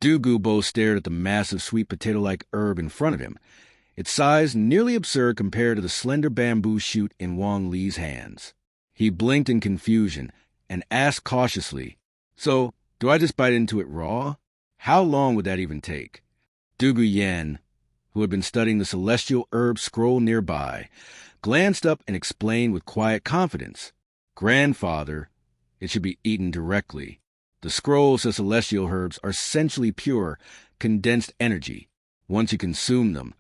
Dugubo stared at the massive sweet potato-like herb in front of him, its size nearly absurd compared to the slender bamboo shoot in Wong Lee's hands. He blinked in confusion and asked cautiously, "So, do I just bite into it raw? How long would that even take?" Yuguan, who had been studying the celestial herb scroll nearby, glanced up and explained with quiet confidence, "Grandfather, it should be eaten directly. The scrolls says celestial herbs are essentially pure, condensed energy. Once you consume them,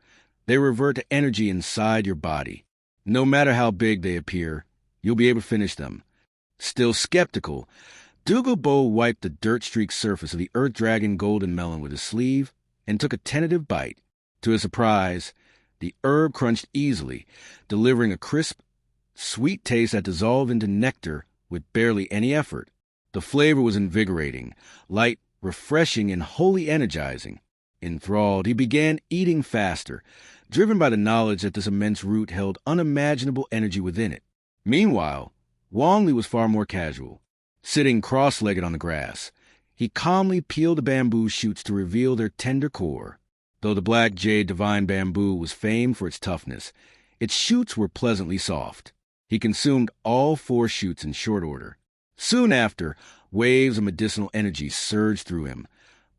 they revert to energy inside your body. No matter how big they appear, you'll be able to finish them." Still skeptical, Dugubo wiped the dirt-streaked surface of the Earth Dragon golden melon with his sleeve and took a tentative bite. To his surprise, the herb crunched easily, delivering a crisp, sweet taste that dissolved into nectar with barely any effort. The flavor was invigorating, light, refreshing, and wholly energizing. Enthralled, he began eating faster, driven by the knowledge that this immense root held unimaginable energy within it. Meanwhile, Wong Lee was far more casual. Sitting cross-legged on the grass, he calmly peeled the bamboo shoots to reveal their tender core. Though the black jade divine bamboo was famed for its toughness, its shoots were pleasantly soft. He consumed all 4 shoots in short order. Soon after, waves of medicinal energy surged through him,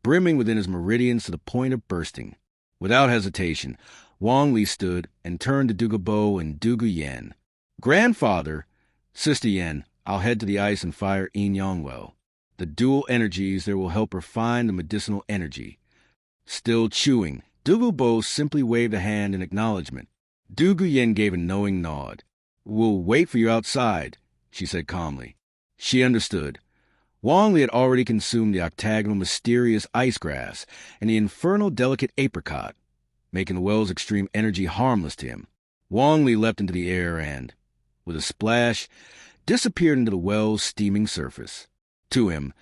brimming within his meridians to the point of bursting. Without hesitation, Wong Lee stood and turned to Dugubo and Yuguan. "Grandfather, Sister Yen, I'll head to the ice and fire Yin Yang well. The dual energies there will help refine the medicinal energy." Still chewing, Dugubo simply waved a hand in acknowledgement. Yuguan gave a knowing nod. "We'll wait for you outside," she said calmly. She understood. Wong Lee had already consumed the octagonal mysterious ice grass and the infernal delicate apricot, making the well's extreme energy harmless to him. Wong Lee leapt into the air and, with a splash, disappeared into the well's steaming surface. To him,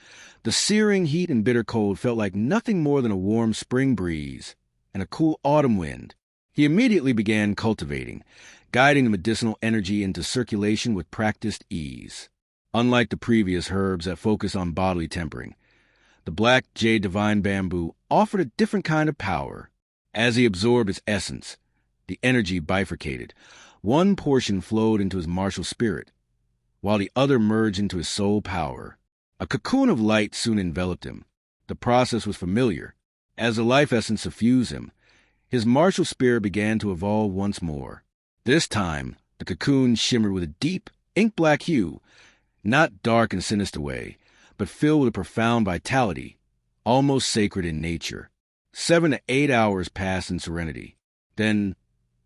the searing heat and bitter cold felt like nothing more than a warm spring breeze and a cool autumn wind. He immediately began cultivating, guiding the medicinal energy into circulation with practiced ease. Unlike the previous herbs that focused on bodily tempering, the black jade divine bamboo offered a different kind of power. As he absorbed its essence, the energy bifurcated. One portion flowed into his martial spirit, while the other merged into his soul power. A cocoon of light soon enveloped him. The process was familiar. As the life essence suffused him, his martial spirit began to evolve once more. This time, the cocoon shimmered with a deep, ink-black hue, not dark and sinister way, but filled with a profound vitality, almost sacred in nature. 7 to 8 hours passed in serenity. Then,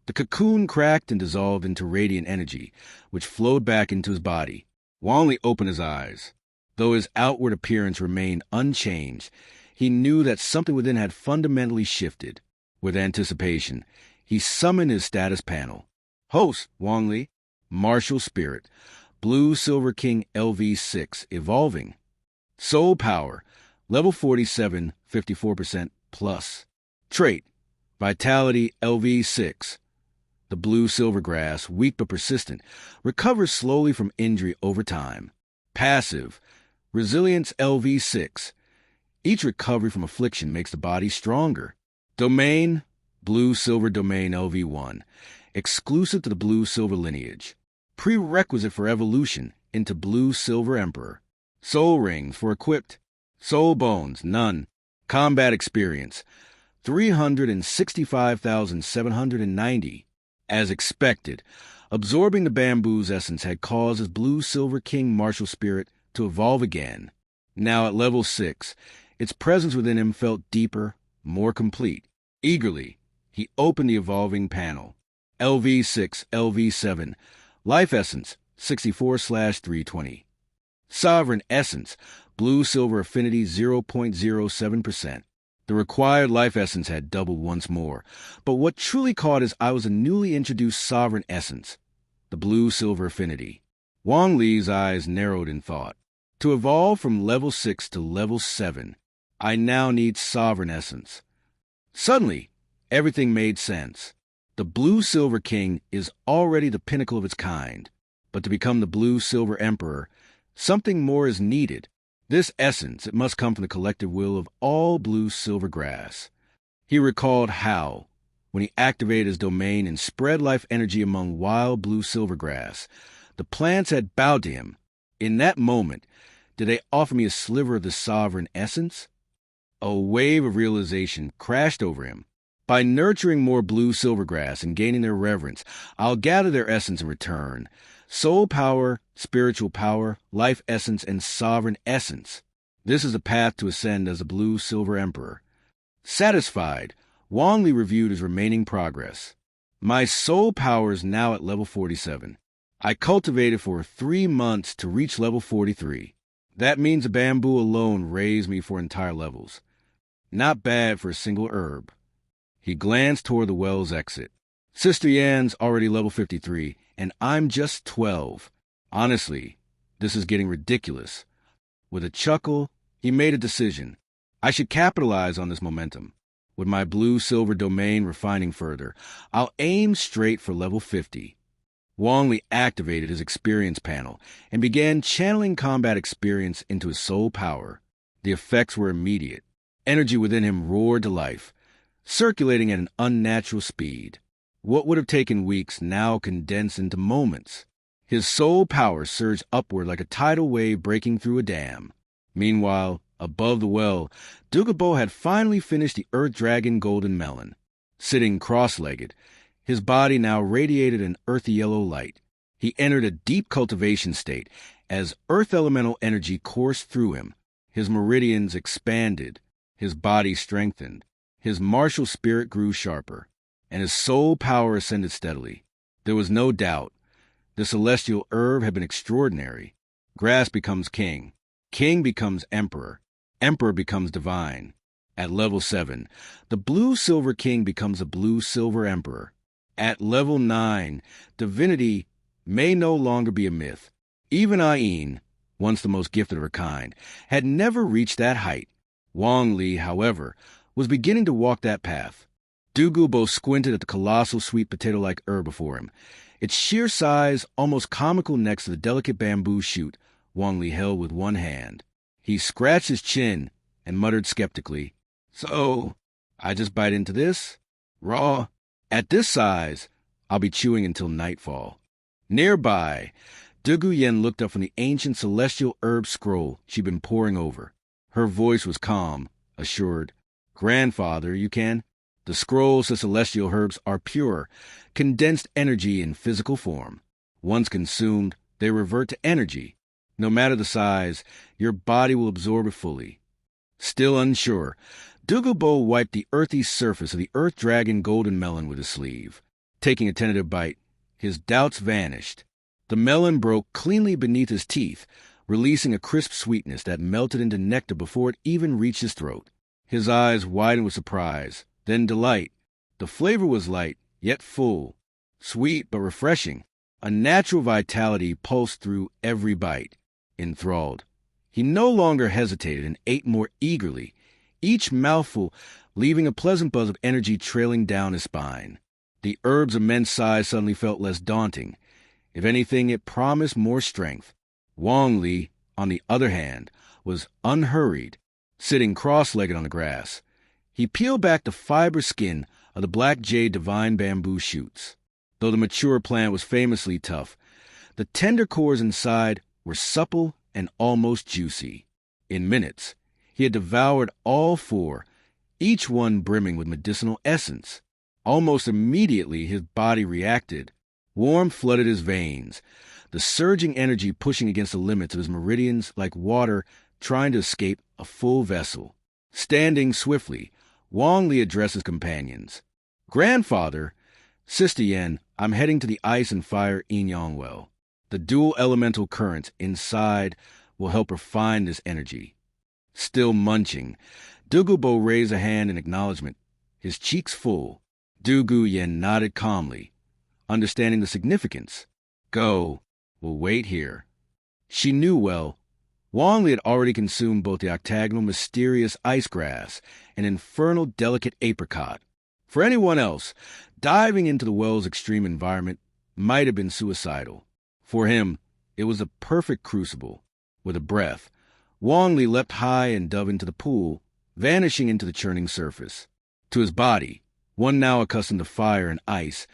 the cocoon cracked and dissolved into radiant energy, which flowed back into his body. Wang Li opened his eyes. Though his outward appearance remained unchanged, he knew that something within had fundamentally shifted. With anticipation, he summoned his status panel. "Host, Wang Li, Martial Spirit, Blue Silver King LV6, Evolving. Soul Power, Level 47, 54% plus. Trait, Vitality LV6. The blue silver grass, weak but persistent, recovers slowly from injury over time. Passive, Resilience LV6. Each recovery from affliction makes the body stronger. Domain, Blue-Silver Domain LV1. Exclusive to the Blue-Silver lineage. Prerequisite for evolution into Blue-Silver Emperor. Soul Rings for equipped. Soul Bones, none. Combat Experience, 365,790. As expected, absorbing the bamboo's essence had caused his Blue-Silver King martial spirit to evolve again. Now at level 6, its presence within him felt deeper, more complete. Eagerly, he opened the evolving panel. LV6, LV7, Life Essence, 64/320. Sovereign Essence, Blue-Silver Affinity 0.07%. The required life essence had doubled once more, but what truly caught his eye was a newly introduced sovereign essence, the Blue-Silver Affinity. Wong Lee's eyes narrowed in thought. To evolve from level 6 to level 7, I now need sovereign essence. Suddenly, everything made sense. The Blue-Silver King is already the pinnacle of its kind, but to become the Blue-Silver Emperor, something more is needed. This essence, it must come from the collective will of all blue-silver grass. He recalled how, when he activated his domain and spread life energy among wild blue-silver grass, the plants had bowed to him. In that moment, did they offer me a sliver of the sovereign essence? A wave of realization crashed over him. By nurturing more blue-silver grass and gaining their reverence, I'll gather their essence in return. Soul power, spiritual power, life essence, and sovereign essence. This is a path to ascend as a blue-silver emperor. Satisfied, Wong Lee reviewed his remaining progress. My soul power is now at level 47. I cultivated for 3 months to reach level 43. That means the bamboo alone raised me for entire levels. Not bad for a single herb. He glanced toward the well's exit. Sister Yan's already level 53, and I'm just 12. Honestly, this is getting ridiculous. With a chuckle, he made a decision. I should capitalize on this momentum. With my blue-silver domain refining further, I'll aim straight for level 50. Wong Lee activated his experience panel and began channeling combat experience into his soul power. The effects were immediate. Energy within him roared to life, circulating at an unnatural speed. What would have taken weeks now condensed into moments. His soul power surged upward like a tidal wave breaking through a dam. Meanwhile, above the well, Dugubo had finally finished the Earth Dragon Golden Melon. Sitting cross-legged, his body now radiated an earthy yellow light. He entered a deep cultivation state as earth elemental energy coursed through him. His meridians expanded, his body strengthened, his martial spirit grew sharper, and his soul power ascended steadily. There was no doubt. The celestial herb had been extraordinary. Grass becomes king. King becomes emperor. Emperor becomes divine. At level 7, the blue-silver king becomes a blue-silver emperor. At level 9, divinity may no longer be a myth. Even Ayin, once the most gifted of her kind, had never reached that height. Wong Lee, however, was beginning to walk that path. Dugubo squinted at the colossal sweet potato-like herb before him. Its sheer size almost comical next to the delicate bamboo shoot Wong Lee held with one hand. He scratched his chin and muttered skeptically, "So, I just bite into this? Raw? At this size, I'll be chewing until nightfall." Nearby, Duguyen looked up from the ancient celestial herb scroll she'd been poring over. Her voice was calm, assured. "Grandfather, you can. The scrolls of celestial herbs are pure, condensed energy in physical form. Once consumed, they revert to energy. No matter the size, your body will absorb it fully." Still unsure, Dugubo wiped the earthy surface of the Earth Dragon Golden Melon with his sleeve. Taking a tentative bite, his doubts vanished. The melon broke cleanly beneath his teeth, releasing a crisp sweetness that melted into nectar before it even reached his throat. His eyes widened with surprise, then delight. The flavor was light, yet full, sweet but refreshing. A natural vitality pulsed through every bite. Enthralled, he no longer hesitated and ate more eagerly, each mouthful leaving a pleasant buzz of energy trailing down his spine. The herb's immense size suddenly felt less daunting. If anything, it promised more strength. Wong Lee, on the other hand, was unhurried, sitting cross-legged on the grass. He peeled back the fibrous skin of the black jade divine bamboo shoots. Though the mature plant was famously tough, the tender cores inside were supple and almost juicy. In minutes, he had devoured all 4, each one brimming with medicinal essence. Almost immediately, his body reacted. Warmth flooded his veins, the surging energy pushing against the limits of his meridians like water trying to escape a full vessel. Standing swiftly, Wong Lee addressed his companions. "Grandfather, Sister Yen, I'm heading to the ice and fire yin-yang well. The dual elemental currents inside will help refine this energy." Still munching, Dugubo raised a hand in acknowledgement, his cheeks full. Duguyen nodded calmly, understanding the significance. "Go. We'll wait here." She knew well. Wong Lee had already consumed both the octagonal mysterious ice grass and infernal delicate apricot. For anyone else, diving into the well's extreme environment might have been suicidal. For him, it was a perfect crucible. With a breath, Wong Lee leapt high and dove into the pool, vanishing into the churning surface. To his body, one now accustomed to fire and ice,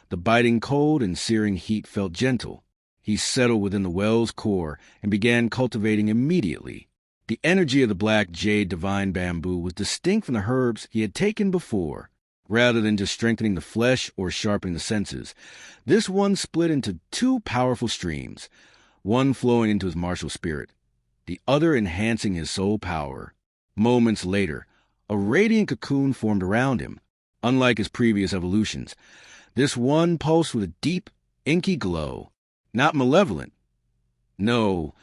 the biting cold and searing heat felt gentle. He settled within the well's core and began cultivating immediately. The energy of the black jade divine bamboo was distinct from the herbs he had taken before. Rather than just strengthening the flesh or sharpening the senses, this one split into two powerful streams, one flowing into his martial spirit, the other enhancing his soul power. Moments later, a radiant cocoon formed around him. Unlike his previous evolutions, this one pulsed with a deep, inky glow. Not malevolent. No,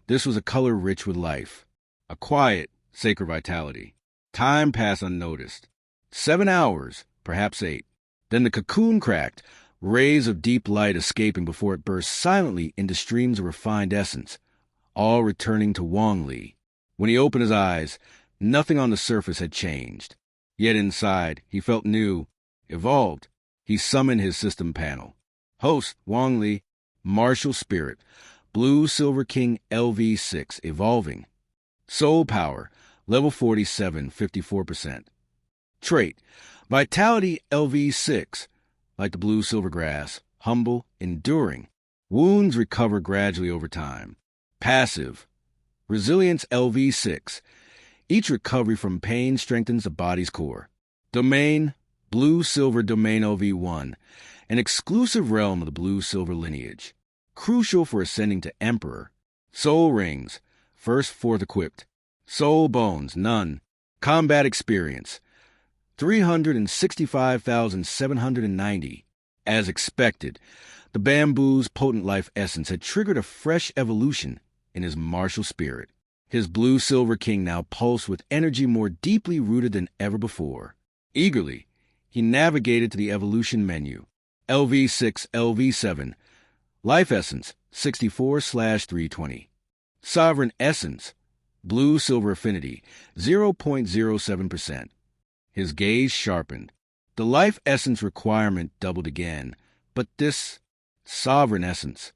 this was a color rich with life. A quiet, sacred vitality. Time passed unnoticed. 7 hours, perhaps 8. Then the cocoon cracked, rays of deep light escaping before it burst silently into streams of refined essence, all returning to Wong Lee. When he opened his eyes, nothing on the surface had changed. Yet inside, he felt new, evolved. He summoned his system panel. Host, Wong Lee, martial spirit, Blue Silver King LV6, evolving. Soul power, level 47, 54%. Trait, vitality LV6, like the blue silver grass, humble, enduring. Wounds recover gradually over time. Passive, resilience LV6. Each recovery from pain strengthens the body's core. Domain, blue-silver domain LV1, an exclusive realm of the blue-silver lineage. Crucial for ascending to Emperor. Soul rings, first fourth equipped. Soul bones, none. Combat experience, 365,790. As expected, the bamboo's potent life essence had triggered a fresh evolution in his martial spirit. His blue-silver king now pulsed with energy more deeply rooted than ever before. Eagerly, he navigated to the evolution menu. LV6, LV7. Life essence, 64/320. Sovereign essence, blue-silver affinity, 0.07%. His gaze sharpened. The life essence requirement doubled again, but this sovereign essence.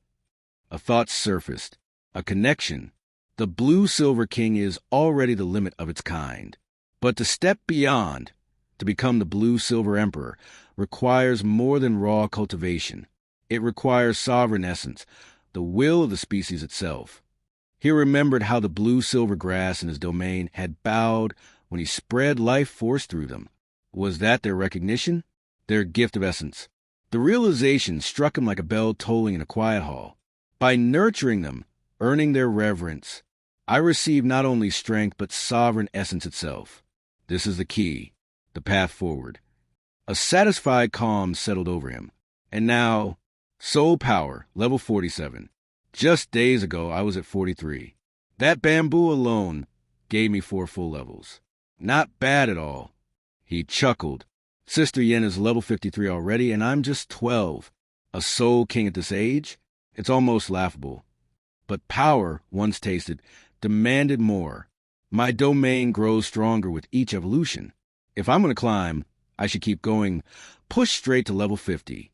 A thought surfaced. A connection. The blue-silver king is already the limit of its kind. But to step beyond, to become the blue-silver emperor, requires more than raw cultivation. It requires sovereign essence, the will of the species itself. He remembered how the blue-silver grass in his domain had bowed when he spread life force through them. Was that their recognition? Their gift of essence? The realization struck him like a bell tolling in a quiet hall. By nurturing them, earning their reverence, I receive not only strength but sovereign essence itself. This is the key, the path forward. A satisfied calm settled over him. And now, soul power, level 47. Just days ago, I was at 43. That bamboo alone gave me 4 full levels. Not bad at all. He chuckled. Sister Yen is level 53 already, and I'm just 12. A soul king at this age? It's almost laughable. But power, once tasted, demanded more. My domain grows stronger with each evolution. If I'm going to climb, I should keep going, push straight to level 50.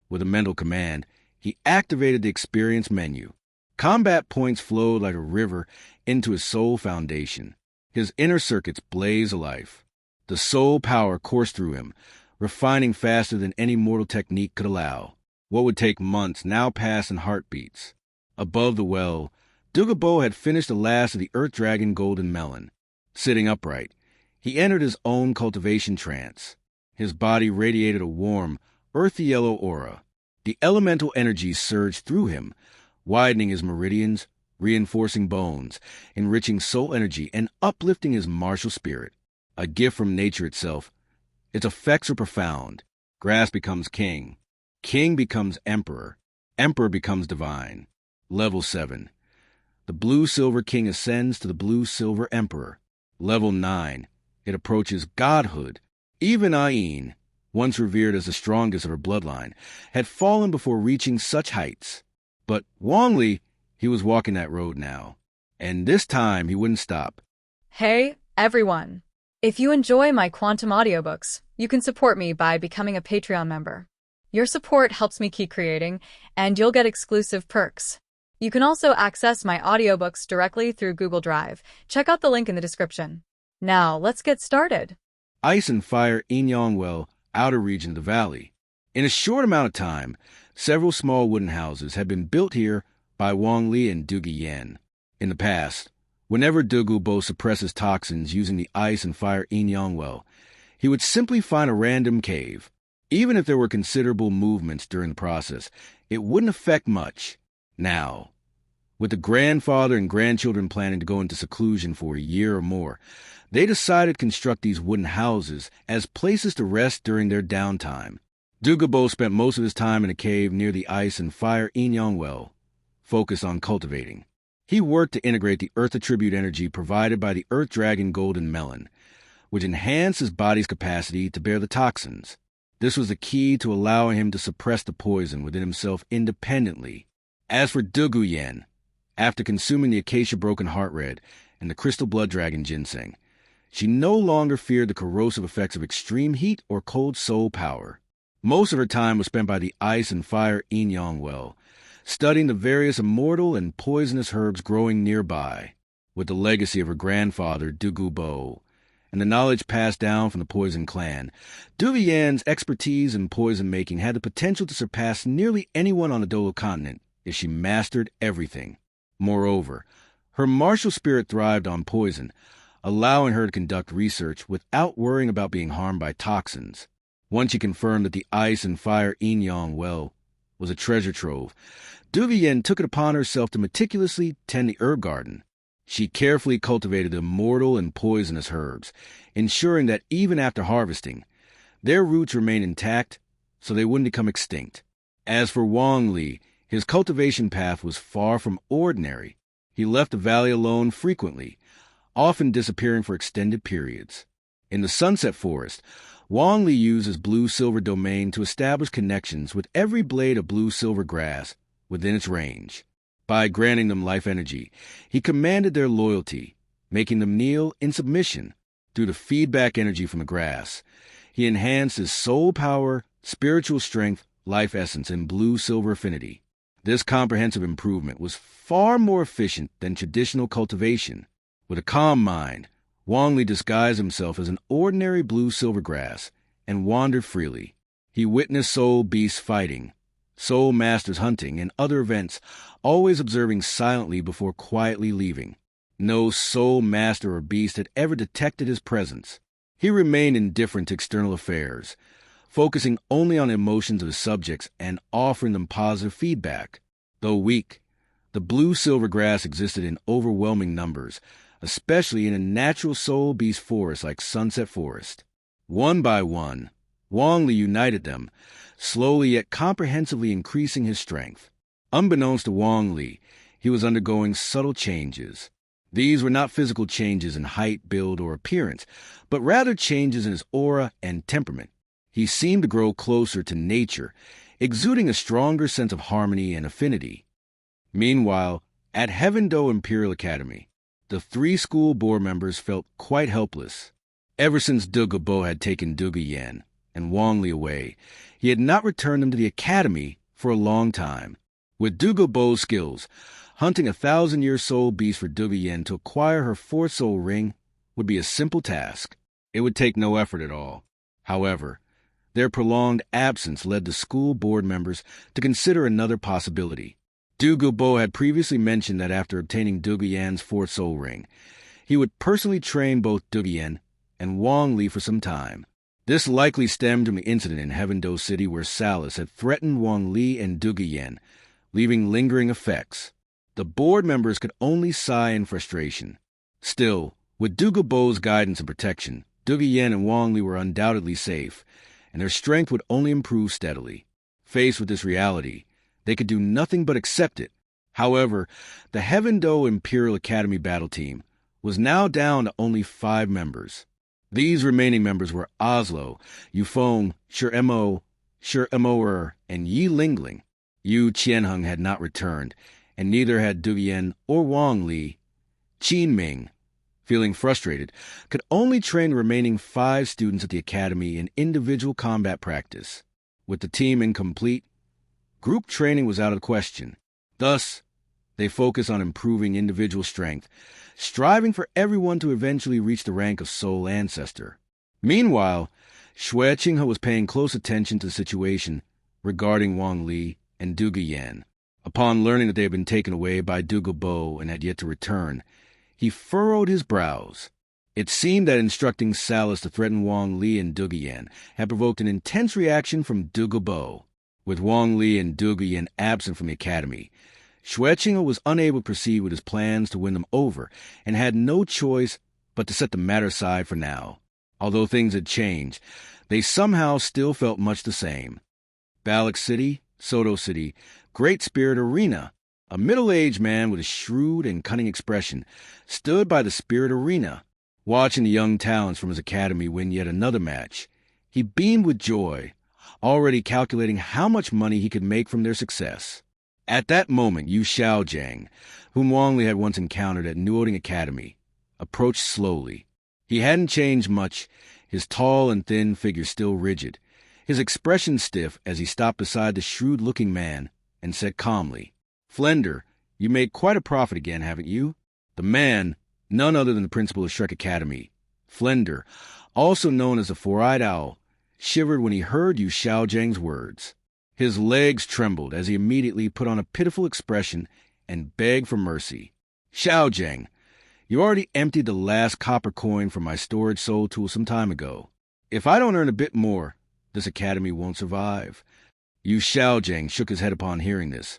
With a mental command, he activated the experience menu. Combat points flowed like a river into his soul foundation. His inner circuits blazed alive. The soul power coursed through him, refining faster than any mortal technique could allow. What would take months now passed in heartbeats. Above the well, Dugubo had finished the last of the Earth Dragon Golden Melon. Sitting upright, he entered his own cultivation trance. His body radiated a warm, earthy yellow aura. The elemental energies surged through him, widening his meridians, reinforcing bones, enriching soul energy, and uplifting his martial spirit. A gift from nature itself. Its effects are profound. Grass becomes king. King becomes emperor. Emperor becomes divine. Level 7. The blue-silver king ascends to the blue-silver emperor. Level 9. It approaches godhood. Even Ayin, once revered as the strongest of her bloodline, had fallen before reaching such heights. But Wong Lee, he was walking that road now. And this time he wouldn't stop. Hey, everyone. If you enjoy my quantum audiobooks, you can support me by becoming a Patreon member. Your support helps me keep creating, and you'll get exclusive perks. You can also access my audiobooks directly through Google Drive. Check out the link in the description. Now, let's get started. Ice and Fire Inyongwell, outer region of the valley. In a short amount of time, several small wooden houses had been built here by Wang Li and Dugubo. In the past, whenever Dugubo suppresses toxins using the Ice and Fire Inyongwell, he would simply find a random cave. Even if there were considerable movements during the process, it wouldn't affect much. Now, with the grandfather and grandchildren planning to go into seclusion for a year or more, they decided to construct these wooden houses as places to rest during their downtime. Dugubo spent most of his time in a cave near the Ice and Fire Inyongwell, focused on cultivating. He worked to integrate the Earth Attribute energy provided by the Earth Dragon Golden Melon, which enhanced his body's capacity to bear the toxins. This was the key to allowing him to suppress the poison within himself independently. As for Dugubo, after consuming the Acacia Broken Heart Red and the Crystal Blood Dragon Ginseng, she no longer feared the corrosive effects of extreme heat or cold soul power. Most of her time was spent by the Ice and Fire Inyongwell, studying the various immortal and poisonous herbs growing nearby. With the legacy of her grandfather, Dugubo, and the knowledge passed down from the Poison Clan, Dugubo's expertise in poison-making had the potential to surpass nearly anyone on the Douluo Continent if she mastered everything. Moreover, her martial spirit thrived on poison, allowing her to conduct research without worrying about being harmed by toxins. Once she confirmed that the Ice and Fire Inyongwell was a treasure trove, Dugubo took it upon herself to meticulously tend the herb garden. She carefully cultivated the immortal and poisonous herbs, ensuring that even after harvesting, their roots remained intact so they wouldn't become extinct. As for Wong Lee, his cultivation path was far from ordinary. He left the valley alone frequently, often disappearing for extended periods. In the Sunset Forest, Wong Lee used his blue-silver domain to establish connections with every blade of blue-silver grass within its range. By granting them life energy, he commanded their loyalty, making them kneel in submission. Through the feedback energy from the grass, he enhanced his soul power, spiritual strength, life essence, and blue-silver affinity. This comprehensive improvement was far more efficient than traditional cultivation. With a calm mind, Wong Lee disguised himself as an ordinary blue-silver grass and wandered freely. He witnessed soul beasts fighting, soul masters hunting, and other events, always observing silently before quietly leaving. No soul master or beast had ever detected his presence. He remained indifferent to external affairs, focusing only on the emotions of his subjects and offering them positive feedback. Though weak, the blue-silver grass existed in overwhelming numbers, especially in a natural soul beast forest like Sunset Forest. One by one, Wong Li united them, slowly yet comprehensively increasing his strength. Unbeknownst to Wong Li, he was undergoing subtle changes. These were not physical changes in height, build, or appearance, but rather changes in his aura and temperament. He seemed to grow closer to nature, exuding a stronger sense of harmony and affinity. Meanwhile, at Heaveno Imperial Academy, the 3 school board members felt quite helpless. Ever since Dugubo had taken Dugubo and Wong Li away, he had not returned them to the academy for a long time. With Dugubo's skills, hunting 1,000-year soul beast for Dugubo to acquire her 4th soul ring would be a simple task. It would take no effort at all. However, their prolonged absence led the school board members to consider another possibility. Dugubo had previously mentioned that after obtaining Dugubo's 4th soul ring, he would personally train both Dugubo and Wong Li for some time. This likely stemmed from the incident in Heaveno City where Salus had threatened Wong Li and Dugubo, leaving lingering effects. The board members could only sigh in frustration. Still, with Dugubo's guidance and protection, Dugubo and Wong Li were undoubtedly safe, and their strength would only improve steadily. Faced with this reality, they could do nothing but accept it. However, the Heaveno Imperial Academy battle team was now down to only 5 members. These remaining members were Oslo, Yufeng, Shur-Emoer, and Yi Lingling. Yu Qianheng had not returned, and neither had Dugubo or Wong Li. Qin Ming, feeling frustrated, could only train the remaining 5 students at the academy in individual combat practice. With the team incomplete, group training was out of the question. Thus, They focus on improving individual strength, striving for everyone to eventually reach the rank of Soul Ancestor. Meanwhile, Shui Qinghe was paying close attention to the situation regarding Wang Li and Yuguan. Upon learning that they had been taken away by Dugubo and had yet to return, he furrowed his brows. It seemed that instructing Salas to threaten Wang Li and Yuguan had provoked an intense reaction from Dugubo. With Wang Li and Yuguan absent from the academy, Shui Qinghe was unable to proceed with his plans to win them over and had no choice but to set the matter aside for now. Although things had changed, they somehow still felt much the same. Balak City, Soto City, Great Spirit Arena. A middle-aged man with a shrewd and cunning expression stood by the Spirit Arena, watching the young talents from his academy win yet another match. He beamed with joy, already calculating how much money he could make from their success. At that moment, Yu Xiaojiang, whom Wong Lee had once encountered at Nuoding Academy, approached slowly. He hadn't changed much, his tall and thin figure still rigid, his expression stiff as he stopped beside the shrewd-looking man and said calmly, "Flender, you made quite a profit again, haven't you?" The man, none other than the principal of Shrek Academy, Flender, also known as the Four-Eyed Owl, shivered when he heard Yu Xiaojiang's words. His legs trembled as he immediately put on a pitiful expression and begged for mercy. "Xiaojiang, you already emptied the last copper coin from my storage soul tool some time ago. If I don't earn a bit more, this academy won't survive." Yu Xiaojiang shook his head upon hearing this,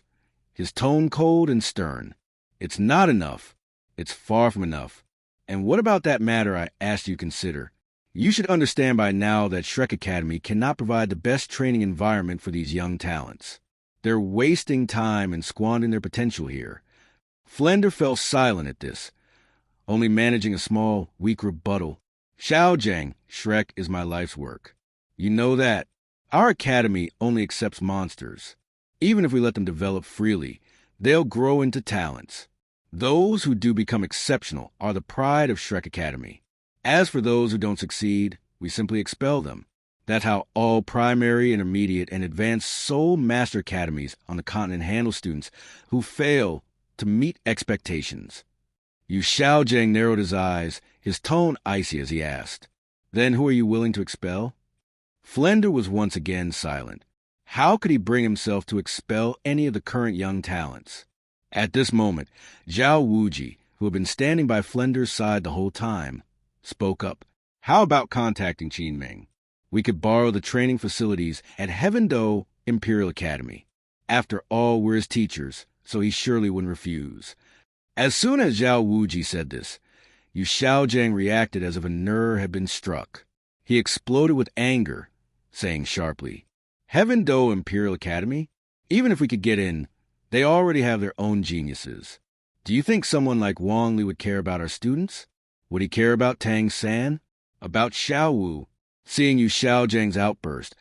his tone cold and stern. "It's not enough. It's far from enough. And what about that matter I asked you to consider? You should understand by now that Shrek Academy cannot provide the best training environment for these young talents. They're wasting time and squandering their potential here." Flender fell silent at this, only managing a small, weak rebuttal. "Xiaojiang, Shrek is my life's work. You know that. Our academy only accepts monsters. Even if we let them develop freely, they'll grow into talents. Those who do become exceptional are the pride of Shrek Academy. As for those who don't succeed, we simply expel them. That's how all primary, intermediate, and advanced Soul Master Academies on the continent handle students who fail to meet expectations." Yu Xiaojiang narrowed his eyes, his tone icy as he asked, "Then who are you willing to expel?" Flender was once again silent. How could he bring himself to expel any of the current young talents? At this moment, Zhao Wuji, who had been standing by Flender's side the whole time, spoke up. "How about contacting Qin Ming? We could borrow the training facilities at Heaveno Imperial Academy. After all, we're his teachers, so he surely wouldn't refuse." As soon as Zhao Wuji said this, Yu Xiaojiang reacted as if a nerve had been struck. He exploded with anger, saying sharply, "Heaveno Imperial Academy? Even if we could get in, they already have their own geniuses. Do you think someone like Wong Lee would care about our students? Would he care about Tang San? About Xiao Wu?" Seeing Yu Xiaojiang's outburst,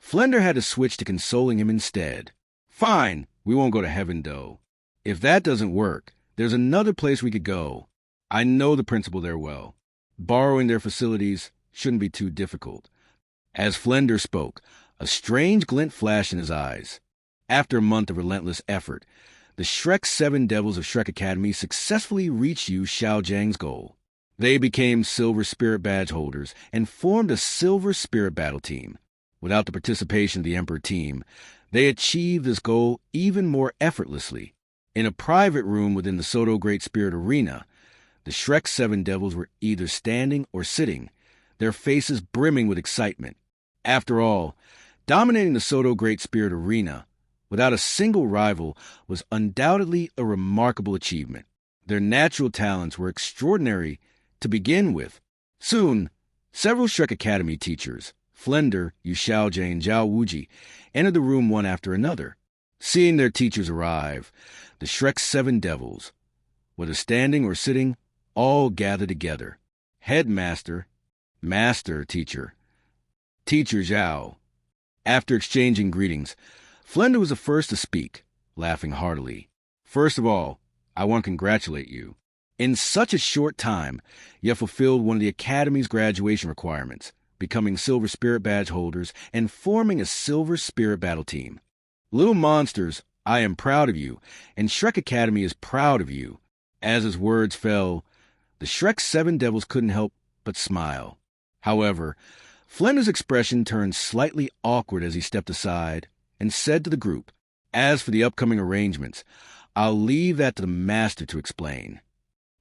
Flender had to switch to consoling him instead. "Fine, we won't go to Heaveno. If that doesn't work, there's another place we could go. I know the principal there well. Borrowing their facilities shouldn't be too difficult." As Flender spoke, a strange glint flashed in his eyes. After a month of relentless effort, the Shrek 7 Devils of Shrek Academy successfully reached Yu Xiaojiang's goal. They became Silver Spirit Badge holders and formed a Silver Spirit Battle team. Without the participation of the Emperor team, they achieved this goal even more effortlessly. In a private room within the Soto Great Spirit Arena, the Shrek 7 Devils were either standing or sitting, their faces brimming with excitement. After all, dominating the Soto Great Spirit Arena without a single rival was undoubtedly a remarkable achievement. Their natural talents were extraordinary to begin with. Soon, several Shrek Academy teachers, Flender, Yu Xiaojiang, and Zhao Wuji, entered the room one after another. Seeing their teachers arrive, the Shrek 7 Devils, whether standing or sitting, all gathered together. Headmaster, Master Teacher, Teacher Zhao. After exchanging greetings, Flender was the first to speak, laughing heartily. "First of all, I want to congratulate you. In such a short time, you have fulfilled one of the Academy's graduation requirements, becoming Silver Spirit Badge holders and forming a Silver Spirit Battle team. Little monsters, I am proud of you, and Shrek Academy is proud of you." As his words fell, the Shrek's 7 devils couldn't help but smile. However, Flender's expression turned slightly awkward as he stepped aside and said to the group, "As for the upcoming arrangements, I'll leave that to the master to explain."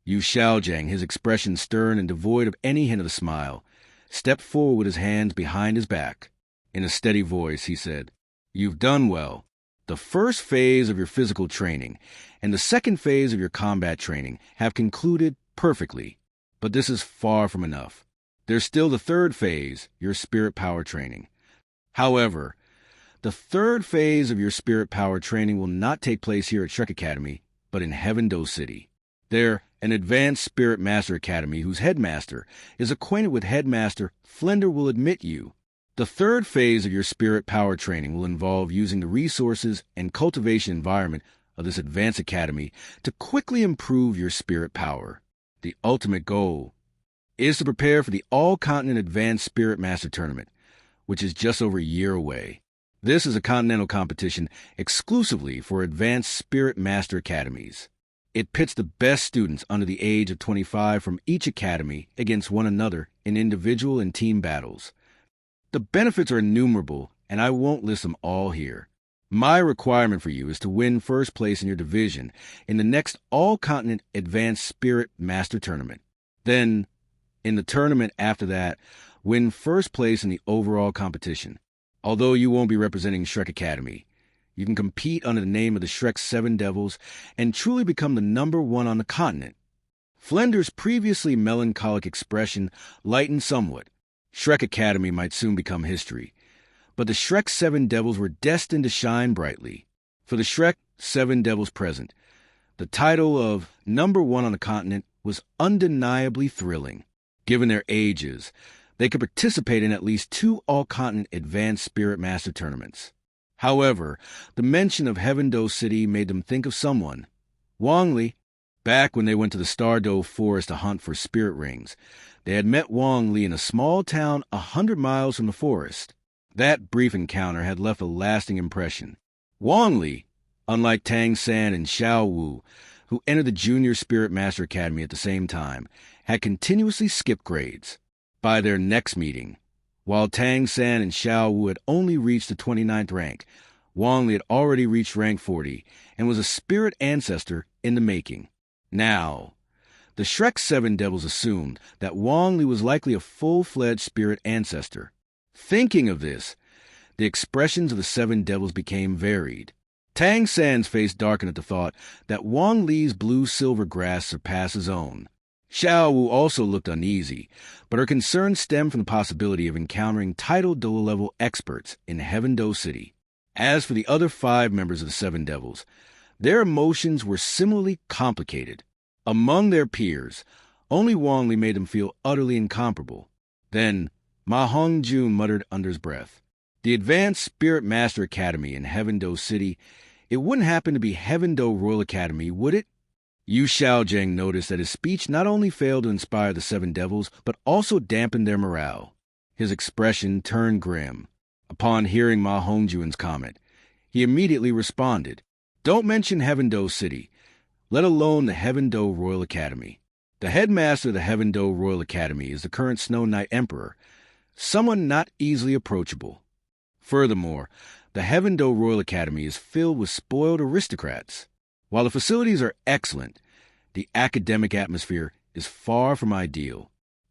Yu Xiaojiang, his expression stern and devoid of any hint of a smile, stepped forward with his hands behind his back. In a steady voice, he said, "You've done well. The first phase of your physical training and the second phase of your combat training have concluded perfectly, but this is far from enough. There's still the third phase, your spirit power training. However, the third phase of your spirit power training will not take place here at Shrek Academy, but in Heaveno City. They're an advanced spirit master academy whose headmaster is acquainted with headmaster Flender will admit you. The third phase of your spirit power training will involve using the resources and cultivation environment of this advanced academy to quickly improve your spirit power. The ultimate goal is to prepare for the All-Continent Advanced Spirit Master Tournament, which is just over a year away. This is a continental competition exclusively for advanced spirit master academies. It pits the best students under the age of 25 from each academy against one another in individual and team battles. The benefits are innumerable, and I won't list them all here. My requirement for you is to win first place in your division in the next All-Continent Advanced Spirit Master Tournament. Then, in the tournament after that, win first place in the overall competition. Although you won't be representing Shrek Academy, you can compete under the name of the Shrek 7 Devils and truly become the #1 on the continent." Flender's previously melancholic expression lightened somewhat. Shrek Academy might soon become history, but the Shrek 7 Devils were destined to shine brightly. For the Shrek 7 Devils present, the title of #1 on the continent was undeniably thrilling. Given their ages, they could participate in at least 2 All-Continent Advanced Spirit Master tournaments. However, the mention of Heaveno City made them think of someone, Wang Li. Back when they went to the Stardoe Forest to hunt for spirit rings, they had met Wong Lee in a small town 100 miles from the forest. That brief encounter had left a lasting impression. Wong Lee, unlike Tangan and Xiao Wu, who entered the Junior Spirit Master Academy at the same time, had continuously skipped grades. By their next meeting, while Tangan and Xiao Wu had only reached the 29th rank, Wong Li had already reached rank 40 and was a spirit ancestor in the making. Now, the Shrek 7 Devils assumed that Wong Li was likely a full-fledged spirit ancestor. Thinking of this, the expressions of the 7 Devils became varied. Tang San's face darkened at the thought that Wong Li's blue-silver grass surpassed his own. Xiao Wu also looked uneasy, but her concern stemmed from the possibility of encountering titled Douluo-level experts in Heaveno City. As for the other 5 members of the 7 Devils, their emotions were similarly complicated. Among their peers, only Wong Li made them feel utterly incomparable. Then, Ma Hongjun muttered under his breath, "The Advanced Spirit Master Academy in Heaveno City, it wouldn't happen to be Heaveno Royal Academy, would it?" Yu Xiaojiang noticed that his speech not only failed to inspire the 7 Devils, but also dampened their morale. His expression turned grim. Upon hearing Ma Hongjun's comment, he immediately responded, "Don't mention Heaveno City, let alone the Heaveno Royal Academy. The headmaster of the Heaveno Royal Academy is the current Snow Knight Emperor, someone not easily approachable. Furthermore, the Heaveno Royal Academy is filled with spoiled aristocrats. While the facilities are excellent, the academic atmosphere is far from ideal.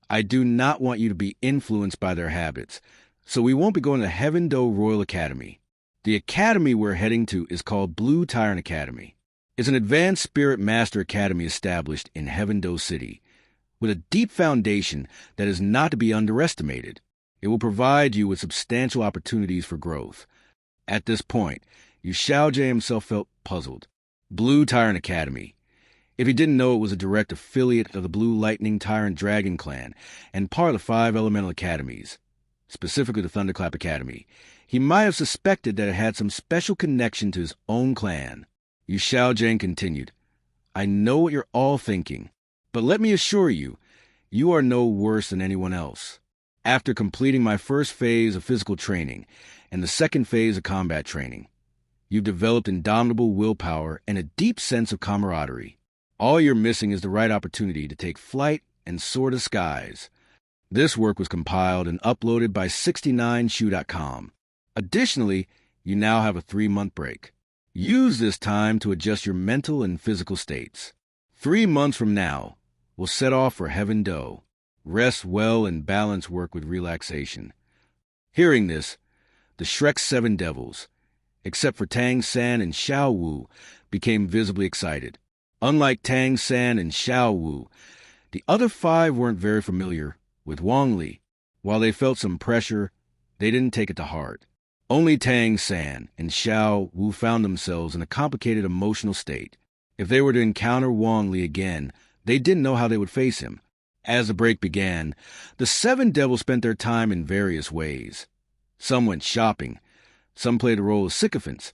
I do not want you to be influenced by their habits, so we won't be going to Heaveno Royal Academy. The academy we're heading to is called Blue Tyrant Academy. It's an advanced spirit master academy established in Heaveno City, with a deep foundation that is not to be underestimated. It will provide you with substantial opportunities for growth." At this point, Yu Xiaojie himself felt puzzled. Blue Tyrant Academy. If he didn't know it was a direct affiliate of the Blue Lightning Tyrant Dragon Clan and part of the 5 elemental academies, specifically the Thunderclap Academy, he might have suspected that it had some special connection to his own clan. Yu Xiaojiang continued, "I know what you're all thinking, but let me assure you, you are no worse than anyone else. After completing my first phase of physical training and the second phase of combat training, You've developed indomitable willpower and a deep sense of camaraderie. All you're missing is the right opportunity to take flight and soar to skies. This work was compiled and uploaded by 69show.com. Additionally, you now have a 3-month break. Use this time to adjust your mental and physical states. 3 months from now, we'll set off for Heaveno. Rest well and balance work with relaxation. Hearing this, the Shrek's 7 devils, except for Tangan and Wu, became visibly excited. Unlike Tangan and Wu, the other 5 weren't very familiar with Wong Lee. While they felt some pressure, they didn't take it to heart. Only Tangan and Wu found themselves in a complicated emotional state. If they were to encounter Wong Lee again, they didn't know how they would face him. As the break began, the 7 devils spent their time in various ways. Some went shopping, some played the role of sycophants,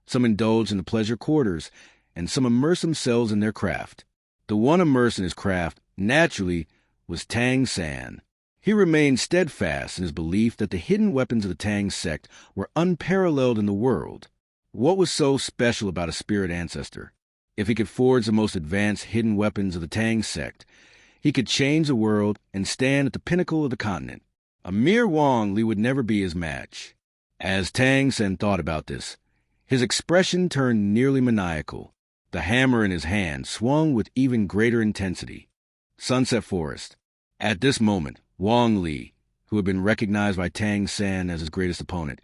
some indulged in the pleasure quarters, and some immersed themselves in their craft. The one immersed in his craft, naturally, was Tangan. He remained steadfast in his belief that the hidden weapons of the Tang sect were unparalleled in the world. What was so special about a spirit ancestor? If he could forge the most advanced hidden weapons of the Tang sect, he could change the world and stand at the pinnacle of the continent. A mere Wong Lee would never be his match. As Tangan thought about this, his expression turned nearly maniacal. The hammer in his hand swung with even greater intensity. Sunset Forest. At this moment, Wong Lee, who had been recognized by Tangan as his greatest opponent,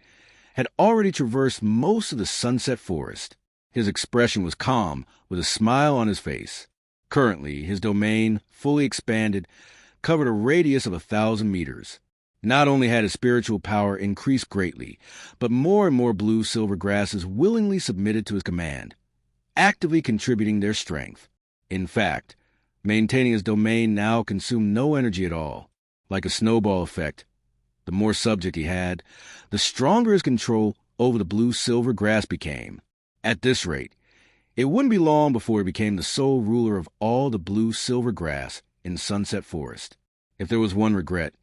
had already traversed most of the Sunset Forest. His expression was calm, with a smile on his face. Currently, his domain, fully expanded, covered a radius of 1,000 meters. Not only had his spiritual power increased greatly, but more and more blue-silver grasses willingly submitted to his command, actively contributing their strength. In fact, maintaining his domain now consumed no energy at all. Like a snowball effect, the more subject he had, the stronger his control over the blue-silver grass became. At this rate, it wouldn't be long before he became the sole ruler of all the blue-silver grass in Sunset Forest. If there was one regret,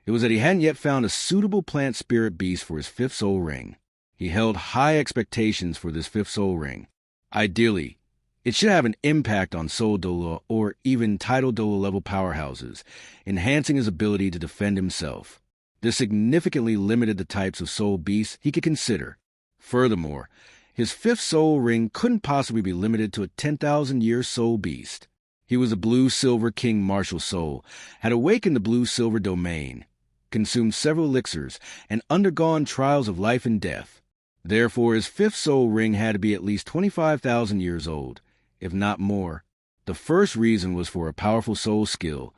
it was that he hadn't yet found a suitable plant spirit beast for his 5th soul ring. He held high expectations for this 5th soul ring. Ideally, it should have an impact on Soul Douluo or even Tidal Douluo level powerhouses, enhancing his ability to defend himself. This significantly limited the types of soul beasts he could consider. Furthermore, his 5th soul ring couldn't possibly be limited to a 10,000-year soul beast. He was a blue-silver king martial soul, had awakened the blue-silver domain, consumed several elixirs, and undergone trials of life and death. Therefore, his 5th soul ring had to be at least 25,000 years old, if not more. The first reason was for a powerful soul skill,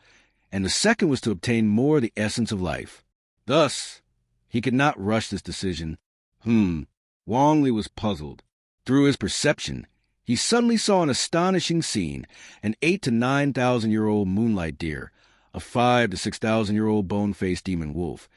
and the second was to obtain more of the essence of life. Thus, he could not rush this decision. Wong Lee was puzzled. Through his perception, he suddenly saw an astonishing scene: an 8,000 to 9,000-year-old moonlight deer, a 5,000 to 6,000-year-old bone-faced demon wolf,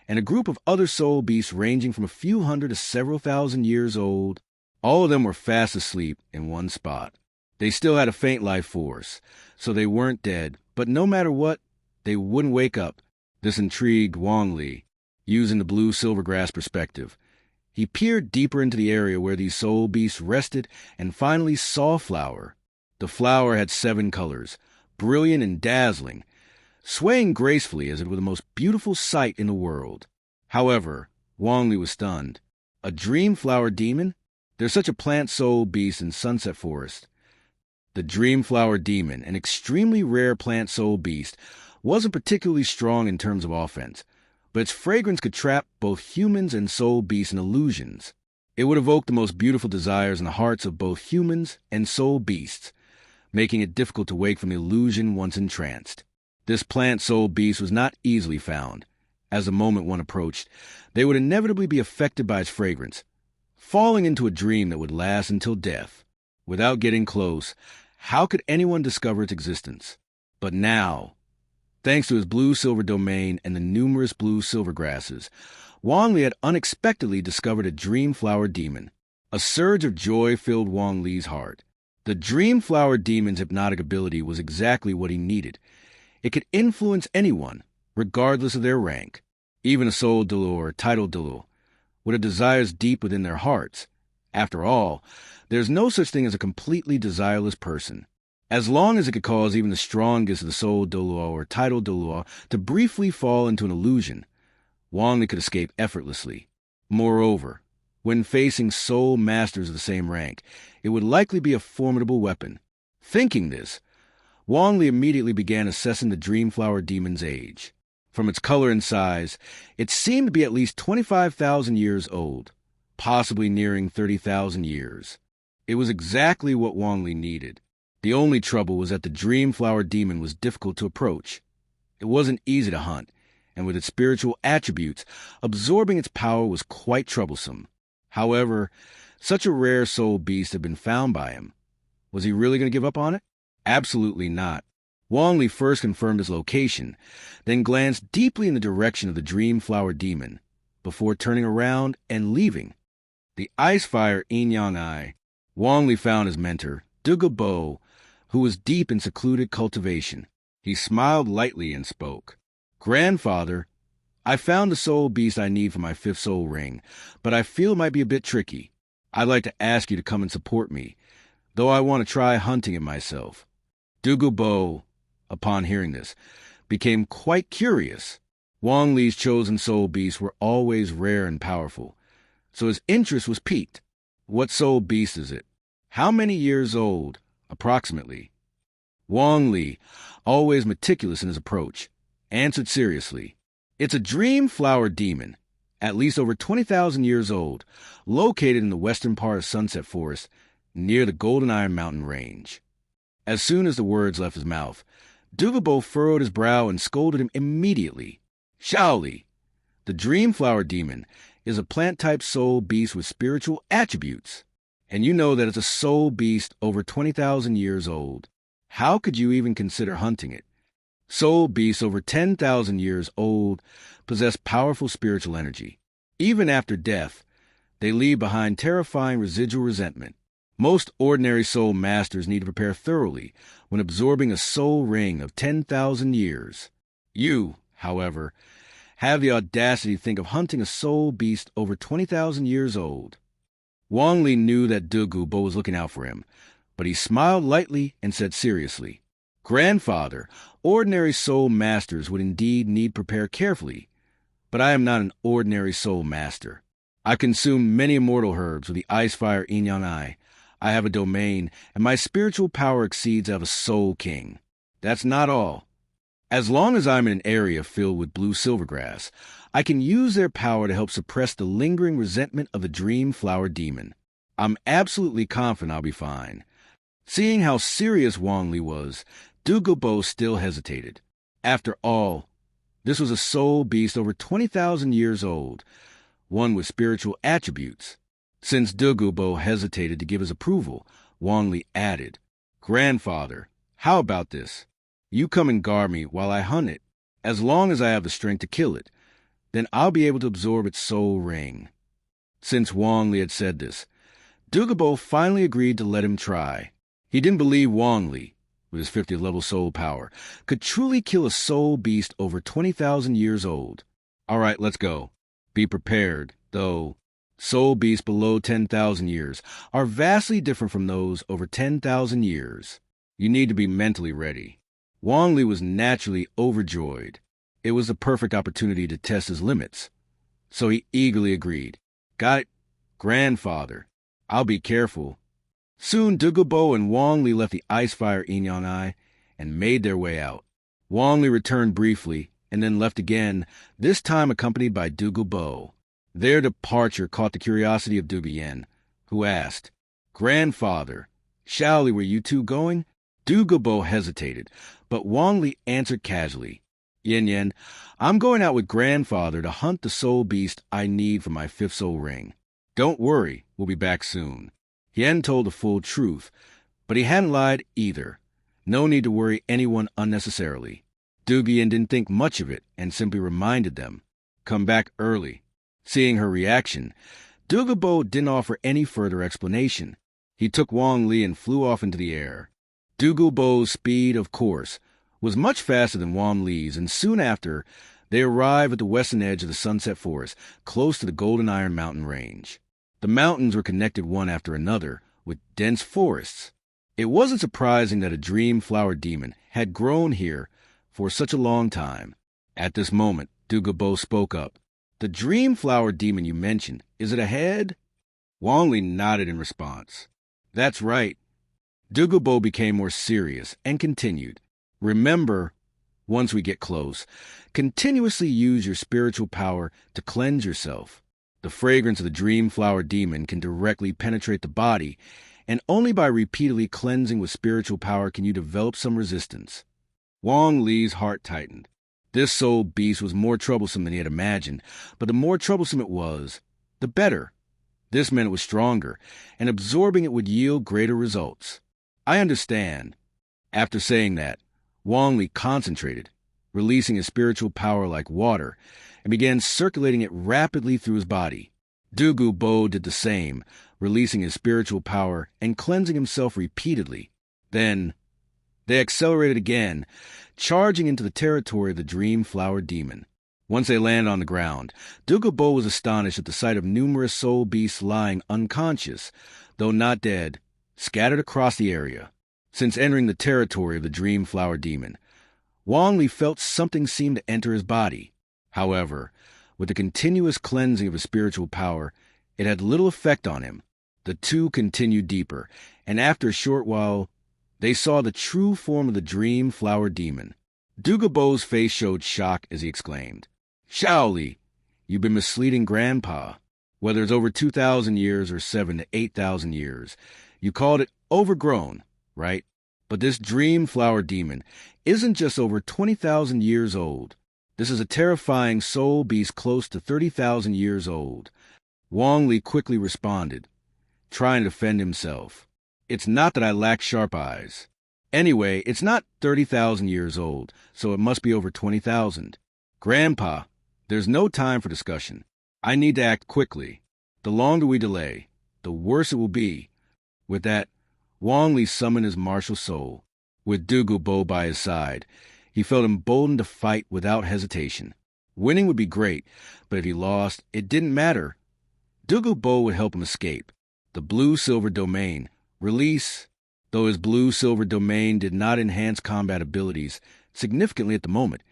and a group of other soul beasts ranging from a few hundred to several thousand years old. All of them were fast asleep in one spot. They still had a faint life force, so they weren't dead, but no matter what, they wouldn't wake up. This intrigued Wong Lee. Using the blue-silver grass perspective, he peered deeper into the area where these soul beasts rested and finally saw a flower. The flower had 7 colors, brilliant and dazzling, swaying gracefully as it were the most beautiful sight in the world. However, Wong Lee was stunned. A dream flower demon? There's such a plant soul beast in Sunset Forest. The dream flower demon, an extremely rare plant soul beast, wasn't particularly strong in terms of offense, but its fragrance could trap both humans and soul beasts in illusions. It would evoke the most beautiful desires in the hearts of both humans and soul beasts, making it difficult to wake from the illusion once entranced. This plant soul beast was not easily found. As the moment one approached, they would inevitably be affected by its fragrance, falling into a dream that would last until death. Without getting close, how could anyone discover its existence? But now, thanks to his blue-silver domain and the numerous blue-silver grasses, Wong Lee had unexpectedly discovered a dream flower demon. A surge of joy filled Wong Lee's heart. The dream flower demon's hypnotic ability was exactly what he needed. It could influence anyone, regardless of their rank, even a soul Douluo or Tidal Douluo, with desires deep within their hearts, After all, there's no such thing as a completely desireless person. As long as it could cause even the strongest of the soul Douluo or title Douluo to briefly fall into an illusion, Wang Li could escape effortlessly. Moreover, when facing soul masters of the same rank, it would likely be a formidable weapon. Thinking this, Wang Li immediately began assessing the Dreamflower Demon's age. From its color and size, it seemed to be at least 25,000 years old, possibly nearing 30,000 years. It was exactly what Wang Li needed. The only trouble was that the Dreamflower Demon was difficult to approach. It wasn't easy to hunt, and with its spiritual attributes, absorbing its power was quite troublesome. However, such a rare soul beast had been found by him. Was he really going to give up on it? Absolutely not. Wang Li first confirmed his location, then glanced deeply in the direction of the Dreamflower Demon, before turning around and leaving. The Icefire Yin-Yang Eye, Wang Li found his mentor, Dugubo, who was deep in secluded cultivation. He smiled lightly and spoke. "Grandfather, I found the soul beast I need for my 5th soul ring, but I feel it might be a bit tricky. I'd like to ask you to come and support me, though I want to try hunting it myself." Dugubo, upon hearing this, became quite curious. Wang Li's chosen soul beasts were always rare and powerful, so his interest was piqued. "What soul beast is it? How many years old, approximately?" Wang Li, always meticulous in his approach, answered seriously. "It's a Dreamflower Demon, at least over 20,000 years old, located in the western part of Sunset Forest, near the Golden Iron Mountain Range." As soon as the words left his mouth, Dugubo furrowed his brow and scolded him immediately. "Shaoli, the Dreamflower Demon, is a plant-type soul beast with spiritual attributes, and you know that it's a soul beast over 20,000 years old. How could you even consider hunting it? Soul beasts over 10,000 years old possess powerful spiritual energy. Even after death, they leave behind terrifying residual resentment. Most ordinary soul masters need to prepare thoroughly when absorbing a soul ring of 10,000 years. You, however, have the audacity to think of hunting a soul beast over 20,000 years old." Wang Li knew that Dugubo was looking out for him, but he smiled lightly and said seriously, "Grandfather, ordinary soul masters would indeed need prepare carefully, but I am not an ordinary soul master. I consume many immortal herbs with the Icefire Yin-Yang Eye. I have a domain, and my spiritual power exceeds that of a soul king. That's not all. As long as I'm in an area filled with blue silvergrass, I can use their power to help suppress the lingering resentment of the Dreamflower Demon. I'm absolutely confident I'll be fine." Seeing how serious Wang Li was, Dugubo still hesitated. After all, this was a soul beast over 20,000 years old, one with spiritual attributes. Since Dugubo hesitated to give his approval, Wang Li added, "Grandfather, how about this? You come and guard me while I hunt it. As long as I have the strength to kill it, then I'll be able to absorb its soul ring." Since Wang Li had said this, Dugubo finally agreed to let him try. He didn't believe Wang Li, with his 50th level soul power, could truly kill a soul beast over 20,000 years old. "All right, let's go. Be prepared, though. Soul beasts below 10,000 years are vastly different from those over 10,000 years. You need to be mentally ready." Wang Li was naturally overjoyed. It was the perfect opportunity to test his limits. So he eagerly agreed. "Got it, Grandfather. I'll be careful." Soon Dugubo and Wang Li left the Icefire Yin-Yang Eye and made their way out. Wang Li returned briefly and then left again, this time accompanied by Dugubo. Their departure caught the curiosity of Duguyan, who asked, "Grandfather, Shaoli, were you two going?" Dugubo hesitated, but Wang Li answered casually, "Yin Yin, I'm going out with Grandfather to hunt the soul beast I need for my 5th soul ring. Don't worry, we'll be back soon." He hadn't told the full truth, but he hadn't lied either. No need to worry anyone unnecessarily. Duguyan didn't think much of it and simply reminded them, "Come back early." Seeing her reaction, Dugubo didn't offer any further explanation. He took Wang Li and flew off into the air. Dugubo's speed, of course, was much faster than Wang Li's, and soon after, they arrived at the western edge of the Sunset Forest, close to the Golden Iron Mountain Range. The mountains were connected one after another with dense forests. It wasn't surprising that a dream flower demon had grown here for such a long time. At this moment, Dugubo spoke up. "The dream flower demon you mentioned, is it ahead?" Wong Lee nodded in response. "That's right." Dugubo became more serious and continued. "Remember, once we get close, continuously use your spiritual power to cleanse yourself. The fragrance of the dream flower demon can directly penetrate the body, and only by repeatedly cleansing with spiritual power can you develop some resistance." Wong Lee's heart tightened. This soul beast was more troublesome than he had imagined, but the more troublesome it was, the better. This meant it was stronger, and absorbing it would yield greater results. "I understand." After saying that, Wong Lee concentrated, releasing his spiritual power like water, and began circulating it rapidly through his body. Dugubo did the same, releasing his spiritual power and cleansing himself repeatedly. Then they accelerated again, charging into the territory of the dream flower demon. Once they landed on the ground, Dugubo was astonished at the sight of numerous soul beasts lying unconscious, though not dead, scattered across the area. Since entering the territory of the dream flower demon, Wong Lee felt something seem to enter his body. However, with the continuous cleansing of his spiritual power, it had little effect on him. The two continued deeper, and after a short while, they saw the true form of the dream flower demon. Dugubo's face showed shock as he exclaimed, "Shaoli, you've been misleading Grandpa. Whether it's over 2,000 years or 7 to 8,000 years, you called it overgrown, right? But this dream flower demon isn't just over 20,000 years old. This is a terrifying soul beast close to 30,000 years old." Wong Lee quickly responded, trying to defend himself. "It's not that I lack sharp eyes. Anyway, it's not 30,000 years old, so it must be over 20,000. Grandpa, there's no time for discussion. I need to act quickly. The longer we delay, the worse it will be." With that, Wong Lee summoned his martial soul. With Dugubo by his side, he felt emboldened to fight without hesitation. Winning would be great, but if he lost, it didn't matter. Dugubo would help him escape. The blue-silver domain, release, though his blue-silver domain did not enhance combat abilities significantly at the moment,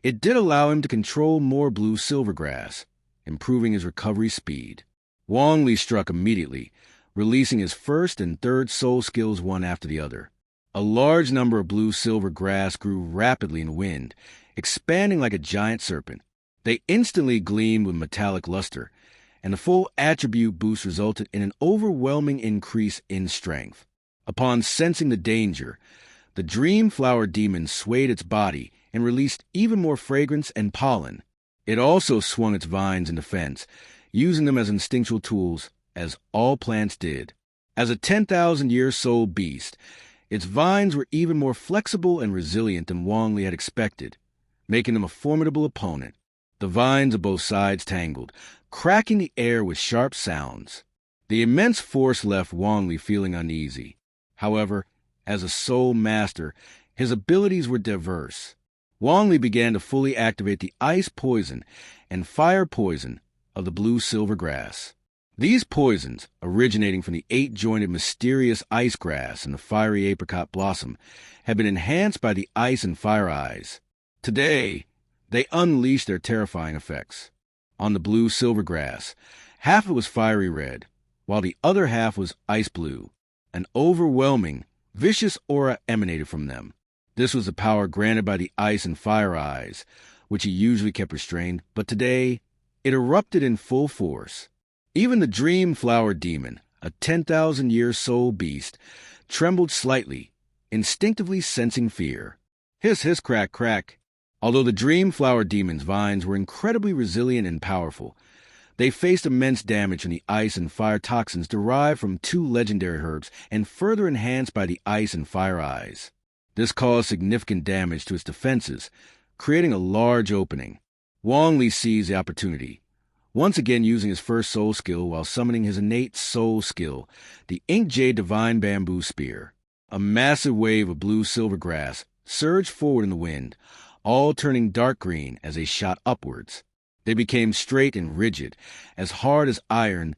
it did allow him to control more blue-silver grass, improving his recovery speed. Wong Lee struck immediately, releasing his first and third soul skills one after the other. A large number of blue-silver grass grew rapidly in the wind, expanding like a giant serpent. They instantly gleamed with metallic luster, and the full attribute boost resulted in an overwhelming increase in strength. Upon sensing the danger, the dream flower demon swayed its body and released even more fragrance and pollen. It also swung its vines in defense, using them as instinctual tools, as all plants did. As a 10,000-year soul beast, its vines were even more flexible and resilient than Wong Lee had expected, making them a formidable opponent. The vines of both sides tangled, cracking the air with sharp sounds. The immense force left Wong Lee feeling uneasy. However, as a soul master, his abilities were diverse. Wong Lee began to fully activate the ice poison and fire poison of the blue-silver grass. These poisons, originating from the 8-jointed mysterious ice grass and the fiery apricot blossom, had been enhanced by the ice and fire eyes. Today, they unleashed their terrifying effects. On the blue-silver grass, half of it was fiery red, while the other half was ice blue. An overwhelming, vicious aura emanated from them. This was the power granted by the ice and fire eyes, which he usually kept restrained, but today it erupted in full force. Even the dream flower demon, a 10,000-year soul beast, trembled slightly, instinctively sensing fear. Hiss, hiss, crack, crack. Although the dream flower demon's vines were incredibly resilient and powerful, they faced immense damage from the ice and fire toxins derived from 2 legendary herbs and further enhanced by the ice and fire eyes. This caused significant damage to its defenses, creating a large opening. Wong Lee seized the opportunity, once again using his first soul skill while summoning his innate soul skill, the Ink Jade Divine Bamboo Spear. A massive wave of blue-silver grass surged forward in the wind, all turning dark green as they shot upwards. They became straight and rigid, as hard as iron,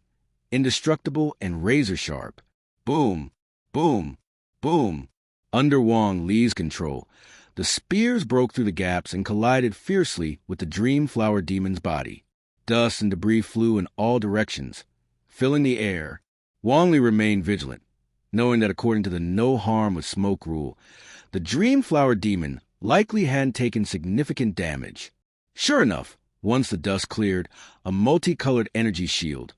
indestructible and razor-sharp. Boom, boom, boom. Under Wong Lee's control, the spears broke through the gaps and collided fiercely with the Dream Flower Demon's body. Dust and debris flew in all directions, filling the air. Wong Lee remained vigilant, knowing that according to the no harm with smoke rule, the Dream Flower Demon likely hadn't taken significant damage. Sure enough, once the dust cleared, a multicolored energy shield,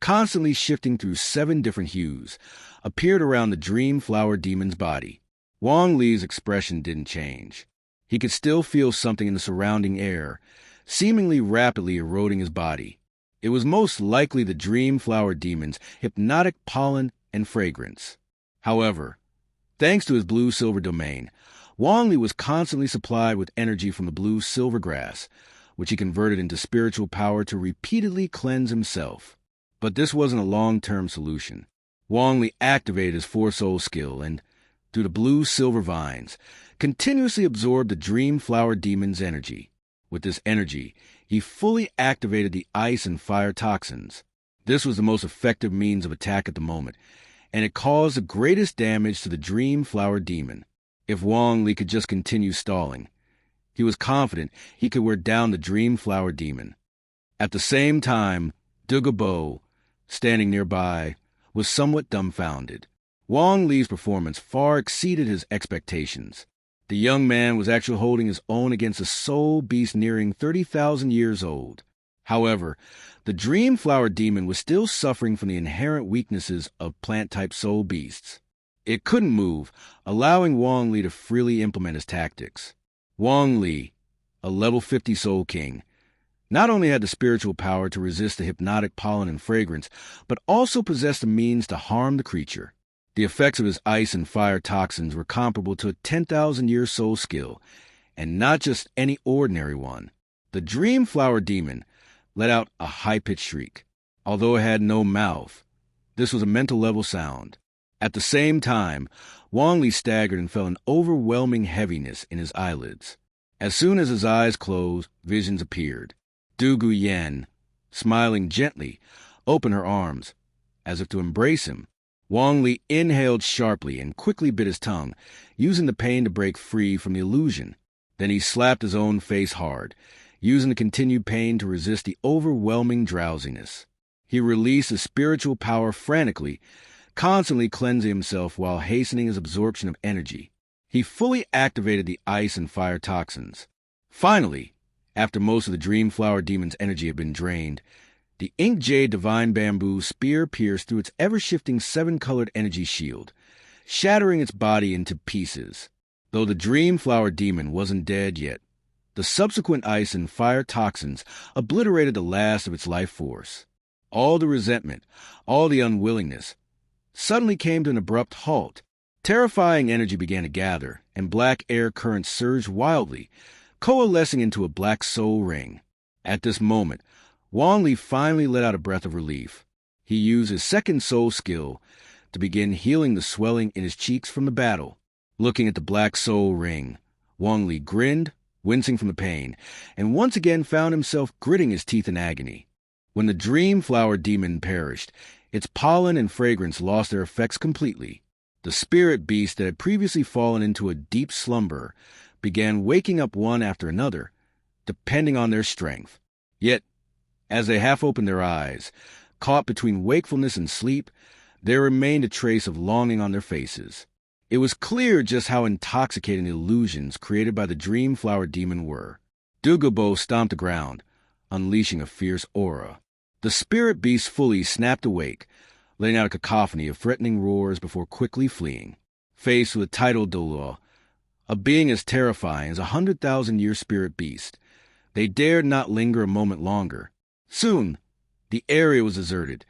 constantly shifting through 7 different hues, appeared around the Dream Flower Demon's body. Wong Lee's expression didn't change. He could still feel something in the surrounding air, seemingly rapidly eroding his body. It was most likely the Dream Flower Demon's hypnotic pollen and fragrance. However, thanks to his blue-silver domain, Wong Lee was constantly supplied with energy from the blue-silver grass, which he converted into spiritual power to repeatedly cleanse himself. But this wasn't a long-term solution. Wong Lee activated his Four-Soul skill and, through the blue-silver vines, continuously absorbed the Dream Flower Demon's energy. With this energy, he fully activated the ice and fire toxins. This was the most effective means of attack at the moment, and it caused the greatest damage to the Dream Flower Demon. If Wong Lee could just continue stalling, he was confident he could wear down the Dream Flower Demon. At the same time, Dugubo, standing nearby, was somewhat dumbfounded. Wong Lee's performance far exceeded his expectations. The young man was actually holding his own against a soul beast nearing 30,000 years old. However, the Dream Flower Demon was still suffering from the inherent weaknesses of plant-type soul beasts. It couldn't move, allowing Wong Lee to freely implement his tactics. Wong Lee, a level 50 Soul King, not only had the spiritual power to resist the hypnotic pollen and fragrance, but also possessed the means to harm the creature. The effects of his ice and fire toxins were comparable to a 10,000-year soul skill, and not just any ordinary one. The Dream Flower Demon let out a high-pitched shriek. Although it had no mouth, this was a mental-level sound. At the same time, Wong Lee staggered and felt an overwhelming heaviness in his eyelids. As soon as his eyes closed, visions appeared. Yuguan, smiling gently, opened her arms, as if to embrace him. Wong Lee inhaled sharply and quickly bit his tongue, using the pain to break free from the illusion. Then he slapped his own face hard, using the continued pain to resist the overwhelming drowsiness. He released his spiritual power frantically, constantly cleansing himself while hastening his absorption of energy. He fully activated the ice and fire toxins. Finally, after most of the Dream Flower Demon's energy had been drained, the Ink Jade Divine Bamboo spear pierced through its ever-shifting 7-colored energy shield, shattering its body into pieces. Though the Dream Flower Demon wasn't dead yet, the subsequent ice and fire toxins obliterated the last of its life force. All the resentment, all the unwillingness, suddenly came to an abrupt halt. Terrifying energy began to gather, and black air currents surged wildly, coalescing into a black soul ring. At this moment, Wong Lee finally let out a breath of relief. He used his second soul skill to begin healing the swelling in his cheeks from the battle. Looking at the black soul ring, Wong Lee grinned, wincing from the pain, and once again found himself gritting his teeth in agony. When the Dream Flower Demon perished, its pollen and fragrance lost their effects completely. The spirit beasts that had previously fallen into a deep slumber began waking up one after another, depending on their strength. Yet, as they half opened their eyes, caught between wakefulness and sleep, there remained a trace of longing on their faces. It was clear just how intoxicating the illusions created by the Dream Flower Demon were. Dugubo stomped the ground, unleashing a fierce aura. The spirit beast fully snapped awake, letting out a cacophony of threatening roars before quickly fleeing. Faced with a tidal Douluo, a being as terrifying as a 100,000-year spirit beast, they dared not linger a moment longer. Soon, the area was deserted,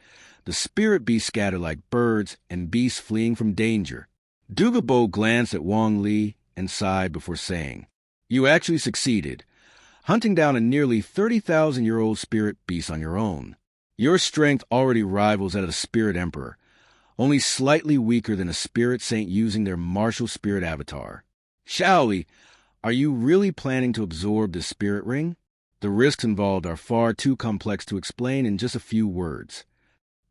the spirit beasts scattered like birds and beasts fleeing from danger. Dugubo glanced at Wong Lee and sighed before saying, "You actually succeeded, hunting down a nearly 30,000-year-old spirit beast on your own. Your strength already rivals that of the Spirit Emperor, only slightly weaker than a spirit saint using their martial spirit avatar. Shaoli, are you really planning to absorb this spirit ring? The risks involved are far too complex to explain in just a few words.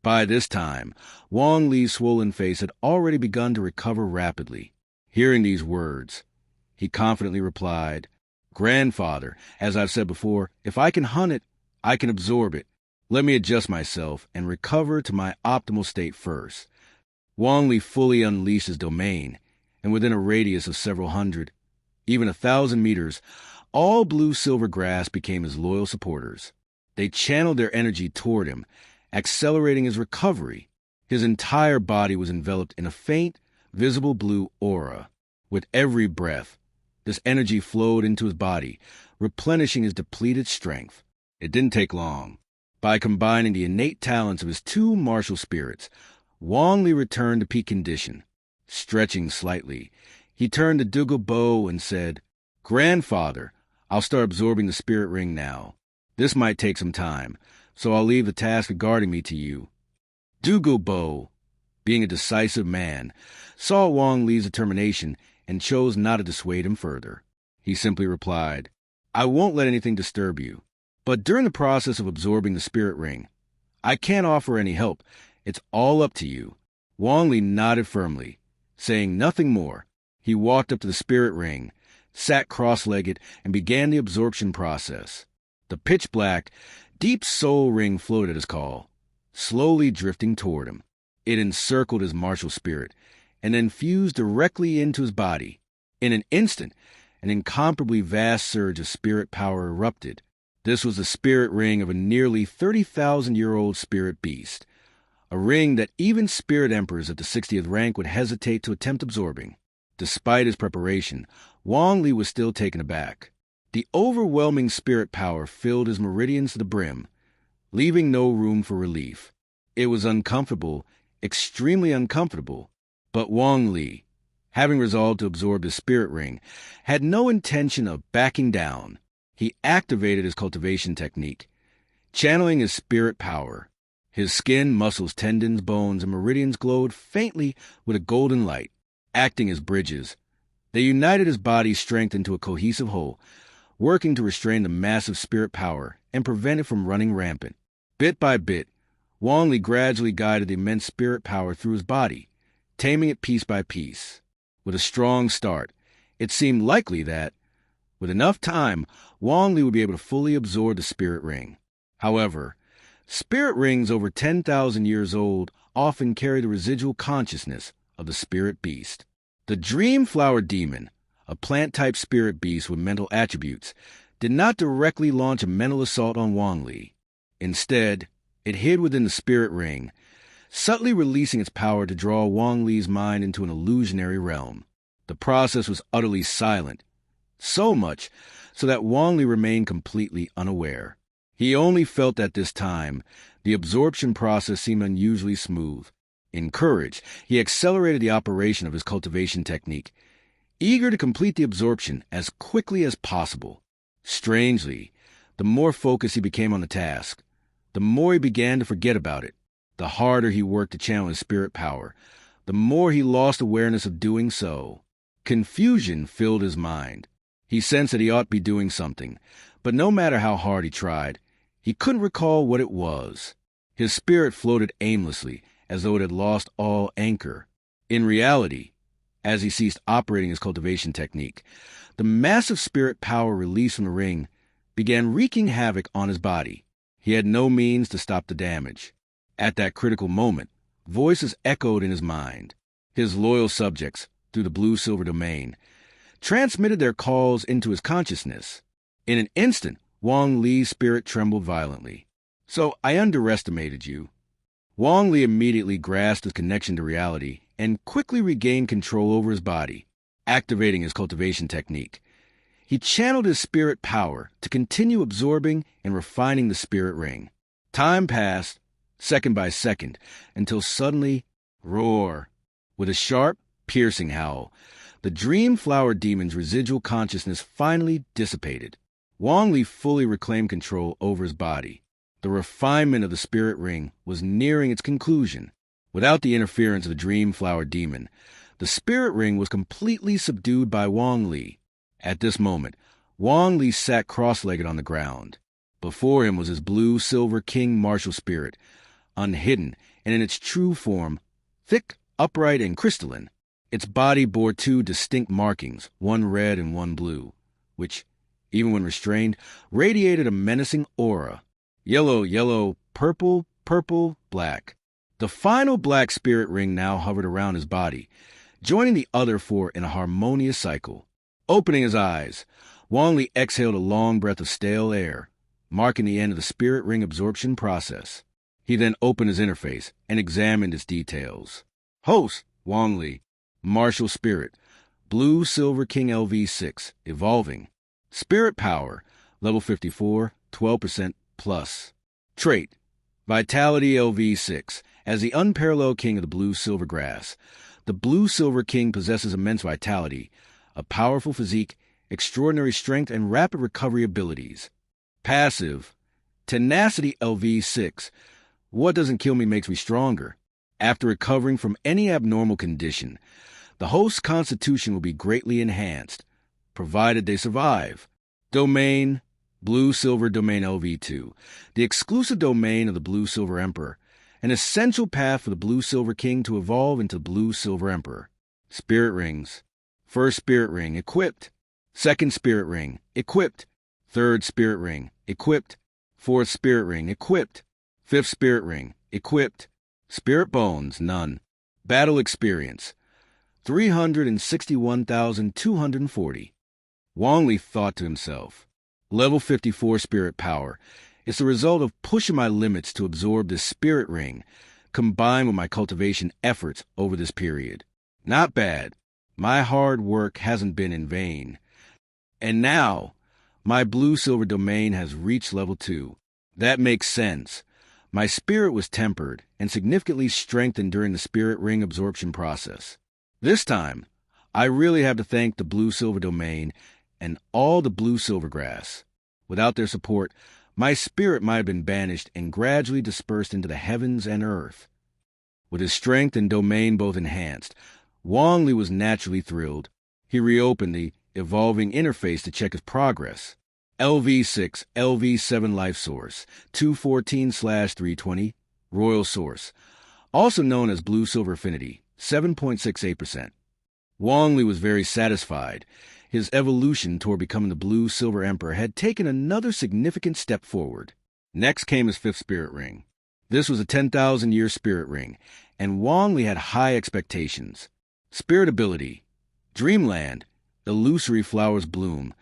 By this time, Wong Lee's swollen face had already begun to recover rapidly. Hearing these words, he confidently replied, "Grandfather, as I've said before, if I can hunt it, I can absorb it. Let me adjust myself and recover to my optimal state first." Wong Lee fully unleashed his domain, and within a radius of several hundred, even 1,000 meters, all blue-silver grass became his loyal supporters. They channeled their energy toward him, accelerating his recovery. His entire body was enveloped in a faint, visible blue aura. With every breath, this energy flowed into his body, replenishing his depleted strength. It didn't take long. By combining the innate talents of his two martial spirits, Wong Lee returned to peak condition. Stretching slightly, he turned to Dugubo and said, "Grandfather, I'll start absorbing the spirit ring now. This might take some time, so I'll leave the task of guarding me to you." Dugubo, being a decisive man, saw Wong Lee's determination and chose not to dissuade him further. He simply replied, "I won't let anything disturb you. But during the process of absorbing the spirit ring, I can't offer any help. It's all up to you." Wong Lee nodded firmly. Saying nothing more, he walked up to the spirit ring, sat cross-legged, and began the absorption process. The pitch-black, deep soul ring floated at his call, slowly drifting toward him. It encircled his martial spirit, and then fused directly into his body. In an instant, an incomparably vast surge of spirit power erupted. This was the spirit ring of a nearly 30,000-year-old spirit beast, a ring that even spirit emperors at the 60th rank would hesitate to attempt absorbing. Despite his preparation, Wong Lee was still taken aback. The overwhelming spirit power filled his meridians to the brim, leaving no room for relief. It was uncomfortable, extremely uncomfortable, but Wong Lee, having resolved to absorb the spirit ring, had no intention of backing down. He activated his cultivation technique, channeling his spirit power. His skin, muscles, tendons, bones, and meridians glowed faintly with a golden light, acting as bridges. They united his body's strength into a cohesive whole, working to restrain the massive spirit power and prevent it from running rampant. Bit by bit, Wong Lee gradually guided the immense spirit power through his body, taming it piece by piece. With a strong start, it seemed likely that, with enough time, Wong Lee would be able to fully absorb the spirit ring. However, spirit rings over 10,000 years old often carry the residual consciousness of the spirit beast. The dream flower demon, a plant-type spirit beast with mental attributes, did not directly launch a mental assault on Wong Lee. Instead, it hid within the spirit ring, subtly releasing its power to draw Wong Lee's mind into an illusionary realm. The process was utterly silent, so much so that Wong Lee remained completely unaware. He only felt at this time the absorption process seemed unusually smooth. Encouraged, he accelerated the operation of his cultivation technique, eager to complete the absorption as quickly as possible. Strangely, the more focused he became on the task, the more he began to forget about it. The harder he worked to channel his spirit power, the more he lost awareness of doing so. Confusion filled his mind. He sensed that he ought to be doing something, but no matter how hard he tried, he couldn't recall what it was. His spirit floated aimlessly, as though it had lost all anchor. In reality, as he ceased operating his cultivation technique, the massive spirit power released from the ring began wreaking havoc on his body. He had no means to stop the damage. At that critical moment, voices echoed in his mind. His loyal subjects, through the blue-silver domain, transmitted their calls into his consciousness. In an instant, Wong Lee's spirit trembled violently. "So I underestimated you." Wong Lee immediately grasped his connection to reality and quickly regained control over his body, activating his cultivation technique. He channeled his spirit power to continue absorbing and refining the spirit ring. Time passed, second by second, until suddenly, roar! With a sharp, piercing howl, the dream flower demon's residual consciousness finally dissipated. Wong Lee fully reclaimed control over his body. The refinement of the spirit ring was nearing its conclusion. Without the interference of the dream flower demon, the spirit ring was completely subdued by Wong Lee. At this moment, Wong Lee sat cross-legged on the ground. Before him was his blue-silver king martial spirit, unhidden, and in its true form, thick, upright, and crystalline. Its body bore two distinct markings, one red and one blue, which, even when restrained, radiated a menacing aura. Yellow, yellow, purple, purple, black. The final black spirit ring now hovered around his body, joining the other four in a harmonious cycle. Opening his eyes, Wong Lee exhaled a long breath of stale air, marking the end of the spirit ring absorption process. He then opened his interface and examined its details. Host, Wong Lee. Martial Spirit. Blue Silver King LV6. Evolving. Spirit Power. Level 54. 12% plus. Trait. Vitality LV6. As the unparalleled king of the Blue Silver Grass, the Blue Silver King possesses immense vitality, a powerful physique, extraordinary strength, and rapid recovery abilities. Passive. Tenacity LV6. What doesn't kill me makes me stronger. After recovering from any abnormal condition, the host's constitution will be greatly enhanced, provided they survive. Domain, Blue-Silver Domain LV2, the exclusive domain of the Blue-Silver Emperor, an essential path for the Blue-Silver King to evolve into Blue-Silver Emperor. Spirit Rings. First Spirit Ring, equipped. Second Spirit Ring, equipped. Third Spirit Ring, equipped. Fourth Spirit Ring, equipped. Fifth Spirit Ring, equipped. Spirit Bones, none. Battle Experience, 361,240. Wong Lee thought to himself, Level 54 Spirit Power is the result of pushing my limits to absorb this Spirit Ring, combined with my cultivation efforts over this period. Not bad. My hard work hasn't been in vain. And now, my Blue-Silver domain has reached Level 2. That makes sense. My spirit was tempered and significantly strengthened during the Spirit Ring absorption process. This time, I really have to thank the Blue-Silver domain and all the Blue-Silver grass. Without their support, my spirit might have been banished and gradually dispersed into the heavens and earth. With his strength and domain both enhanced, Wong Lee was naturally thrilled. He reopened the evolving interface to check his progress. LV6, LV7 Life Source, 214/320, Royal Source, also known as Blue-Silver Affinity, 7.68%. Wong Lee was very satisfied. His evolution toward becoming the Blue-Silver Emperor had taken another significant step forward. Next came his fifth Spirit Ring. This was a 10,000-year Spirit Ring, and Wong Lee had high expectations. Spirit Ability. Dreamland. Illusory flowers bloom,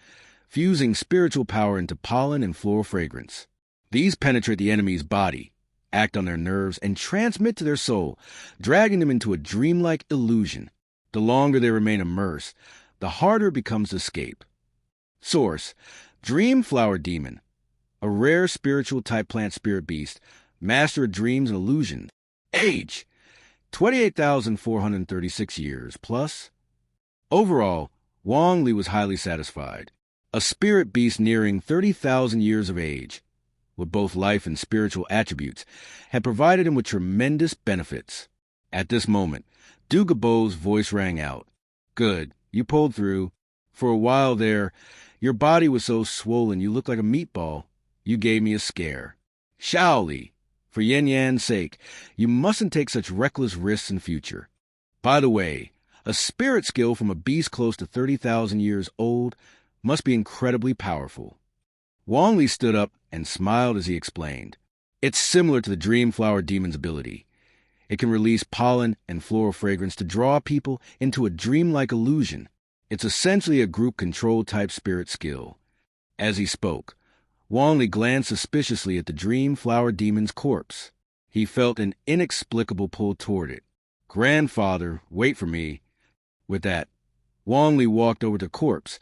fusing spiritual power into pollen and floral fragrance. These penetrate the enemy's body, act on their nerves, and transmit to their soul, dragging them into a dreamlike illusion. The longer they remain immersed, the harder it becomes to escape. Source. Dream Flower Demon. A rare spiritual type plant spirit beast, master of dreams and illusions. Age. 28,436 years plus. Overall, Wong Lee was highly satisfied. A spirit beast nearing 30,000 years of age, with both life and spiritual attributes, had provided him with tremendous benefits. At this moment, Dugubo's voice rang out. Good, you pulled through. For a while there, your body was so swollen you looked like a meatball. You gave me a scare. Shaoli, for Yen Yan's sake, you mustn't take such reckless risks in future. By the way, a spirit skill from a beast close to 30,000 years old must be incredibly powerful. Wong Lee stood up and smiled as he explained. It's similar to the Dreamflower Demon's ability. It can release pollen and floral fragrance to draw people into a dreamlike illusion. It's essentially a group control type spirit skill. As he spoke, Wong Lee glanced suspiciously at the Dreamflower Demon's corpse. He felt an inexplicable pull toward it. Grandfather, wait for me. With that, Wong Lee walked over to the corpse,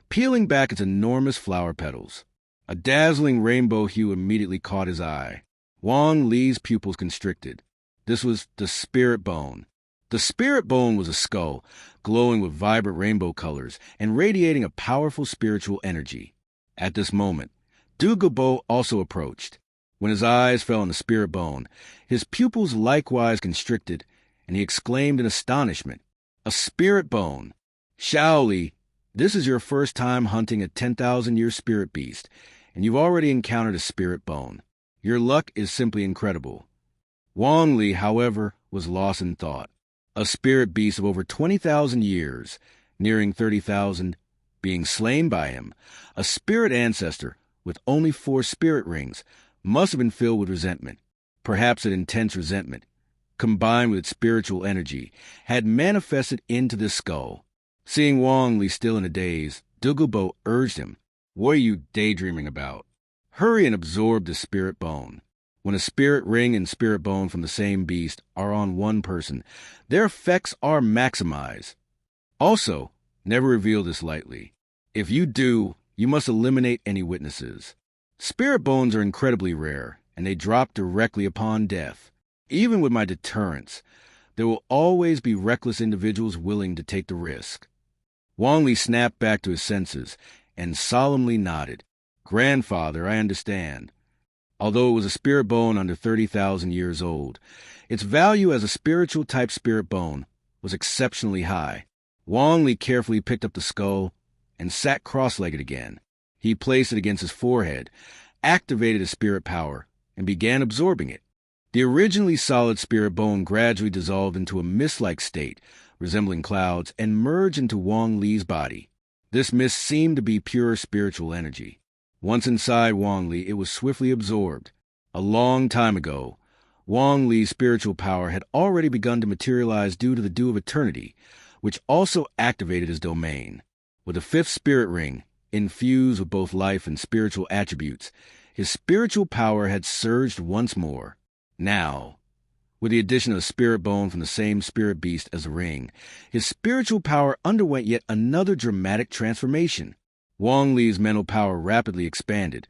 peeling back its enormous flower petals. A dazzling rainbow hue immediately caught his eye. Wong Lee's pupils constricted. This was the Spirit Bone. The Spirit Bone was a skull, glowing with vibrant rainbow colors and radiating a powerful spiritual energy. At this moment, Dugubo also approached. When his eyes fell on the Spirit Bone, his pupils likewise constricted, and he exclaimed in astonishment, A Spirit Bone! Shaoli, this is your first time hunting a 10,000-year spirit beast, and you've already encountered a Spirit Bone. Your luck is simply incredible. Wong Lee, however, was lost in thought. A spirit beast of over 20,000 years, nearing 30,000, being slain by him, a spirit ancestor with only 4 spirit rings, must have been filled with resentment, perhaps an intense resentment, combined with its spiritual energy, had manifested into this skull. Seeing Wong Lee still in a daze, Dugubo urged him, "What are you daydreaming about? Hurry and absorb the spirit bone." When a spirit ring and spirit bone from the same beast are on one person, their effects are maximized. Also, never reveal this lightly. If you do, you must eliminate any witnesses. Spirit bones are incredibly rare, and they drop directly upon death. Even with my deterrence, there will always be reckless individuals willing to take the risk. Wong Lee snapped back to his senses and solemnly nodded. "Grandfather, I understand." Although it was a spirit bone under 30,000 years old, its value as a spiritual-type spirit bone was exceptionally high. Wong Lee carefully picked up the skull and sat cross-legged again. He placed it against his forehead, activated his spirit power, and began absorbing it. The originally solid spirit bone gradually dissolved into a mist-like state, resembling clouds, and merged into Wong Lee's body. This mist seemed to be pure spiritual energy. Once inside Wong Lee, it was swiftly absorbed. A long time ago, Wong Lee's spiritual power had already begun to materialize due to the Dew of Eternity, which also activated his domain. With the 5th spirit ring, infused with both life and spiritual attributes, his spiritual power had surged once more. Now, with the addition of a spirit bone from the same spirit beast as the ring, his spiritual power underwent yet another dramatic transformation. Wong Lee's mental power rapidly expanded,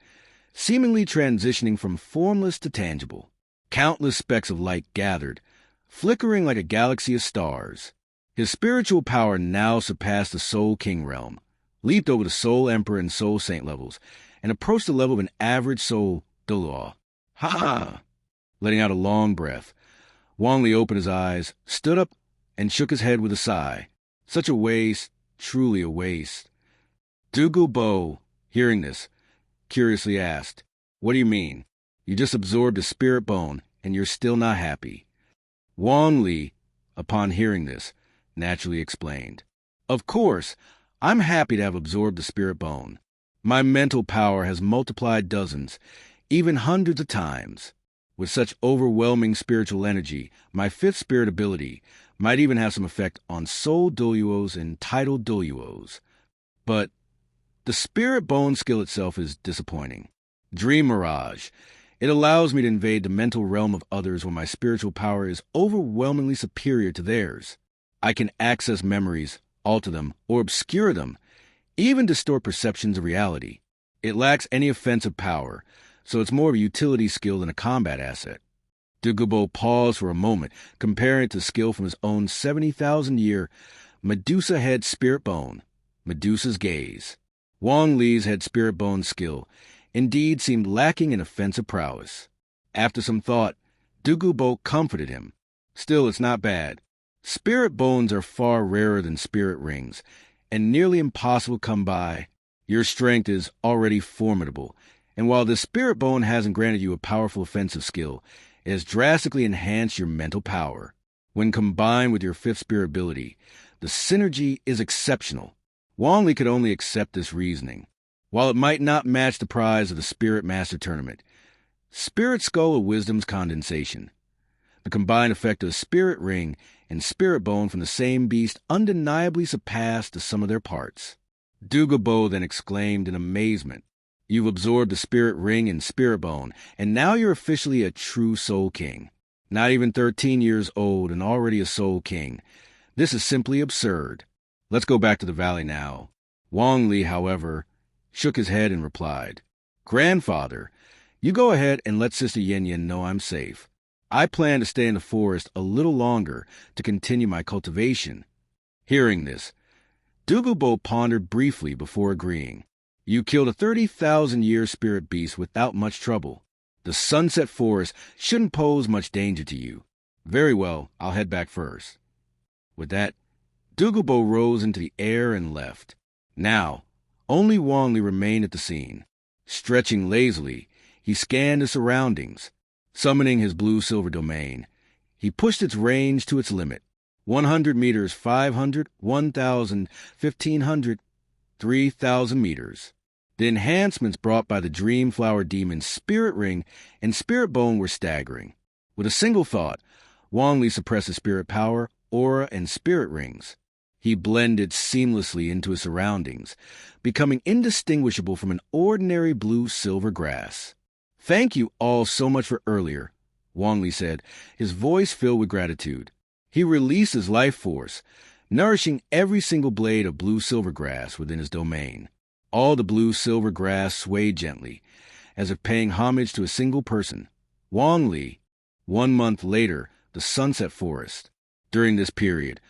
seemingly transitioning from formless to tangible. Countless specks of light gathered, flickering like a galaxy of stars. His spiritual power now surpassed the Soul King realm, leaped over the Soul Emperor and Soul Saint levels, and approached the level of an average Soul Douluo. Ha! Letting out a long breath, Wong Lee opened his eyes, stood up, and shook his head with a sigh. Such a waste, truly a waste. Dugubo, hearing this, curiously asked, "What do you mean? You just absorbed a spirit bone, and you're still not happy?" Wong Lee, upon hearing this, naturally explained, "Of course, I'm happy to have absorbed the spirit bone. My mental power has multiplied dozens, even hundreds of times. With such overwhelming spiritual energy, my 5th spirit ability might even have some effect on soul Douluos and title Douluos. But the spirit bone skill itself is disappointing. Dream mirage. It allows me to invade the mental realm of others when my spiritual power is overwhelmingly superior to theirs. I can access memories, alter them, or obscure them, even distort perceptions of reality. It lacks any offensive power, so it's more of a utility skill than a combat asset." Dugubo paused for a moment, comparing it to skill from his own 70,000-year Medusa head spirit bone, Medusa's gaze. Wong Lee's head spirit bone skill indeed seemed lacking in offensive prowess. After some thought, Dugubo comforted him. "Still, it's not bad. Spirit bones are far rarer than spirit rings, and nearly impossible to come by. Your strength is already formidable, and while the spirit bone hasn't granted you a powerful offensive skill, it has drastically enhanced your mental power. When combined with your 5th spirit ability, the synergy is exceptional." Wong Lee could only accept this reasoning. While it might not match the prize of the Spirit Master Tournament, Spirit Skull of Wisdom's condensation, the combined effect of Spirit Ring and Spirit Bone from the same beast undeniably surpassed the sum of their parts. Dugubo then exclaimed in amazement, "You've absorbed the Spirit Ring and Spirit Bone, and now you're officially a true Soul King. Not even 13 years old and already a Soul King. This is simply absurd. Let's go back to the valley now." Wong Lee, however, shook his head and replied, "Grandfather, you go ahead and let Sister Yen Yen know I'm safe. I plan to stay in the forest a little longer to continue my cultivation." Hearing this, Dugubo pondered briefly before agreeing. "You killed a 30,000-year spirit beast without much trouble. The Sunset Forest shouldn't pose much danger to you. Very well, I'll head back first." With that, Dugubo rose into the air and left. Now, only Wong Lee remained at the scene. Stretching lazily, he scanned the surroundings. Summoning his blue-silver domain, he pushed its range to its limit. 100 meters, 500, 1,000, 1,500, 3,000 meters. The enhancements brought by the Dreamflower Demon's Spirit Ring and Spirit Bone were staggering. With a single thought, Wong Lee suppressed his spirit power, aura, and spirit rings. He blended seamlessly into his surroundings, becoming indistinguishable from an ordinary blue-silver grass. "Thank you all so much for earlier," Wong Lee said, his voice filled with gratitude. He released his life force, nourishing every single blade of blue-silver grass within his domain. All the blue-silver grass swayed gently, as if paying homage to a single person, Wong Lee. 1 month later, the Sunset Forest. During this period,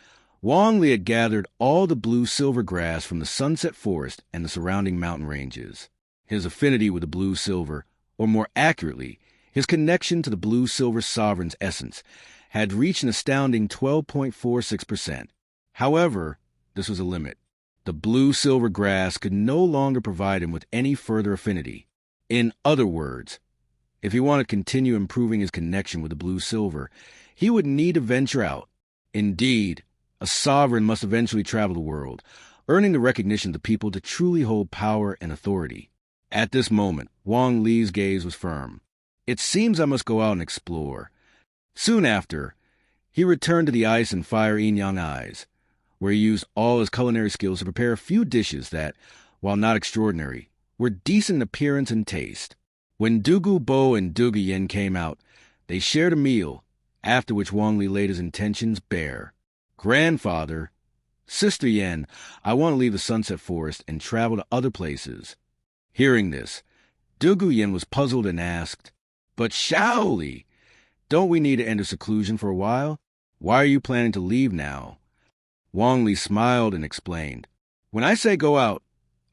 Wong Lee had gathered all the blue-silver grass from the Sunset Forest and the surrounding mountain ranges. His affinity with the blue-silver, or more accurately, his connection to the blue-silver sovereign's essence, had reached an astounding 12.46%. However, this was a limit. The blue-silver grass could no longer provide him with any further affinity. In other words, if he wanted to continue improving his connection with the blue-silver, he would need to venture out. Indeed, a sovereign must eventually travel the world, earning the recognition of the people to truly hold power and authority. At this moment, Wong Lee's gaze was firm. "It seems I must go out and explore." Soon after, he returned to the Ice and Fire Yin-Yang Eyes, where he used all his culinary skills to prepare a few dishes that, while not extraordinary, were decent in appearance and taste. When Dugubo and Duguyan came out, they shared a meal, after which Wong Lee laid his intentions bare. "Grandfather, Sister Yen, I want to leave the Sunset Forest and travel to other places." Hearing this, Duguyan was puzzled and asked, "But Shaoli, don't we need to enter seclusion for a while? Why are you planning to leave now?" Wong Lee smiled and explained, "When I say go out,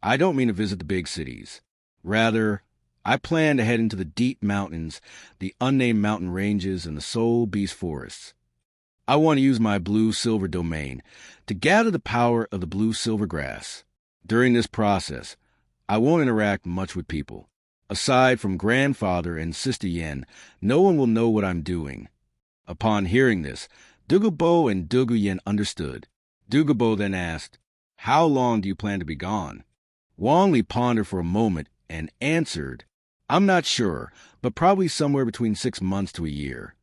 I don't mean to visit the big cities. Rather, I plan to head into the deep mountains, the unnamed mountain ranges, and the Soul Beast forests. I want to use my blue-silver domain to gather the power of the blue-silver grass. During this process, I won't interact much with people. Aside from Grandfather and Sister Yen, no one will know what I'm doing." Upon hearing this, Dugubo and Duguyen understood. Dugubo then asked, "How long do you plan to be gone?" Wong Lee pondered for a moment and answered, "I'm not sure, but probably somewhere between 6 months to a year."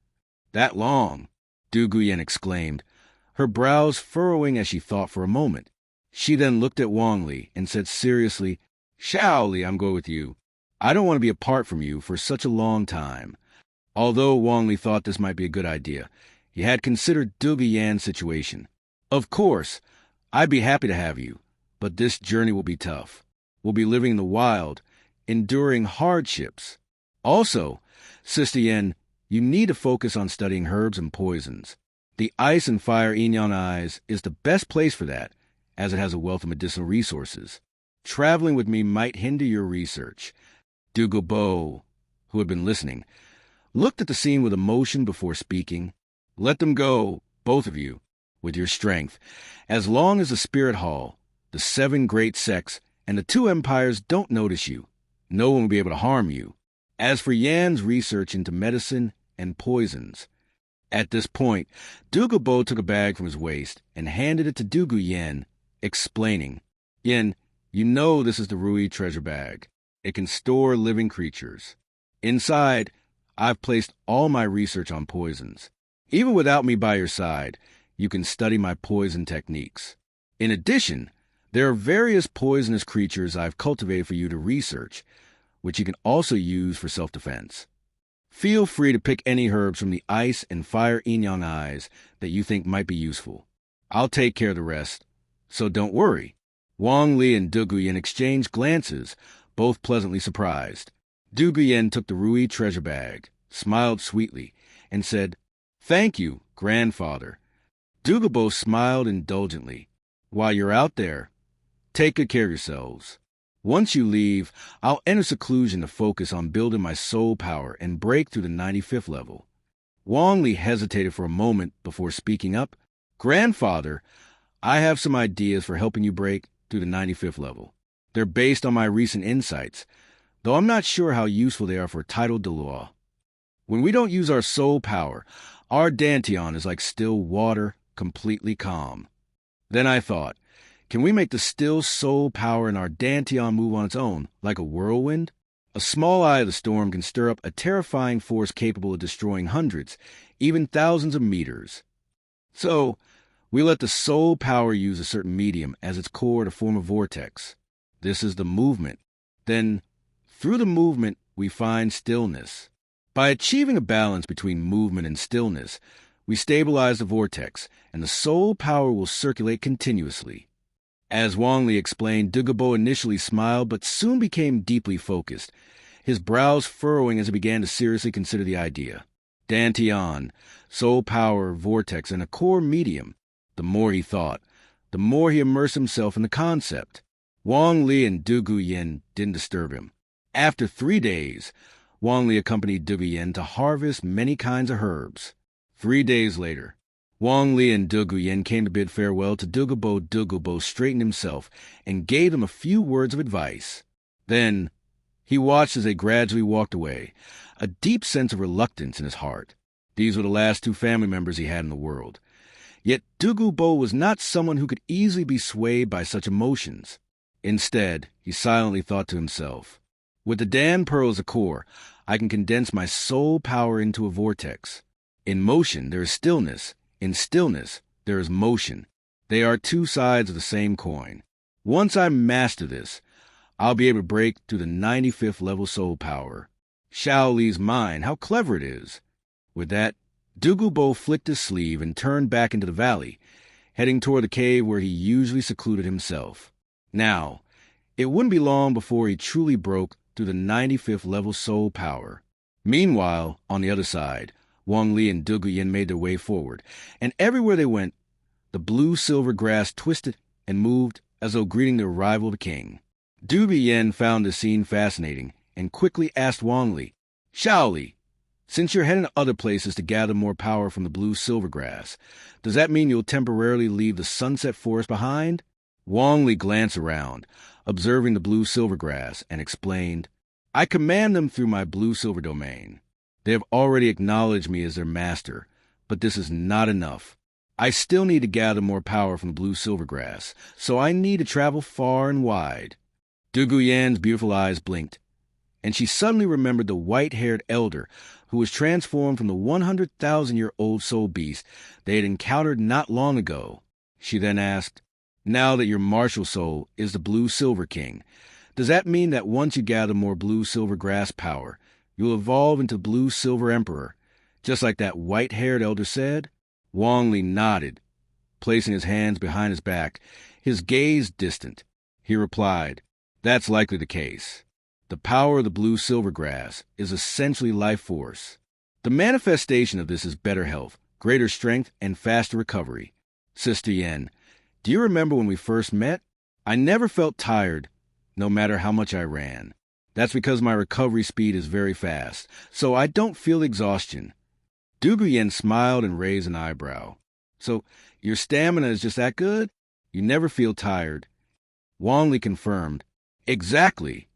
"That long?" Duguyen exclaimed, her brows furrowing as she thought for a moment. She then looked at Wong Lee and said seriously, "Shaoli, I'm going with you. I don't want to be apart from you for such a long time." Although Wong Lee thought this might be a good idea, he had considered Duguyan's situation. "Of course, I'd be happy to have you, but this journey will be tough. We'll be living in the wild, enduring hardships. Also, Sister Yen, you need to focus on studying herbs and poisons. The Ice and Fire Yin-Yang Eyes is the best place for that, as it has a wealth of medicinal resources. Traveling with me might hinder your research." Dugubo, who had been listening, looked at the scene with emotion before speaking. "Let them go, both of you, with your strength. As long as the Spirit Hall, the 7 great sects, and the 2 empires don't notice you, no one will be able to harm you. As for Yan's research into medicine and poisons." At this point, Dugubo took a bag from his waist and handed it to Duguyen, explaining, "Yen, you know this is the Rui treasure bag. It can store living creatures. Inside, I've placed all my research on poisons. Even without me by your side, you can study my poison techniques. In addition, there are various poisonous creatures I've cultivated for you to research, which you can also use for self-defense. Feel free to pick any herbs from the Ice and Fire Yin-Yang Eyes that you think might be useful. I'll take care of the rest, so don't worry." Wong Lee and Duguyen exchanged glances, both pleasantly surprised. Duguyen took the Rui treasure bag, smiled sweetly, and said, "Thank you, Grandfather." Dugubo smiled indulgently. "While you're out there, take good care of yourselves. Once you leave, I'll enter seclusion to focus on building my soul power and break through the 95th level." Wong Lee hesitated for a moment before speaking up. "Grandfather, I have some ideas for helping you break through the 95th level. They're based on my recent insights, though I'm not sure how useful they are for titled Douluo." When we don't use our soul power, our dantian is like still water, completely calm. Then I thought, can we make the still soul power in our dantian move on its own, like a whirlwind? A small eye of the storm can stir up a terrifying force capable of destroying hundreds, even thousands of meters. So, we let the soul power use a certain medium as its core to form a vortex. This is the movement. Then, through the movement, we find stillness. By achieving a balance between movement and stillness, we stabilize the vortex, and the soul power will circulate continuously. As Wong Lee explained, Dugubo initially smiled but soon became deeply focused, his brows furrowing as he began to seriously consider the idea. Dantian, soul power, vortex, and a core medium. The more he thought, the more he immersed himself in the concept. Wang Li and Duguyen didn't disturb him. After 3 days, Wang Li accompanied Duguyen to harvest many kinds of herbs. 3 days later, Wang Li and Duguyen came to bid farewell to Dugubo. Dugubo straightened himself and gave them a few words of advice. Then, he watched as they gradually walked away, a deep sense of reluctance in his heart. These were the last 2 family members he had in the world. Yet Dugubo was not someone who could easily be swayed by such emotions. Instead, he silently thought to himself, with the Dan Pearl as a core, I can condense my soul power into a vortex. In motion, there is stillness. In stillness, there is motion. They are 2 sides of the same coin. Once I master this, I'll be able to break through the 95th level soul power. Shao Li's mine, how clever it is. With that, Dugubo flicked his sleeve and turned back into the valley, heading toward the cave where he usually secluded himself. Now, it wouldn't be long before he truly broke through the 95th level soul power. Meanwhile, on the other side, Wang Li and Duguyen made their way forward, and everywhere they went, the blue-silver grass twisted and moved as though greeting the arrival of the king. Duguyen found the scene fascinating and quickly asked Wang Li, Shao Li, since you're heading to other places to gather more power from the blue-silver grass, does that mean you'll temporarily leave the sunset forest behind? Wang Li glanced around, observing the blue-silver grass, and explained, I command them through my blue-silver domain. They have already acknowledged me as their master, but this is not enough. I still need to gather more power from the blue-silver grass, so I need to travel far and wide. Duguyen's beautiful eyes blinked, and she suddenly remembered the white-haired elder who was transformed from the 100,000-year-old soul beast they had encountered not long ago. She then asked, now that your martial soul is the blue-silver king, does that mean that once you gather more blue-silver grass power, you'll evolve into blue-silver emperor, just like that white-haired elder said? Wang Li nodded, placing his hands behind his back, his gaze distant. He replied, that's likely the case. The power of the blue-silver grass is essentially life force. The manifestation of this is better health, greater strength, and faster recovery. Sister Yen, do you remember when we first met? I never felt tired, no matter how much I ran. That's because my recovery speed is very fast, so I don't feel exhaustion. Duguyen smiled and raised an eyebrow. So, your stamina is just that good? You never feel tired. Wang Li confirmed. Exactly.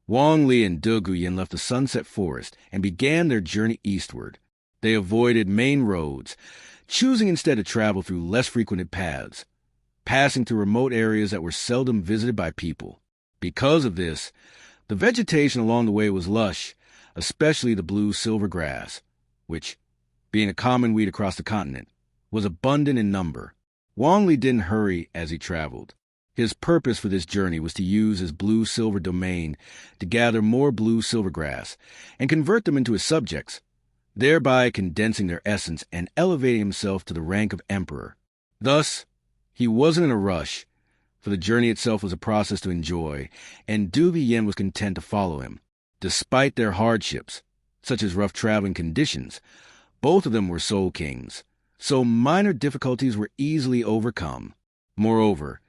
Wang Li and Duguyen left the sunset forest and began their journey eastward. They avoided main roads, choosing instead to travel through less frequented paths, passing through remote areas that were seldom visited by people. Because of this, the vegetation along the way was lush, especially the blue-silver grass, which, being a common weed across the continent, was abundant in number. Wang Li didn't hurry as he traveled. His purpose for this journey was to use his blue-silver domain to gather more blue-silver grass and convert them into his subjects, thereby condensing their essence and elevating himself to the rank of emperor. Thus, he wasn't in a rush, for the journey itself was a process to enjoy, and Duguyen was content to follow him. Despite their hardships, such as rough traveling conditions, both of them were soul kings, so minor difficulties were easily overcome. Moreover,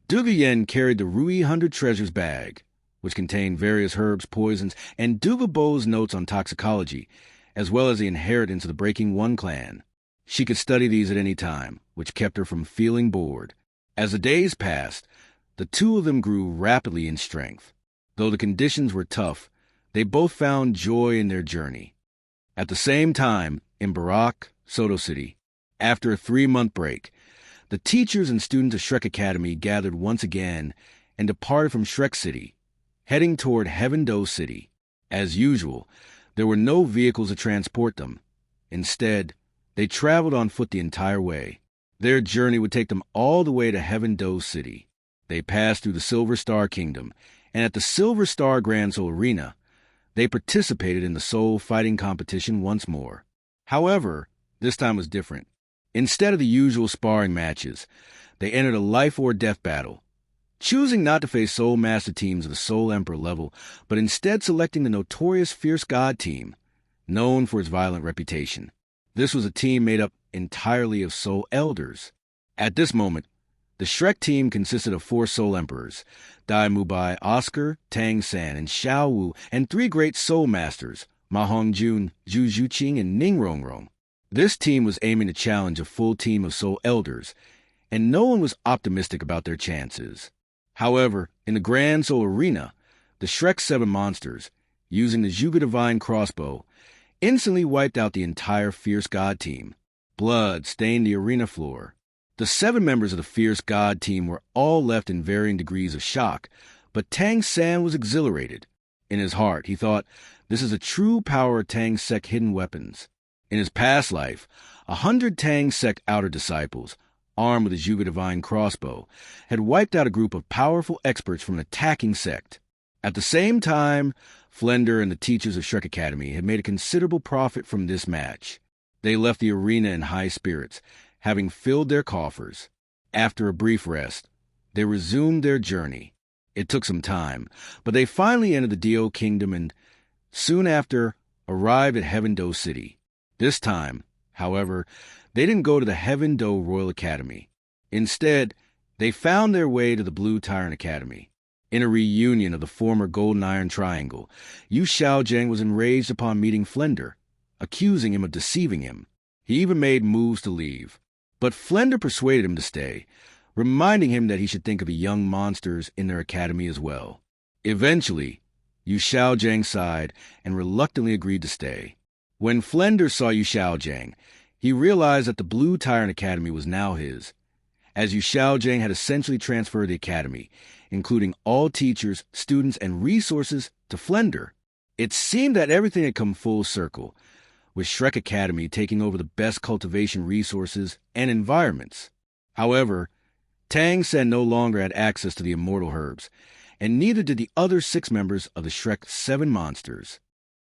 Duguyen carried the Rui 100 Treasures bag, which contained various herbs, poisons, and Dugubo's notes on toxicology, as well as the inheritance of the Breaking One clan. She could study these at any time, which kept her from feeling bored. As the days passed, the 2 of them grew rapidly in strength. Though the conditions were tough, they both found joy in their journey. At the same time, in Barak, Soto City, after a 3-month break, the teachers and students of Shrek Academy gathered once again and departed from Shrek City, heading toward Heaveno City. As usual, there were no vehicles to transport them. Instead, they traveled on foot the entire way. Their journey would take them all the way to Heaveno City. They passed through the Silver Star Kingdom, and at the Silver Star Grand Soul Arena, they participated in the soul fighting competition once more. However, this time was different. Instead of the usual sparring matches, they entered a life or death battle, choosing not to face Soul Master teams of the Soul Emperor level, but instead selecting the notorious Fierce God team, known for its violent reputation. This was a team made up entirely of Soul Elders. At this moment, the Shrek team consisted of 4 Soul Emperors, Dai Mubai, Oscar, Tang San, and Xiao Wu, and 3 great Soul Masters, Ma Hongjun, Zhu Zhuqing, and Ning Rongrong. This team was aiming to challenge a full team of Soul Elders, and no one was optimistic about their chances. However, in the Grand Soul Arena, the Shrek 7 monsters, using the Zhuge Divine Crossbow, instantly wiped out the entire Fierce God team. Blood stained the arena floor. The 7 members of the Fierce God team were all left in varying degrees of shock, but Tang San was exhilarated. In his heart, he thought, this is a true power of Tang Sek hidden weapons. In his past life, 100 Tang Sek outer disciples, armed with the Zhuge Divine Crossbow, had wiped out a group of powerful experts from an attacking sect. At the same time, Flender and the teachers of Shrek Academy had made a considerable profit from this match. They left the arena in high spirits, having filled their coffers. After a brief rest, they resumed their journey. It took some time, but they finally entered the Dio Kingdom and, soon after, arrived at Heaveno City. This time, however, they didn't go to the Heaveno Royal Academy. Instead, they found their way to the Blue Tyrant Academy. In a reunion of the former Golden Iron Triangle, Yu Xiaojiang was enraged upon meeting Flender, accusing him of deceiving him. He even made moves to leave. But Flender persuaded him to stay, reminding him that he should think of the young monsters in their academy as well. Eventually, Yu Xiaojiang sighed and reluctantly agreed to stay. When Flender saw Yu Xiaojiang, he realized that the Blue Tyrant Academy was now his, as Yu Xiaojiang had essentially transferred the academy, including all teachers, students, and resources, to Flender. It seemed that everything had come full circle, with Shrek Academy taking over the best cultivation resources and environments. However, Tang Sen no longer had access to the immortal herbs, and neither did the other 6 members of the Shrek 7 monsters.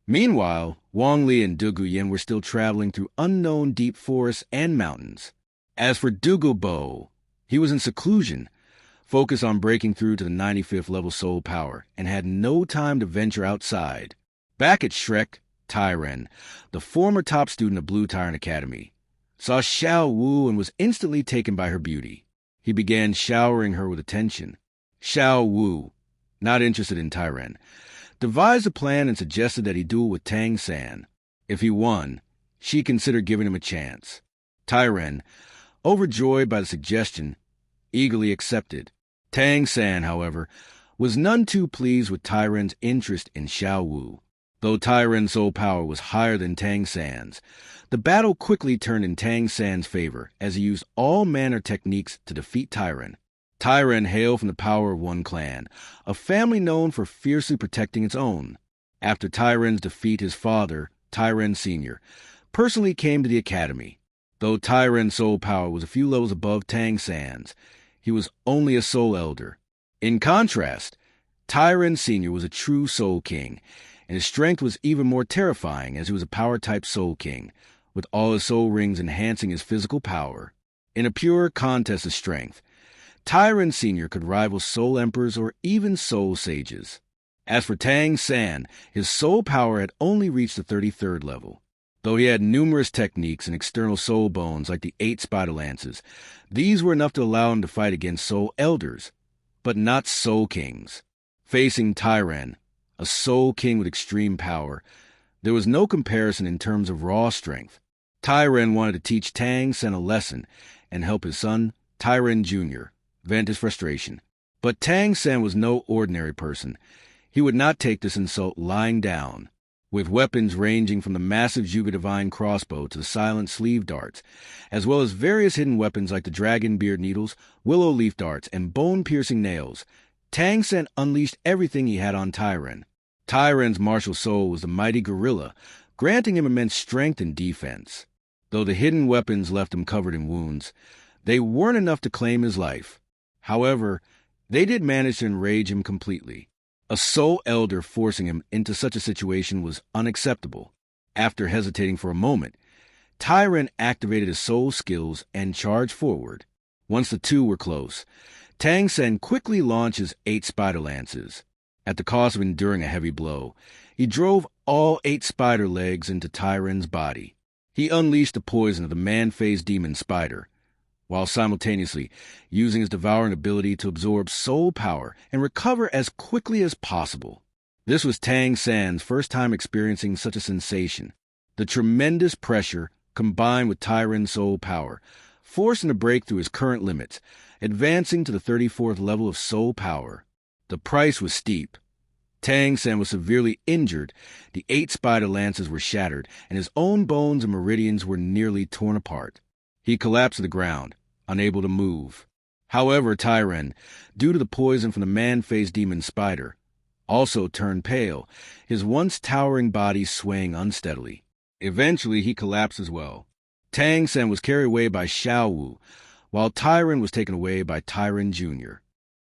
Meanwhile, Wang Li and Dugubo were still traveling through unknown deep forests and mountains. As for Dugubo, he was in Seclusion, focused on breaking through to the 95th level soul power, and had no time to venture outside. Back at Shrek, Tyren, the former top student of Blue Tyrant Academy, saw Xiao Wu and was instantly taken by her beauty. He began showering her with attention. Xiao Wu, not interested in Tyren, devised a plan and suggested that he duel with Tang San. If he won, she considered giving him a chance. Tyren, overjoyed by the suggestion, eagerly accepted. Tang San, however, was none too pleased with Tyren's interest in Xiao Wu. Though Tyren's soul power was higher than Tang San's, the battle quickly turned in Tang San's favor as he used all manner techniques to defeat Tyren. Tyren hailed from the power of one clan, a family known for fiercely protecting its own. After Tyren's defeat, his father, Tyren Sr., personally came to the academy. Though Tyren's soul power was a few levels above Tang San's, he was only a soul elder. In contrast, Tyren Sr. was a true soul king, and his strength was even more terrifying as he was a power-type soul king, with all his soul rings enhancing his physical power. In a pure contest of strength, Tyren Sr. could rival soul emperors or even soul sages. As for Tang San, his soul power had only reached the 33rd level. Though he had numerous techniques and external soul bones like the 8 spider lances, these were enough to allow him to fight against soul elders, but not soul kings. Facing Tyren, a soul king with extreme power, there was no comparison in terms of raw strength. Tyren wanted to teach Tang Sen a lesson and help his son, Tyren Jr., vent his frustration. But Tang Sen was no ordinary person. He would not take this insult lying down. with weapons ranging from the massive Juga Divine crossbow to the silent sleeve darts, as well as various hidden weapons like the dragon beard needles, willow leaf darts, and bone-piercing nails. Tang Sen unleashed everything he had on Tyren. Tyren's martial soul was the mighty gorilla, granting him immense strength and defense. Though the hidden weapons left him covered in wounds, they weren't enough to claim his life. However, they did manage to enrage him completely. A soul elder forcing him into such a situation was unacceptable. After hesitating for a moment, Tyren activated his soul skills and charged forward. Once the two were close, Tang Sen quickly launched his 8 spider lances. At the cost of enduring a heavy blow, he drove all 8 spider legs into Tyren's body. He unleashed the poison of the man-faced demon spider, while simultaneously using his devouring ability to absorb soul power and recover as quickly as possible. This was Tang Sen's first time experiencing such a sensation. The tremendous pressure, combined with Tyren's soul power, forced him to break through his current limits, advancing to the 34th level of soul power. The price was steep. Tang Sen was severely injured, the 8 spider lances were shattered, and his own bones and meridians were nearly torn apart. He collapsed to the ground, unable to move. However, Tyren, due to the poison from the man-faced demon spider, also turned pale, his once towering body swaying unsteadily. Eventually, he collapsed as well. Tang Sen was carried away by Xiao Wu, while Tyren was taken away by Tyren Jr.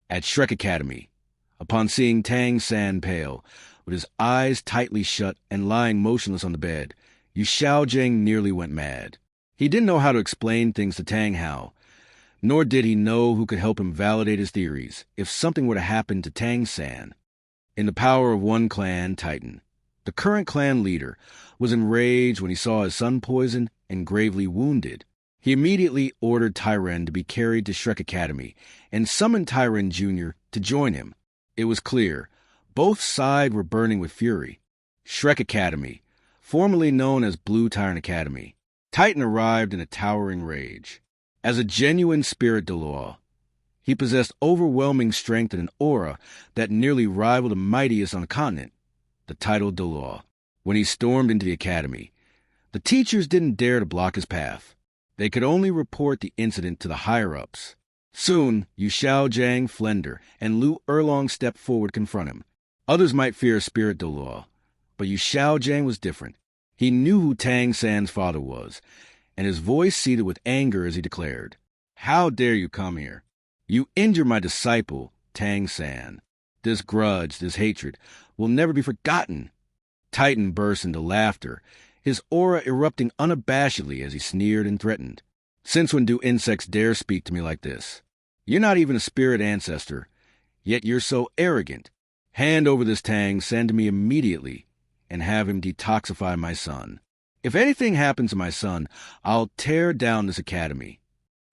At Shrek Academy, upon seeing Tang Sen pale, with his eyes tightly shut and lying motionless on the bed, Yu Xiaojing nearly went mad. He didn't know how to explain things to Tang Hao, nor did he know who could help him validate his theories if something were to happen to Tang San. In the power of one clan, Titan, the current clan leader, was enraged when he saw his son poisoned and gravely wounded. He immediately ordered Tyren to be carried to Shrek Academy and summoned Tyren Jr. to join him. It was clear, both sides were burning with fury. Shrek Academy, formerly known as Blue Tyren Academy, Titan arrived in a towering rage. As a genuine spirit Douluo, he possessed overwhelming strength and an aura that nearly rivaled the mightiest on the continent, the title Douluo. When he stormed into the academy, the teachers didn't dare to block his path. They could only report the incident to the higher-ups. Soon, Yu Xiaojing, Flender, and Lu Erlong stepped forward to confront him. Others might fear spirit Douluo, but Yu Xiaojing was different. He knew who Tang San's father was, and his voice seethed with anger as he declared, "How dare you come here? You injure my disciple, Tang San. This grudge, this hatred, will never be forgotten." Titan burst into laughter, his aura erupting unabashedly as he sneered and threatened. "Since when do insects dare speak to me like this? You're not even a spirit ancestor, yet you're so arrogant. Hand over this Tang San to me immediately, and have him detoxify my son. If anything happens to my son, I'll tear down this academy."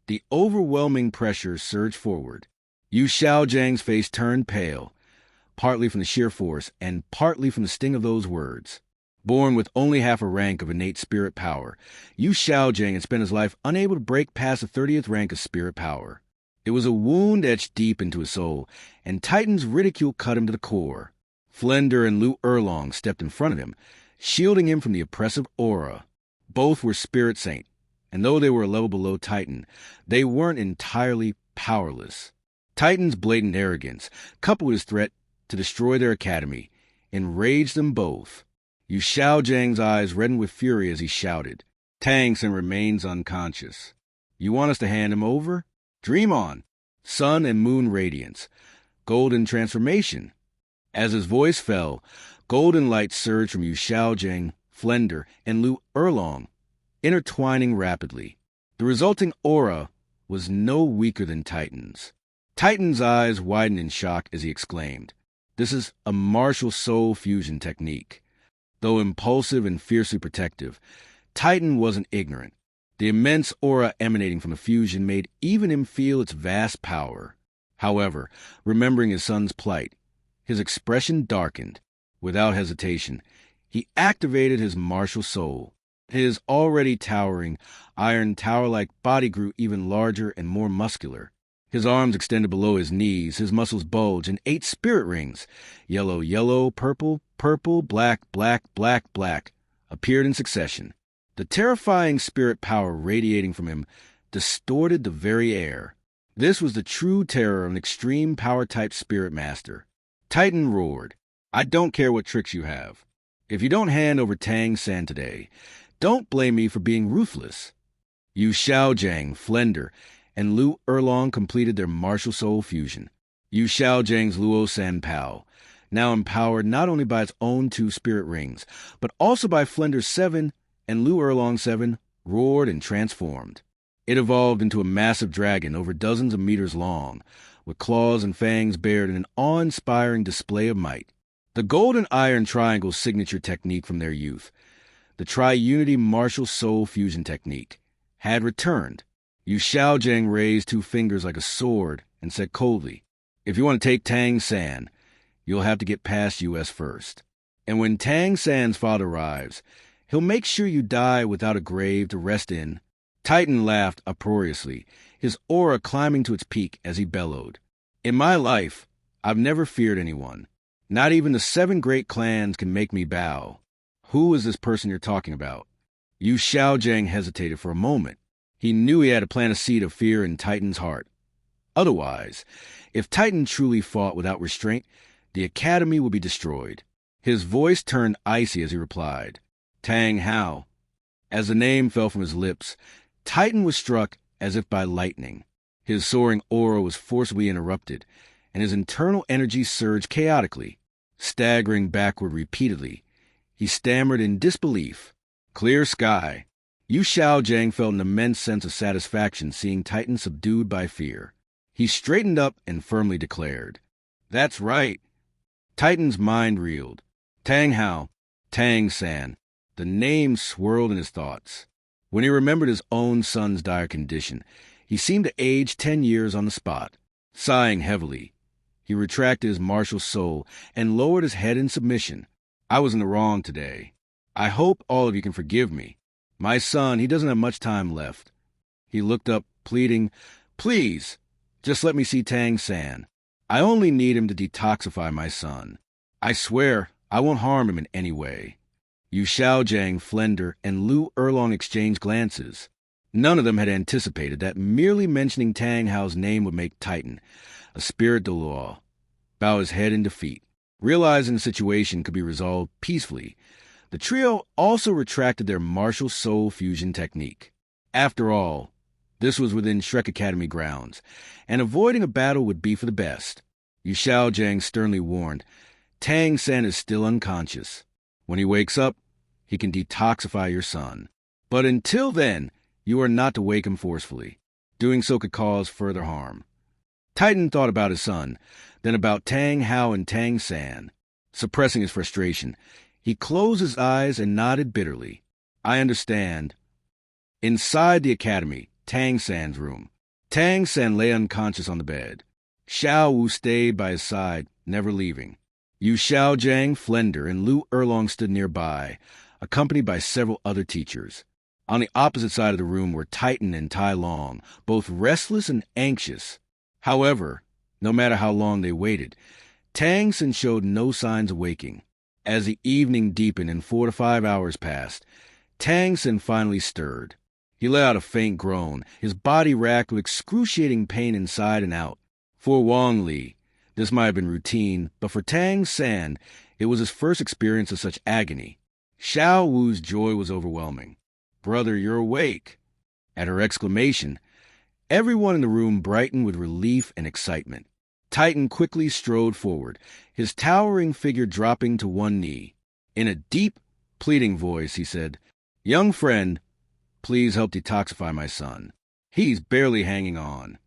The overwhelming pressure surged forward. Yu Xiaojing's face turned pale, partly from the sheer force and partly from the sting of those words. Born with only half a rank of innate spirit power, Yu Xiaojing had spent his life unable to break past the 30th rank of spirit power. It was a wound etched deep into his soul, and Titan's ridicule cut him to the core. Flender and Lu Erlong stepped in front of him, shielding him from the oppressive aura. Both were spirit saint, and though they were a level below Titan, they weren't entirely powerless. Titan's blatant arrogance, coupled with his threat to destroy their academy, enraged them both. Yu Xiaojing's eyes reddened with fury as he shouted, "Tang San remains unconscious. You want us to hand him over? Dream on. Sun and moon radiance. Golden transformation." As his voice fell, golden light surged from Yu Xiaojing, Flender, and Lu Erlong, intertwining rapidly. The resulting aura was no weaker than Titan's. Titan's eyes widened in shock as he exclaimed, "This is a martial soul fusion technique." Though impulsive and fiercely protective, Titan wasn't ignorant. The immense aura emanating from the fusion made even him feel its vast power. However, remembering his son's plight, his expression darkened. Without hesitation, he activated his martial soul. His already towering, iron tower-like body grew even larger and more muscular. His arms extended below his knees, his muscles bulged in 8 spirit rings, yellow, purple, purple, black, black, black, black appeared in succession. The terrifying spirit power radiating from him distorted the very air. This was the true terror of an extreme power-type spirit master. Titan roared, "I don't care what tricks you have. If you don't hand over Tang-san today, don't blame me for being ruthless." Yu Xiaojiang, Flender, and Lu Erlong completed their martial soul fusion. Yu Xiaojiang's Luo San Pao, now empowered not only by its own 2 spirit rings, but also by Flender's 7 and Lu Erlong's 7, roared and transformed. It evolved into a massive dragon over dozens of meters long, with claws and fangs bared in an awe-inspiring display of might. The golden iron triangle's signature technique from their youth, the Tri-Unity martial soul fusion technique, had returned. Yu Xiaojiang raised 2 fingers like a sword and said coldly, "If you want to take Tang-san, you'll have to get past US first. And when Tang-san's father arrives, he'll make sure you die without a grave to rest in." Titan laughed uproariously, his aura climbing to its peak as he bellowed, "In my life, I've never feared anyone. Not even the 7 great clans can make me bow." "Who is this person you're talking about?" Yu Xiaojiang hesitated for a moment. He knew he had to plant a seed of fear in Titan's heart. Otherwise, if Titan truly fought without restraint, the academy would be destroyed. His voice turned icy as he replied, "Tang Hao." As the name fell from his lips, Titan was struck as if by lightning. His soaring aura was forcibly interrupted, and his internal energy surged chaotically. Staggering backward repeatedly, he stammered in disbelief, "Clear sky." Yu Xiaojiang felt an immense sense of satisfaction seeing Titan subdued by fear. He straightened up and firmly declared, "That's right." Titan's mind reeled. Tang Hao, Tang-san. The name swirled in his thoughts. When he remembered his own son's dire condition, he seemed to age 10 years on the spot. Sighing heavily, he retracted his martial soul and lowered his head in submission. "I was in the wrong today. I hope all of you can forgive me. My son, he doesn't have much time left." He looked up, pleading, "Please, just let me see Tang-san. I only need him to detoxify my son. I swear I won't harm him in any way." Yu Xiaojiang, Flender, and Lu Erlong exchanged glances. None of them had anticipated that merely mentioning Tang Hao's name would make Titan, a spirit Douluo, bow his head in defeat. Realizing the situation could be resolved peacefully, the trio also retracted their martial soul fusion technique. After all, this was within Shrek Academy grounds, and avoiding a battle would be for the best. Yu Xiaojiang sternly warned, "Tang-san is still unconscious. When he wakes up, he can detoxify your son. But until then, you are not to wake him forcefully. Doing so could cause further harm." Titan thought about his son, then about Tang Hao and Tang-san. Suppressing his frustration, he closed his eyes and nodded bitterly. "I understand." Inside the academy, Tang-san's room, Tang-san lay unconscious on the bed. Xiao Wu stayed by his side, never leaving. Yu Xiaojiang, Flender, and Lu Erlong stood nearby, accompanied by several other teachers. On the opposite side of the room were Titan and Tai Long, both restless and anxious. However, no matter how long they waited, Tang-san showed no signs of waking. As the evening deepened and 4 to 5 hours passed, Tang-san finally stirred. He let out a faint groan, his body racked with excruciating pain inside and out. For Wong Lee, this might have been routine, but for Tang-san, it was his first experience of such agony. Xiao Wu's joy was overwhelming. "Brother, you're awake." At her exclamation, everyone in the room brightened with relief and excitement. Titan quickly strode forward, his towering figure dropping to one knee. In a deep, pleading voice, he said, "Young friend, please help detoxify my son. He's barely hanging on."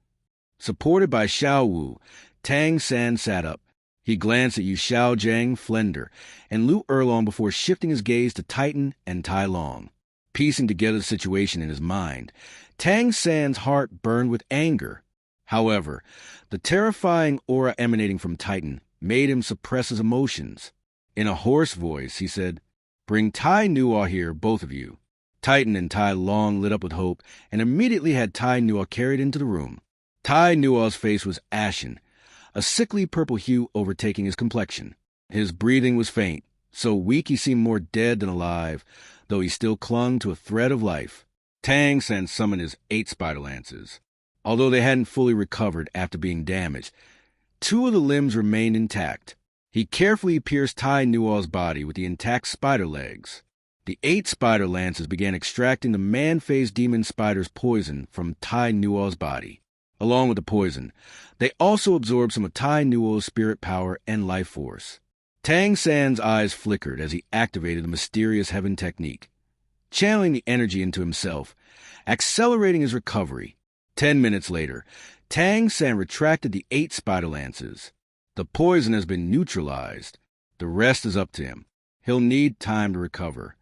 Supported by Xiao Wu, Tang-san sat up. He glanced at Yu Xiaojiang, Flender, and Lu Erlong before shifting his gaze to Titan and Tai Long. Piecing together the situation in his mind, Tang-san's heart burned with anger. However, the terrifying aura emanating from Titan made him suppress his emotions. In a hoarse voice, he said, "Bring Tynewu here, both of you." Titan and Tai Long lit up with hope and immediately had Tynewu carried into the room. Tynewu's face was ashen, a sickly purple hue overtaking his complexion. His breathing was faint, So weak he seemed more dead than alive, though he still clung to a thread of life. Tang San summoned his 8 spider lances. Although they hadn't fully recovered after being damaged, 2 of the limbs remained intact. He carefully pierced Tynewo's body with the intact spider legs. The 8 spider lances began extracting the man-faced demon spider's poison from Tynewo's body. Along with the poison, they also absorbed some of Tynewo's spirit power and life force. Tang San's eyes flickered as he activated the mysterious Heaven technique, channeling the energy into himself, accelerating his recovery. 10 minutes later, Tang San retracted the 8 spider lances. The poison has been neutralized. The rest is up to him. He'll need time to recover.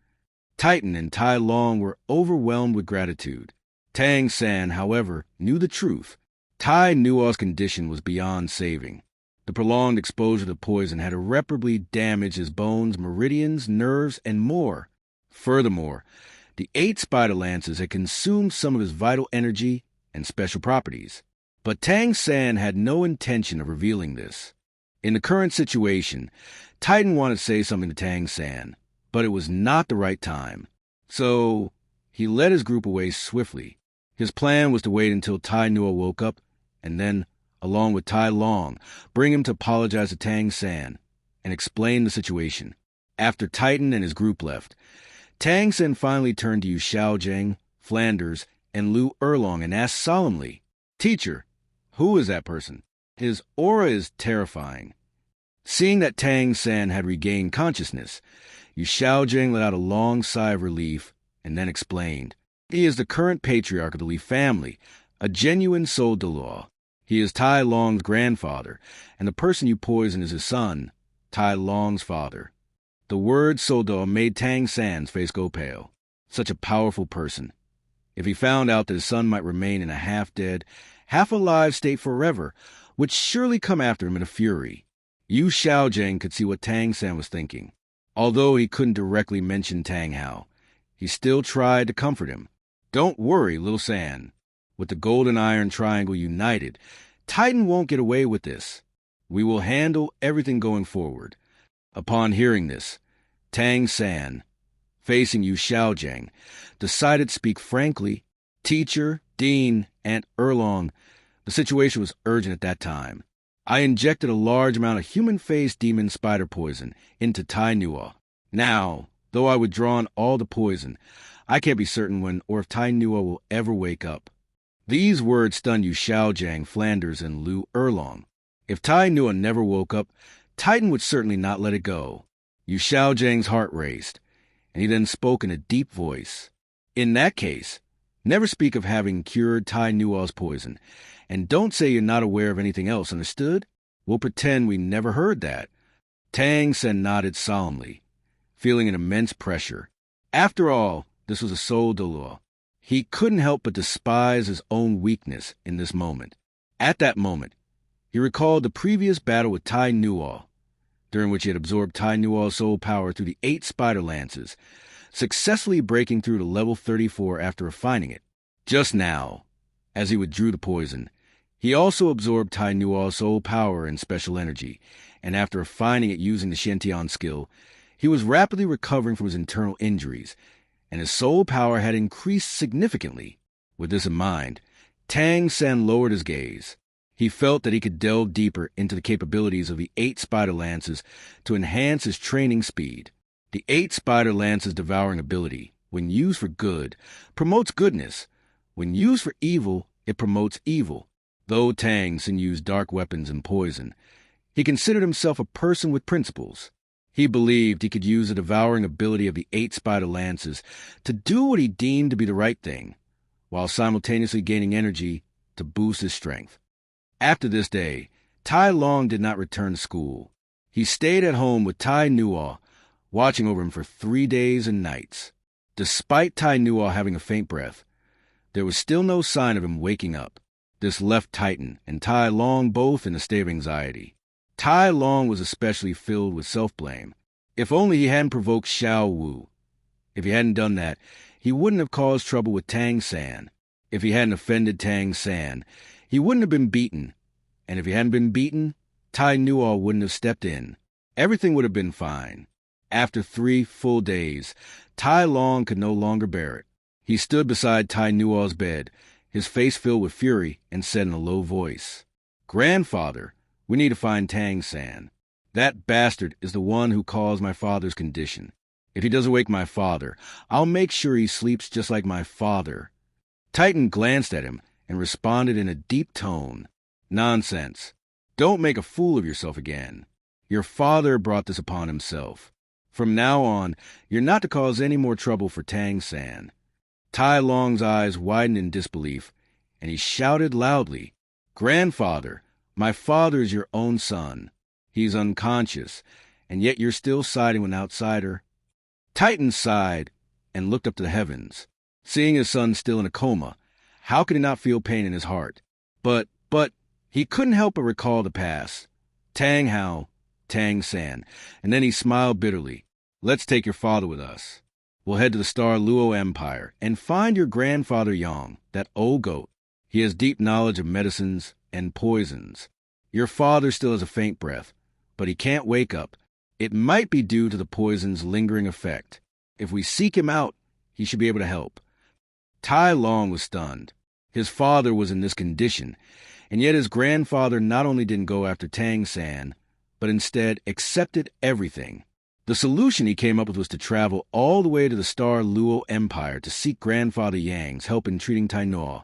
Titan and Tai Long were overwhelmed with gratitude. Tang San, however, knew the truth. Tynewo's condition was beyond saving. The prolonged exposure to poison had irreparably damaged his bones, meridians, nerves, and more. Furthermore, the 8 spider lances had consumed some of his vital energy and special properties. But Tang San had no intention of revealing this. In the current situation, Titan wanted to say something to Tang San, but it was not the right time. So he led his group away swiftly. His plan was to wait until Tynewo woke up, and then, along with Tai Long, bring him to apologize to Tang San and explain the situation. After Titan and his group left, Tang San finally turned to Yu Xiaojing, Flanders, and Lu Erlong and asked solemnly, "Teacher, who is that person?" His aura is terrifying. Seeing that Tang San had regained consciousness, Yu Xiaojing let out a long sigh of relief and then explained, "He is the current patriarch of the Li family, a genuine soul Douluo. He is Tai Long's grandfather, and the person you poisoned is his son, Tai Long's father." The word Sodo made Tang San's face go pale. Such a powerful person. If he found out that his son might remain in a half-dead, half-alive state forever, would surely come after him in a fury. Yu Xiaojing could see what Tang San was thinking. Although he couldn't directly mention Tang Hao, he still tried to comfort him. "Don't worry, little San. With the golden iron triangle united, Titan won't get away with this. We will handle everything going forward." Upon hearing this, Tang San, facing Yu Xiaojing, decided to speak frankly. "Teacher, Dean, Aunt Erlong, the situation was urgent at that time. I injected a large amount of human-faced demon spider poison into Tynewo. Now, though I withdrawn all the poison, I can't be certain when or if Tynewo will ever wake up." These words stunned Yu Xiaojing, Flanders, and Lu Erlong. If Tynewo never woke up, Titan would certainly not let it go. Yu Xiaojing's heart raced, and he then spoke in a deep voice. "In that case, never speak of having cured Tynewo's poison, and don't say you're not aware of anything else, understood? We'll pretend we never heard that." Tang San nodded solemnly, feeling an immense pressure. After all, this was a soul Douluo. He couldn't help but despise his own weakness in this moment. At that moment, he recalled the previous battle with Tynewo, during which he had absorbed Tynewo's soul power through the 8 spider lances, successfully breaking through to level 34 after refining it. Just now, as he withdrew the poison, he also absorbed Tynewo's soul power and special energy, and after refining it using the Shantian skill, he was rapidly recovering from his internal injuries, and his soul power had increased significantly. With this in mind, Tang San lowered his gaze. He felt that he could delve deeper into the capabilities of the 8 spider lances to enhance his training speed. The 8 spider lances' devouring ability, when used for good, promotes goodness. When used for evil, it promotes evil. Though Tang San used dark weapons and poison, he considered himself a person with principles. He believed he could use the devouring ability of the 8 spider lances to do what he deemed to be the right thing, while simultaneously gaining energy to boost his strength. After this day, Tai Long did not return to school. He stayed at home with Tynewo, watching over him for 3 days and nights. Despite Tynewo having a faint breath, there was still no sign of him waking up. This left Titan and Tai Long both in a state of anxiety. Tai Long was especially filled with self-blame. If only he hadn't provoked Xiao Wu. If he hadn't done that, he wouldn't have caused trouble with Tang San. If he hadn't offended Tang San, he wouldn't have been beaten. And if he hadn't been beaten, Tynewo wouldn't have stepped in. Everything would have been fine. After 3 full days, Tai Long could no longer bear it. He stood beside Tynewo's bed, his face filled with fury, and said in a low voice, "Grandfather, we need to find Tang-san. That bastard is the one who caused my father's condition. If he doesn't wake my father, I'll make sure he sleeps just like my father." Titan glanced at him and responded in a deep tone, "Nonsense. Don't make a fool of yourself again. Your father brought this upon himself. From now on, you're not to cause any more trouble for Tang-san." Tai Long's eyes widened in disbelief, and he shouted loudly, "Grandfather, my father is your own son. He's unconscious, and yet you're still siding with an outsider." Titan sighed and looked up to the heavens. Seeing his son still in a coma, how could he not feel pain in his heart? But he couldn't help but recall the past. Tang Hao, Tang-san, and then he smiled bitterly. "Let's take your father with us. We'll head to the Star Luo Empire and find your grandfather Yang, that old goat. He has deep knowledge of medicines and poisons. Your father still has a faint breath, but he can't wake up. It might be due to the poison's lingering effect. If we seek him out, he should be able to help." Tai Long was stunned. His father was in this condition, and yet his grandfather not only didn't go after Tang-san, but instead accepted everything. The solution he came up with was to travel all the way to the Star Luo Empire to seek Grandfather Yang's help in treating Tynewu,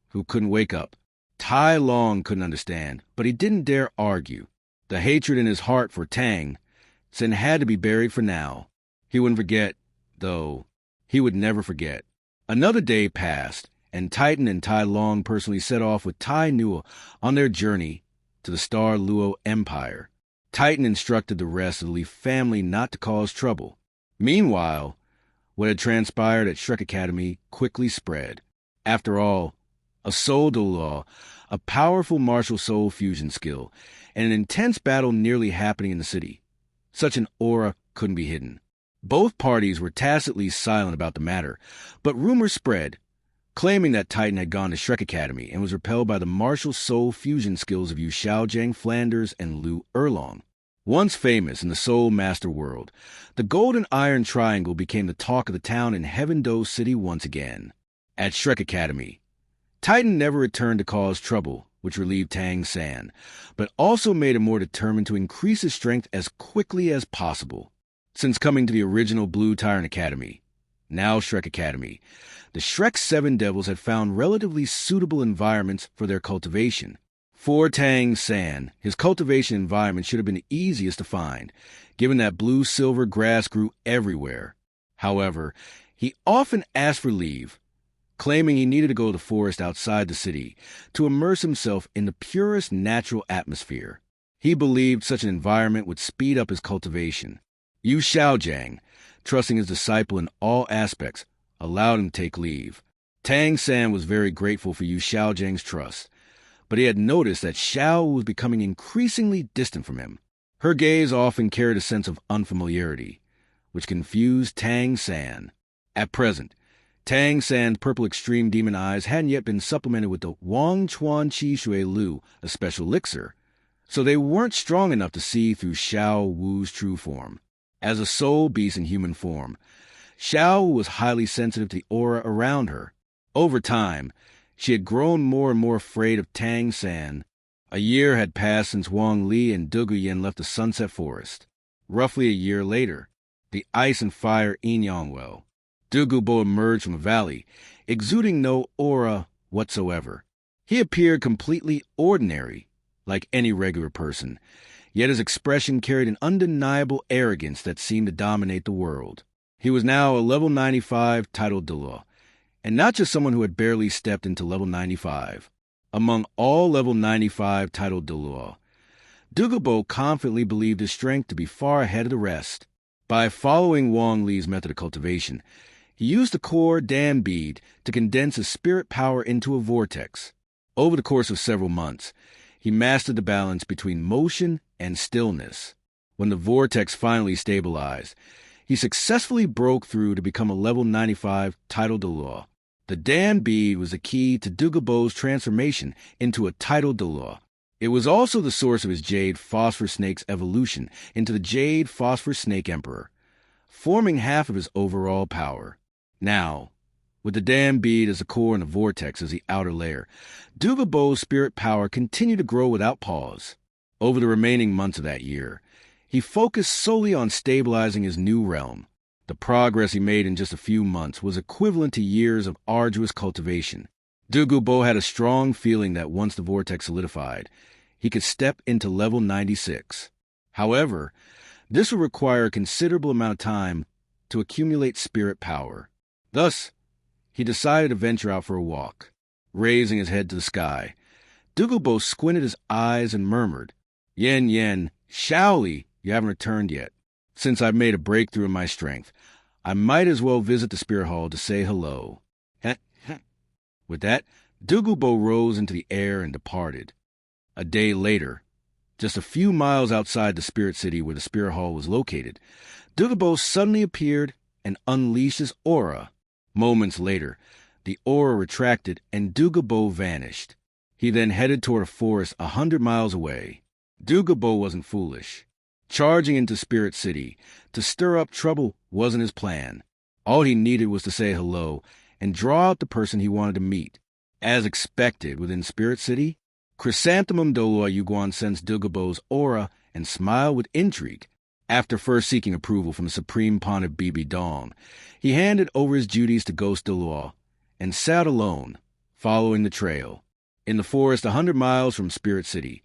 who couldn't wake up. Tai Long couldn't understand, but he didn't dare argue. The hatred in his heart for Tang-san had to be buried for now. He wouldn't forget, though. He would never forget. Another day passed, and Titan and Tai Long personally set off with Tynewu on their journey to the Star Luo Empire. Titan instructed the rest of the Lee family not to cause trouble. Meanwhile, what had transpired at Shrek Academy quickly spread. After all, a soul Douluo, a powerful martial soul fusion skill, and an intense battle nearly happening in the city. Such an aura couldn't be hidden. Both parties were tacitly silent about the matter, but rumors spread, claiming that Titan had gone to Shrek Academy and was repelled by the martial soul fusion skills of Yu Xiaojiang Flanders and Lu Erlong. Once famous in the Soul Master world, the Golden Iron Triangle became the talk of the town in Heaveno City once again. At Shrek Academy, Titan never returned to cause trouble, which relieved Tang-san, but also made him more determined to increase his strength as quickly as possible. Since coming to the original Blue Tyrant Academy, now Shrek Academy, the Shrek 7 Devils had found relatively suitable environments for their cultivation. For Tang-san, his cultivation environment should have been the easiest to find, given that blue-silver grass grew everywhere. However, he often asked for leave, claiming he needed to go to the forest outside the city to immerse himself in the purest natural atmosphere. He believed such an environment would speed up his cultivation. Yu Xiaojiang, trusting his disciple in all aspects, allowed him to take leave. Tang-san was very grateful for Yu Xiaojiang's trust, but he had noticed that Xiao was becoming increasingly distant from him. Her gaze often carried a sense of unfamiliarity, which confused Tang-san. At present, Tang-san's purple extreme demon eyes hadn't yet been supplemented with the Wang Chuan Chi Shui Lu, a special elixir, so they weren't strong enough to see through Xiao Wu's true form. As a soul beast in human form, Xiao was highly sensitive to the aura around her. Over time, she had grown more and more afraid of Tang-san. A year had passed since Wang Li and Dugubo left the Sunset Forest. Roughly a year later, the ice and fire Inyang well, Dugubo emerged from a valley, exuding no aura whatsoever. He appeared completely ordinary, like any regular person, yet his expression carried an undeniable arrogance that seemed to dominate the world. He was now a level 95 titled Douluo, and not just someone who had barely stepped into level 95. Among all level 95 titled Douluo, Dugubo confidently believed his strength to be far ahead of the rest. By following Wong Lee's method of cultivation, he used the core dam bead to condense his spirit power into a vortex. Over the course of several months, he mastered the balance between motion and stillness. When the vortex finally stabilized, he successfully broke through to become a level 95 titled Douluo. The dam bead was the key to Dugubo's transformation into a titled Douluo. It was also the source of his Jade Phosphor Snake's evolution into the Jade Phosphor Snake Emperor, forming half of his overall power. Now, with the damn bead as the core and the vortex as the outer layer, Dugubo's spirit power continued to grow without pause. Over the remaining months of that year, he focused solely on stabilizing his new realm. The progress he made in just a few months was equivalent to years of arduous cultivation. Dugubo had a strong feeling that once the vortex solidified, he could step into level 96. However, this would require a considerable amount of time to accumulate spirit power. Thus, he decided to venture out for a walk. Raising his head to the sky, Dugubo squinted his eyes and murmured, "Yen Yen, Shaoli, you haven't returned yet. Since I've made a breakthrough in my strength, I might as well visit the spirit hall to say hello." With that, Dugubo rose into the air and departed. A day later, just a few miles outside the spirit city where the spirit hall was located, Dugubo suddenly appeared and unleashed his aura. Moments later, the aura retracted and Dugubo vanished. He then headed toward a forest 100 miles away. Dugubo wasn't foolish. Charging into Spirit City to stir up trouble wasn't his plan. All he needed was to say hello and draw out the person he wanted to meet. As expected within Spirit City, Chrysanthemum Douluo Yuguan sensed Dugubo's aura and smiled with intrigue. After first seeking approval from the Supreme Pontiff Bibi Dong, he handed over his duties to Ghost Douluo and sat alone, following the trail. In the forest 100 miles from Spirit City,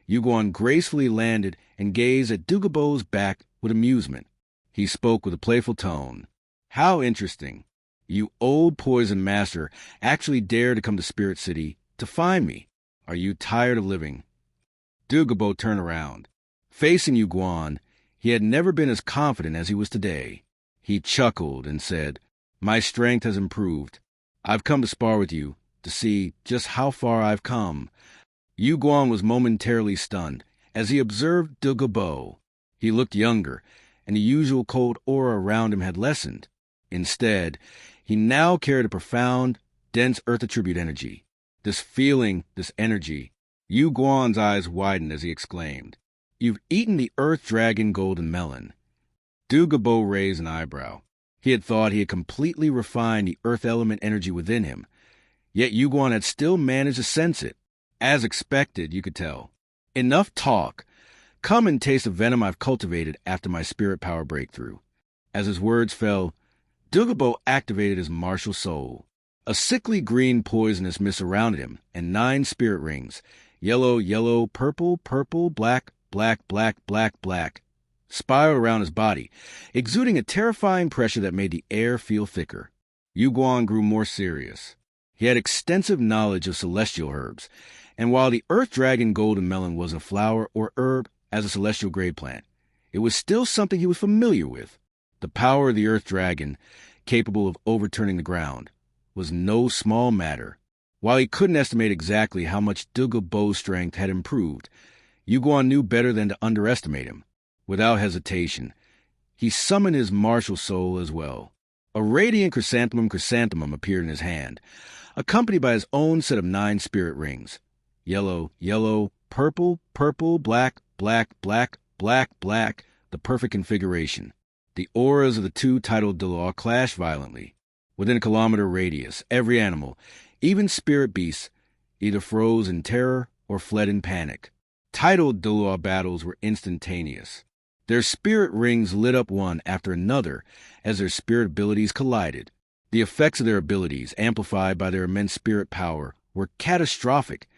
Yuguan gracefully landed and gazed at Dugubo's back with amusement. He spoke with a playful tone. "How interesting. You old poison master actually dared to come to Spirit City to find me. Are you tired of living?" Dugubo turned around. Facing Yuguan, he had never been as confident as he was today. He chuckled and said, "My strength has improved. I've come to spar with you to see just how far I've come." Yuguan was momentarily stunned as he observed Dugubo. He looked younger, and the usual cold aura around him had lessened. Instead, he now carried a profound, dense earth attribute energy. This feeling, this energy, Yuguan's eyes widened as he exclaimed, "You've eaten the earth dragon golden melon." Dugubo raised an eyebrow. He had thought he had completely refined the earth element energy within him, yet Yuguan had still managed to sense it. As expected, you could tell. "Enough talk. Come and taste the venom I've cultivated after my spirit power breakthrough." As his words fell, Dugubo activated his martial soul. A sickly green poisonous mist surrounded him, and 9 spirit rings, yellow, yellow, purple, purple, black, black, black, black, black, spiraled around his body, exuding a terrifying pressure that made the air feel thicker. Yuguan grew more serious. He had extensive knowledge of celestial herbs, and while the earth dragon golden melon wasn't a flower or herb as a celestial grade plant, it was still something he was familiar with. The power of the earth dragon, capable of overturning the ground, was no small matter. While he couldn't estimate exactly how much Dugubo's strength had improved, Yuguan knew better than to underestimate him. Without hesitation, he summoned his martial soul as well. A radiant chrysanthemum appeared in his hand, accompanied by his own set of 9 spirit rings. Yellow, yellow, purple, purple, black, black, black, black, black, the perfect configuration. The auras of the 2 titled Douluo clashed violently. Within a kilometer radius, every animal, even spirit beasts, either froze in terror or fled in panic. Titled Douluo battles were instantaneous. Their spirit rings lit up one after another as their spirit abilities collided. The effects of their abilities, amplified by their immense spirit power, were catastrophic,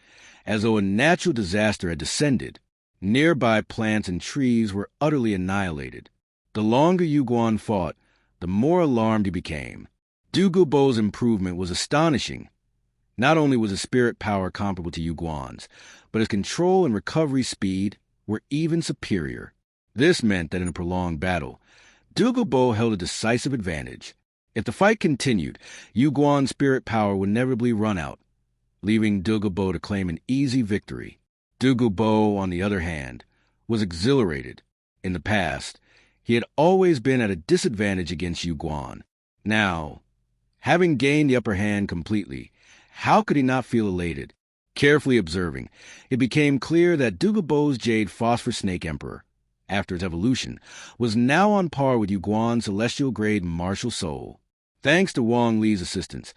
as though a natural disaster had descended. Nearby plants and trees were utterly annihilated. The longer Yuguan fought, the more alarmed he became. Dugubo's improvement was astonishing. Not only was his spirit power comparable to Yuguan's, but his control and recovery speed were even superior. This meant that in a prolonged battle, Dugubo held a decisive advantage. If the fight continued, Yuguan's spirit power would inevitably run out, leaving Dugubo to claim an easy victory. Dugubo, on the other hand, was exhilarated. In the past, he had always been at a disadvantage against Yuguan. Now, having gained the upper hand completely, how could he not feel elated? Carefully observing, it became clear that Dugubo's Jade Phosphor Snake Emperor, after its evolution, was now on par with Yuguan's celestial-grade martial soul. Thanks to Wong Lee's assistance,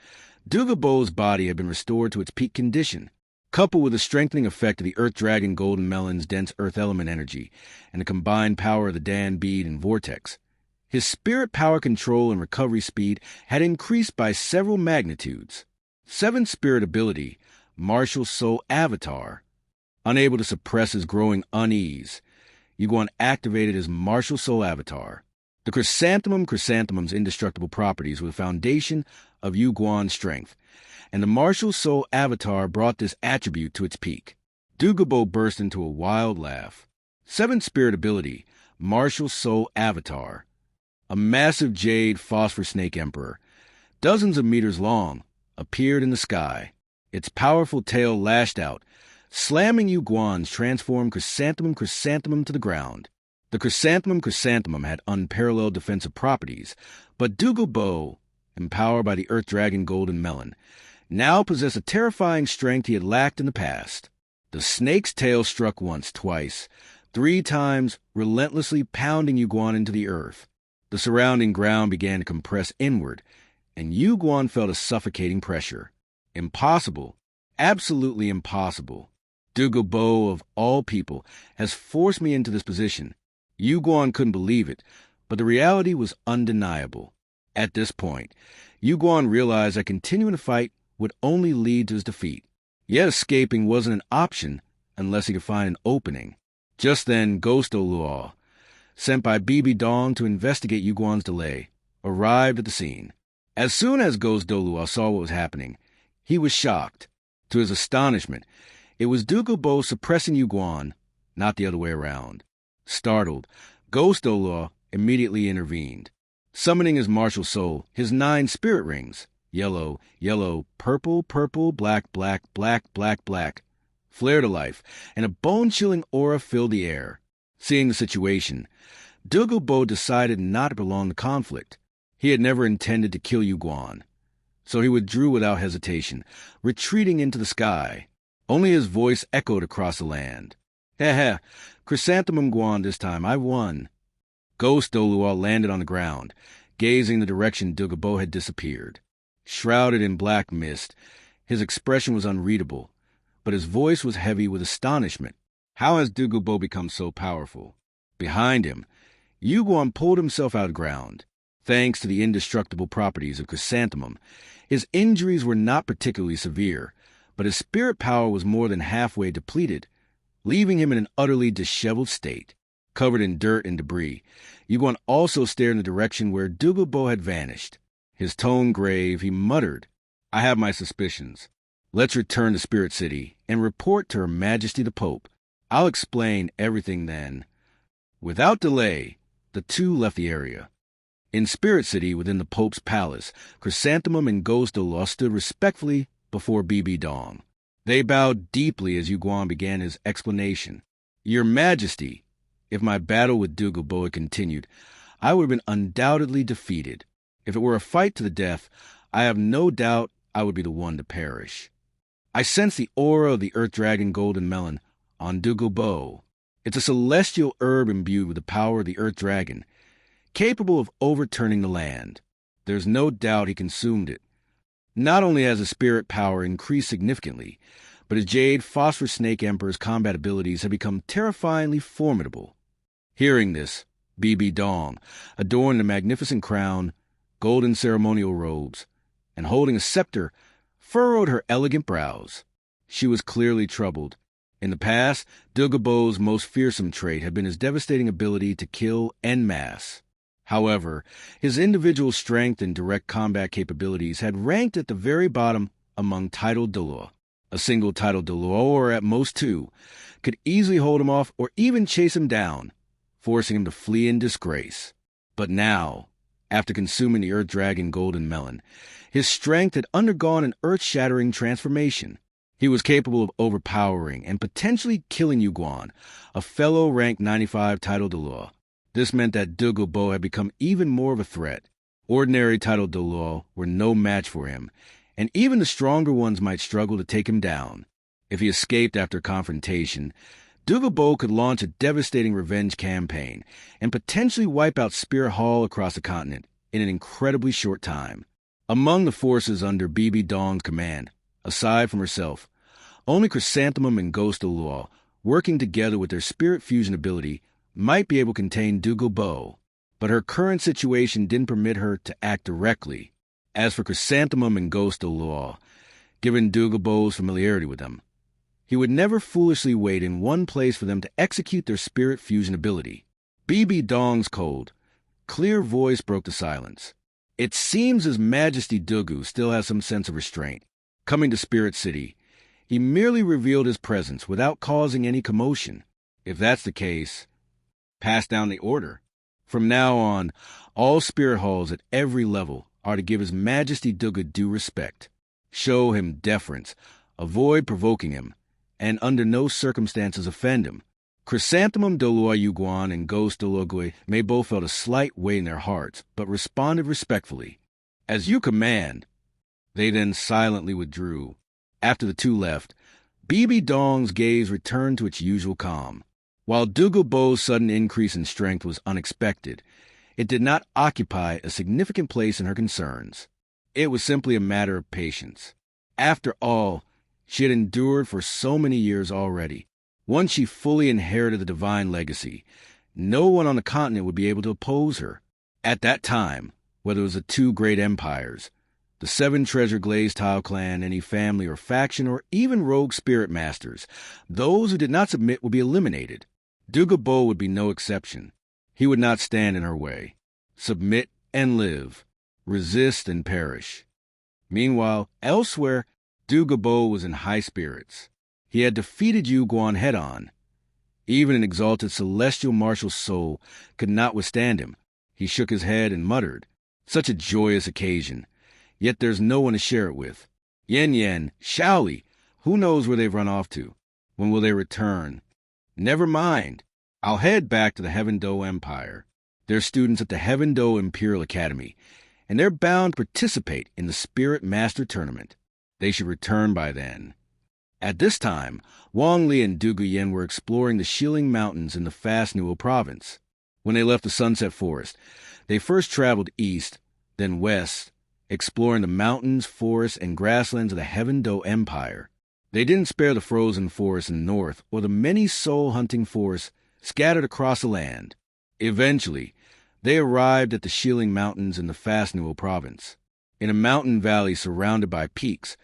Dugubo's body had been restored to its peak condition, coupled with the strengthening effect of the Earth Dragon Golden Melon's dense Earth element energy and the combined power of the Dan Bead and Vortex. His spirit power control and recovery speed had increased by several magnitudes. 7th spirit ability, Martial Soul Avatar. Unable to suppress his growing unease, Yuguan activated his Martial Soul Avatar. The chrysanthemum's indestructible properties were the foundation of Yuguan's strength, and the Martial Soul Avatar brought this attribute to its peak. Dugubo burst into a wild laugh. 7th spirit ability, Martial Soul Avatar. A massive jade phosphor snake emperor, dozens of meters long, appeared in the sky. Its powerful tail lashed out, slamming Yuguan's transformed chrysanthemum to the ground. The chrysanthemum had unparalleled defensive properties, but Dugubo, empowered by the Earth Dragon Golden Melon, now possessed a terrifying strength he had lacked in the past. The snake's tail struck once, twice, 3 times, relentlessly pounding Yuguan into the earth. The surrounding ground began to compress inward, and Yuguan felt a suffocating pressure. Impossible, absolutely impossible. Dugubo, of all people, has forced me into this position. Yuguan couldn't believe it, but the reality was undeniable. At this point, Yuguan realized that continuing the fight would only lead to his defeat. Yet escaping wasn't an option unless he could find an opening. Just then, Ghost Douluo, sent by Bibi Dong to investigate Yuguan's delay, arrived at the scene. As soon as Ghost Douluo saw what was happening, he was shocked. To his astonishment, it was Dugubo suppressing Yuguan, not the other way around. Startled, Ghost Douluo immediately intervened, summoning his martial soul, his 9 spirit rings, yellow, yellow, purple, purple, black, black, black, black, black, flared to life, and a bone-chilling aura filled the air. Seeing the situation, Dugubo decided not to prolong the conflict. He had never intended to kill Yuguan, so he withdrew without hesitation, retreating into the sky. Only his voice echoed across the land. Heh, Chrysanthemum Guan this time, I won. Ghost Douluo landed on the ground, gazing the direction Dugubo had disappeared. Shrouded in black mist, his expression was unreadable, but his voice was heavy with astonishment. How has Dugubo become so powerful? Behind him, Yuguan pulled himself out of the ground. Thanks to the indestructible properties of Chrysanthemum, his injuries were not particularly severe, but his spirit power was more than halfway depleted, leaving him in an utterly disheveled state. Covered in dirt and debris, Yuguan also stared in the direction where Dugubo had vanished. His tone grave, he muttered, I have my suspicions. Let's return to Spirit City and report to Her Majesty the Pope. I'll explain everything then. Without delay, the two left the area. In Spirit City, within the Pope's palace, Chrysanthemum and Ghost Douluo stood respectfully before Bibi Dong. They bowed deeply as Yuguan began his explanation. Your Majesty, if my battle with Dugubo had continued, I would have been undoubtedly defeated. If it were a fight to the death, I have no doubt I would be the one to perish. I sense the aura of the Earth Dragon Golden Melon on Dugubo. It's a celestial herb imbued with the power of the Earth Dragon, capable of overturning the land. There's no doubt he consumed it. Not only has his spirit power increased significantly, but his Jade Phosphor Snake Emperor's combat abilities have become terrifyingly formidable. Hearing this, Bibi Dong, adorned in a magnificent crown, golden ceremonial robes, and holding a scepter, furrowed her elegant brows. She was clearly troubled. In the past, Dugubo's most fearsome trait had been his devastating ability to kill en masse. However, his individual strength and direct combat capabilities had ranked at the very bottom among titled Douluo. A single titled Douluo, or at most 2, could easily hold him off or even chase him down, forcing him to flee in disgrace. But now, after consuming the Earth Dragon Golden Melon, his strength had undergone an earth-shattering transformation. He was capable of overpowering and potentially killing Yuguan, a fellow ranked 95 titled Douluo. This meant that Dugubo had become even more of a threat. Ordinary titled Douluo were no match for him, and even the stronger ones might struggle to take him down. If he escaped after confrontation, Dugubo could launch a devastating revenge campaign and potentially wipe out Spirit Hall across the continent in an incredibly short time. Among the forces under Bibi Dong's command, aside from herself, only Chrysanthemum and Ghost Douluo, working together with their spirit fusion ability, might be able to contain Dugubo, but her current situation didn't permit her to act directly. As for Chrysanthemum and Ghost Douluo, given Dugubo's familiarity with them, he would never foolishly wait in one place for them to execute their spirit fusion ability. Bibi Dong's cold, clear voice broke the silence. It seems His Majesty Dugu still has some sense of restraint. Coming to Spirit City, he merely revealed his presence without causing any commotion. If that's the case, pass down the order. From now on, all spirit halls at every level are to give His Majesty Dugu due respect, show him deference, avoid provoking him, and under no circumstances offend him. Chrysanthemum Douluo Yuguan and Ghost Douluo may both felt a slight weight in their hearts, but responded respectfully. As you command. They then silently withdrew. After the two left, Bibi Dong's gaze returned to its usual calm. While Dugubo's sudden increase in strength was unexpected, it did not occupy a significant place in her concerns. It was simply a matter of patience. After all, she had endured for so many years already. Once she fully inherited the divine legacy, no one on the continent would be able to oppose her. At that time, whether it was the two great empires, the seven treasure glazed tile clan, any family or faction, or even rogue spirit masters, those who did not submit would be eliminated. Dugubo would be no exception. He would not stand in her way. Submit and live. Resist and perish. Meanwhile, elsewhere, Dugubo was in high spirits. He had defeated Yuguan head-on. Even an exalted celestial martial soul could not withstand him. He shook his head and muttered, "Such a joyous occasion. Yet there's no one to share it with. Yen Yen, Shaoli, who knows where they've run off to? When will they return? Never mind. I'll head back to the Heaveno Empire. They're students at the Heaveno Imperial Academy, and they're bound to participate in the Spirit Master Tournament. They should return by then." At this time, Wong Lee and Duguyen were exploring the Shilling Mountains in the Fastnuo province. When they left the Sunset Forest, they first traveled east, then west, exploring the mountains, forests, and grasslands of the Heaveno Empire. They didn't spare the frozen forests in the north or the many soul-hunting forests scattered across the land. Eventually, they arrived at the Shilling Mountains in the Fastnuo province. In a mountain valley surrounded by peaks,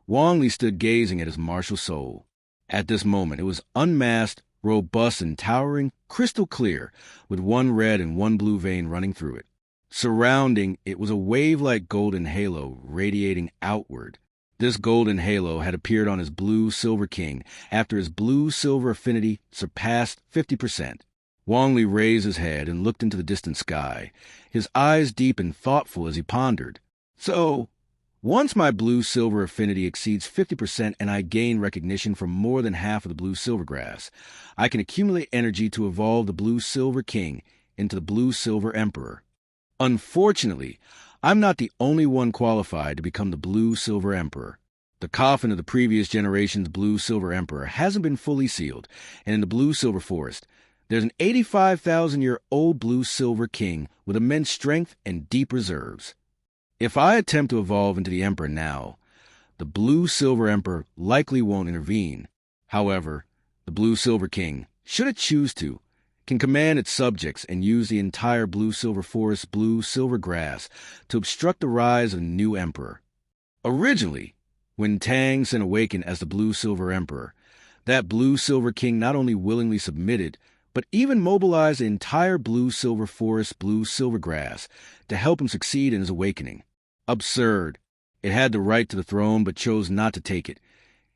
Wong Lee stood gazing at his martial soul. At this moment, it was unmasked, robust, and towering, crystal clear, with one red and one blue vein running through it. Surrounding it was a wave-like golden halo radiating outward. This golden halo had appeared on his blue-silver king after his blue-silver affinity surpassed 50%. Wong Lee raised his head and looked into the distant sky, his eyes deep and thoughtful as he pondered. "So, once my blue-silver affinity exceeds 50% and I gain recognition from more than half of the blue-silver grass, I can accumulate energy to evolve the blue-silver king into the blue-silver emperor. Unfortunately, I'm not the only one qualified to become the blue-silver emperor. The coffin of the previous generation's blue-silver emperor hasn't been fully sealed, and in the blue-silver forest, there's an 85,000-year-old blue-silver king with immense strength and deep reserves. If I attempt to evolve into the emperor now, the blue-silver emperor likely won't intervene. However, the blue-silver king, should it choose to, can command its subjects and use the entire blue-silver forest blue-silver grass to obstruct the rise of a new emperor. Originally, when Tang sent Awaken as the blue-silver emperor, that blue-silver king not only willingly submitted, but even mobilized the entire blue-silver forest blue-silver grass to help him succeed in his awakening. Absurd. It had the right to the throne but chose not to take it,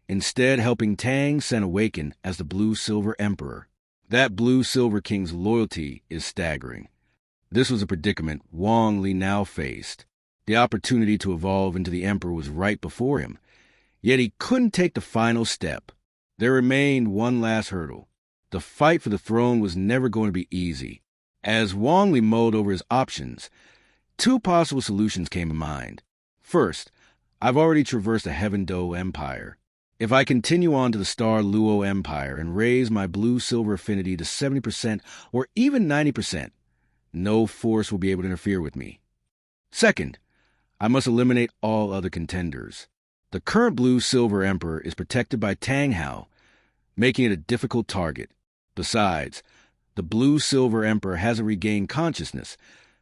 instead helping Tang send Awaken as the blue-silver emperor. That blue-silver king's loyalty is staggering. This was a predicament Wong Lee now faced. The opportunity to evolve into the emperor was right before him, yet he couldn't take the final step. There remained one last hurdle. The fight for the throne was never going to be easy. As Wong Lee mulled over his options, two possible solutions came to mind. First, I've already traversed the Heaveno Empire. If I continue on to the Star Luo Empire and raise my blue-silver affinity to 70% or even 90%, no force will be able to interfere with me. Second, I must eliminate all other contenders. The current blue-silver emperor is protected by Tanghao, making it a difficult target. Besides, the blue-silver emperor hasn't regained consciousness,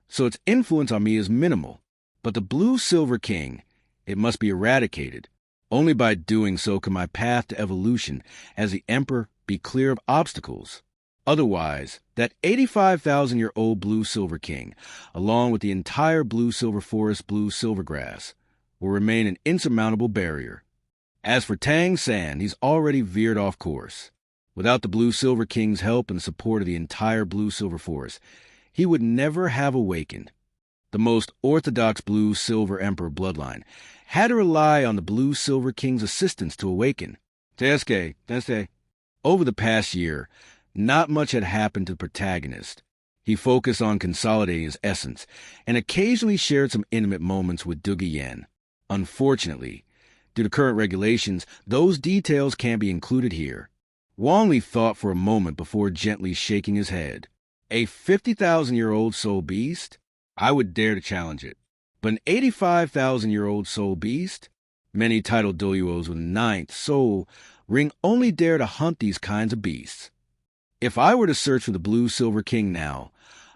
so its influence on me is minimal. But the blue-silver king, it must be eradicated. Only by doing so can my path to evolution as the emperor be clear of obstacles. Otherwise, that 85,000-year-old blue-silver king, along with the entire blue-silver forest blue-silver grass, will remain an insurmountable barrier. As for Tang San, he's already veered off course. Without the blue-silver king's help and support of the entire blue-silver forest, he would never have awakened. The most orthodox blue-silver emperor bloodline had to rely on the blue-silver king's assistance to awaken. Over the past year, not much had happened to the protagonist. He focused on consolidating his essence and occasionally shared some intimate moments with Dugubo. Unfortunately, due to current regulations, those details can't be included here. Wong Lee thought for a moment before gently shaking his head. A 50,000-year-old soul beast? I would dare to challenge it. But an 85,000-year-old soul beast? Many titled douluos with a 9th soul ring only dare to hunt these kinds of beasts. If I were to search for the blue-silver king now,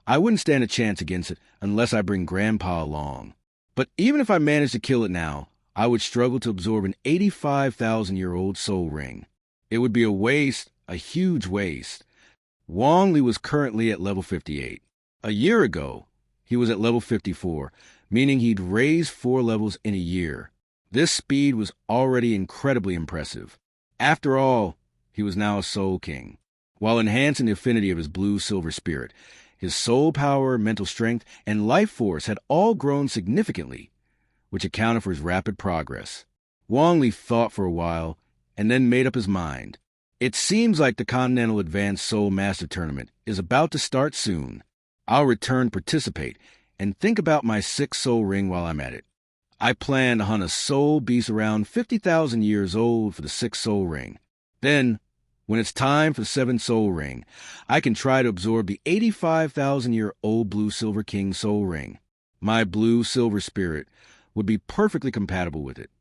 I wouldn't stand a chance against it unless I bring Grandpa along. But even if I managed to kill it now, I would struggle to absorb an 85,000-year-old soul ring. It would be a waste, a huge waste. Wong Lee was currently at level 58. A year ago, he was at level 54, meaning he'd raised 4 levels in a year. This speed was already incredibly impressive. After all, he was now a soul king. While enhancing the affinity of his blue-silver spirit, his soul power, mental strength, and life force had all grown significantly, which accounted for his rapid progress. Wong Lee thought for a while, and then made up his mind. It seems like the Continental Advanced Soul Master Tournament is about to start soon. I'll return to participate and think about my 6th soul ring while I'm at it. I plan to hunt a soul beast around 50,000 years old for the 6th soul ring. Then, when it's time for the 7th soul ring, I can try to absorb the 85,000-year-old blue-silver king soul ring. My blue-silver spirit would be perfectly compatible with it.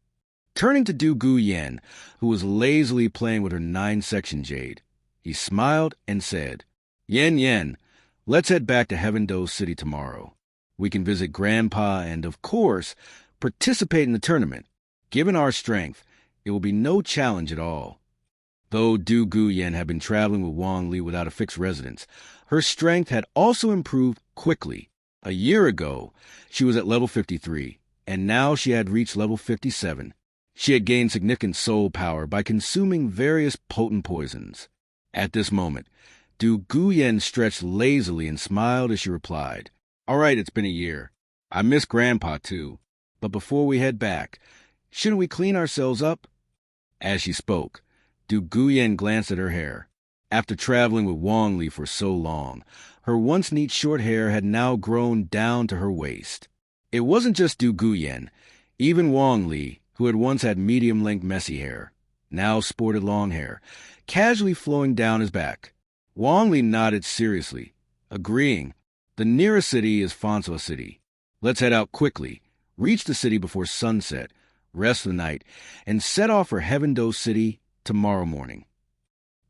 Turning to Dugubo, who was lazily playing with her 9-section jade, he smiled and said, Yen, let's head back to Heaveno City tomorrow. We can visit Grandpa and, of course, participate in the tournament. Given our strength, it will be no challenge at all. Though Dugubo had been traveling with Wong Lee without a fixed residence, her strength had also improved quickly. A year ago, she was at level 53, and now she had reached level 57. She had gained significant soul power by consuming various potent poisons. At this moment, Dugubo stretched lazily and smiled as she replied, All right, it's been a year. I miss Grandpa, too. But before we head back, shouldn't we clean ourselves up? As she spoke, Dugubo glanced at her hair. After traveling with Wong Lee for so long, her once neat short hair had now grown down to her waist. It wasn't just Dugubo. Even Wong Lee, who had once had medium-length messy hair, now sported long hair, casually flowing down his back. Wong Lee nodded seriously, agreeing. The nearest city is Fonsua City. Let's head out quickly, reach the city before sunset, rest for the night, and set off for Heaveno City tomorrow morning.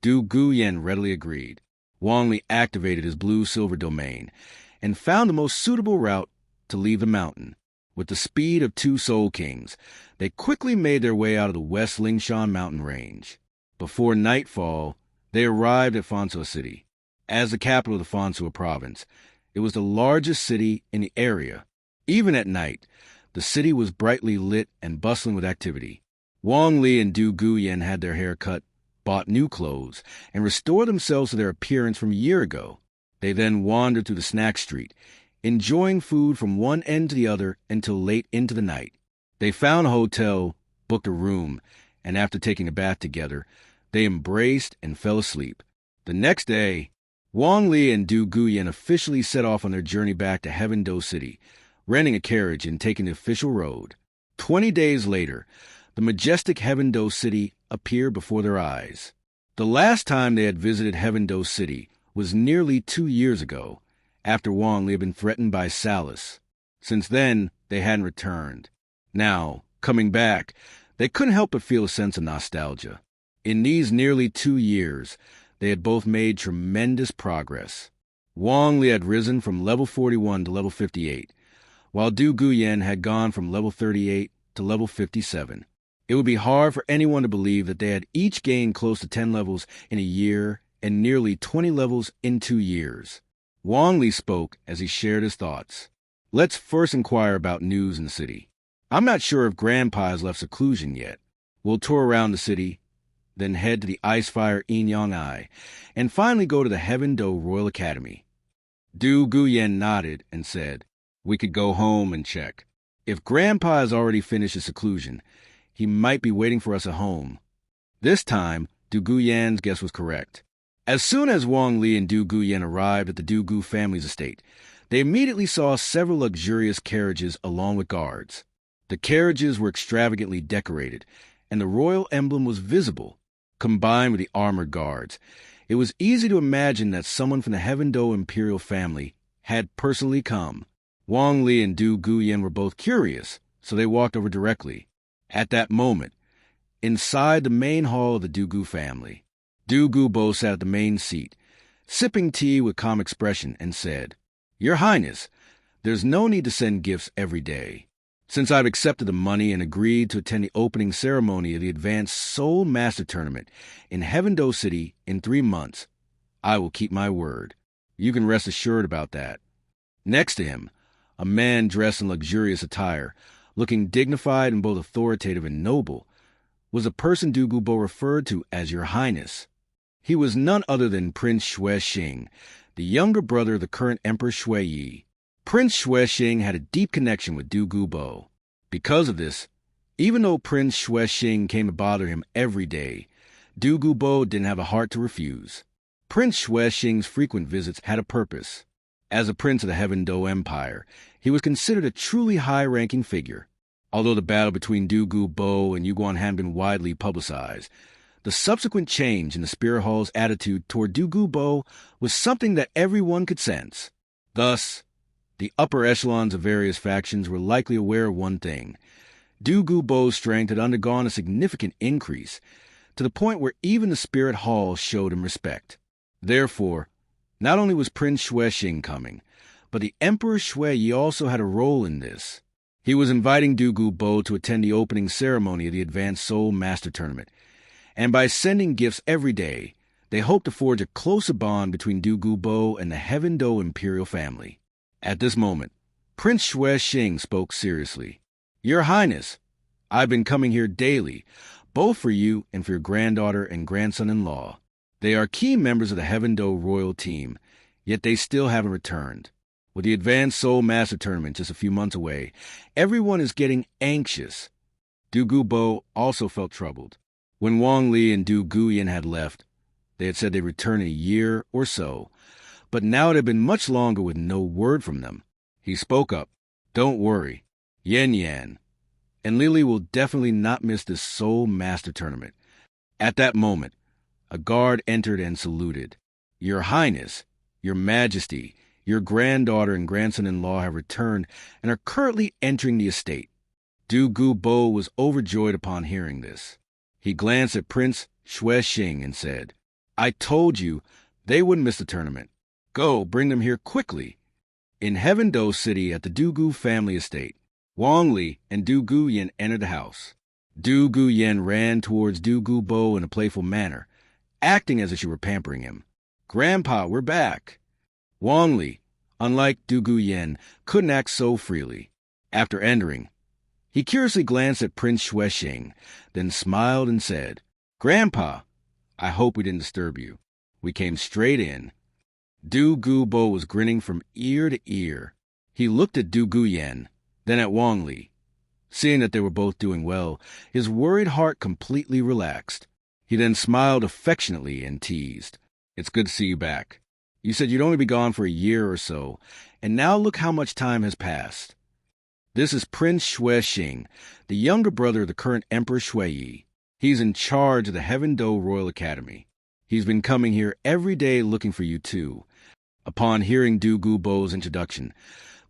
Dugubo readily agreed. Wong Lee activated his blue-silver domain and found the most suitable route to leave the mountain. With the speed of 2 soul kings, they quickly made their way out of the West Lingshan mountain range. Before nightfall, they arrived at Fonsua City. As the capital of the Fonsua province, it was the largest city in the area. Even at night, the city was brightly lit and bustling with activity. Wong Lee and Dugubo had their hair cut, bought new clothes, and restored themselves to their appearance from a year ago. They then wandered through the snack street, enjoying food from one end to the other until late into the night. They found a hotel, booked a room, and after taking a bath together, they embraced and fell asleep. The next day, Wong Lee and Dugubo officially set off on their journey back to Heaveno City, renting a carriage and taking the official road. 20 days later, the majestic Heaveno city appeared before their eyes. The last time they had visited Heaveno city was nearly 2 years ago, after Wang Li had been threatened by Salus. Since then, they hadn't returned. Now, coming back, they couldn't help but feel a sense of nostalgia. In these nearly 2 years, they had both made tremendous progress. Wang Li had risen from level 41 to level 58, while Dugubo had gone from level 38 to level 57. It would be hard for anyone to believe that they had each gained close to 10 levels in a year and nearly 20 levels in 2 years. Wang Li spoke as he shared his thoughts. Let's first inquire about news in the city. I'm not sure if Grandpa has left Seclusion yet. We'll tour around the city, then head to the Icefire Inyangai, and finally go to the Heaveno Royal Academy. Dugubo nodded and said, We could go home and check. If Grandpa has already finished his Seclusion, he might be waiting for us at home. This time, Dugubo's guess was correct. As soon as Wong Lee and Dugubo arrived at the Dugubo family's estate, they immediately saw several luxurious carriages along with guards. The carriages were extravagantly decorated, and the royal emblem was visible. Combined with the armored guards, it was easy to imagine that someone from the Heaveno imperial family had personally come. Wong Li and Dugubo were both curious, so they walked over directly. At that moment, inside the main hall of the Dugubo family, Dugubo sat at the main seat, sipping tea with calm expression, and said, Your Highness, there's no need to send gifts every day. Since I've accepted the money and agreed to attend the opening ceremony of the Advanced Soul Master Tournament in Heaveno City in 3 months, I will keep my word. You can rest assured about that. Next to him, a man dressed in luxurious attire, looking dignified and both authoritative and noble, was a person Dugubo referred to as Your Highness. He was none other than Prince Shuexing, the younger brother of the current Emperor Shuyi. Prince Shuexing had a deep connection with Dugubo. Because of this, even though Prince Shuexing came to bother him every day, Dugubo didn't have a heart to refuse. Prince Shuexing's frequent visits had a purpose. As a prince of the Heaveno Empire, he was considered a truly high-ranking figure. Although the battle between Dugubo and Yuguan hadn't been widely publicized, the subsequent change in the Spirit Hall's attitude toward Dugubo was something that everyone could sense. Thus, the upper echelons of various factions were likely aware of one thing. Dugubo's strength had undergone a significant increase, to the point where even the Spirit Hall showed him respect. Therefore, not only was Prince Shuexing coming, but the Emperor Shuyi also had a role in this. He was inviting Dugubo to attend the opening ceremony of the Advanced Soul Master Tournament, and by sending gifts every day, they hoped to forge a closer bond between Dugubo and the Heaveno imperial family. At this moment, Prince Shuexing spoke seriously. Your Highness, I've been coming here daily, both for you and for your granddaughter and grandson-in-law. They are key members of the Heaveno royal team, yet they still haven't returned. With the Advanced Soul Master Tournament just a few months away, everyone is getting anxious. Dugubo also felt troubled. When Wong Li and Dugubo had left, they had said they'd return in a year or so, but now it had been much longer with no word from them. He spoke up. Don't worry. Yan and Lily will definitely not miss this Soul Master Tournament. At that moment, a guard entered and saluted. Your Highness, Your Majesty, your granddaughter and grandson-in-law have returned and are currently entering the estate. Dugubo was overjoyed upon hearing this. He glanced at Prince Shuexing and said, I told you they wouldn't miss the tournament. Go, bring them here quickly. In Heaveno City at the Dugubo family estate, Wong Li and Dugubo entered the house. Dugubo ran towards Dugubo in a playful manner, acting as if she were pampering him. Grandpa, we're back. Wong Li, unlike Dugubo, couldn't act so freely. After entering, he curiously glanced at Prince Shuexing, then smiled and said, Grandpa, I hope we didn't disturb you. We came straight in. Dugubo was grinning from ear to ear. He looked at Dugubo, then at Wong Li. Seeing that they were both doing well, his worried heart completely relaxed. He then smiled affectionately and teased. It's good to see you back. You said you'd only be gone for a year or so, and now look how much time has passed. This is Prince Xuexing, the younger brother of the current Emperor Shui. He's in charge of the Heaveno Royal Academy. He's been coming here every day looking for you too. Upon hearing Dugubo's introduction,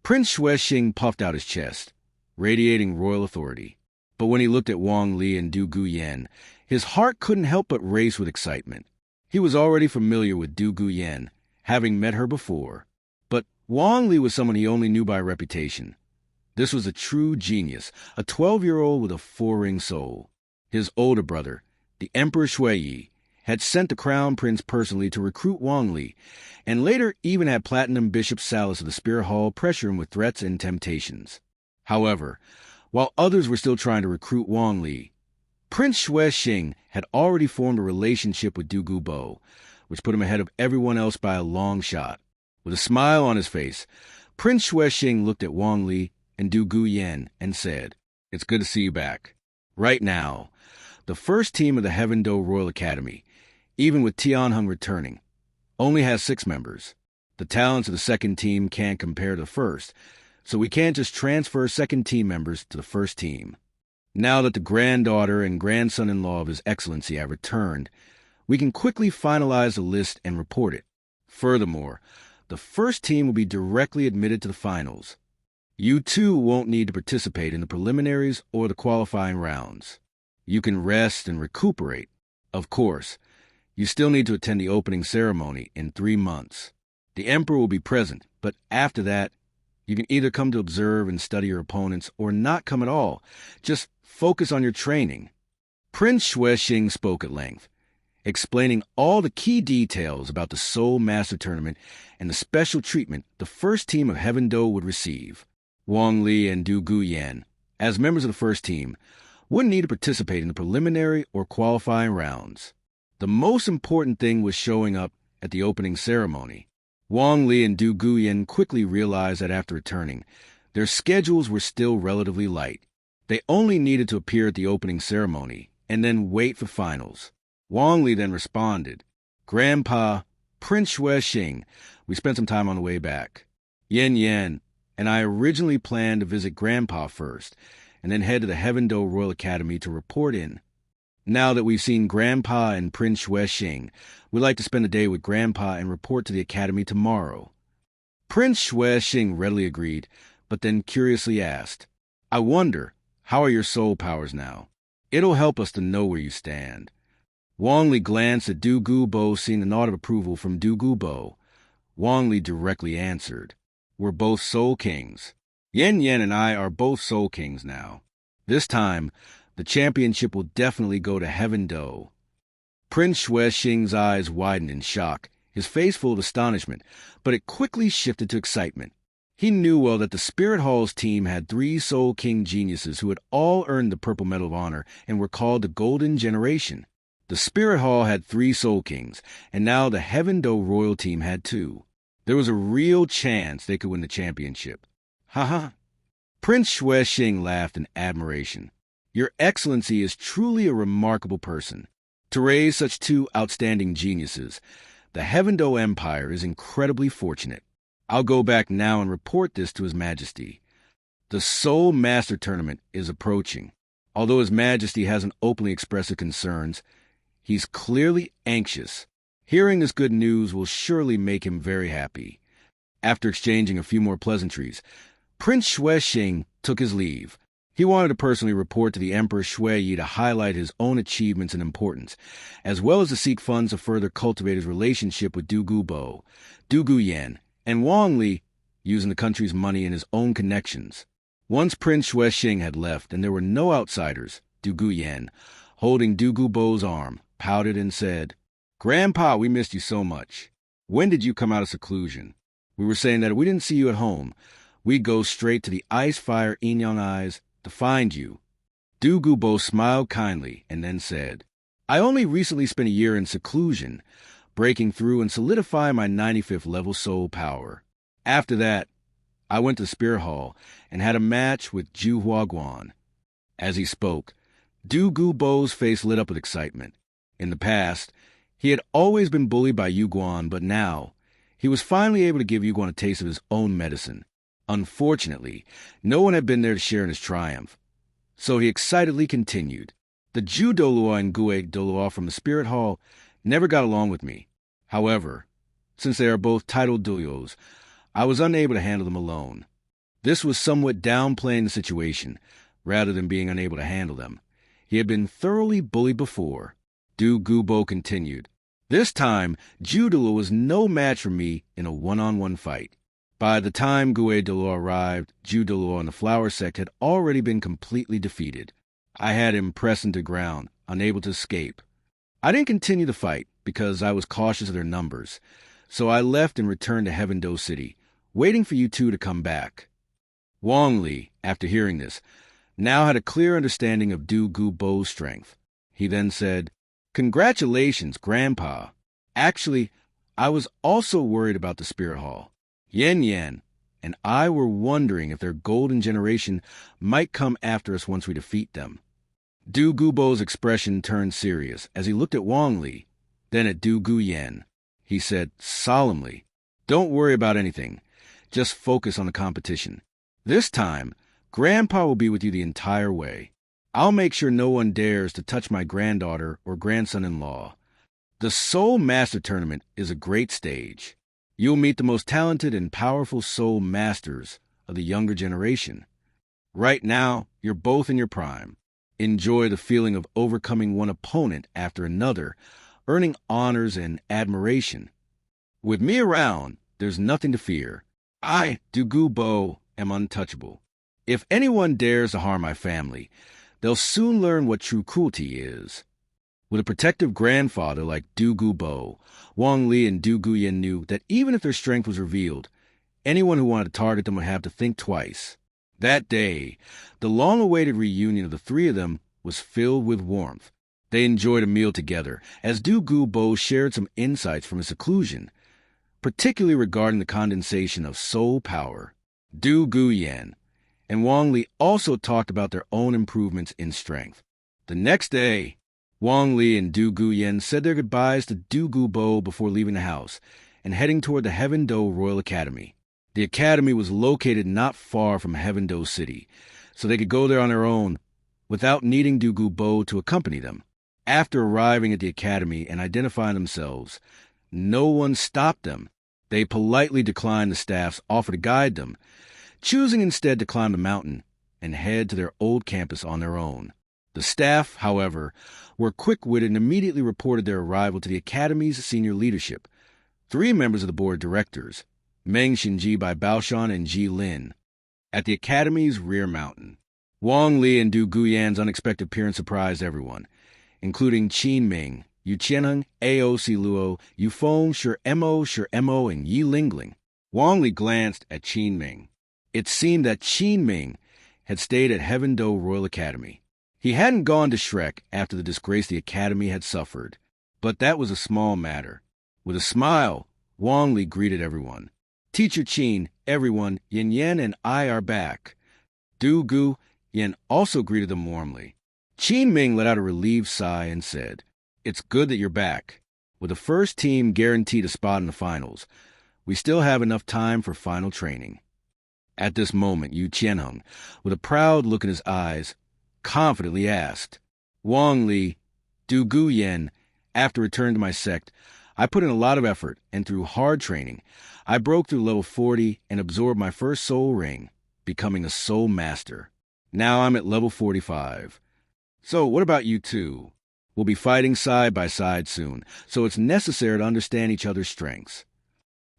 Prince Xuexing puffed out his chest, radiating royal authority. But when he looked at Wang Li and Duguyan, his heart couldn't help but race with excitement. He was already familiar with Duguyan, having met her before. But Wang Li was someone he only knew by reputation. This was a true genius, a 12-year-old with a 4-ring soul. His older brother, the Emperor Shui, had sent the Crown Prince personally to recruit Wong Lee, and later even had Platinum Bishop Salas of the Spirit Hall pressure him with threats and temptations. However, while others were still trying to recruit Wong Lee, Prince Xuexing had already formed a relationship with Dugubo, which put him ahead of everyone else by a long shot. With a smile on his face, Prince Xuexing looked at Wong Lee and Duguyan and said, "It's good to see you back. Right now, the first team of the Heaveno Royal Academy, even with Tianheng returning, only has 6 members. The talents of the second team can't compare to the first, so we can't just transfer second team members to the first team. Now that the granddaughter and grandson-in-law of His Excellency have returned, we can quickly finalize the list and report it. Furthermore, the first team will be directly admitted to the finals. You too won't need to participate in the preliminaries or the qualifying rounds. You can rest and recuperate. Of course, you still need to attend the opening ceremony in 3 months. The Emperor will be present, but after that, you can either come to observe and study your opponents or not come at all. Just focus on your training." Prince Xuexing spoke at length, explaining all the key details about the Soul Master Tournament and the special treatment the first team of Heaveno would receive. Wong Li and Duguyan, as members of the first team, wouldn't need to participate in the preliminary or qualifying rounds. The most important thing was showing up at the opening ceremony. Wong Li and Duguyan quickly realized that after returning, their schedules were still relatively light. They only needed to appear at the opening ceremony and then wait for finals. Wong Li then responded, "Grandpa, Prince Xuexing, we spent some time on the way back. Yan and I originally planned to visit Grandpa first, and then head to the Heaveno Royal Academy to report in. Now that we've seen Grandpa and Prince Xuexing, we'd like to spend a day with Grandpa and report to the Academy tomorrow." Prince Xuexing readily agreed, but then curiously asked, "I wonder, how are your soul powers now? It'll help us to know where you stand." Wong Li glanced at Dugubo, seeing a nod of approval from Dugubo. Wong Li directly answered, "We're both Soul Kings. Yan and I are both Soul Kings now. This time, the championship will definitely go to Heaveno." Prince Xuexing's eyes widened in shock, his face full of astonishment, but it quickly shifted to excitement. He knew well that the Spirit Hall's team had 3 Soul King geniuses who had all earned the Purple Medal of Honor and were called the Golden Generation. The Spirit Hall had 3 Soul Kings, and now the Heaveno Royal Team had 2. There was a real chance they could win the championship. "Ha." Prince Xuexing laughed in admiration. "Your Excellency is truly a remarkable person. To raise such 2 outstanding geniuses, the Heaveno Empire is incredibly fortunate. I'll go back now and report this to His Majesty. The Soul Master Tournament is approaching. Although His Majesty hasn't openly expressed his concerns, he's clearly anxious. Hearing this good news will surely make him very happy." After exchanging a few more pleasantries, Prince Xuexing took his leave. He wanted to personally report to the Emperor Shui to highlight his own achievements and importance, as well as to seek funds to further cultivate his relationship with Dugubo, Duguyan, and Wong Lee, using the country's money and his own connections. Once Prince Xuexing had left and there were no outsiders, Duguyan, holding Dugubo's arm, pouted and said, "Grandpa, we missed you so much. When did you come out of seclusion? We were saying that if we didn't see you at home, we'd go straight to the ice-fire Inyan Eyes to find you." Dugubo smiled kindly and then said, "I only recently spent a year in seclusion, breaking through and solidifying my 95th level soul power. After that, I went to the Spirit Hall and had a match with Ju Huaguan." As he spoke, Dugubo's face lit up with excitement. In the past, he had always been bullied by Yuguan, but now, he was finally able to give Yuguan a taste of his own medicine. Unfortunately, no one had been there to share in his triumph, so he excitedly continued. The Jew Douluo and Gue Douluo from the Spirit Hall never got along with me. However, since they are both titled Douluos, I was unable to handle them alone. This was somewhat downplaying the situation, rather than being unable to handle them. He had been thoroughly bullied before. Dugubo continued. This time, Jew Douluo was no match for me in a one-on-one fight. By the time Gue Douluo arrived, Jew Douluo and the Flower Sect had already been completely defeated. I had him pressed into ground, unable to escape. I didn't continue the fight because I was cautious of their numbers, so I left and returned to Heaveno City, waiting for you two to come back. Wong Lee, after hearing this, now had a clear understanding of Dugubo's strength. He then said, "Congratulations, Grandpa. Actually, I was also worried about the Spirit Hall. Yan and I were wondering if their golden generation might come after us once we defeat them." Dugubo's expression turned serious as he looked at Wang Li, then at Duguyan. He said solemnly, "Don't worry about anything. Just focus on the competition. This time, Grandpa will be with you the entire way. I'll make sure no one dares to touch my granddaughter or grandson-in-law. The Soul Master Tournament is a great stage. You'll meet the most talented and powerful Soul Masters of the younger generation. Right now, you're both in your prime. Enjoy the feeling of overcoming one opponent after another, earning honors and admiration. With me around, there's nothing to fear. I, Dugubo, am untouchable. If anyone dares to harm my family, they'll soon learn what true cruelty is." With a protective grandfather like Dugubo, Wong Li and Duguyan knew that even if their strength was revealed, anyone who wanted to target them would have to think twice. That day, the long-awaited reunion of the three of them was filled with warmth. They enjoyed a meal together, as Dugubo shared some insights from his seclusion, particularly regarding the condensation of soul power. Duguyan and Wong Lee also talked about their own improvements in strength. The next day, Wong Lee and Duguyan said their goodbyes to Dugubo before leaving the house and heading toward the Heaveno Royal Academy. The academy was located not far from Heaveno City, so they could go there on their own without needing Dugubo to accompany them. After arriving at the academy and identifying themselves, no one stopped them. They politely declined the staff's offer to guide them, choosing instead to climb the mountain and head to their old campus on their own. The staff, however, were quick-witted and immediately reported their arrival to the academy's senior leadership. 3 members of the board of directors, Meng Xinji by Baoshan and Ji Lin, at the academy's rear mountain. Wang Li and Du Guyan's unexpected appearance surprised everyone, including Qin Ming, Yu Qianheng, Ao Si Luo, Yu Feng, Shi Emo, and Yi Lingling. Wang Li glanced at Qin Ming. It seemed that Qin Ming had stayed at Heaveno Royal Academy. He hadn't gone to Shrek after the disgrace the academy had suffered, but that was a small matter. With a smile, Wang Li greeted everyone. "Teacher Qin, everyone, Yan and I are back." Du Gu Yan also greeted them warmly. Qin Ming let out a relieved sigh and said, "It's good that you're back. With the first team guaranteed a spot in the finals, we still have enough time for final training." At this moment, Yu Qianheng, with a proud look in his eyes, confidently asked, "Wang Li, Du Guyan, after returning to my sect, I put in a lot of effort, and through hard training, I broke through level 40 and absorbed my first soul ring, becoming a soul master. Now I'm at level 45. So what about you two? We'll be fighting side by side soon, so it's necessary to understand each other's strengths."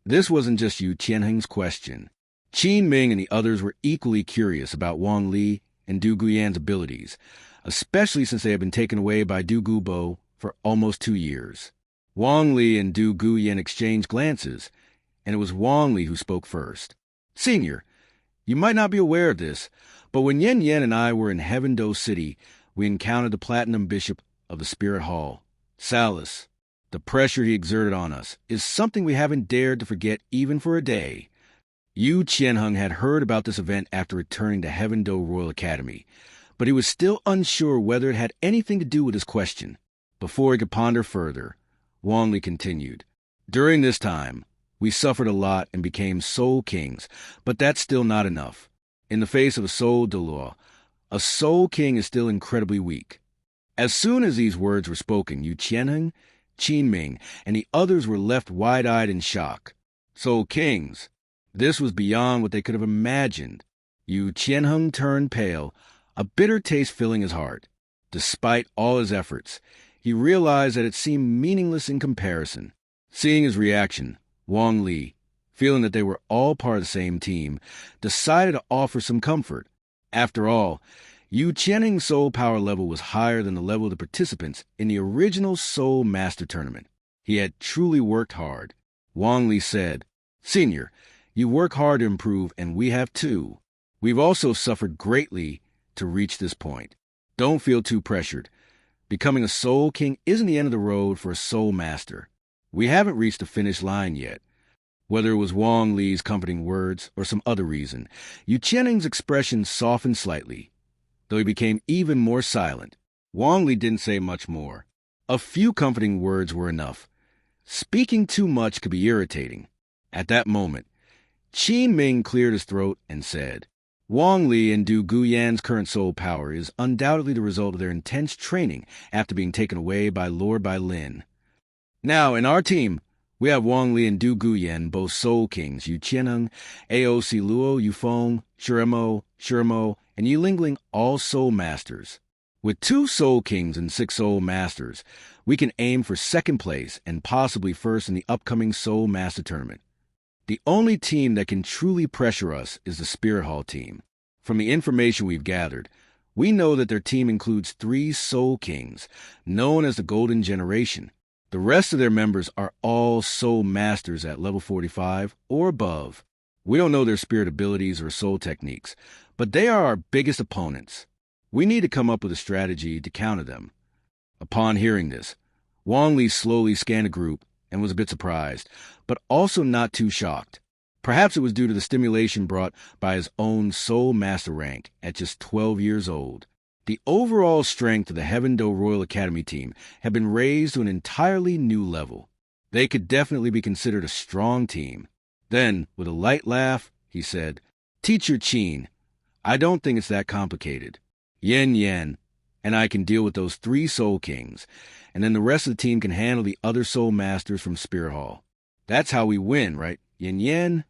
This wasn't just Yu Qianheng's question. Qin Ming and the others were equally curious about Wang Li and Du Guyan's abilities, especially since they had been taken away by Dugubo for almost 2 years. Wang Li and Du Guyan exchanged glances, and it was Wang Li who spoke first. "Senior, you might not be aware of this, but when Yan and I were in Heaveno City, we encountered the Platinum Bishop of the Spirit Hall, Salus. The pressure he exerted on us is something we haven't dared to forget even for a day." Yu Qianheng had heard about this event after returning to Heaveno Royal Academy, but he was still unsure whether it had anything to do with his question. Before he could ponder further, Wang Li continued. "During this time, We suffered a lot and became soul kings, but that's still not enough. In the face of a soul Douluo, a soul king is still incredibly weak. As soon as these words were spoken, Yu Qianheng, Qin Ming, and the others were left wide-eyed in shock. Soul kings. This was beyond what they could have imagined. Yu Qianheng turned pale, a bitter taste filling his heart. Despite all his efforts, he realized that it seemed meaningless in comparison. Seeing his reaction, Wong Lee, feeling that they were all part of the same team, decided to offer some comfort. After all, Yu Qianheng's soul power level was higher than the level of the participants in the original Soul Master Tournament. He had truly worked hard. Wang Li said, "Senior, you work hard to improve, and we have too. We've also suffered greatly to reach this point. Don't feel too pressured. Becoming a Soul King isn't the end of the road for a Soul Master. We haven't reached the finish line yet." Whether it was Wang Li's comforting words or some other reason, Yu Qianheng's expression softened slightly. Though he became even more silent, Wang Li didn't say much more. A few comforting words were enough. Speaking too much could be irritating. At that moment, Qin Ming cleared his throat and said, "Wang Li and Duguyan's current soul power is undoubtedly the result of their intense training after being taken away by Lord Bai Lin. Now, in our team, we have Wang Li and Duguyan, both soul kings, Yu Qianheng, AOC Luo, Yufeng, Shuremo, and Yi Lingling, all soul masters. With 2 soul kings and 6 soul masters, we can aim for second place and possibly first in the upcoming Soul Master Tournament. The only team that can truly pressure us is the Spirit Hall team. From the information we've gathered, we know that their team includes 3 soul kings, known as the Golden Generation. The rest of their members are all soul masters at level 45 or above. We don't know their spirit abilities or soul techniques, but they are our biggest opponents. We need to come up with a strategy to counter them." Upon hearing this, Wang Li slowly scanned the group and was a bit surprised, but also not too shocked. Perhaps it was due to the stimulation brought by his own Soul Master rank at just 12 years old. The overall strength of the Heaveno Royal Academy team had been raised to an entirely new level. They could definitely be considered a strong team. Then, with a light laugh, he said, "Teacher Qin, I don't think it's that complicated. Yen and I can deal with those 3 Soul Kings, and then the rest of the team can handle the other Soul Masters from Spirit Hall. That's how we win, right, Yen?"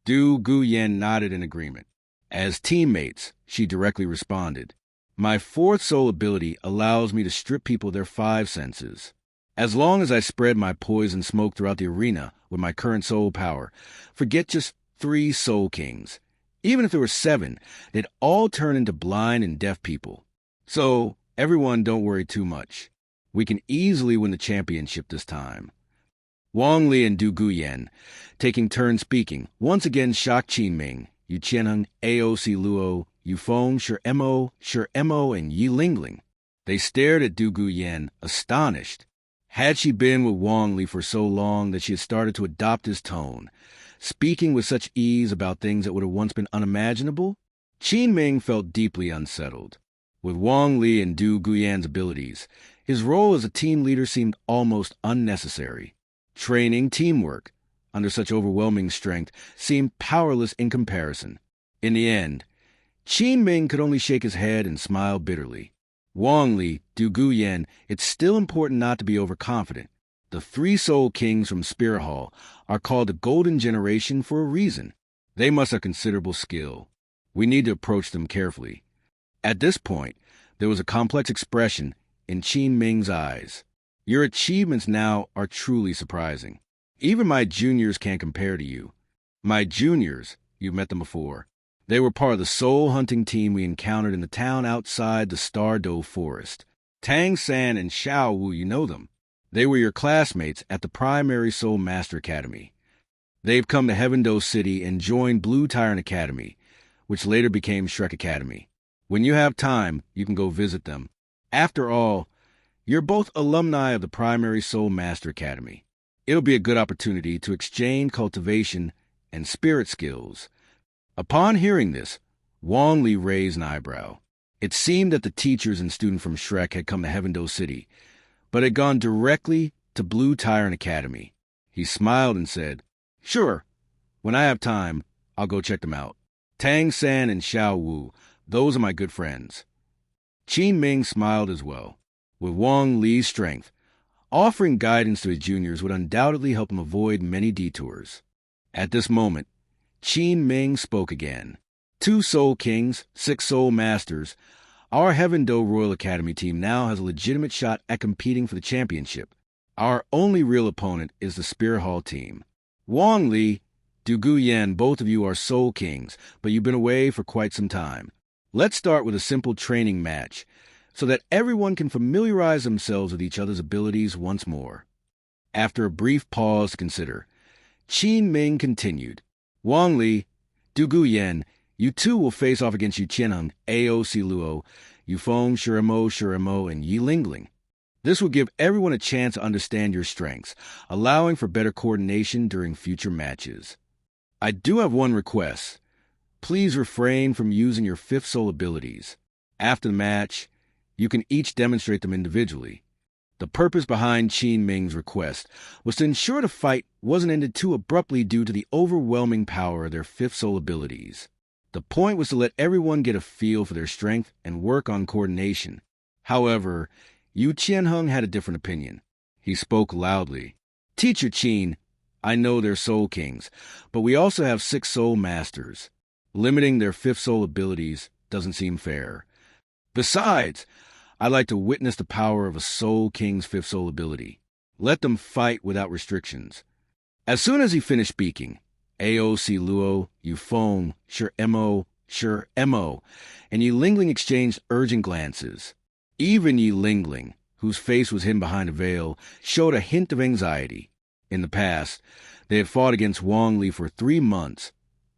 Du Guyan nodded in agreement. As teammates, she directly responded, "My 4th soul ability allows me to strip people of their 5 senses. As long as I spread my poison smoke throughout the arena with my current soul power, forget just 3 Soul Kings. Even if there were 7, they'd all turn into blind and deaf people. So, everyone don't worry too much. We can easily win the championship this time." Wang Li and Du Guyan, taking turns speaking, once again shocked Qin Ming, Yu Qianheng, AOC Luo, Yufeng, Shuremo, and Yi Lingling. They stared at Du Guyan, astonished. Had she been with Wang Li for so long that she had started to adopt his tone, speaking with such ease about things that would have once been unimaginable? Qin Ming felt deeply unsettled. With Wang Li and Du Guyan's abilities, his role as a team leader seemed almost unnecessary. Training, teamwork, under such overwhelming strength, seemed powerless in comparison. In the end, Qin Ming could only shake his head and smile bitterly. Wang Li, Du Guyan, it's still important not to be overconfident. The 3 Soul Kings from Spirit Hall are called the Golden Generation for a reason. They must have considerable skill. We need to approach them carefully. At this point, there was a complex expression in Qin Ming's eyes. "Your achievements now are truly surprising. Even my juniors can't compare to you." "My juniors," you've met them before. They were part of the soul hunting team we encountered in the town outside the Stardoe Forest. Tang San and Xiao Wu, you know them. They were your classmates at the primary Soul Master Academy. They've come to Heaveno City and joined Blue Tyrant Academy, which later became Shrek Academy. When you have time, you can go visit them. After all, you're both alumni of the primary Soul Master Academy. It'll be a good opportunity to exchange cultivation and spirit skills." Upon hearing this, Wang Li raised an eyebrow. It seemed that the teachers and students from Shrek had come to Heaveno City, but had gone directly to Blue Tyrant Academy. He smiled and said, Sure, when I have time, I'll go check them out. Tang San and Xiao Wu, those are my good friends. Qin Ming smiled as well. With Wong Lee's strength, offering guidance to his juniors would undoubtedly help him avoid many detours. At this moment, Qin Ming spoke again. 2 Soul Kings, 6 Soul Masters. Our Heaveno Royal Academy team now has a legitimate shot at competing for the championship. Our only real opponent is the Spirit Hall team. Wang Li, Dugubo, both of you are Soul Kings, but you've been away for quite some time. Let's start with a simple training match, so that everyone can familiarize themselves with each other's abilities once more. After a brief pause to consider, Qin Ming continued. Wang Li, Dugubo, you two will face off against Yu Qianheng, Ao Luo, Yufeng, Shuremo, and Yi Lingling. This will give everyone a chance to understand your strengths, allowing for better coordination during future matches. I do have one request. Please refrain from using your 5th soul abilities. After the match, you can each demonstrate them individually. The purpose behind Qin Ming's request was to ensure the fight wasn't ended too abruptly due to the overwhelming power of their 5th soul abilities. The point was to let everyone get a feel for their strength and work on coordination. However, Yu Qianheng had a different opinion. He spoke loudly. Teacher Qin, I know they're Soul Kings, but we also have 6 Soul Masters. Limiting their 5th soul abilities doesn't seem fair. Besides, I'd like to witness the power of a Soul King's 5th soul ability. Let them fight without restrictions. As soon as he finished speaking, Ao Luo, Yufeng, Shuremo, and Yi Lingling exchanged urgent glances. Even Yi Lingling, whose face was hidden behind a veil, showed a hint of anxiety. In the past, they had fought against Wong Lee for 3 months,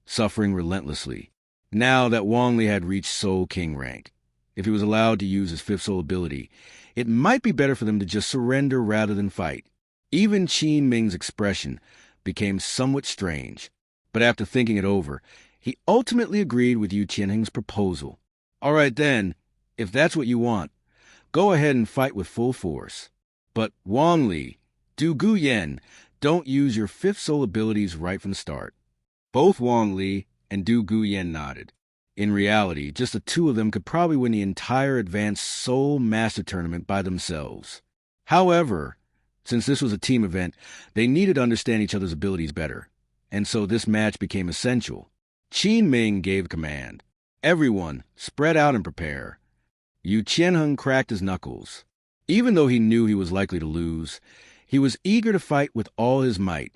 suffering relentlessly. Now that Wong Lee had reached Soul King rank, if he was allowed to use his 5th soul ability, it might be better for them to just surrender rather than fight. Even Qin Ming's expression became somewhat strange, but after thinking it over, he ultimately agreed with Yu Qianheng's proposal. All right then, if that's what you want, go ahead and fight with full force. But Wang Li, Dugubo, don't use your 5th soul abilities right from the start. Both Wang Li and Dugubo nodded. In reality, just the 2 of them could probably win the entire Advanced Soul Master Tournament by themselves. However, since this was a team event, they needed to understand each other's abilities better, and so this match became essential. Qin Ming gave command. Everyone, spread out and prepare. Yu Qianheng cracked his knuckles. Even though he knew he was likely to lose, he was eager to fight with all his might,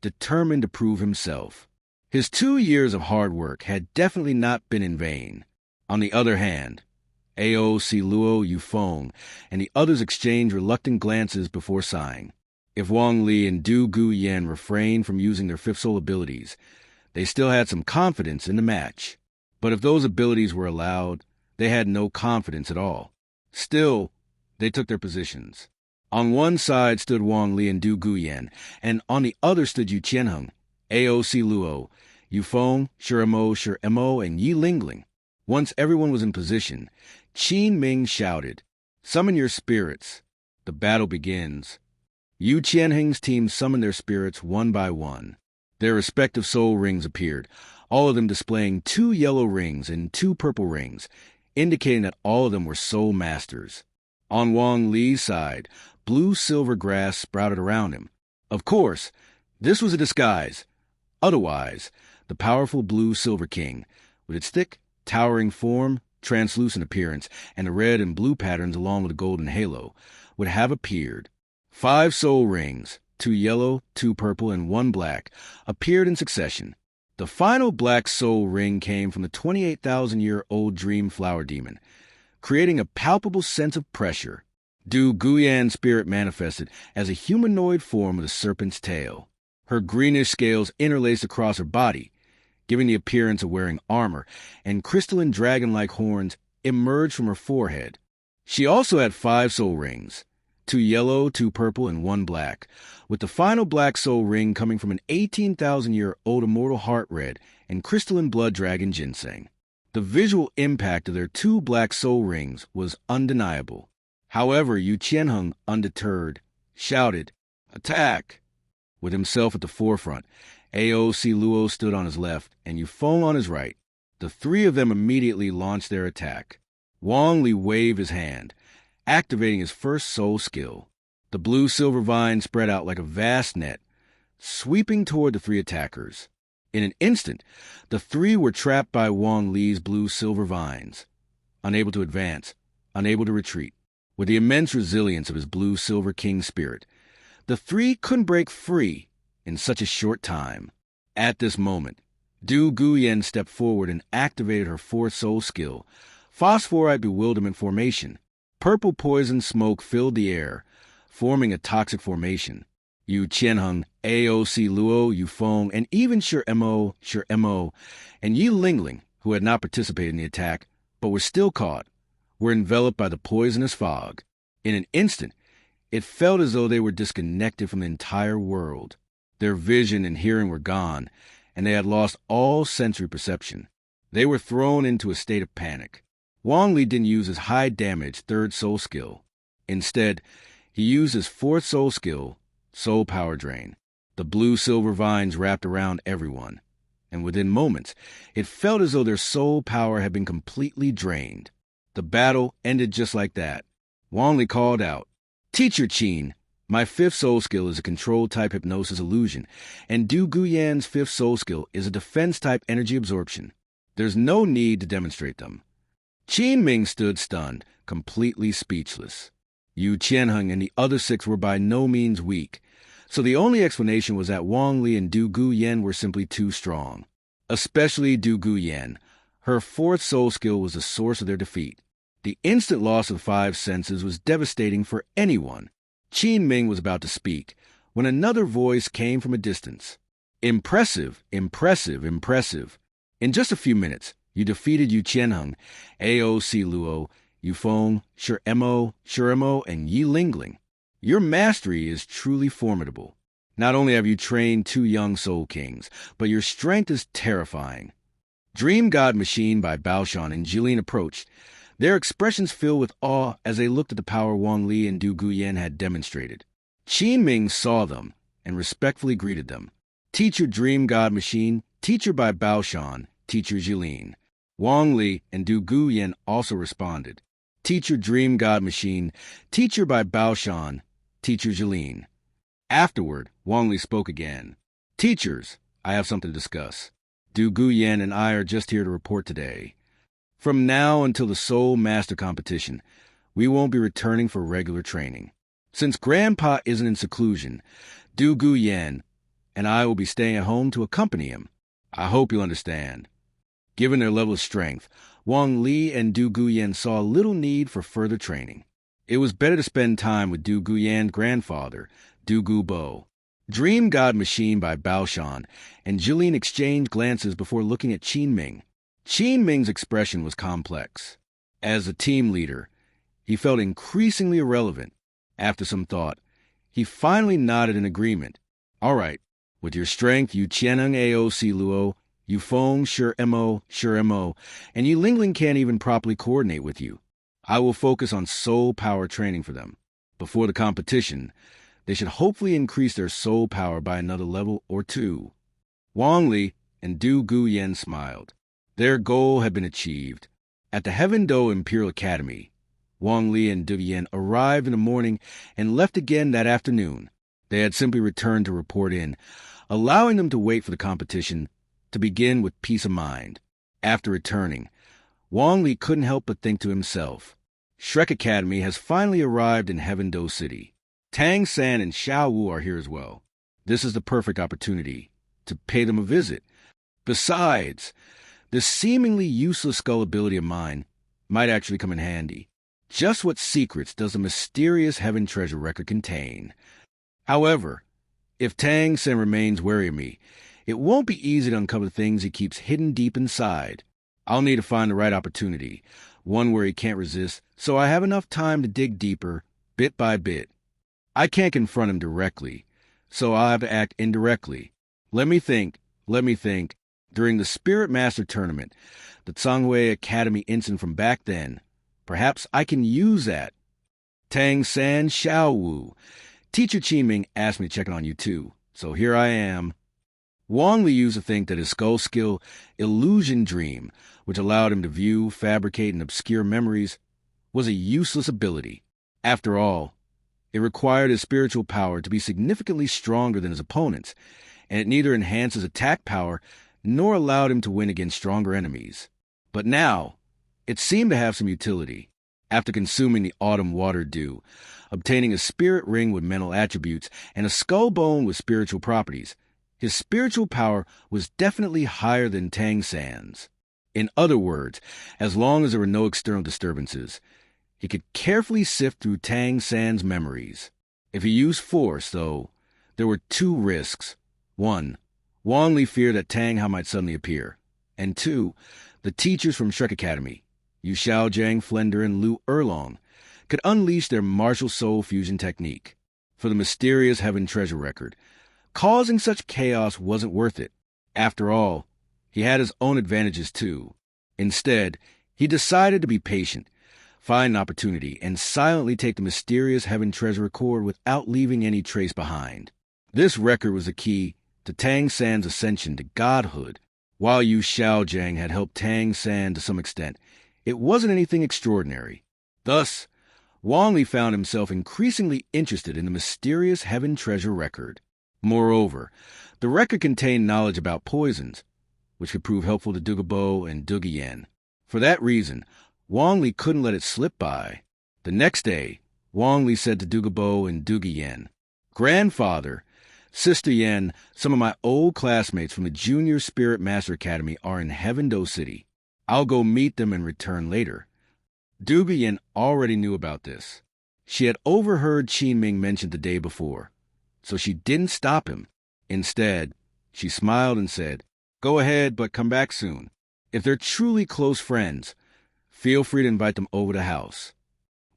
determined to prove himself. His 2 years of hard work had definitely not been in vain. On the other hand, Ao Luo, Yufeng, and the others exchanged reluctant glances before sighing. If Wang Li and Dugubo refrained from using their 5th soul abilities, they still had some confidence in the match. But if those abilities were allowed, they had no confidence at all. Still, they took their positions. On one side stood Wang Li and Dugubo, and on the other stood Yu Qianheng, Ao Luo, Yufeng, Shuremo, and Yi Lingling. Once everyone was in position, Qin Ming shouted, "Summon your spirits. The battle begins." Yu Qianheng's team summoned their spirits one by one. Their respective soul rings appeared, all of them displaying 2 yellow rings and 2 purple rings, indicating that all of them were soul masters. On Wang Li's side, blue-silver grass sprouted around him. Of course, this was a disguise. Otherwise, the powerful blue-silver king, with its thick, towering form, translucent appearance, and the red and blue patterns along with a golden halo, would have appeared. 5 soul rings, 2 yellow, 2 purple, and 1 black, appeared in succession. The final black soul ring came from the 28,000-year-old dream flower demon, creating a palpable sense of pressure. Dugubo's spirit manifested as a humanoid form with a serpent's tail. Her greenish scales interlaced across her body, giving the appearance of wearing armor, and crystalline dragon-like horns emerged from her forehead. She also had 5 soul rings, 2 yellow, 2 purple, and 1 black, with the final black soul ring coming from an 18,000-year-old immortal heart red and crystalline blood dragon ginseng. The visual impact of their 2 black soul rings was undeniable. However, Yu Qianheng, undeterred, shouted, "Attack!" with himself at the forefront, AOC Luo stood on his left, and Yufeng on his right. The three of them immediately launched their attack. Wong Lee waved his hand, activating his first soul skill. The blue-silver vine spread out like a vast net, sweeping toward the three attackers. In an instant, the three were trapped by Wong Lee's blue-silver vines, unable to advance, unable to retreat. With the immense resilience of his blue-silver king spirit, the three couldn't break free in such a short time. At this moment, Dugubo stepped forward and activated her fourth soul skill, Phosphorite Bewilderment Formation. Purple poison smoke filled the air, forming a toxic formation. Yu Qianheng, AOC Luo, Yufeng, and even Shuremo, and Yi Lingling, who had not participated in the attack, but were still caught, were enveloped by the poisonous fog. In an instant, it felt as though they were disconnected from the entire world. Their vision and hearing were gone, and they had lost all sensory perception. They were thrown into a state of panic. Wong Lee didn't use his high-damage third soul skill. Instead, he used his fourth soul skill, Soul Power Drain. The blue-silver vines wrapped around everyone, and within moments, it felt as though their soul power had been completely drained. The battle ended just like that. Wong Lee called out, "Teacher Qin, my fifth soul skill is a control-type hypnosis illusion, and Dugubo's fifth soul skill is a defense-type energy absorption. There's no need to demonstrate them." Qin Ming stood stunned, completely speechless. Yu Qianheng and the other six were by no means weak, so the only explanation was that Wong Lee and Dugubo were simply too strong. Especially Dugubo. Her fourth soul skill was the source of their defeat. The instant loss of five senses was devastating for anyone. Qin Ming was about to speak when another voice came from a distance. "Impressive, impressive, impressive. In just a few minutes, you defeated Yu Qianheng, AOC Luo, Yufeng, Shuremo, and Yi Lingling. Your mastery is truly formidable. Not only have you trained two young soul kings, but your strength is terrifying." Dream God Machine by Baoshan and Jilin approached, their expressions filled with awe as they looked at the power Wong Lee and Dugubo had demonstrated. Qin Ming saw them and respectfully greeted them. "Teacher Dream God Machine, teacher by Baoshan, teacher Jilin." Wong Lee and Dugubo also responded. "Teacher Dream God Machine, teacher by Baoshan, teacher Jilin." Afterward, Wong Lee spoke again. "Teachers, I have something to discuss. Dugubo and I are just here to report today. From now until the Soul Master Competition, we won't be returning for regular training. Since Grandpa isn't in seclusion, Dugubo and I will be staying at home to accompany him. I hope you'll understand." Given their level of strength, Wong Lee and Dugubo saw little need for further training. It was better to spend time with Dugubo's grandfather, Dugubo. Dream God Machine by Baoshan and Jilin exchanged glances before looking at Qin Ming. Qin Ming's expression was complex. As a team leader, he felt increasingly irrelevant. After some thought, he finally nodded in agreement. "All right, with your strength, Yu Qianheng AOC Luo, Yufeng Shuremo, and Yi Lingling can't even properly coordinate with you. I will focus on soul power training for them. Before the competition, they should hopefully increase their soul power by another level or two." Wong Lee and Dugubo smiled. Their goal had been achieved. At the Heaveno Imperial Academy, Wong Lee and Dugubo arrived in the morning and left again that afternoon. They had simply returned to report in, allowing them to wait for the competition to begin with peace of mind. After returning, Wong Lee couldn't help but think to himself, Shrek Academy has finally arrived in Heaveno City. Tang San and Xiao Wu are here as well. This is the perfect opportunity to pay them a visit. Besides, this seemingly useless gullibility of mine might actually come in handy. Just what secrets does the mysterious Heaven Treasure record contain? However, if Tang San remains wary of me, it won't be easy to uncover the things he keeps hidden deep inside. I'll need to find the right opportunity, one where he can't resist, so I have enough time to dig deeper, bit by bit. I can't confront him directly, so I'll have to act indirectly. Let me think. During the Spirit Master Tournament, the Tsanghui Academy incident from back then, perhaps I can use that. Tang San, Xiao Wu. Teacher Qin Ming asked me to check in on you too, so here I am. Wang Li used to think that his skull skill, Illusion Dream, which allowed him to view, fabricate, and obscure memories, was a useless ability. After all, it required his spiritual power to be significantly stronger than his opponents, and it neither enhanced his attack power nor allowed him to win against stronger enemies. But now, it seemed to have some utility. After consuming the autumn water dew, obtaining a spirit ring with mental attributes, and a skull bone with spiritual properties, his spiritual power was definitely higher than Tang San's. In other words, as long as there were no external disturbances, he could carefully sift through Tang San's memories. If he used force, though, there were two risks. One, Wang Li feared that Tang Hao might suddenly appear. And two, the teachers from Shrek Academy, Yu Xiaojiang, Flender, and Lu Erlong, could unleash their martial soul fusion technique. For the mysterious Heaven treasure record, causing such chaos wasn't worth it. After all, he had his own advantages too. Instead, he decided to be patient, find an opportunity, and silently take the mysterious Heaven treasure record without leaving any trace behind. This record was the key to Tang San's ascension to godhood. While Yu Xiaojiang had helped Tang San to some extent, it wasn't anything extraordinary. Thus, Wang Li found himself increasingly interested in the mysterious Heaven treasure record. Moreover, the record contained knowledge about poisons, which could prove helpful to Dugubo and Duguan. For that reason, Wang Li couldn't let it slip by. The next day, Wang Li said to Dugubo and Duguan, "Grandfather, Sister Yan, some of my old classmates from the Junior Spirit Master Academy are in Heaveno City. I'll go meet them and return later." Duguan already knew about this. She had overheard Qin Ming mentioned the day before, so she didn't stop him. Instead, she smiled and said, "Go ahead, but come back soon. If they're truly close friends, feel free to invite them over the house."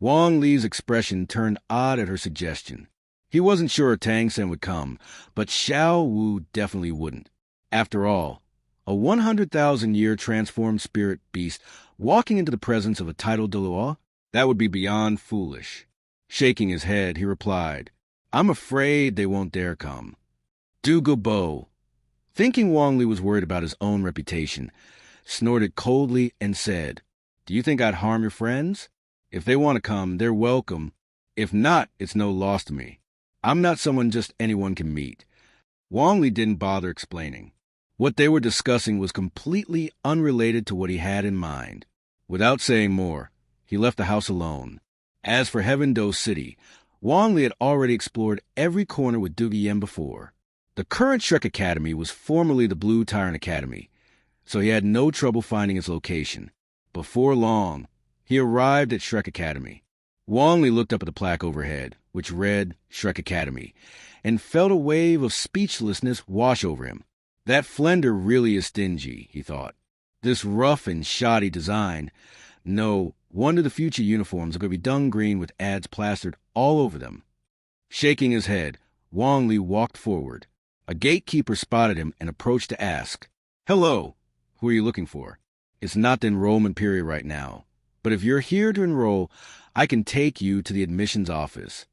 Wang Li's expression turned odd at her suggestion. He wasn't sure Tang San would come, but Xiao Wu definitely wouldn't. After all, a 100,000-year transformed spirit beast walking into the presence of a titled Douluo? That would be beyond foolish. Shaking his head, he replied, "I'm afraid they won't dare come." Dugubo, thinking Wang Li was worried about his own reputation, snorted coldly and said, "Do you think I'd harm your friends? If they want to come, they're welcome. If not, it's no loss to me. I'm not someone just anyone can meet." Wang Li didn't bother explaining. What they were discussing was completely unrelated to what he had in mind. Without saying more, he left the house alone. As for Heaveno City, Wang Li had already explored every corner with Duguan before. The current Shrek Academy was formerly the Blue Tyrant Academy, so he had no trouble finding its location. Before long, he arrived at Shrek Academy. Wang Li looked up at the plaque overhead, which read Shrek Academy, and felt a wave of speechlessness wash over him. That Flender really is stingy, he thought. This rough and shoddy design. No wonder the future uniforms are going to be done green with ads plastered all over them. Shaking his head, Wang Li walked forward. A gatekeeper spotted him and approached to ask, "Hello, who are you looking for? It's not the enrollment period right now, but if you're here to enroll, I can take you to the admissions office."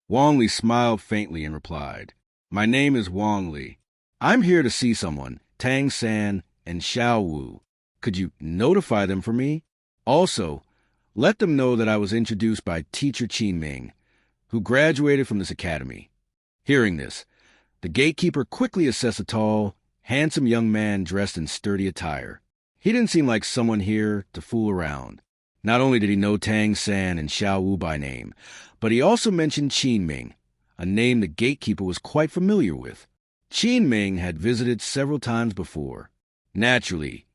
Wang Li smiled faintly and replied, "My name is Wang Li. I'm here to see someone, Tang San and Xiao Wu. Could you notify them for me? Also, let them know that I was introduced by teacher Qin Ming, who graduated from this academy." Hearing this, the gatekeeper quickly assessed a tall, handsome young man dressed in sturdy attire. He didn't seem like someone here to fool around. Not only did he know Tang San and Xiao Wu by name, but he also mentioned Qin Ming, a name the gatekeeper was quite familiar with. Qin Ming had visited several times before. Naturally,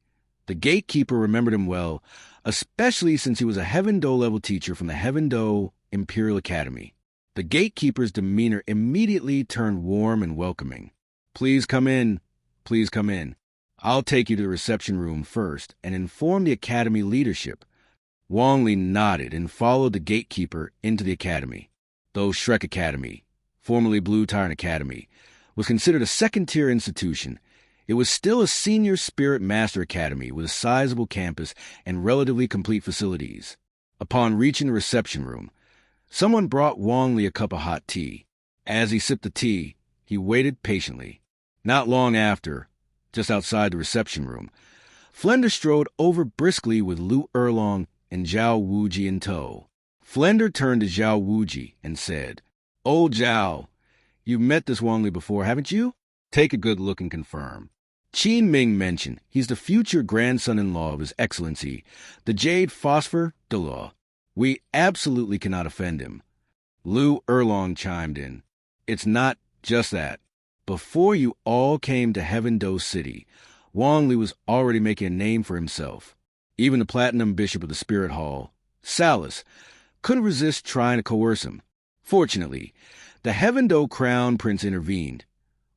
the gatekeeper remembered him well, especially since he was a Heaveno-level teacher from the Heaveno Imperial Academy. The gatekeeper's demeanor immediately turned warm and welcoming. "Please come in. Please come in. I'll take you to the reception room first and inform the academy leadership." Wang Li nodded and followed the gatekeeper into the academy. Though Shrek Academy, formerly Blue Tyrant Academy, was considered a second-tier institution, it was still a senior spirit master academy with a sizable campus and relatively complete facilities. Upon reaching the reception room, someone brought Wang Li a cup of hot tea. As he sipped the tea, he waited patiently. Not long after, just outside the reception room, Flender strode over briskly with Lu Erlong and Zhao Wuji in tow. Flender turned to Zhao Wuji and said, "Old Zhao, you've met this Wong Li before, haven't you? Take a good look and confirm." Qin Ming mentioned he's the future grandson-in-law of His Excellency, the Jade Phosphor Dugubo. We absolutely cannot offend him. Lu Erlong chimed in. It's not just that. Before you all came to Heaveno City, Wong Li was already making a name for himself. Even the Platinum Bishop of the Spirit Hall, Salus, couldn't resist trying to coerce him. Fortunately, the Heaveno Crown Prince intervened,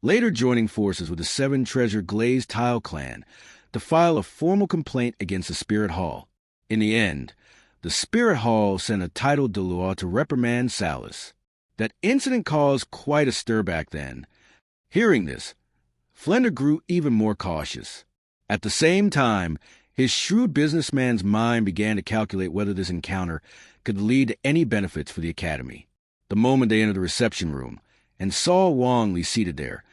later joining forces with the Seven Treasure Glazed Tile Clan to file a formal complaint against the Spirit Hall. In the end, the Spirit Hall sent a titled Douluo to reprimand Salus. That incident caused quite a stir back then. Hearing this, Flender grew even more cautious. At the same time, his shrewd businessman's mind began to calculate whether this encounter could lead to any benefits for the Academy. The moment they entered the reception room and saw Wong Lee seated there,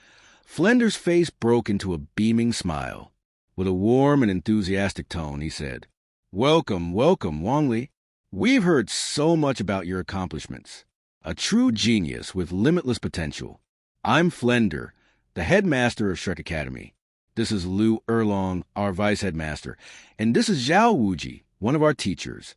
Flender's face broke into a beaming smile. With a warm and enthusiastic tone, he said, "Welcome, welcome, Wong Lee. We've heard so much about your accomplishments. A true genius with limitless potential. I'm Flender, the headmaster of Shrek Academy. This is Lu Erlong, our vice headmaster, and this is Zhao Wuji, one of our teachers."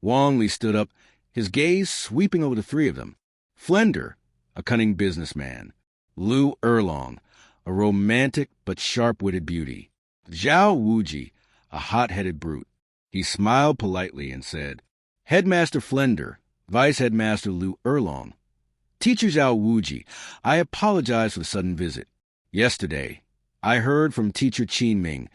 Wong Lee stood up, his gaze sweeping over the three of them. Flender, a cunning businessman. Lu Erlong, a romantic but sharp-witted beauty. Zhao Wuji, a hot-headed brute. He smiled politely and said, "Headmaster Flender, Vice Headmaster Lu Erlong. Teacher Zhao Wuji, I apologize for the sudden visit. Yesterday, I heard from Teacher Qin Ming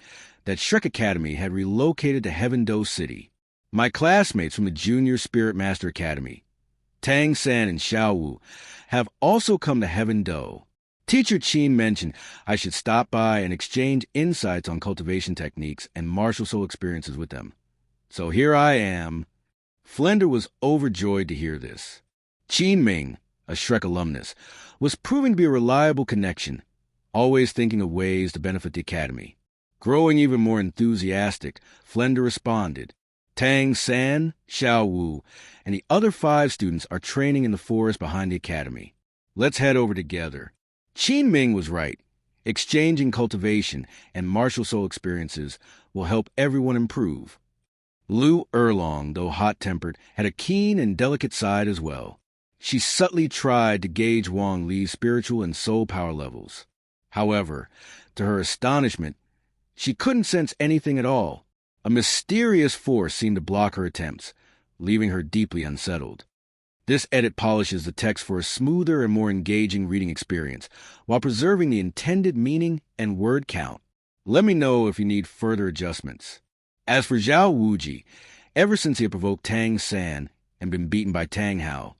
that Shrek Academy had relocated to Heaveno City. My classmates from the Junior Spirit Master Academy, Tang San and Xiao Wu, have also come to Heaveno. Teacher Qin mentioned I should stop by and exchange insights on cultivation techniques and martial soul experiences with them. So here I am." Flender was overjoyed to hear this. Qin Ming, a Shrek alumnus, was proving to be a reliable connection, always thinking of ways to benefit the Academy. Growing even more enthusiastic, Flender responded, "Tang San, Xiao Wu, and the other 5 students are training in the forest behind the Academy. Let's head over together." Qin Ming was right. Exchanging cultivation and martial soul experiences will help everyone improve. Lu Erlong, though hot-tempered, had a keen and delicate side as well. She subtly tried to gauge Wong Lee's spiritual and soul power levels. However, to her astonishment, she couldn't sense anything at all. A mysterious force seemed to block her attempts, leaving her deeply unsettled. This edit polishes the text for a smoother and more engaging reading experience, while preserving the intended meaning and word count. Let me know if you need further adjustments. As for Zhao Wuji, ever since he had provoked Tang San and been beaten by Tang Hao,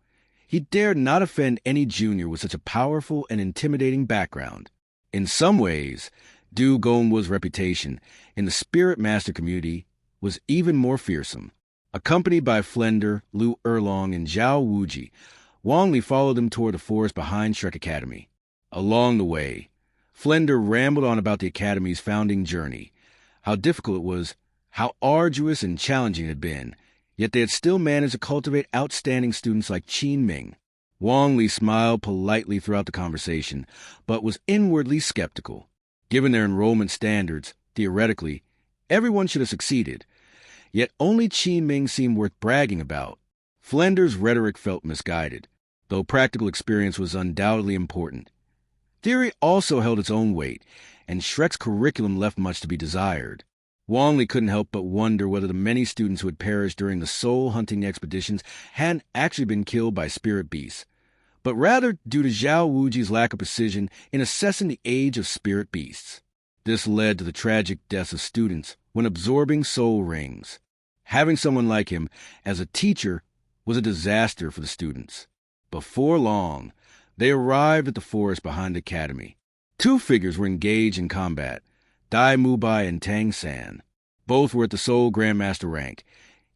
he dared not offend any junior with such a powerful and intimidating background. In some ways, Dugubo's reputation in the Spirit Master community was even more fearsome. Accompanied by Flender, Lu Erlong, and Zhao Wuji, Wong Lee followed them toward the forest behind Shrek Academy. Along the way, Flender rambled on about the Academy's founding journey, how difficult it was, how arduous and challenging it had been, yet they had still managed to cultivate outstanding students like Qin Ming. Wong Lee smiled politely throughout the conversation, but was inwardly skeptical. Given their enrollment standards, theoretically, everyone should have succeeded. Yet only Qin Ming seemed worth bragging about. Flender's rhetoric felt misguided, though practical experience was undoubtedly important. Theory also held its own weight, and Shrek's curriculum left much to be desired. Wong Lee couldn't help but wonder whether the many students who had perished during the soul-hunting expeditions hadn't actually been killed by spirit beasts, but rather due to Zhao Wuji's lack of precision in assessing the age of spirit beasts. This led to the tragic deaths of students when absorbing soul rings. Having someone like him as a teacher was a disaster for the students. Before long, they arrived at the forest behind the Academy. 2 figures were engaged in combat, Dai Mubai and Tang San. Both were at the Soul Grandmaster rank,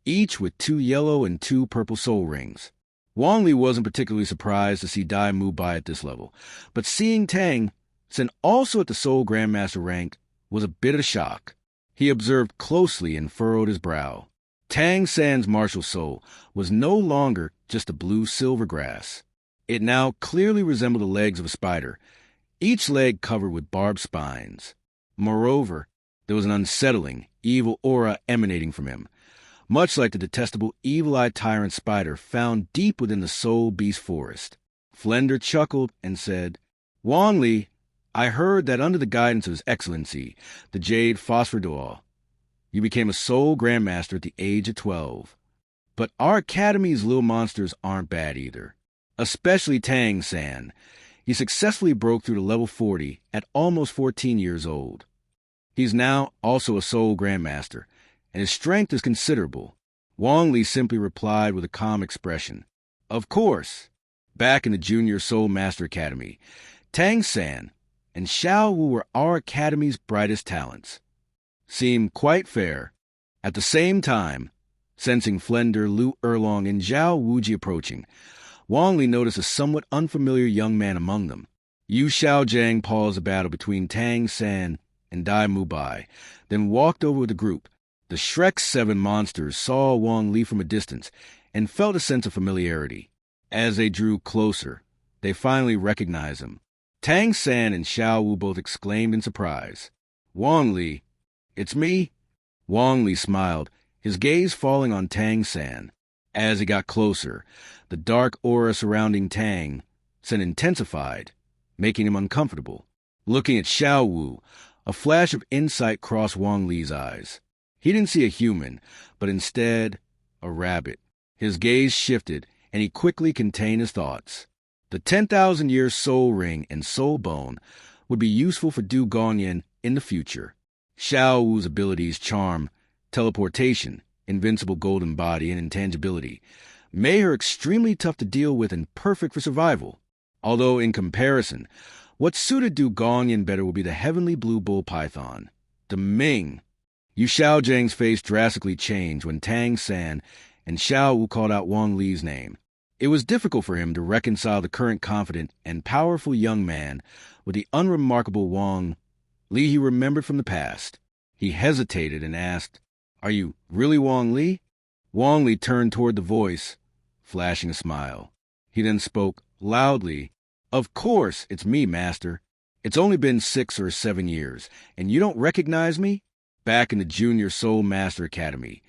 each with 2 yellow and 2 purple soul rings. Wong Lee wasn't particularly surprised to see Dai Mubai at this level, but seeing Tang Sen, also at the Soul Grandmaster rank, was a bit of a shock. He observed closely and furrowed his brow. Tang San's martial soul was no longer just a blue-silver grass. It now clearly resembled the legs of a spider, each leg covered with barbed spines. Moreover, there was an unsettling, evil aura emanating from him, much like the detestable evil-eyed tyrant spider found deep within the Soul Beast Forest. Flender chuckled and said, "Wong Lee, I heard that under the guidance of His Excellency, the Jade Phosphor, you became a Soul Grandmaster at the age of 12. But our Academy's little monsters aren't bad either. Especially Tang San. He successfully broke through to level 40 at almost 14 years old. He's now also a Soul Grandmaster, and his strength is considerable." Wong Lee simply replied with a calm expression. "Of course." Back in the Junior Soul Master Academy, Tang San and Xiao Wu were our Academy's brightest talents. Seemed quite fair. At the same time, sensing Flender, Lu Erlong, and Zhao Wuji approaching, Wong Lee noticed a somewhat unfamiliar young man among them. Yu Xiaojiang paused the battle between Tang San and Dai Mubai, then walked over with the group. The Shrek 7 monsters saw Wong Lee from a distance and felt a sense of familiarity. As they drew closer, they finally recognized him. Tang San and Xiao Wu both exclaimed in surprise. "Wong Lee, it's me?" Wong Lee smiled, his gaze falling on Tang San. As he got closer, the dark aura surrounding Tang San intensified, making him uncomfortable. Looking at Xiao Wu, a flash of insight crossed Wong Lee's eyes. He didn't see a human, but instead a rabbit. His gaze shifted, and he quickly contained his thoughts. The 10,000-year soul ring and soul bone would be useful for Du Gonyan in the future. Xiao Wu's abilities, charm, teleportation, invincible golden body, and intangibility made her extremely tough to deal with and perfect for survival. Although, in comparison, what suited Du Gonyan better would be the heavenly blue bull python, the Ming. Yu Xiaojiang's face drastically changed when Tang San and Xiao Wu called out Wong Lee's name. It was difficult for him to reconcile the current confident and powerful young man with the unremarkable Wong Lee he remembered from the past. He hesitated and asked, "Are you really Wong Lee?" Wong Lee turned toward the voice, flashing a smile. He then spoke loudly, "Of course, it's me, Master. It's only been 6 or 7 years, and you don't recognize me? Back in the Junior Soul Master Academy,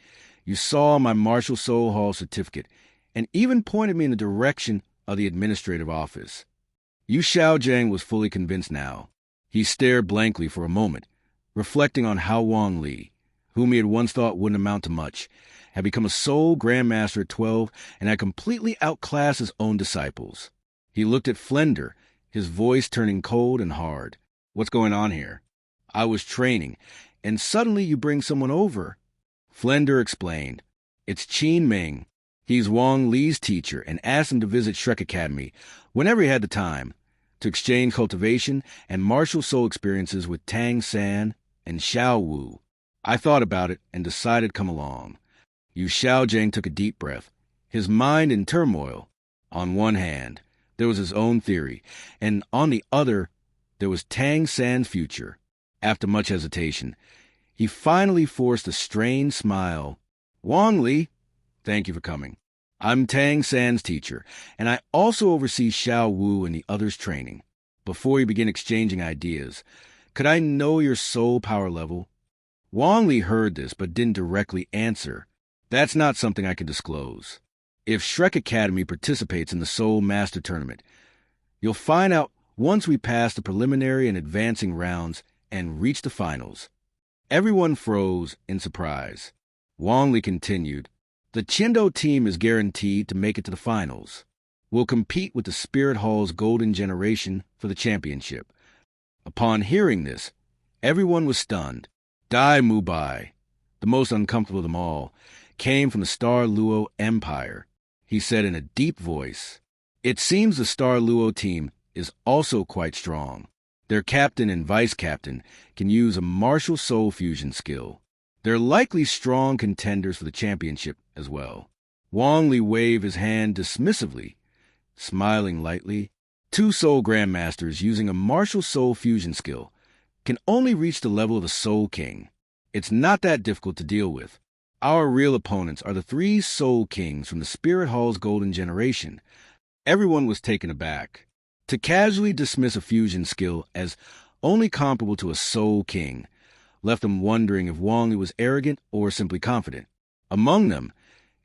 you saw my Martial Soul Hall certificate and even pointed me in the direction of the administrative office." Yu Xiaojiang was fully convinced now. He stared blankly for a moment, reflecting on how Wong Lee, whom he had once thought wouldn't amount to much, had become a Soul Grandmaster at 12 and had completely outclassed his own disciples. He looked at Flender, his voice turning cold and hard. "What's going on here?" "I was training, and suddenly you bring someone over." Flender explained. "It's Qin Ming. He's Wong Lee's teacher and asked him to visit Shrek Academy whenever he had the time, to exchange cultivation and martial soul experiences with Tang San and Xiao Wu. I thought about it and decided to come along." Yu Xiaojiang took a deep breath, his mind in turmoil. On one hand, there was his own theory, and on the other, there was Tang San's future. After much hesitation, he finally forced a strained smile. "Wong Lee, thank you for coming. I'm Tang San's teacher, and I also oversee Xiao Wu and the others' training. Before you begin exchanging ideas, could I know your soul power level?" Wong Lee heard this but didn't directly answer. "That's not something I can disclose. If Shrek Academy participates in the Soul Master Tournament, you'll find out once we pass the preliminary and advancing rounds and reach the finals." Everyone froze in surprise. Wong Lee continued, "The Chindo team is guaranteed to make it to the finals. We'll compete with the Spirit Hall's Golden Generation for the championship." Upon hearing this, everyone was stunned. Dai Mubai, the most uncomfortable of them all, came from the Star Luo Empire. He said in a deep voice, "It seems the Star Luo team is also quite strong. Their captain and vice-captain can use a martial soul fusion skill. They're likely strong contenders for the championship as well." Wong Lee waved his hand dismissively, smiling lightly. Two soul grandmasters using a martial soul fusion skill can only reach the level of the Soul King. It's not that difficult to deal with. Our real opponents are the three Soul Kings from the Spirit Hall's Golden Generation. Everyone was taken aback. To casually dismiss a fusion skill as only comparable to a Soul King left them wondering if Wang Li was arrogant or simply confident. Among them,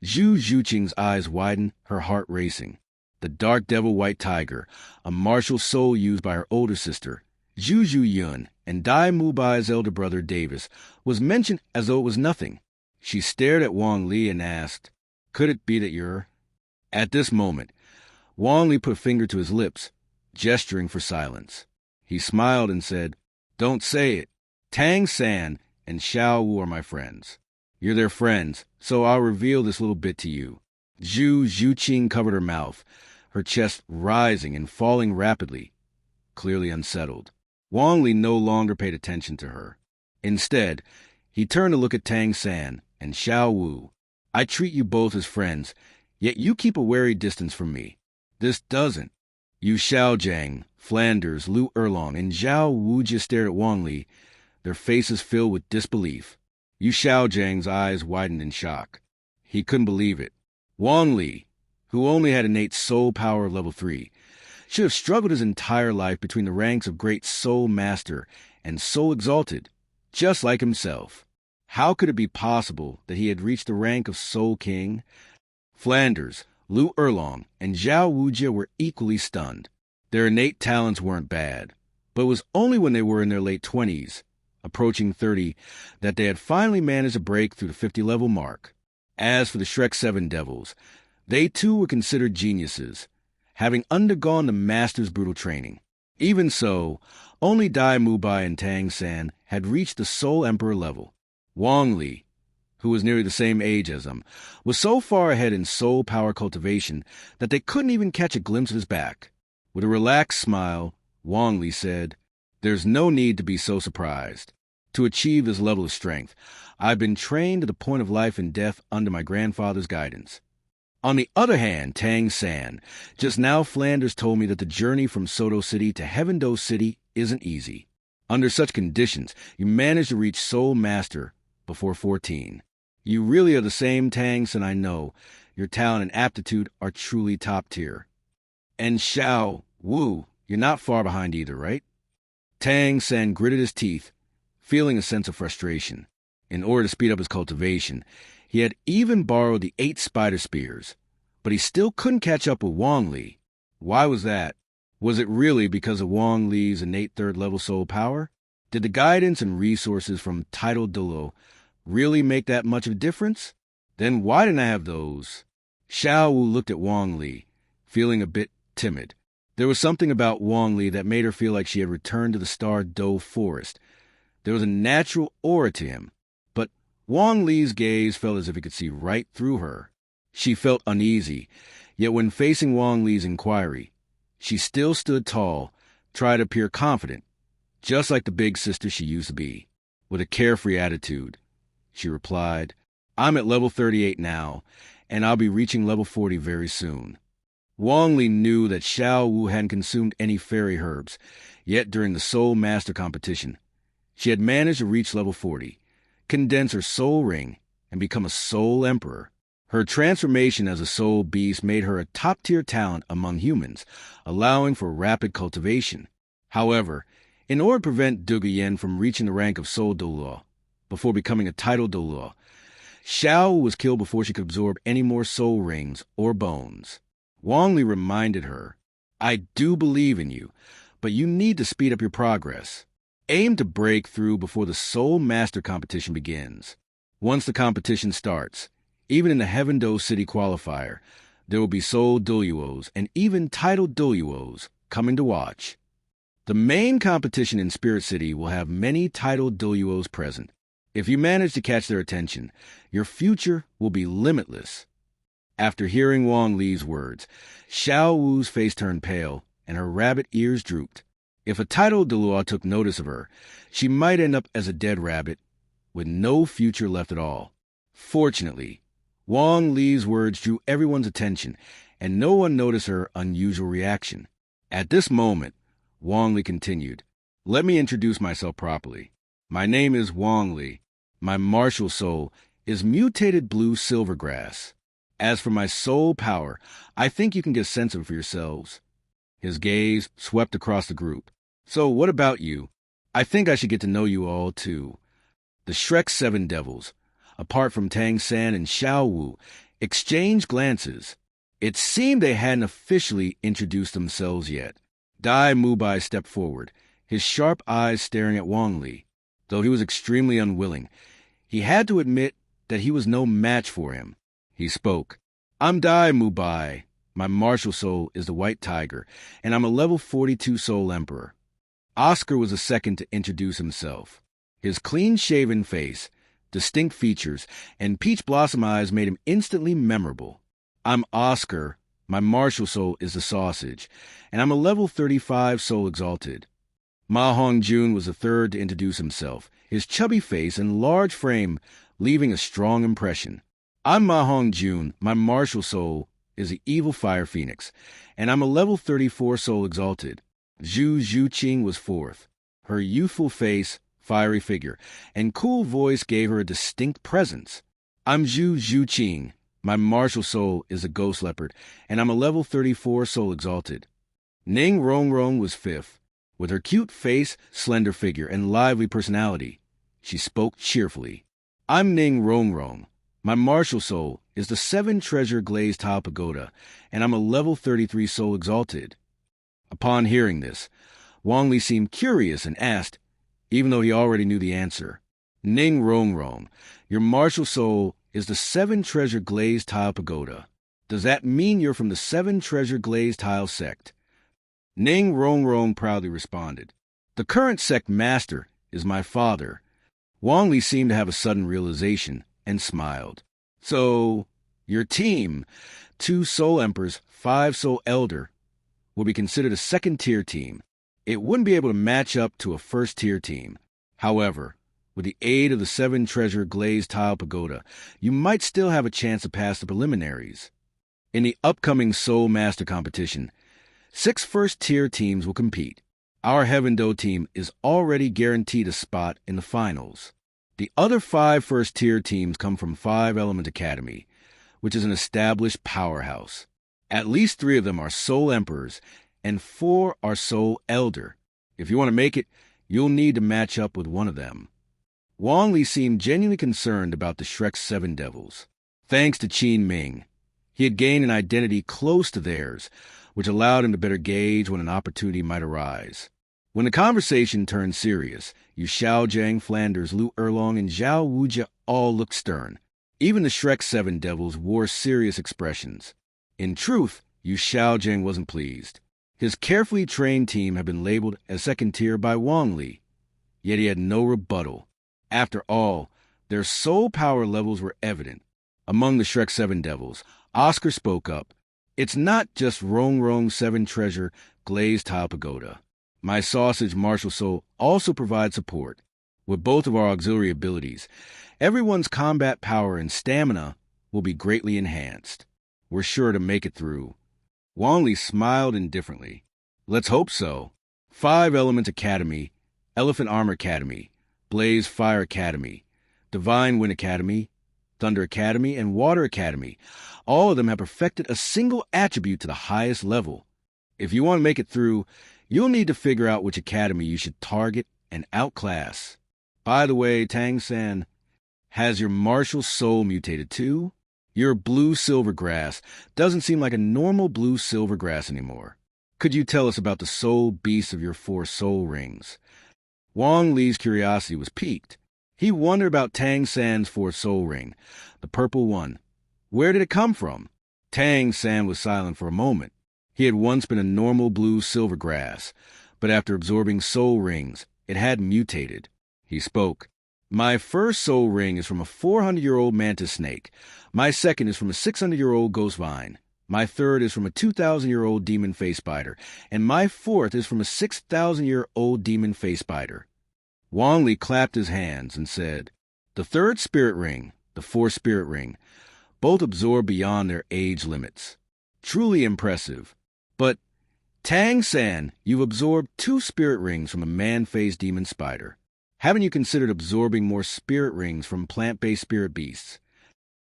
Zhu Zhuqing's eyes widened, her heart racing. The Dark Devil White Tiger, a martial soul used by her older sister, Zhu Zhuyun, and Dai Mubai's elder brother Davis, was mentioned as though it was nothing. She stared at Wong Lee and asked, "Could it be that you're—" At this moment, Wong Lee put a finger to his lips, gesturing for silence. He smiled and said, "Don't say it. Tang San and Xiao Wu are my friends. You're their friends, so I'll reveal this little bit to you." Zhu Zhuqing covered her mouth, her chest rising and falling rapidly, clearly unsettled. Wong Li no longer paid attention to her. Instead, he turned to look at Tang San and Xiao Wu. "I treat you both as friends, yet you keep a wary distance from me. This doesn't." Yu Xiaojiang, Flanders, Lu Erlong, and Zhao Wu just stared at Wong Li, their faces filled with disbelief. Yu Xiaojiang's eyes widened in shock. He couldn't believe it. Wong Li, who only had innate soul power of level 3, should have struggled his entire life between the ranks of Great Soul Master and Soul Exalted, just like himself. How could it be possible that he had reached the rank of Soul King? Flanders, Lu Erlong, and Zhao Wujia were equally stunned. Their innate talents weren't bad, but it was only when they were in their late 20s, approaching 30, that they had finally managed to break through the 50-level mark. As for the Shrek 7 Devils, they too were considered geniuses, having undergone the Master's brutal training. Even so, only Dai Mubai and Tang San had reached the Soul Emperor level. Wong Li, who was nearly the same age as them, was so far ahead in soul power cultivation that they couldn't even catch a glimpse of his back. With a relaxed smile, Wong Li said, "There's no need to be so surprised. To achieve this level of strength, I've been trained to the point of life and death under my grandfather's guidance." On the other hand, Tang San, just now Flanders told me that the journey from Soto City to Heaveno City isn't easy. Under such conditions, you manage to reach Soul Master before 14. You really are the same Tang San I know. Your talent and aptitude are truly top tier. And Xiao Wu, you're not far behind either, right? Tang San gritted his teeth, feeling a sense of frustration. In order to speed up his cultivation, he had even borrowed the 8 spider spears, but he still couldn't catch up with Wong Li. Why was that? Was it really because of Wong Li's innate 3rd-level soul power? Did the guidance and resources from titled Douluo really make that much of a difference? Then why didn't I have those? Xiao Wu looked at Wong Li, feeling a bit timid. There was something about Wong Li that made her feel like she had returned to the Star Doe forest. There was a natural aura to him, but Wong Li's gaze felt as if it could see right through her. She felt uneasy, yet when facing Wong Li's inquiry, she still stood tall, tried to appear confident, just like the big sister she used to be. With a carefree attitude, she replied, "I'm at level 38 now, and I'll be reaching level 40 very soon." Wong Li knew that Xiao Wu hadn't consumed any fairy herbs, yet during the Soul Master competition, she had managed to reach level 40, condense her soul ring, and become a Soul Emperor. Her transformation as a soul beast made her a top-tier talent among humans, allowing for rapid cultivation. However, in order to prevent Dugubo from reaching the rank of Soul Douluo before becoming a titled Douluo, Xiao was killed before she could absorb any more soul rings or bones. Wong Li reminded her, "I do believe in you, but you need to speed up your progress. Aim to break through before the Soul Master competition begins. Once the competition starts, even in the Heaveno City qualifier, there will be Soul Douluos and even titled Douluos coming to watch. The main competition in Spirit City will have many titled Douluos present. If you manage to catch their attention, your future will be limitless." After hearing Wong Li's words, Xiao Wu's face turned pale and her rabbit ears drooped. If a titled Douluo took notice of her, she might end up as a dead rabbit with no future left at all. Fortunately, Wong Li's words drew everyone's attention, and no one noticed her unusual reaction. At this moment, Wang Li continued, "Let me introduce myself properly. My name is Wang Li. My martial soul is mutated blue silvergrass. As for my soul power, I think you can get a sense of it for yourselves." His gaze swept across the group. "So what about you? I think I should get to know you all, too." The Shrek Seven Devils, apart from Tang San and Xiao Wu, exchanged glances. It seemed they hadn't officially introduced themselves yet. Dai Mubai stepped forward, his sharp eyes staring at Wong Lee. Though he was extremely unwilling, he had to admit that he was no match for him. He spoke. "I'm Dai Mubai. My martial soul is the White Tiger, and I'm a level 42 Soul Emperor." Oscar was the second to introduce himself. His clean-shaven face, distinct features, and peach blossom eyes made him instantly memorable. "I'm Oscar. My martial soul is the Sausage, and I'm a level 35 Soul Exalted." Ma Hongjun was the third to introduce himself, his chubby face and large frame leaving a strong impression. "I'm Ma Hongjun. My martial soul is the Evil Fire Phoenix, and I'm a level 34 Soul Exalted." Zhu Zhuqing was fourth. Her youthful face, fiery figure, and cool voice gave her a distinct presence. "I'm Zhu Zhuqing. My martial soul is a Ghost Leopard, and I'm a level 34 Soul Exalted." Ningfongji was fifth. With her cute face, slender figure, and lively personality, she spoke cheerfully. "I'm Ningfongji. My martial soul is the 7-treasure glazed tile pagoda, and I'm a level 33 Soul Exalted." Upon hearing this, Wong Lee seemed curious and asked, even though he already knew the answer, "Ningfongji, your martial soul is the 7-treasure glazed tile pagoda. Does that mean you're from the 7-treasure glazed tile sect?" Ningfongji proudly responded, "The current sect master is my father." Wong Lee seemed to have a sudden realization and smiled. "So, your team, 2 Soul Emperors, 5 Soul Elder, will be considered a second-tier team. It wouldn't be able to match up to a first-tier team. However, with the aid of the 7-treasure glazed tile pagoda, you might still have a chance to pass the preliminaries. In the upcoming Soul Master competition, 6 first-tier teams will compete. Our Heaveno team is already guaranteed a spot in the finals. The other 5 first-tier teams come from 5 Element Academy, which is an established powerhouse. At least 3 of them are Soul Emperors, and 4 are Soul Elder. If you want to make it, you'll need to match up with one of them." Wong Lee seemed genuinely concerned about the Shrek 7 Devils. Thanks to Qin Ming, he had gained an identity close to theirs, which allowed him to better gauge when an opportunity might arise. When the conversation turned serious, Yu Xiaojiang, Flanders, Lu Erlong, and Zhao Wujia all looked stern. Even the Shrek 7 Devils wore serious expressions. In truth, Yu Xiaojiang wasn't pleased. His carefully trained team had been labeled as second-tier by Wang Li, yet he had no rebuttal. After all, their soul power levels were evident. Among the Shrek 7 Devils, Oscar spoke up. "It's not just Rong 7-treasure glazed tile pagoda. My Sausage martial soul also provides support. With both of our auxiliary abilities, everyone's combat power and stamina will be greatly enhanced. We're sure to make it through." Wang Li smiled indifferently. "Let's hope so. 5 Element Academy, Elephant Armor Academy, Blaze Fire Academy, Divine Wind Academy, Thunder Academy, and Water Academy. All of them have perfected a single attribute to the highest level. If you want to make it through, you'll need to figure out which academy you should target and outclass. By the way, Tang San, has your martial soul mutated too? Your blue silvergrass doesn't seem like a normal blue silvergrass anymore. Could you tell us about the soul beasts of your 4 soul rings?" Wang Li's curiosity was piqued. He wondered about Tang San's 4th soul ring, the purple one. Where did it come from? Tang San was silent for a moment. He had once been a normal blue silvergrass, but after absorbing soul rings, it had mutated. He spoke. "My first soul ring is from a 400-year-old mantis snake. My second is from a 600-year-old ghost vine. My third is from a 2,000-year-old demon face spider. And my fourth is from a 6,000-year-old demon face spider." Wang Li clapped his hands and said, "The 3rd spirit ring, the 4th spirit ring, both absorb beyond their age limits. Truly impressive. But Tang-san, you've absorbed 2 spirit rings from a man-faced demon spider. Haven't you considered absorbing more spirit rings from plant-based spirit beasts?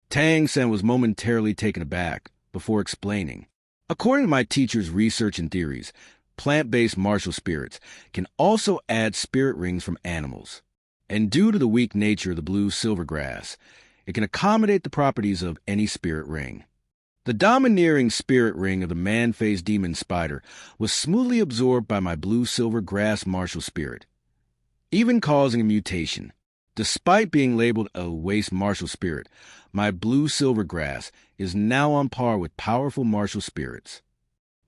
Tang-san was momentarily taken aback before explaining. According to my teacher's research and theories, plant-based martial spirits can also add spirit rings from animals. And due to the weak nature of the blue silver grass, it can accommodate the properties of any spirit ring. The domineering spirit ring of the man-faced demon spider was smoothly absorbed by my blue-silver grass martial spirit, even causing a mutation. Despite being labeled a waste martial spirit, my blue-silver grass is now on par with powerful martial spirits.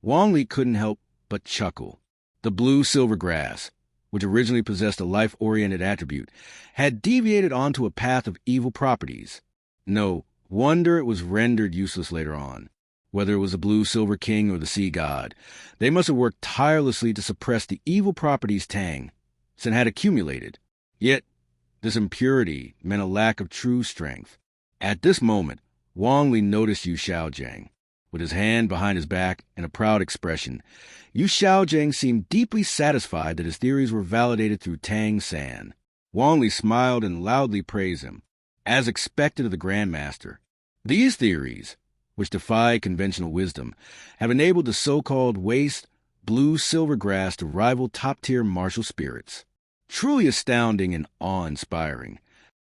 Wong Lee couldn't help but chuckle. The blue-silver grass, which originally possessed a life-oriented attribute, had deviated onto a path of evil properties. No wonder it was rendered useless later on. Whether it was the blue-silver king or the sea god, they must have worked tirelessly to suppress the evil properties Tang had accumulated. Yet, this impurity meant a lack of true strength. At this moment, Wong Lee noticed Yu Xiaojiang. With his hand behind his back and a proud expression, Yu Xiaojiang seemed deeply satisfied that his theories were validated through Tang-san. Wong Lee smiled and loudly praised him, as expected of the Grandmaster. These theories, which defy conventional wisdom, have enabled the so-called waste blue-silver grass to rival top-tier martial spirits. Truly astounding and awe-inspiring.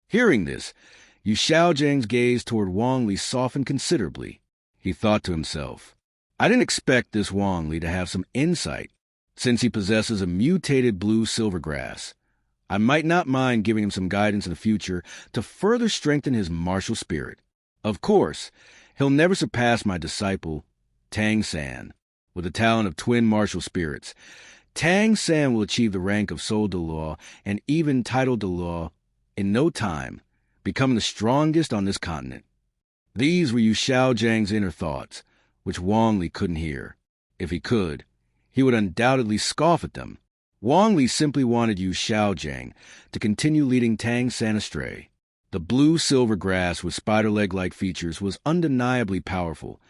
Hearing this, Yu Xiaojiang's gaze toward Wong Lee softened considerably. He thought to himself, I didn't expect this Wong Lee to have some insight, since he possesses a mutated blue-silver grass. I might not mind giving him some guidance in the future to further strengthen his martial spirit. Of course, he'll never surpass my disciple, Tang-san. With the talent of twin martial spirits, Tang-san will achieve the rank of Soul Douluo and even title Douluo in no time, becoming the strongest on this continent. These were Yu Xiaojiang's inner thoughts, which Wong Lee couldn't hear. If he could, he would undoubtedly scoff at them. Wong Lee simply wanted Yu Xiaojiang to continue leading Tang-san astray. The blue-silver grass with spider-leg-like features was undeniably powerful,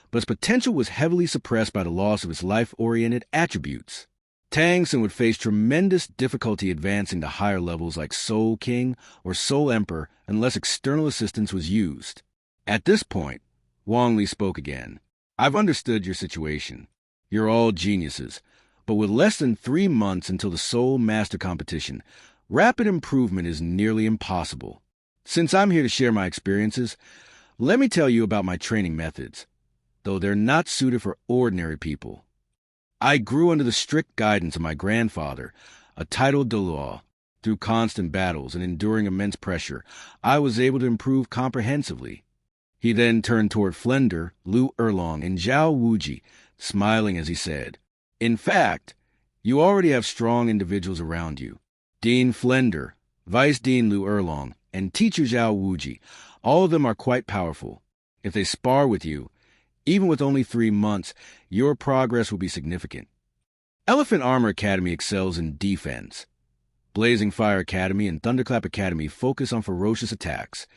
but its potential was heavily suppressed by the loss of its life-oriented attributes. Tang-san would face tremendous difficulty advancing to higher levels like Soul King or Soul Emperor unless external assistance was used. At this point, Wong Lee spoke again. I've understood your situation. You're all geniuses, but with less than 3 months until the Soul Master competition, rapid improvement is nearly impossible. Since I'm here to share my experiences, let me tell you about my training methods, though they're not suited for ordinary people. I grew under the strict guidance of my grandfather, a titled Douluo. Through constant battles and enduring immense pressure, I was able to improve comprehensively. He then turned toward Flender, Lu Erlong, and Zhao Wuji, smiling as he said, In fact, you already have strong individuals around you. Dean Flender, Vice Dean Lu Erlong, and Teacher Zhao Wuji, all of them are quite powerful. If they spar with you, even with only 3 months, your progress will be significant. Elephant Armor Academy excels in defense. Blazing Fire Academy and Thunderclap Academy focus on ferocious attacks.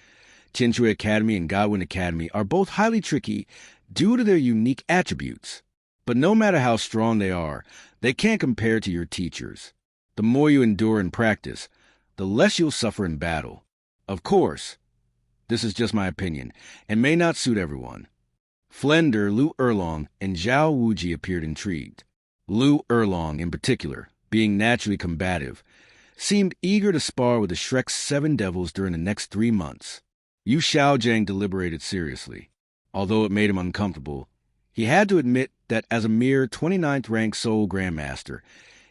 Qinshui Academy and Godwin Academy are both highly tricky due to their unique attributes. But no matter how strong they are, they can't compare to your teachers. The more you endure and practice, the less you'll suffer in battle. Of course, this is just my opinion, and may not suit everyone. Flender, Lu Erlong, and Zhao Wuji appeared intrigued. Lu Erlong, in particular, being naturally combative, seemed eager to spar with the Shrek's 7 devils during the next 3 months. Yu Xiaojiang deliberated seriously. Although it made him uncomfortable, he had to admit that as a mere 29th rank Soul Grandmaster,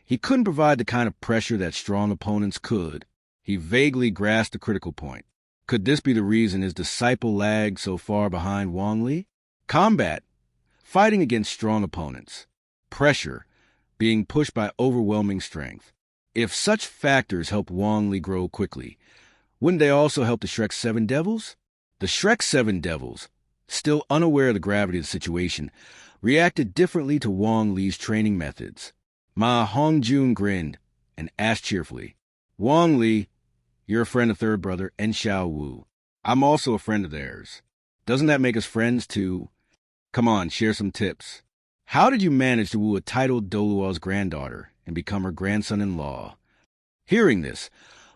he couldn't provide the kind of pressure that strong opponents could. He vaguely grasped the critical point. Could this be the reason his disciple lagged so far behind Wong Lee? Combat, fighting against strong opponents. Pressure, being pushed by overwhelming strength. If such factors helped Wong Lee grow quickly, wouldn't they also help the Shrek 7 Devils? The Shrek 7 Devils, still unaware of the gravity of the situation, reacted differently to Wong Lee's training methods. Ma Hongjun grinned and asked cheerfully, Wong Lee, you're a friend of Third Brother and Xiao Wu. I'm also a friend of theirs. Doesn't that make us friends too? Come on, share some tips. How did you manage to woo a titled Douluo's granddaughter and become her grandson-in-law? Hearing this,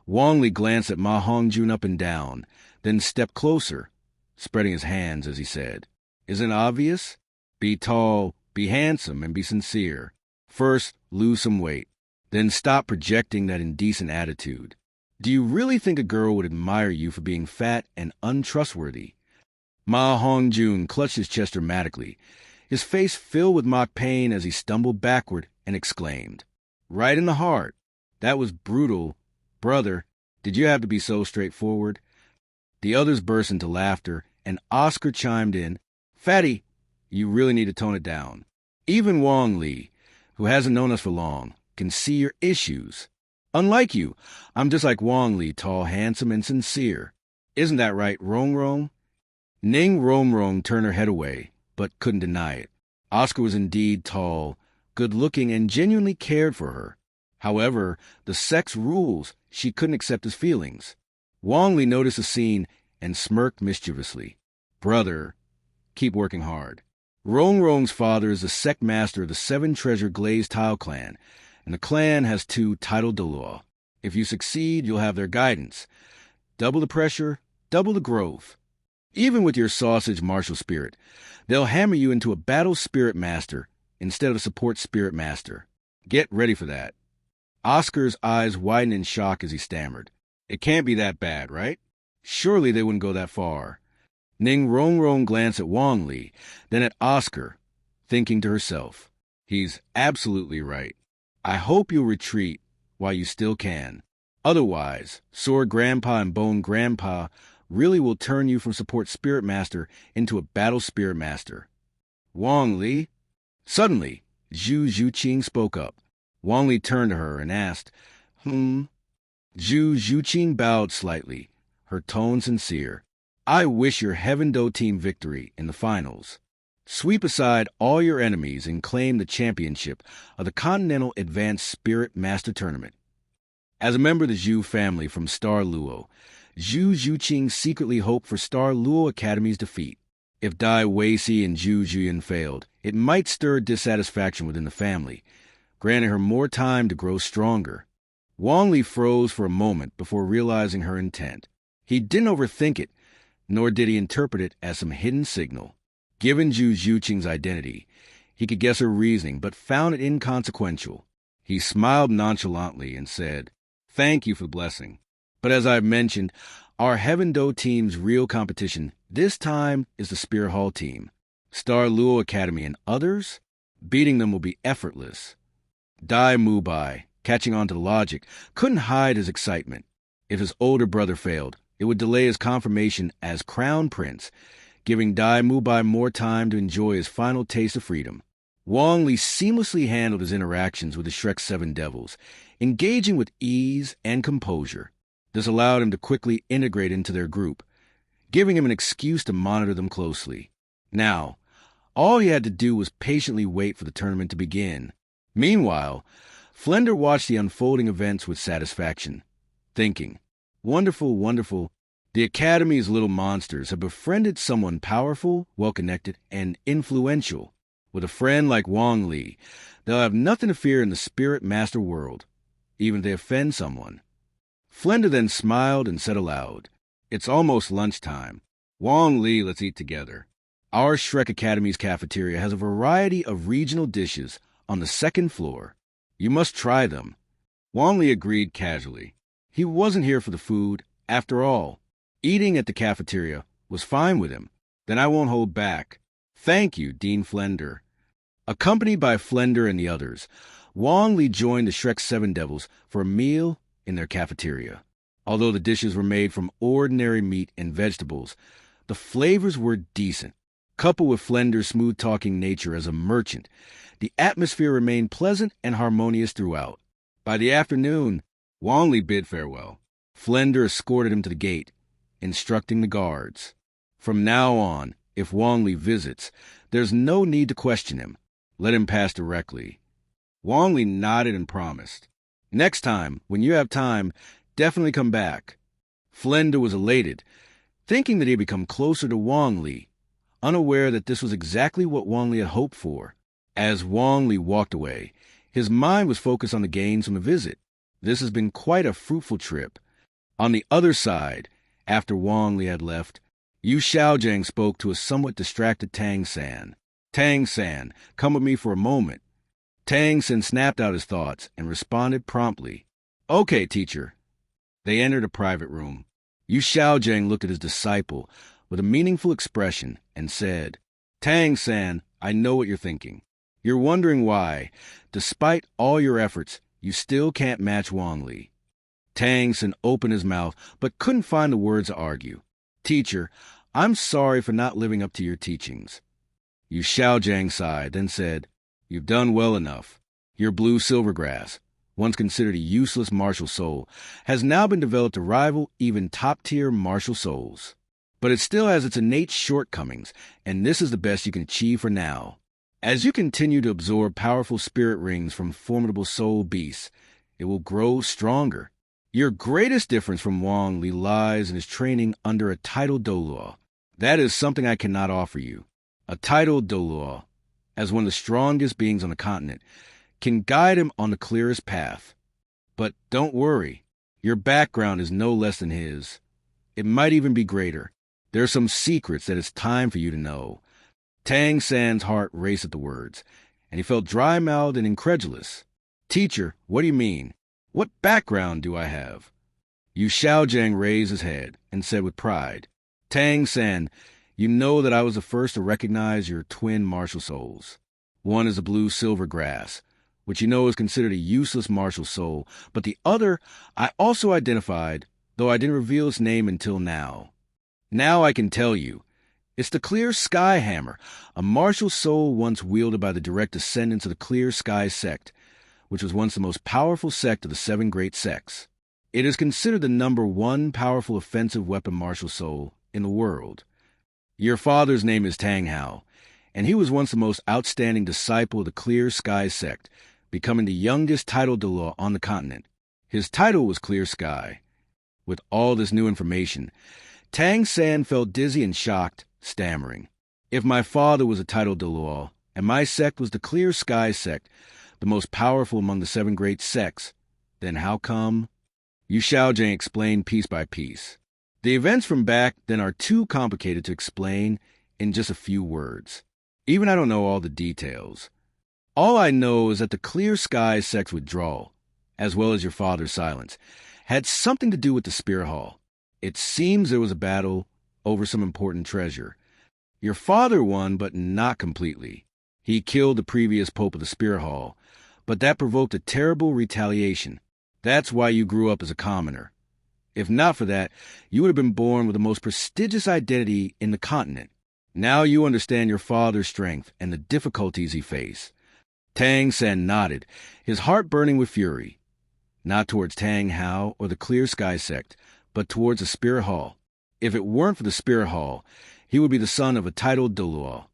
Wong Lee glanced at Ma Hongjun up and down, then stepped closer, spreading his hands as he said, "Isn't it obvious? Be tall, be handsome, and be sincere. First, lose some weight. Then stop projecting that indecent attitude. Do you really think a girl would admire you for being fat and untrustworthy?" Ma Hongjun clutched his chest dramatically, his face filled with mock pain as he stumbled backward and exclaimed, "Right in the heart. That was brutal. Brother, did you have to be so straightforward?" The others burst into laughter, and Oscar chimed in, "Fatty, you really need to tone it down. Even Wang Li, who hasn't known us for long, can see your issues. Unlike you, I'm just like Wang Li, tall, handsome, and sincere. Isn't that right, Rong Rong?" Ning Rong Rong turned her head away, but couldn't deny it. Oscar was indeed tall, good-looking, and genuinely cared for her. However, the sex rules, she couldn't accept his feelings. Wong Lee noticed the scene and smirked mischievously. "Brother, keep working hard. Rong Rong's father is the sect master of the Seven Treasure Glazed Tile clan, and the clan has 2 titled Douluo. If you succeed, you'll have their guidance. Double the pressure, double the growth. Even with your sausage martial spirit, they'll hammer you into a battle spirit master instead of a support spirit master. Get ready for that." Oscar's eyes widened in shock as he stammered. "It can't be that bad, right? Surely they wouldn't go that far." Ning Rong Rong glanced at Wong Lee, then at Oscar, thinking to herself, "He's absolutely right. I hope you'll retreat while you still can. Otherwise, Sword Grandpa and Bone Grandpa really will turn you from support spirit master into a battle spirit master." "Wong Lee?" Suddenly, Zhu Zhuqing spoke up. Wong Lee turned to her and asked, Zhu Zhuqing bowed slightly, her tone sincere. "I wish your Heaveno team victory in the finals. Sweep aside all your enemies and claim the championship of the Continental Advanced Spirit Master Tournament." As a member of the Zhu family from Star Luo, Zhu Zhuqing secretly hoped for Star Luo Academy's defeat. If Dai Weici and Zhu Juyan failed, it might stir dissatisfaction within the family, granting her more time to grow stronger. Wong Lee froze for a moment before realizing her intent. He didn't overthink it, nor did he interpret it as some hidden signal. Given Zhu Zhuqing's identity, he could guess her reasoning, but found it inconsequential. He smiled nonchalantly and said, "Thank you for the blessing. But as I've mentioned, our Heaveno team's real competition this time is the Spear Hall team. Star Luo Academy and others, beating them will be effortless." Dai Mubai, catching on to the logic, couldn't hide his excitement. If his older brother failed, it would delay his confirmation as Crown Prince, giving Dai Mubai more time to enjoy his final taste of freedom. Wong Lee seamlessly handled his interactions with the Shrek 7 Devils, engaging with ease and composure. This allowed him to quickly integrate into their group, giving him an excuse to monitor them closely. Now, all he had to do was patiently wait for the tournament to begin. Meanwhile, Flender watched the unfolding events with satisfaction, thinking, "Wonderful, wonderful. The Academy's little monsters have befriended someone powerful, well-connected, and influential. With a friend like Wong Lee, they'll have nothing to fear in the Spirit Master world, even if they offend someone." Flender then smiled and said aloud, "It's almost lunchtime. Wong Lee, let's eat together. Our Shrek Academy's cafeteria has a variety of regional dishes on the 2nd floor. You must try them." Wong Lee agreed casually. He wasn't here for the food. After all, eating at the cafeteria was fine with him. "Then I won't hold back. Thank you, Dean Flender." Accompanied by Flender and the others, Wong Lee joined the Shrek 7 Devils for a meal in their cafeteria. Although the dishes were made from ordinary meat and vegetables, the flavors were decent. Coupled with Flender's smooth-talking nature as a merchant, the atmosphere remained pleasant and harmonious throughout. By the afternoon, Wong Lee bid farewell. Flender escorted him to the gate, instructing the guards. From now on, if Wong Lee visits, there's no need to question him. Let him pass directly. Wong Lee nodded and promised. "Next time, when you have time, definitely come back." Flender was elated, thinking that he had become closer to Wong Lee, unaware that this was exactly what Wong Lee had hoped for. As Wong Lee walked away, his mind was focused on the gains from the visit. This has been quite a fruitful trip. On the other side, after Wang Li had left, Yu Xiaojiang spoke to a somewhat distracted Tang San. Tang San, come with me for a moment. Tang San snapped out his thoughts and responded promptly. Okay, teacher. They entered a private room. Yu Xiaojiang looked at his disciple with a meaningful expression and said, Tang San, I know what you're thinking. You're wondering why, despite all your efforts, you still can't match Wang Li. Tang San opened his mouth, but couldn't find the words to argue. Teacher, I'm sorry for not living up to your teachings. Yu Xiaojiang sighed, then said, You've done well enough. Your blue silvergrass, once considered a useless martial soul, has now been developed to rival even top-tier martial souls. But it still has its innate shortcomings, and this is the best you can achieve for now. As you continue to absorb powerful spirit rings from formidable soul beasts, it will grow stronger. Your greatest difference from Wang Li lies in his training under a titled Douluo. That is something I cannot offer you. A titled Douluo, as one of the strongest beings on the continent, can guide him on the clearest path. But don't worry, your background is no less than his. It might even be greater. There are some secrets that it's time for you to know. Tang San's heart raced at the words, and he felt dry-mouthed and incredulous. Teacher, what do you mean? What background do I have? Yu Xiaojiang raised his head and said with pride, Tang San, you know that I was the first to recognize your twin martial souls. One is a blue silver grass, which you know is considered a useless martial soul, but the other I also identified, though I didn't reveal its name until now. Now I can tell you. It's the Clear Sky Hammer, a martial soul once wielded by the direct descendants of the Clear Sky sect, which was once the most powerful sect of the 7 great sects. It is considered the #1 powerful offensive weapon martial soul in the world. Your father's name is Tang Hao, and he was once the most outstanding disciple of the Clear Sky sect, becoming the youngest titled Douluo on the continent. His title was Clear Sky. With all this new information, Tang San felt dizzy and shocked, stammering. If my father was a titled Douluo, and my sect was the Clear Sky sect, the most powerful among the 7 great sects, then how come? Yu Xiaojiang explained piece by piece. The events from back then are too complicated to explain in just a few words. Even I don't know all the details. All I know is that the Clear Sky sect's withdrawal, as well as your father's silence, had something to do with the Spear Hall. It seems there was a battle over some important treasure. Your father won, but not completely. He killed the previous pope of the Spear Hall, but that provoked a terrible retaliation. That's why you grew up as a commoner. If not for that, you would have been born with the most prestigious identity in the continent. Now you understand your father's strength and the difficulties he faced. Tang San nodded, his heart burning with fury. Not towards Tang Hao or the Clear Sky sect, but towards the Spear Hall. If it weren't for the Spear Hall, he would be the son of a titled Douluo,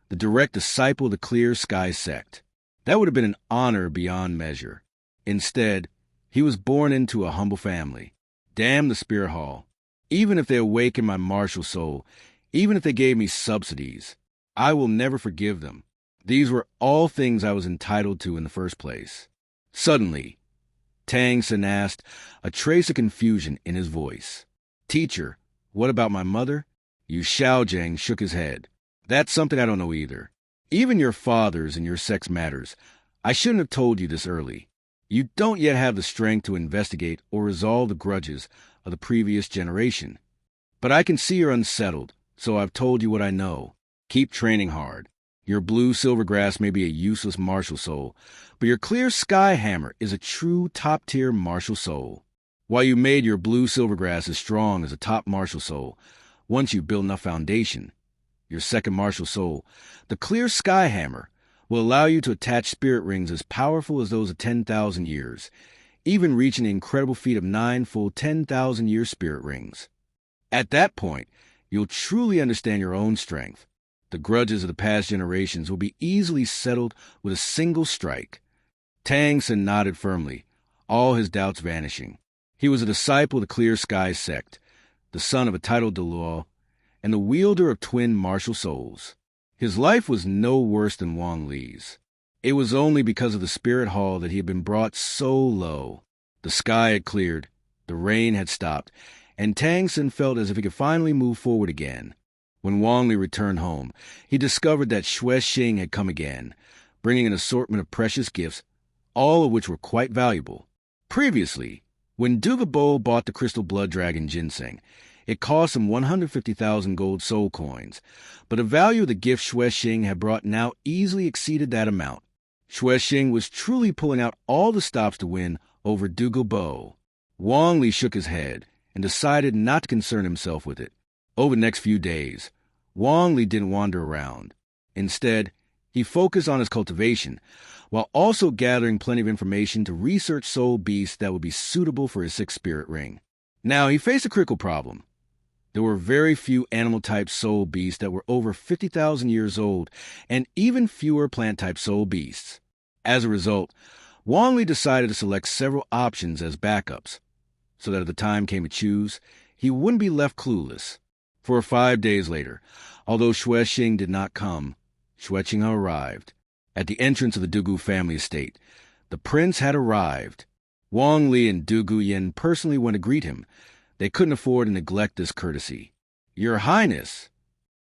the direct disciple of the Clear Sky sect. That would have been an honor beyond measure. Instead, he was born into a humble family. Damn the Spear Hall. Even if they awakened my martial soul, even if they gave me subsidies, I will never forgive them. These were all things I was entitled to in the first place. Suddenly, Tang San asked, a trace of confusion in his voice. Teacher, what about my mother? Yu Xiaojiang shook his head. That's something I don't know either. Even your father's and your sex matters. I shouldn't have told you this early. You don't yet have the strength to investigate or resolve the grudges of the previous generation. But I can see you're unsettled, so I've told you what I know. Keep training hard. Your blue silvergrass may be a useless martial soul, but your Clear Sky Hammer is a true top-tier martial soul. While you made your blue silvergrass as strong as a top martial soul, once you build enough foundation, your second martial soul, the Clear Sky Hammer, will allow you to attach spirit rings as powerful as those of 10,000 years, even reaching the incredible feat of 9 full 10,000-year spirit rings. At that point, you'll truly understand your own strength. The grudges of the past generations will be easily settled with a single strike. Tang San nodded firmly, all his doubts vanishing. He was a disciple of the Clear Sky sect, the son of a titled Douluo, and the wielder of twin martial souls. His life was no worse than Wang Li's. It was only because of the spirit hall that he had been brought so low. The sky had cleared, the rain had stopped, and Tangsan felt as if he could finally move forward again. When Wang Li returned home, he discovered that Xing had come again, bringing an assortment of precious gifts, all of which were quite valuable. Previously, when Dugubo bought the crystal blood dragon ginseng, it cost him 150,000 gold soul coins, but the value of the gift Xing had brought now easily exceeded that amount. Xing was truly pulling out all the stops to win over Dugubo. Wang Li shook his head and decided not to concern himself with it. Over the next few days, Wang Li didn't wander around. Instead, he focused on his cultivation, while also gathering plenty of information to research soul beasts that would be suitable for his sixth spirit ring. Now, he faced a critical problem. There were very few animal-type soul beasts that were over 50,000 years old, and even fewer plant-type soul beasts. As a result, Wang Li decided to select several options as backups, so that if the time came to choose, he wouldn't be left clueless. 4 or 5 days later, although Xing did not come, Xing arrived. At the entrance of the Dugu family estate, the prince had arrived. Wang Li and Duguyen personally went to greet him. They couldn't afford to neglect this courtesy. "Your Highness!"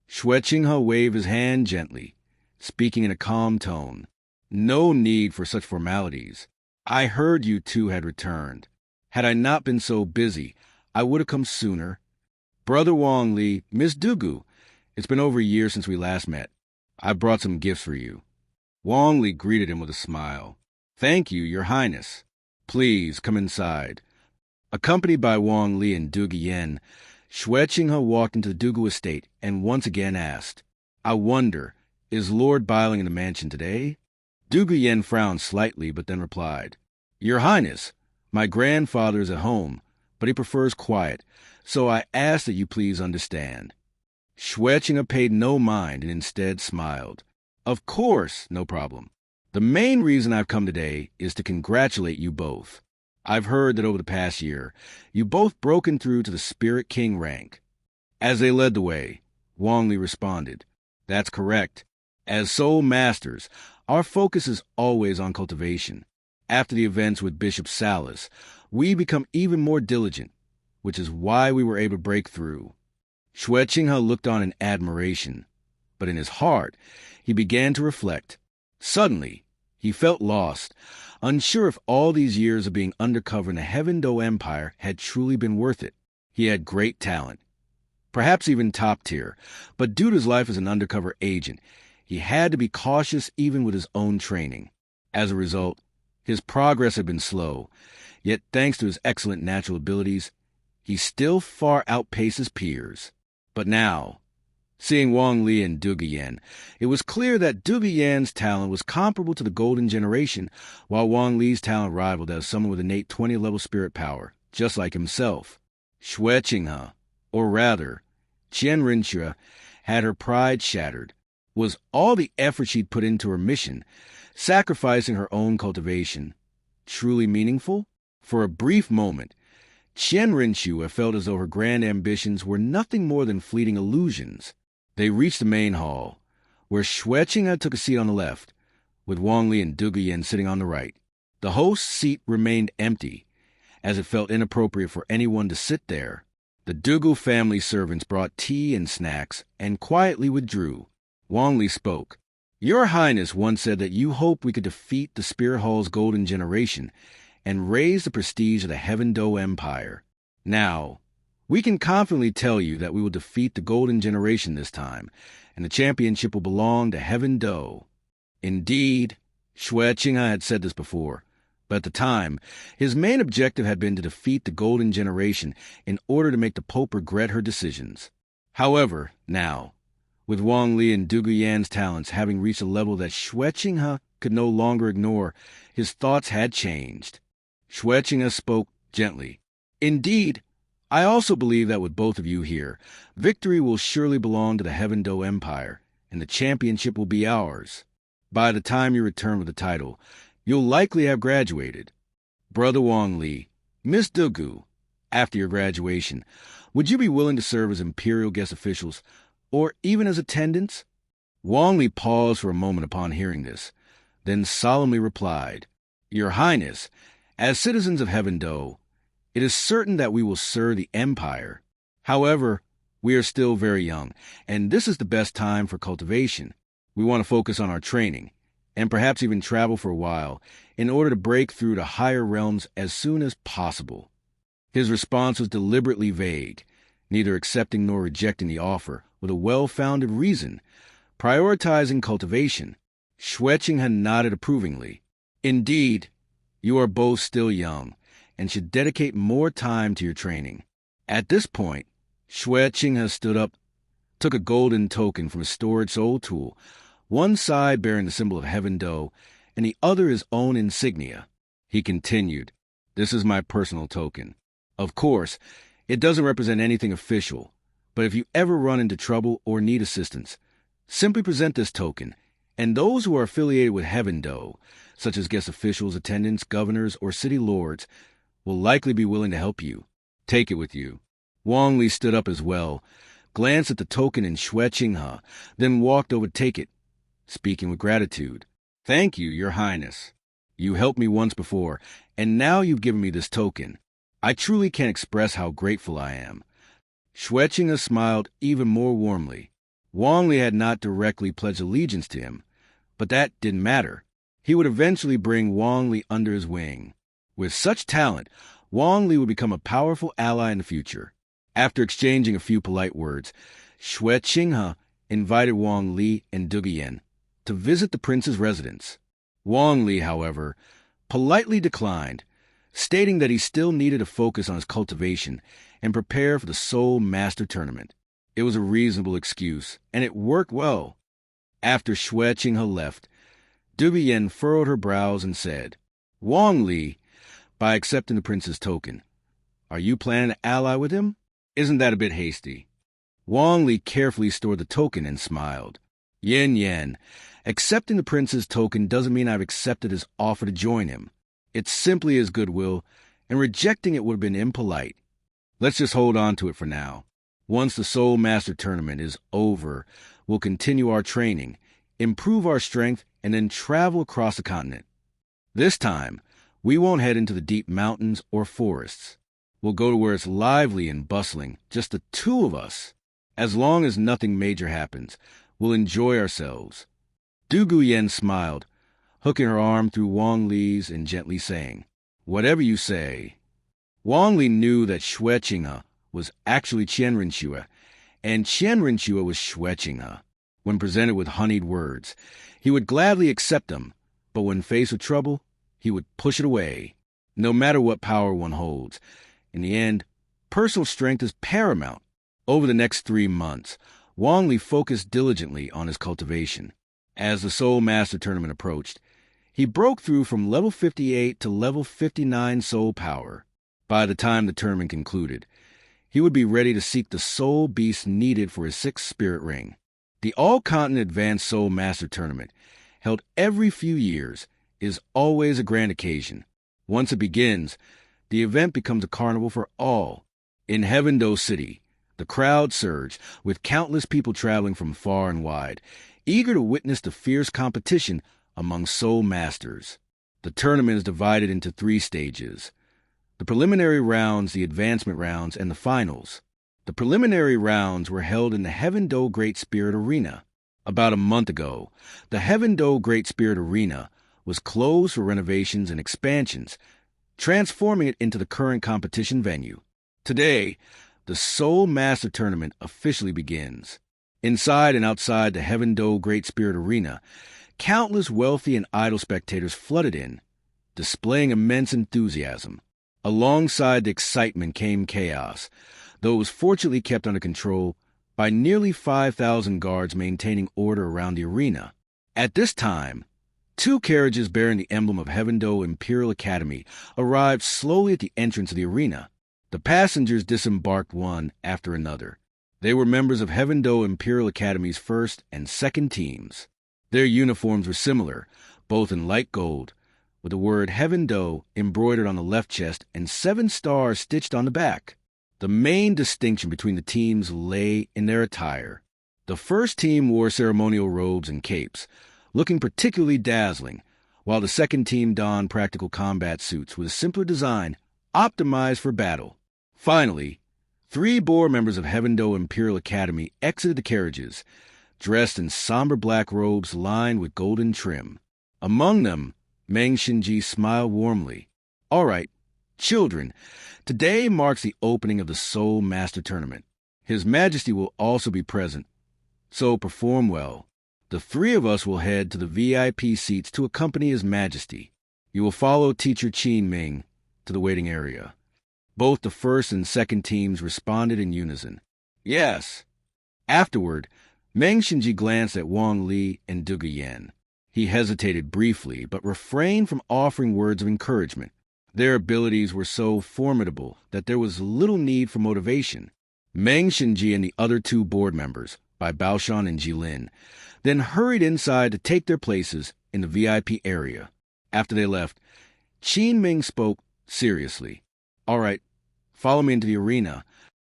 Xing waved his hand gently, speaking in a calm tone. "No need for such formalities. I heard you two had returned. Had I not been so busy, I would have come sooner. Brother Wong Lee, Miss Dugu, it's been over a year since we last met. I brought some gifts for you." Wong Lee greeted him with a smile. "Thank you, Your Highness. Please come inside." Accompanied by Wong Li and Duguyen, Xing walked into the Dugu estate and once again asked, "I wonder, is Lord Biling in the mansion today?" Duguyen frowned slightly, but then replied, "Your Highness, my grandfather is at home, but he prefers quiet, so I ask that you please understand." Xing paid no mind and instead smiled. "Of course, no problem. The main reason I've come today is to congratulate you both. I've heard that over the past year, you both broken through to the Spirit King rank." As they led the way, Wong Li responded, "That's correct. As Soul Masters, our focus is always on cultivation. After the events with Bishop Salas, we become even more diligent, which is why we were able to break through." Xing looked on in admiration, but in his heart, he began to reflect. Suddenly, he felt lost, unsure if all these years of being undercover in the Heaveno Empire had truly been worth it. He had great talent, perhaps even top tier, but due to his life as an undercover agent, he had to be cautious even with his own training. As a result, his progress had been slow, yet thanks to his excellent natural abilities, he still far outpaced his peers. But now, seeing Wang Li and Duguyen, it was clear that Duguyen's talent was comparable to the Golden Generation, while Wang Li's talent rivaled as someone with innate 20-level spirit power, just like himself. Xing, or rather, Qian Rinxue, had her pride shattered. Was all the effort she'd put into her mission, sacrificing her own cultivation, truly meaningful? For a brief moment, Qian Rinxue felt as though her grand ambitions were nothing more than fleeting illusions. They reached the main hall, where Xing took a seat on the left, with Wang Li and Duguyen sitting on the right. The host's seat remained empty, as it felt inappropriate for anyone to sit there. The Dugu family servants brought tea and snacks and quietly withdrew. Wang Li spoke. "Your Highness once said that you hoped we could defeat the Spirit Hall's Golden Generation and raise the prestige of the Heaveno Empire. Now, we can confidently tell you that we will defeat the Golden Generation this time, and the championship will belong to Heaveno." Indeed, Xing had said this before, but at the time, his main objective had been to defeat the Golden Generation in order to make the Pope regret her decisions. However, now, with Wang Li and Duguyen's talents having reached a level that Xing could no longer ignore, his thoughts had changed. Xing spoke gently. "Indeed, I also believe that with both of you here, victory will surely belong to the Heaveno Empire, and the championship will be ours. By the time you return with the title, you'll likely have graduated. Brother Wong Lee, Miss Dugu, after your graduation, would you be willing to serve as imperial guest officials, or even as attendants?" Wong Lee paused for a moment upon hearing this, then solemnly replied, "Your Highness, as citizens of Heaveno, it is certain that we will serve the Empire. However, we are still very young, and this is the best time for cultivation. We want to focus on our training, and perhaps even travel for a while, in order to break through to higher realms as soon as possible." His response was deliberately vague, neither accepting nor rejecting the offer, with a well-founded reason, prioritizing cultivation. Shweching nodded approvingly. "Indeed, you are both still young, and should dedicate more time to your training." At this point, Shweching stood up, took a golden token from a storage soul tool, one side bearing the symbol of Heaveno, and the other his own insignia. He continued, "This is my personal token. Of course, it doesn't represent anything official, but if you ever run into trouble or need assistance, simply present this token, and those who are affiliated with Heaveno, such as guest officials, attendants, governors, or city lords, will likely be willing to help you. Take it with you." Wong Lee stood up as well, glanced at the token in Shweching, then walked over to take it, speaking with gratitude. "Thank you, Your Highness. You helped me once before, and now you've given me this token. I truly can't express how grateful I am." Shweching smiled even more warmly. Wang Li had not directly pledged allegiance to him, but that didn't matter. He would eventually bring Wang Li under his wing. With such talent, Wang Li would become a powerful ally in the future. After exchanging a few polite words, Shweching invited Wong Lee and Dugubo to visit the prince's residence. Wong Lee, however, politely declined, stating that he still needed to focus on his cultivation and prepare for the Soul Master Tournament. It was a reasonable excuse, and it worked well. After Shweching left, Dugubo furrowed her brows and said, "Wong Lee, by accepting the prince's token, are you planning to ally with him? Isn't that a bit hasty?" Wong Lee carefully stored the token and smiled. Yen, accepting the prince's token doesn't mean I've accepted his offer to join him. It's simply his goodwill, and rejecting it would have been impolite. Let's just hold on to it for now. Once the Soul Master Tournament is over, we'll continue our training, improve our strength, and then travel across the continent. This time, we won't head into the deep mountains or forests. We'll go to where it's lively and bustling, just the two of us. As long as nothing major happens, we'll enjoy ourselves." Dugubo smiled, hooking her arm through Wong Lee's and gently saying, "Whatever you say." Wong Lee knew that Shweching was actually Qianrenxue, and Qianrenxue was Shweching. When presented with honeyed words, he would gladly accept them, but when faced with trouble, he would push it away. No matter what power one holds, in the end, personal strength is paramount. Over the next 3 months, Wong Lee focused diligently on his cultivation. As the Soul Master Tournament approached, he broke through from level 58 to level 59 soul power. By the time the tournament concluded, he would be ready to seek the soul beast needed for his 6th spirit ring. The All-Continent Advanced Soul Master Tournament, held every few years, is always a grand occasion. Once it begins, the event becomes a carnival for all. In Heaveno City, the crowd surged, with countless people traveling from far and wide, eager to witness the fierce competition among soul masters. The tournament is divided into 3 stages: the preliminary rounds, the advancement rounds, and the finals. The preliminary rounds were held in the Heaveno Great Spirit Arena. About a month ago, the Heaveno Great Spirit Arena was closed for renovations and expansions, transforming it into the current competition venue. Today, the Soul Master Tournament officially begins. Inside and outside the Heaveno Great Spirit Arena, countless wealthy and idle spectators flooded in, displaying immense enthusiasm. Alongside the excitement came chaos, though it was fortunately kept under control by nearly 5,000 guards maintaining order around the arena. At this time, 2 carriages bearing the emblem of Heaveno Imperial Academy arrived slowly at the entrance of the arena. The passengers disembarked one after another. They were members of Heaveno Imperial Academy's 1st and 2nd teams. Their uniforms were similar, both in light gold, with the word Heaveno embroidered on the left chest and 7 stars stitched on the back. The main distinction between the teams lay in their attire. The first team wore ceremonial robes and capes, looking particularly dazzling, while the second team donned practical combat suits with a simpler design optimized for battle. Finally, 3 board members of Heaveno Imperial Academy exited the carriages, dressed in somber black robes lined with golden trim. Among them, Ningfongji smiled warmly. "All right, children, today marks the opening of the Soul Master Tournament. His Majesty will also be present, so perform well. The 3 of us will head to the VIP seats to accompany His Majesty. You will follow Teacher Qin Ming to the waiting area." Both the first and second teams responded in unison. "Yes." Afterward, Ningfongji glanced at Wong Lee and Yuguan. He hesitated briefly, but refrained from offering words of encouragement. Their abilities were so formidable that there was little need for motivation. Ningfongji and the other 2 board members, by Baoshan and Jilin, then hurried inside to take their places in the VIP area. After they left, Qin Ming spoke seriously. "All right, follow me into the arena."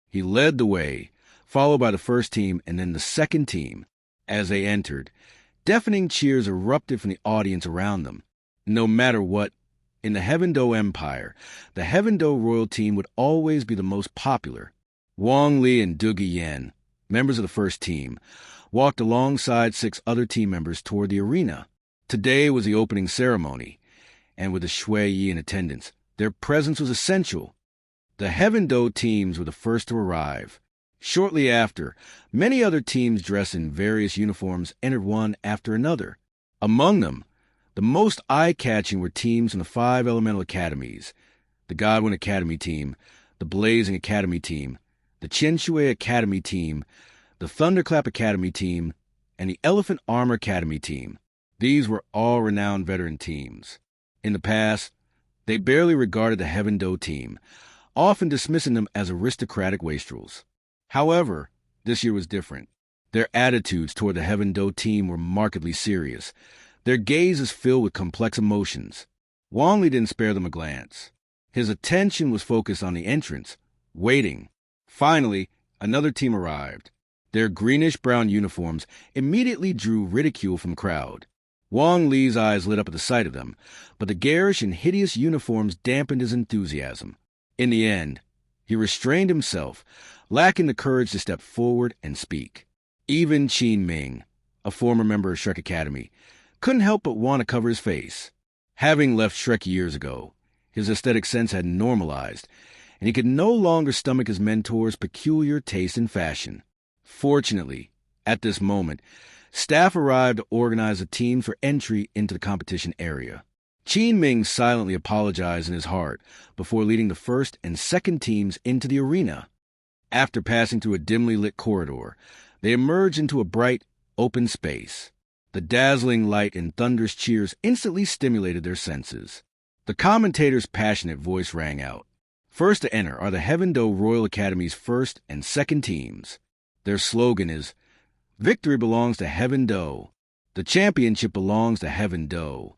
He led the way, followed by the first team and then the second team. As they entered, deafening cheers erupted from the audience around them. No matter what, in the Heaveno Empire, the Heaveno royal team would always be the most popular. Wong Lee and Dugubo, members of the first team, walked alongside 6 other team members toward the arena. Today was the opening ceremony, and with the Shui Yi in attendance, their presence was essential. The Heaveno teams were the first to arrive. Shortly after, many other teams dressed in various uniforms entered one after another. Among them, the most eye-catching were teams from the 5 elemental academies: the Godwin Academy team, the Blazing Academy team, the Qianshui Academy team, the Thunderclap Academy team, and the Elephant Armor Academy team. These were all renowned veteran teams. In the past, they barely regarded the Heaveno team, often dismissing them as aristocratic wastrels. However, this year was different. Their attitudes toward the Heaveno team were markedly serious, their gazes filled with complex emotions. Wong Lee didn't spare them a glance. His attention was focused on the entrance, waiting. Finally, another team arrived. Their greenish-brown uniforms immediately drew ridicule from the crowd. Wong Lee's eyes lit up at the sight of them, but the garish and hideous uniforms dampened his enthusiasm. In the end, he restrained himself, lacking the courage to step forward and speak. Even Qin Ming, a former member of Shrek Academy, couldn't help but want to cover his face. Having left Shrek years ago, his aesthetic sense had normalized, and he could no longer stomach his mentor's peculiar taste in fashion. Fortunately, at this moment, staff arrived to organize a team for entry into the competition area. Qin Ming silently apologized in his heart before leading the first and second teams into the arena. After passing through a dimly lit corridor, they emerged into a bright, open space. The dazzling light and thunderous cheers instantly stimulated their senses. The commentator's passionate voice rang out. First to enter are the Heaveno Royal Academy's first and second teams. Their slogan is, "Victory belongs to Heaveno. The championship belongs to Heaveno."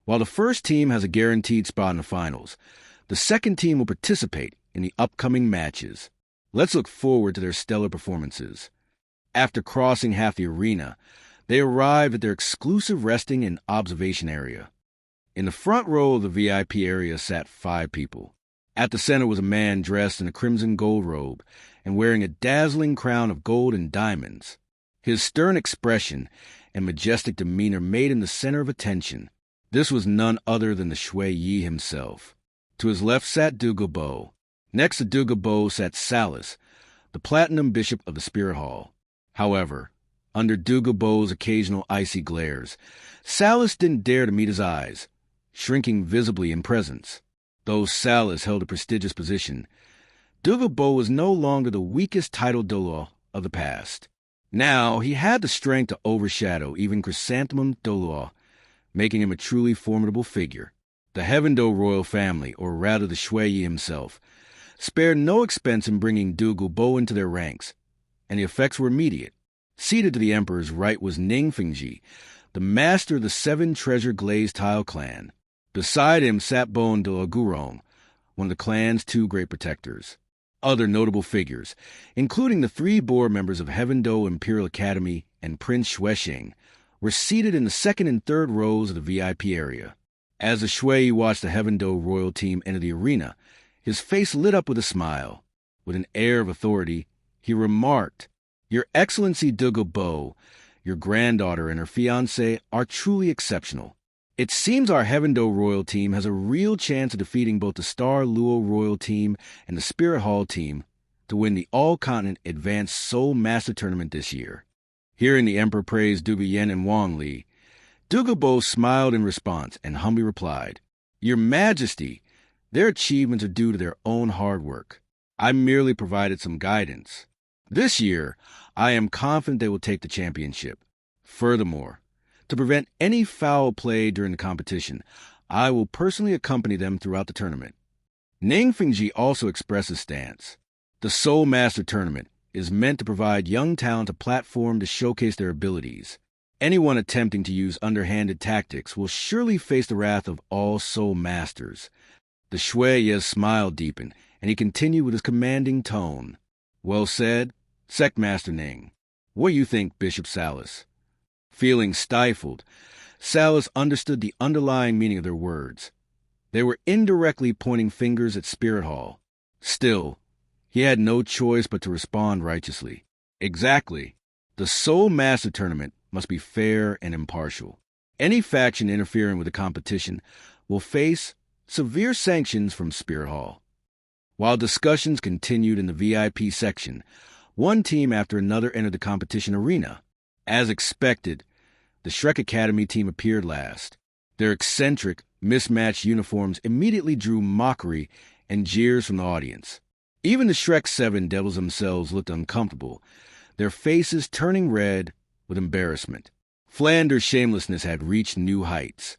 While the first team has a guaranteed spot in the finals, the second team will participate in the upcoming matches. Let's look forward to their stellar performances. After crossing half the arena, they arrived at their exclusive resting and observation area. In the front row of the VIP area sat 5 people. At the center was a man dressed in a crimson gold robe and wearing a dazzling crown of gold and diamonds. His stern expression and majestic demeanor made him the center of attention. This was none other than the Shui Yi himself. To his left sat Dugubo. Next to Dugubo sat Salis, the platinum bishop of the Spirit Hall. However, under Dugubo's occasional icy glares, Salis didn't dare to meet his eyes, shrinking visibly in presence. Though Salis held a prestigious position, Dugubo was no longer the weakest title Douluo of the past. Now he had the strength to overshadow even Chrysanthemum Douluo, making him a truly formidable figure. The Heaveno royal family, or rather the Shui Yi himself, spared no expense in bringing Dugubo into their ranks, and the effects were immediate. Seated to the emperor's right was Ningfongji, the master of the 7 treasure glazed tile clan. Beside him sat Bon de la Gurong, one of the clan's 2 great protectors. Other notable figures, including the 3 board members of Heaveno Imperial Academy and Prince Xuexing, were seated in the second and third rows of the VIP area. As the Shui watched the Heaveno royal team enter the arena, his face lit up with a smile. With an air of authority, he remarked, "Your Excellency Dugubo, your granddaughter and her fiancé are truly exceptional. It seems our Heaveno royal team has a real chance of defeating both the Star Luo royal team and the Spirit Hall team to win the All-Continent Advanced Soul Master Tournament this year." Hearing the Emperor praise Yuguan and Wang Li, Dugubo smiled in response and humbly replied, "Your Majesty, their achievements are due to their own hard work. I merely provided some guidance. This year, I am confident they will take the championship. Furthermore, to prevent any foul play during the competition, I will personally accompany them throughout the tournament." Ningfongji also expressed his stance. The Soul Master Tournament is meant to provide young talent a platform to showcase their abilities. Anyone attempting to use underhanded tactics will surely face the wrath of all Soul Masters. The Shui's smile deepened, and he continued with his commanding tone. "Well said, Sect Master Ning. What do you think, Bishop Salas?" Feeling stifled, Salas understood the underlying meaning of their words. They were indirectly pointing fingers at Spirit Hall. Still, he had no choice but to respond righteously. Exactly. The Soul Master Tournament must be fair and impartial. Any faction interfering with the competition will face severe sanctions from Spirit Hall. While discussions continued in the VIP section, one team after another entered the competition arena. As expected, the Shrek Academy team appeared last. Their eccentric, mismatched uniforms immediately drew mockery and jeers from the audience. Even the Shrek 7 devils themselves looked uncomfortable, their faces turning red with embarrassment. Flanders' shamelessness had reached new heights.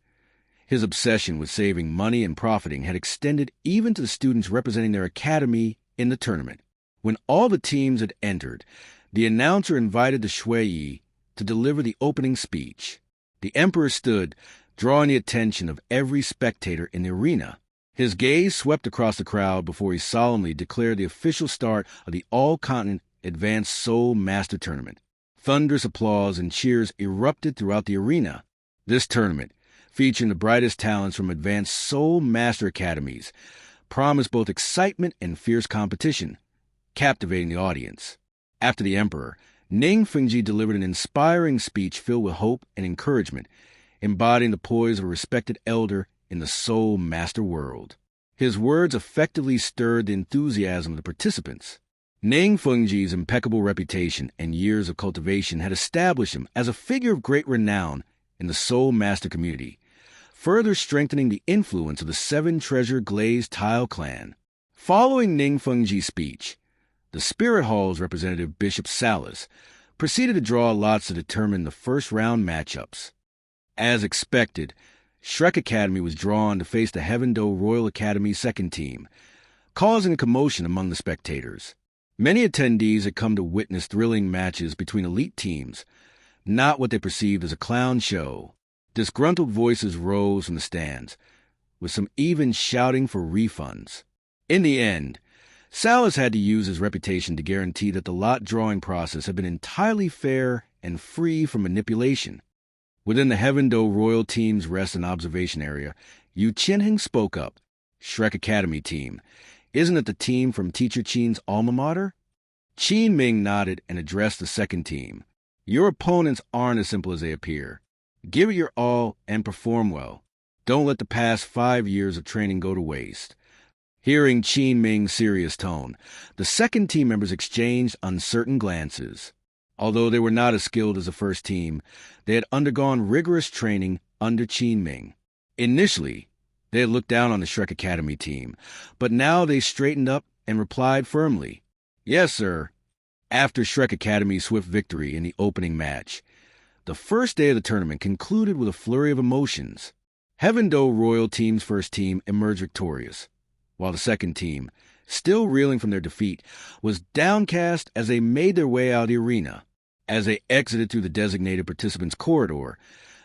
His obsession with saving money and profiting had extended even to the students representing their academy in the tournament. When all the teams had entered, the announcer invited the Shui to deliver the opening speech. The Emperor stood, drawing the attention of every spectator in the arena. His gaze swept across the crowd before he solemnly declared the official start of the All-Continent Advanced Soul Master Tournament. Thunderous applause and cheers erupted throughout the arena. This tournament, featuring the brightest talents from advanced Soul Master Academies, promised both excitement and fierce competition, captivating the audience. After the Emperor, Ningfongji delivered an inspiring speech filled with hope and encouragement, embodying the poise of a respected elder in the Soul Master world. His words effectively stirred the enthusiasm of the participants. Ningfongji's impeccable reputation and years of cultivation had established him as a figure of great renown in the Soul Master community, further strengthening the influence of the Seven Treasure Glazed Tile clan. Following Ningfongji's speech, the Spirit Hall's representative Bishop Salas proceeded to draw lots to determine the first-round matchups. As expected, Shrek Academy was drawn to face the Heaveno Royal Academy's second team, causing a commotion among the spectators. Many attendees had come to witness thrilling matches between elite teams, not what they perceived as a clown show. Disgruntled voices rose from the stands, with some even shouting for refunds. In the end, Salas had to use his reputation to guarantee that the lot drawing process had been entirely fair and free from manipulation. Within the Heaveno Royal Team's rest and observation area, Yu Qianheng spoke up. "Shrek Academy team, isn't it the team from Teacher Qin's alma mater?" Qin Ming nodded and addressed the second team. "Your opponents aren't as simple as they appear. Give it your all and perform well. Don't let the past 5 years of training go to waste." Hearing Qin Ming's serious tone, the second team members exchanged uncertain glances. Although they were not as skilled as the first team, they had undergone rigorous training under Qin Ming. Initially, they had looked down on the Shrek Academy team, but now they straightened up and replied firmly, "Yes, sir." After Shrek Academy's swift victory in the opening match, the first day of the tournament concluded with a flurry of emotions. Heaveno Royal Team's first team emerged victorious, while the second team, still reeling from their defeat, was downcast as they made their way out of the arena. As they exited through the designated participants' corridor,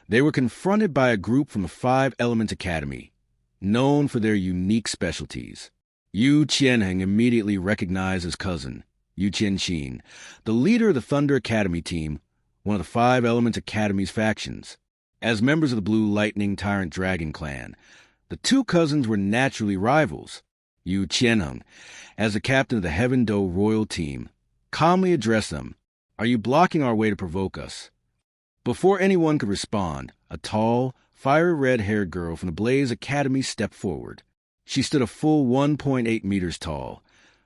they were confronted by a group from the Five Elements Academy, known for their unique specialties. Yu Qianheng immediately recognized his cousin, Yu Qianqin, the leader of the Thunder Academy team, one of the Five Elements Academy's factions. As members of the Blue Lightning Tyrant Dragon clan, the two cousins were naturally rivals. Yu Qianheng, as the captain of the Heaveno royal team, calmly addressed them. "Are you blocking our way to provoke us?" Before anyone could respond, a tall, fiery red-haired girl from the Blaze Academy stepped forward. She stood a full 1.8 meters tall,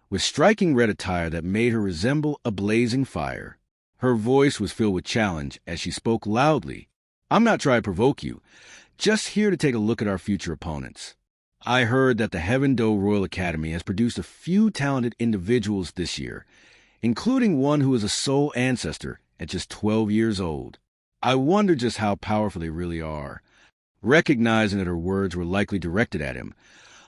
with striking red attire that made her resemble a blazing fire. Her voice was filled with challenge as she spoke loudly. "I'm not trying to provoke you, just here to take a look at our future opponents. I heard that the Heaveno Royal Academy has produced a few talented individuals this year, including one who is a soul ancestor at just 12 years old. I wonder just how powerful they really are." Recognizing that her words were likely directed at him,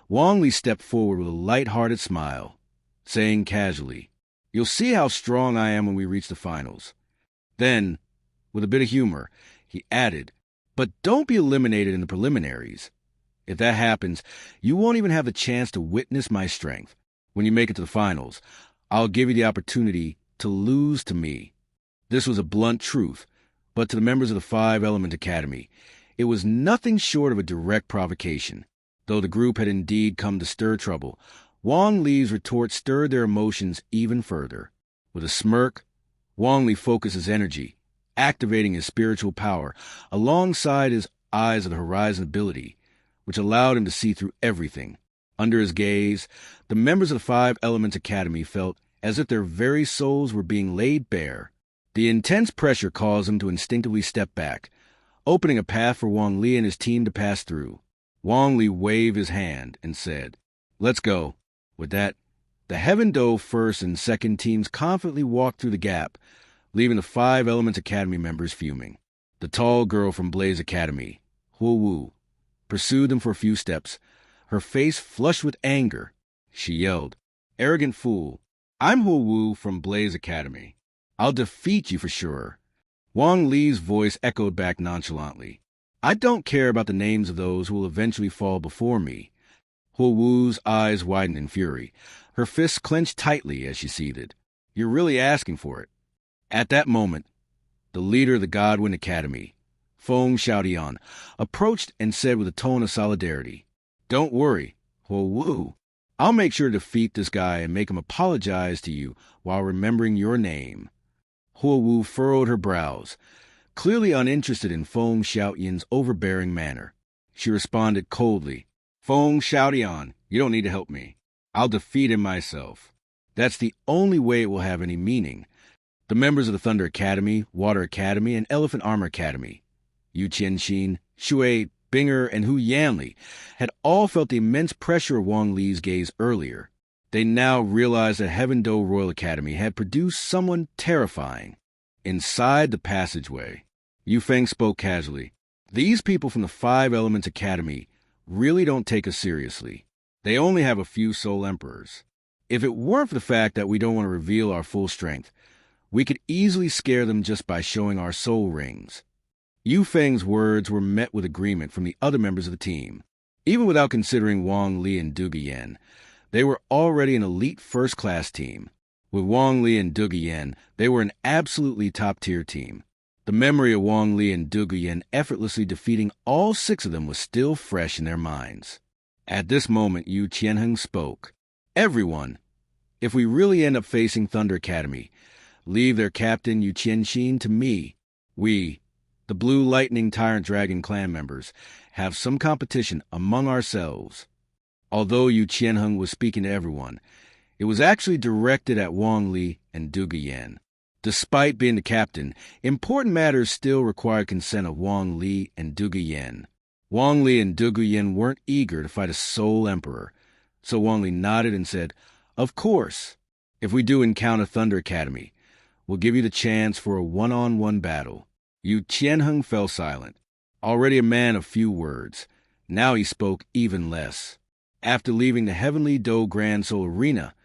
Wong Lee stepped forward with a light-hearted smile, saying casually, "You'll see how strong I am when we reach the finals." Then, with a bit of humor, he added, "But don't be eliminated in the preliminaries. If that happens, you won't even have the chance to witness my strength. When you make it to the finals, I'll give you the opportunity to lose to me." This was a blunt truth, but to the members of the Five Element Academy, it was nothing short of a direct provocation. Though the group had indeed come to stir trouble, Wong Lee's retort stirred their emotions even further. With a smirk, Wong Lee focused his energy, activating his spiritual power alongside his eyes of the horizon ability, which allowed him to see through everything. Under his gaze, the members of the Five Elements Academy felt as if their very souls were being laid bare. The intense pressure caused them to instinctively step back, opening a path for Wong Lee and his team to pass through. Wong Lee waved his hand and said, "Let's go." With that, the Heaveno first and second teams confidently walked through the gap, leaving the Five Elements Academy members fuming. The tall girl from Blaze Academy, Huowu, pursued them for a few steps, her face flushed with anger. She yelled, "Arrogant fool! I'm Huowu from Blaze Academy. I'll defeat you for sure." Wong Lee's voice echoed back nonchalantly, "I don't care about the names of those who will eventually fall before me." Huowu's eyes widened in fury. Her fists clenched tightly as she seethed. "You're really asking for it." At that moment, the leader of the Godwin Academy, Feng Xiaodian, approached and said with a tone of solidarity, "Don't worry, Huowu. I'll make sure to defeat this guy and make him apologize to you while remembering your name." Huowu furrowed her brows, clearly uninterested in Feng Xiaodian's overbearing manner. She responded coldly, "Feng Xiaodian, you don't need to help me. I'll defeat him myself. That's the only way it will have any meaning." The members of the Thunder Academy, Water Academy, and Elephant Armor Academy, Yu Qianxin, Shui, Binger, and Hu Yanli, had all felt the immense pressure of Wong Lee's gaze earlier. They now realized that Heaveno Royal Academy had produced someone terrifying. Inside the passageway, Yu Feng spoke casually. "These people from the Five Elements Academy really don't take us seriously. They only have a few soul emperors. If it weren't for the fact that we don't want to reveal our full strength, we could easily scare them just by showing our soul rings." Yu Feng's words were met with agreement from the other members of the team. Even without considering Wong Lee and Dugubo, they were already an elite first-class team. With Wong Lee and Dugubo, they were an absolutely top-tier team. The memory of Wong Lee and Dugubo effortlessly defeating all six of them was still fresh in their minds. At this moment, Yu Qianheng spoke. "Everyone, if we really end up facing Thunder Academy, leave their captain Yu Qianxin to me. We, the Blue Lightning Tyrant Dragon clan members, have some competition among ourselves." Although Yu Qianheng was speaking to everyone, it was actually directed at Wong Lee and Dugubo. Despite being the captain, important matters still required consent of Wong Lee and Dugubo. Wong Lee and Dugubo weren't eager to fight a soul emperor, so Wong Lee nodded and said, "Of course. If we do encounter Thunder Academy, we'll give you the chance for a one-on-one battle." Yu Qianheng fell silent. Already a man of few words, now he spoke even less. After leaving the Heavenly Do Grand Soul Arena,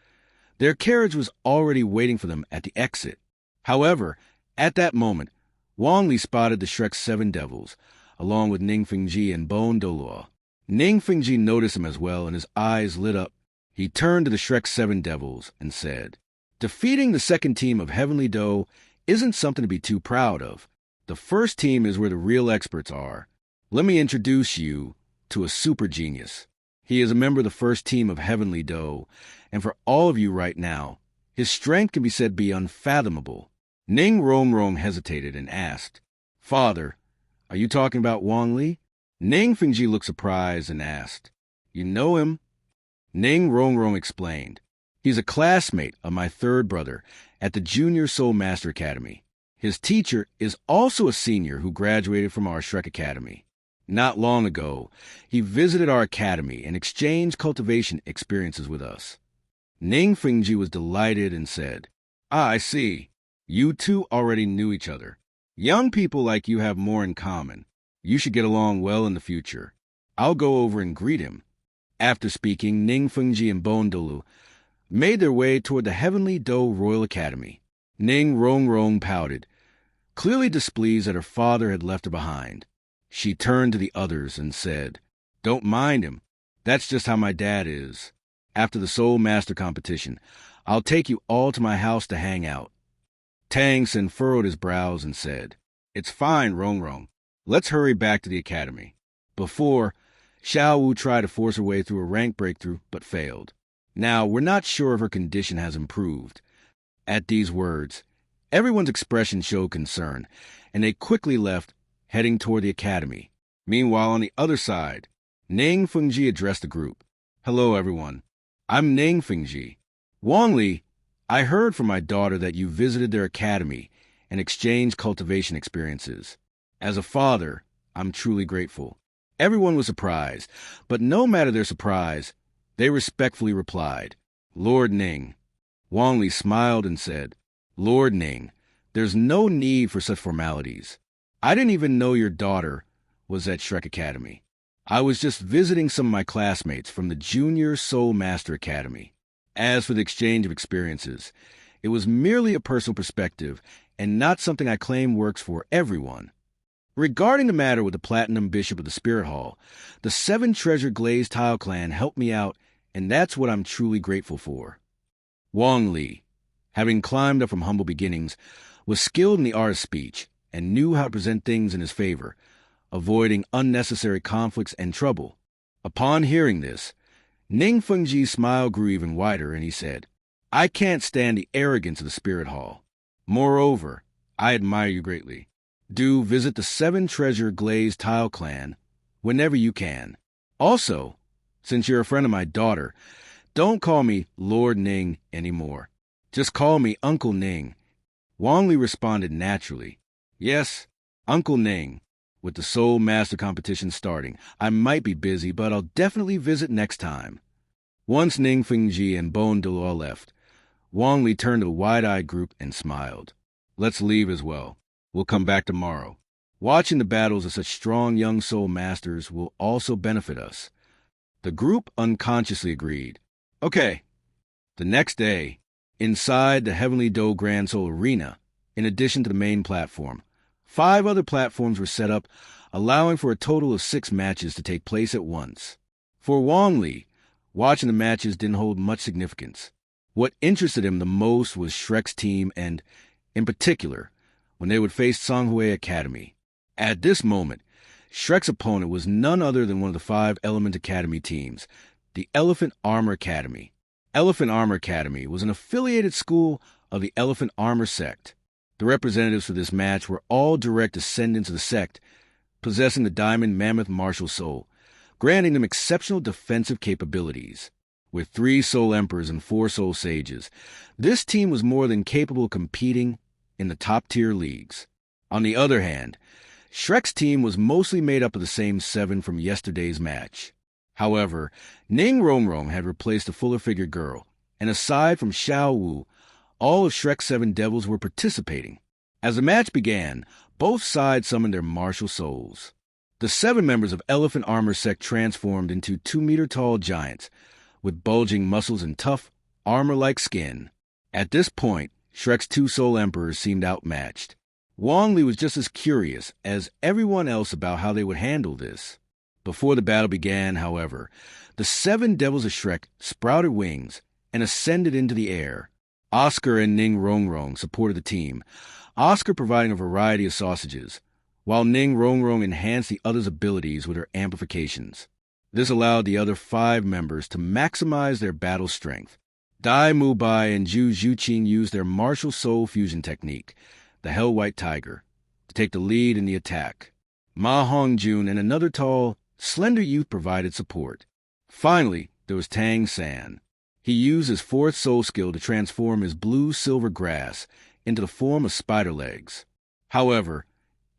their carriage was already waiting for them at the exit. However, at that moment, Wong Lee spotted the Shrek 7 Devils, along with Ningfongji and Bone Douluo. Ningfongji noticed him as well, and his eyes lit up. He turned to the Shrek 7 Devils and said, "Defeating the second team of Heavenly Do isn't something to be too proud of. The first team is where the real experts are. Let me introduce you to a super genius. He is a member of the first team of Heavenly Do, and for all of you right now, his strength can be said to be unfathomable. Ningfongji hesitated and asked, "Father, are you talking about Wang Li?" Ningfongji looked surprised and asked, "You know him?" Ningfongji explained, "He's a classmate of my third brother at the Junior Soul Master Academy. His teacher is also a senior who graduated from our Shrek Academy. Not long ago, he visited our academy and exchanged cultivation experiences with us." Ningfongji was delighted and said, "Ah, I see. You two already knew each other. Young people like you have more in common. You should get along well in the future. I'll go over and greet him." After speaking, Ningfongji and Douluo made their way toward the Heavenly Do Royal Academy. Ningfongji pouted, clearly displeased that her father had left her behind. She turned to the others and said, "Don't mind him. That's just how my dad is. After the Soul Master competition, I'll take you all to my house to hang out." Tangan furrowed his brows and said, "It's fine, Rong. Let's hurry back to the academy." Before, Xiaowu tried to force her way through a rank breakthrough, but failed. Now, we're not sure if her condition has improved. At these words, everyone's expression showed concern, and they quickly left, heading toward the academy. Meanwhile, on the other side, Ningfongji addressed the group. "Hello, everyone. I'm Ningfongji. Wong Lee, I heard from my daughter that you visited their academy and exchanged cultivation experiences. As a father, I'm truly grateful." Everyone was surprised, but no matter their surprise, they respectfully replied, "Lord Ning." Wong Lee smiled and said, "Lord Ning, there's no need for such formalities. I didn't even know your daughter was at Shrek Academy. I was just visiting some of my classmates from the Junior Soul Master Academy. As for the exchange of experiences, it was merely a personal perspective and not something I claim works for everyone. Regarding the matter with the Platinum Bishop of the Spirit Hall, the 7 Treasure Glazed Tile Clan helped me out, and that's what I'm truly grateful for." Wong Lee, having climbed up from humble beginnings, was skilled in the art of speech and knew how to present things in his favor, avoiding unnecessary conflicts and trouble. Upon hearing this, Ningfongji's smile grew even wider, and he said, "I can't stand the arrogance of the Spirit Hall. Moreover, I admire you greatly. Do visit the 7 Treasure Glazed Tile Clan whenever you can. Also, since you're a friend of my daughter, don't call me Lord Ning anymore. Just call me Uncle Ning." Wong Lee responded naturally, "Yes, Uncle Ning. With the Soul Master competition starting, I might be busy, but I'll definitely visit next time." Once Ningfongji and Douluo left, Wong Lee turned to the wide-eyed group and smiled. "Let's leave as well. We'll come back tomorrow. Watching the battles of such strong young soul masters will also benefit us." The group unconsciously agreed. Okay. The next day, inside the Heavenly Do Grand Soul Arena, in addition to the main platform, 5 other platforms were set up, allowing for a total of 6 matches to take place at once. For Wong Lee, watching the matches didn't hold much significance. What interested him the most was Shrek's team and, in particular, when they would face Songhui Academy. At this moment, Shrek's opponent was none other than one of the 5 Element Academy teams, the Elephant Armor Academy. Elephant Armor Academy was an affiliated school of the Elephant Armor sect. The representatives for this match were all direct descendants of the sect, possessing the Diamond Mammoth Martial Soul, granting them exceptional defensive capabilities. With 3 Soul Emperors and 4 Soul Sages, this team was more than capable of competing in the top-tier leagues. On the other hand, Shrek's team was mostly made up of the same 7 from yesterday's match. However, Ningfongji had replaced the fuller-figured girl, and aside from Xiaowu, all of Shrek's 7 devils were participating. As the match began, both sides summoned their martial souls. The 7 members of Elephant Armor Sect transformed into 2-meter-tall giants, with bulging muscles and tough, armor-like skin. At this point, Shrek's 2 Soul Emperors seemed outmatched. Wong Lee was just as curious as everyone else about how they would handle this. Before the battle began, however, the 7 devils of Shrek sprouted wings and ascended into the air. Oscar and Ningfongji supported the team, Oscar providing a variety of sausages, while Ningfongji enhanced the others' abilities with her amplifications. This allowed the other 5 members to maximize their battle strength. Dai Mubai and Zhu Zhuqing used their martial soul fusion technique, the Hell White Tiger, to take the lead in the attack. Ma Hongjun and another tall, slender youth provided support. Finally, there was Tang San. He used his 4th soul skill to transform his blue-silver grass into the form of spider legs. However,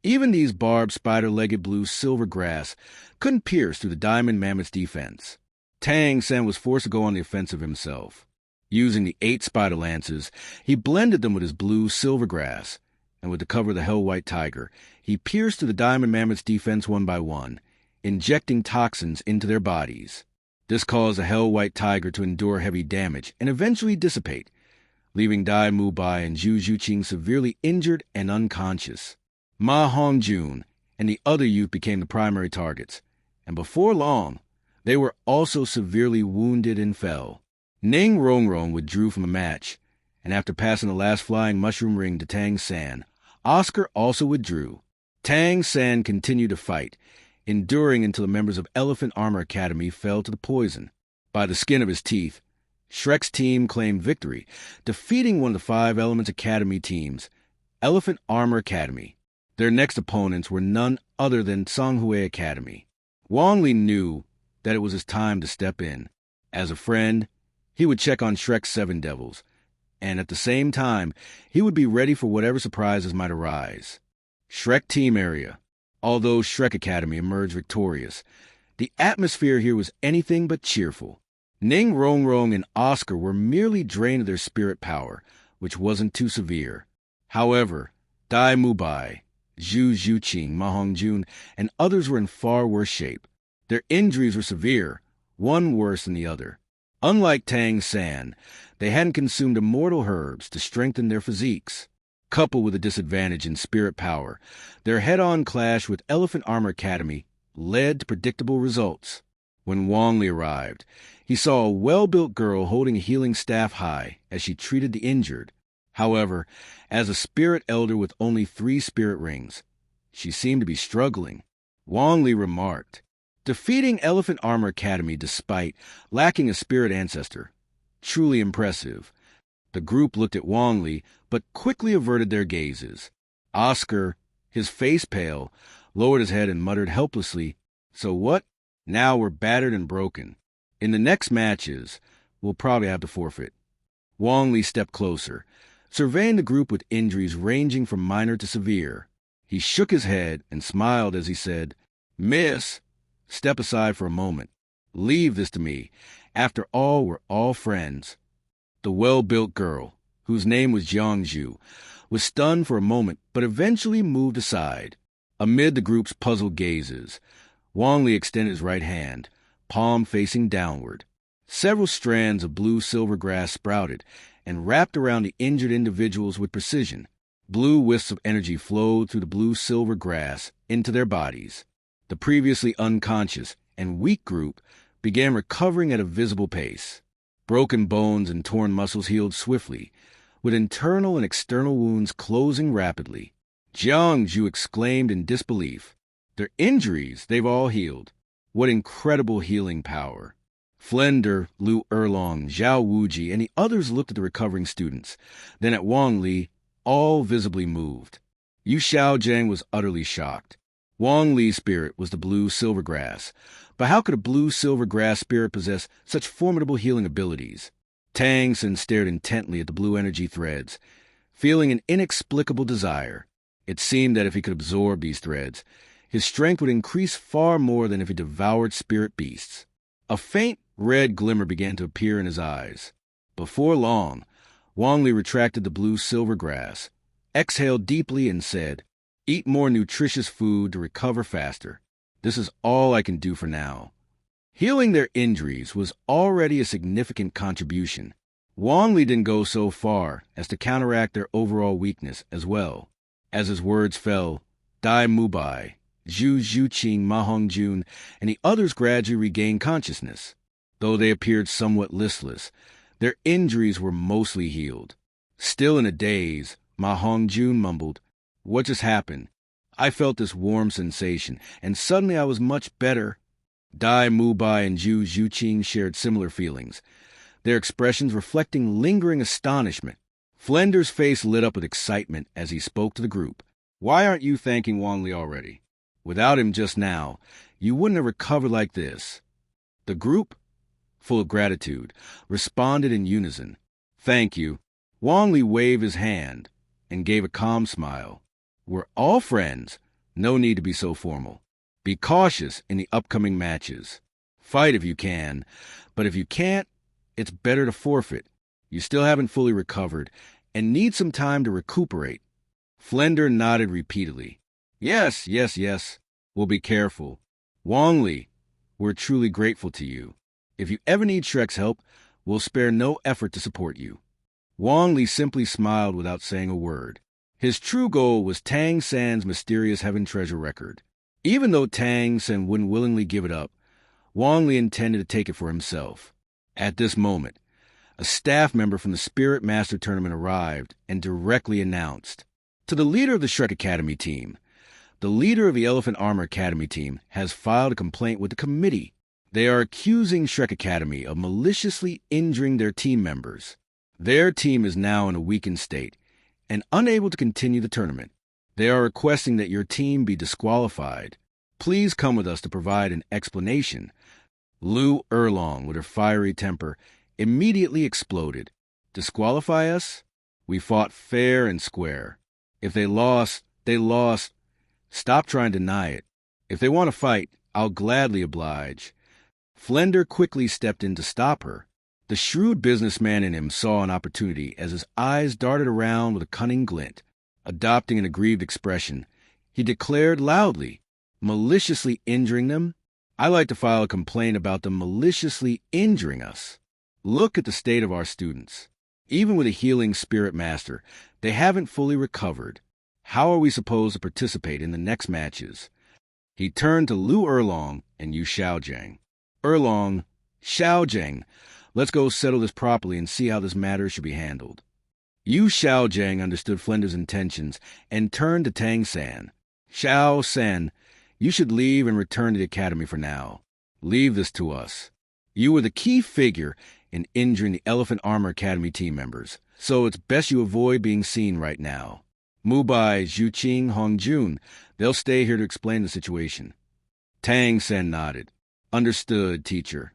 even these barbed spider-legged blue-silver grass couldn't pierce through the Diamond Mammoth's defense. Tang San was forced to go on the offensive himself. Using the 8 spider lances, he blended them with his blue-silver grass, and with the cover of the Hell White Tiger, he pierced through the Diamond Mammoth's defense one by one, injecting toxins into their bodies. This caused the Hell White Tiger to endure heavy damage and eventually dissipate, leaving Dai Mubai and Zhu Zhuqing severely injured and unconscious. Ma Hongjun and the other youth became the primary targets, and before long, they were also severely wounded and fell. Ningfongji withdrew from the match, and after passing the last flying mushroom ring to Tang San, Oscar also withdrew. Tang San continued to fight, enduring until the members of Elephant Armor Academy fell to the poison. By the skin of his teeth, Shrek's team claimed victory, defeating one of the 5 Elements Academy teams, Elephant Armor Academy. Their next opponents were none other than Songhui Academy. Wong Lee knew that it was his time to step in. As a friend, he would check on Shrek's 7 devils, and at the same time, he would be ready for whatever surprises might arise. Shrek Team Area. Although Shrek Academy emerged victorious, the atmosphere here was anything but cheerful. Ningfongji and Oscar were merely drained of their spirit power, which wasn't too severe. However, Dai Mubai, Zhu Zhuqing, Ma Hongjun, and others were in far worse shape. Their injuries were severe, one worse than the other. Unlike Tang San, they hadn't consumed immortal herbs to strengthen their physiques. Coupled with a disadvantage in spirit power, their head-on clash with Elephant Armor Academy led to predictable results. When Wang Li arrived, he saw a well-built girl holding a healing staff high as she treated the injured. However, as a spirit elder with only 3 spirit rings, she seemed to be struggling. Wang Li remarked, "Defeating Elephant Armor Academy despite lacking a spirit ancestor. Truly impressive." The group looked at Wang Li, but quickly averted their gazes. Oscar, his face pale, lowered his head and muttered helplessly, "So what? Now we're battered and broken. In the next matches, we'll probably have to forfeit." Wang Li stepped closer, surveying the group with injuries ranging from minor to severe. He shook his head and smiled as he said, "Miss, step aside for a moment. Leave this to me. After all, we're all friends." The well-built girl, whose name was Jiangzhu, was stunned for a moment but eventually moved aside. Amid the group's puzzled gazes, Wang Li extended his right hand, palm facing downward. Several strands of blue-silver grass sprouted and wrapped around the injured individuals with precision. Blue wisps of energy flowed through the blue-silver grass into their bodies. The previously unconscious and weak group began recovering at a visible pace. Broken bones and torn muscles healed swiftly, with internal and external wounds closing rapidly. Jiangzhu exclaimed in disbelief. Their injuries, they've all healed. What incredible healing power. Flender, Lu Erlong, Zhao Wuji, and the others looked at the recovering students, then at Wang Li, all visibly moved. Yu Xiaojiang was utterly shocked. Wang Li's spirit was the blue-silver grass, but how could a blue-silver grass spirit possess such formidable healing abilities? Tang San stared intently at the blue energy threads, feeling an inexplicable desire. It seemed that if he could absorb these threads, his strength would increase far more than if he devoured spirit beasts. A faint red glimmer began to appear in his eyes. Before long, Wang Li retracted the blue-silver grass, exhaled deeply, and said, "Eat more nutritious food to recover faster. This is all I can do for now." Healing their injuries was already a significant contribution. Wang Li didn't go so far as to counteract their overall weakness as well. As his words fell, Dai Mubai, Zhu Zhuqing, Ma Hongjun, and the others gradually regained consciousness. Though they appeared somewhat listless, their injuries were mostly healed. Still in a daze, Ma Hongjun mumbled. What just happened? I felt this warm sensation, and suddenly I was much better. Dai Mubai and Zhu Zhuqing shared similar feelings, their expressions reflecting lingering astonishment. Flender's face lit up with excitement as he spoke to the group. Why aren't you thanking Wang Li already? Without him just now, you wouldn't have recovered like this. The group, full of gratitude, responded in unison. Thank you. Wang Li waved his hand and gave a calm smile. We're all friends. No need to be so formal. Be cautious in the upcoming matches. Fight if you can, but if you can't, it's better to forfeit. You still haven't fully recovered and need some time to recuperate. Flender nodded repeatedly. Yes. We'll be careful. Wong Lee, we're truly grateful to you. If you ever need Shrek's help, we'll spare no effort to support you. Wong Lee simply smiled without saying a word. His true goal was Tang San's mysterious Heaven treasure record. Even though Tang San wouldn't willingly give it up, Wong Lee intended to take it for himself. At this moment, a staff member from the Spirit Master Tournament arrived and directly announced, to the leader of the Shrek Academy team, the leader of the Elephant Armor Academy team has filed a complaint with the committee. They are accusing Shrek Academy of maliciously injuring their team members. Their team is now in a weakened state and unable to continue the tournament. They are requesting that your team be disqualified. Please come with us to provide an explanation. Lu Erlong, with her fiery temper, immediately exploded. Disqualify us? We fought fair and square. If they lost, they lost. Stop trying to deny it. If they want to fight, I'll gladly oblige. Flender quickly stepped in to stop her. The shrewd businessman in him saw an opportunity as his eyes darted around with a cunning glint. Adopting an aggrieved expression, he declared loudly, maliciously injuring them? I like to file a complaint about them maliciously injuring us. Look at the state of our students. Even with a healing spirit master, they haven't fully recovered. How are we supposed to participate in the next matches? He turned to Lu Erlong and Yu Xiaojang. Erlong, Xiaojang, let's go settle this properly and see how this matter should be handled. Yu Xiaojang understood Flender's intentions and turned to Tang San. Xiao San, you should leave and return to the academy for now. Leave this to us. You were the key figure in injuring the Elephant Armor Academy team members, so it's best you avoid being seen right now. Mubai, Zhuqing, Hongjun, they'll stay here to explain the situation. Tang San nodded. Understood, teacher.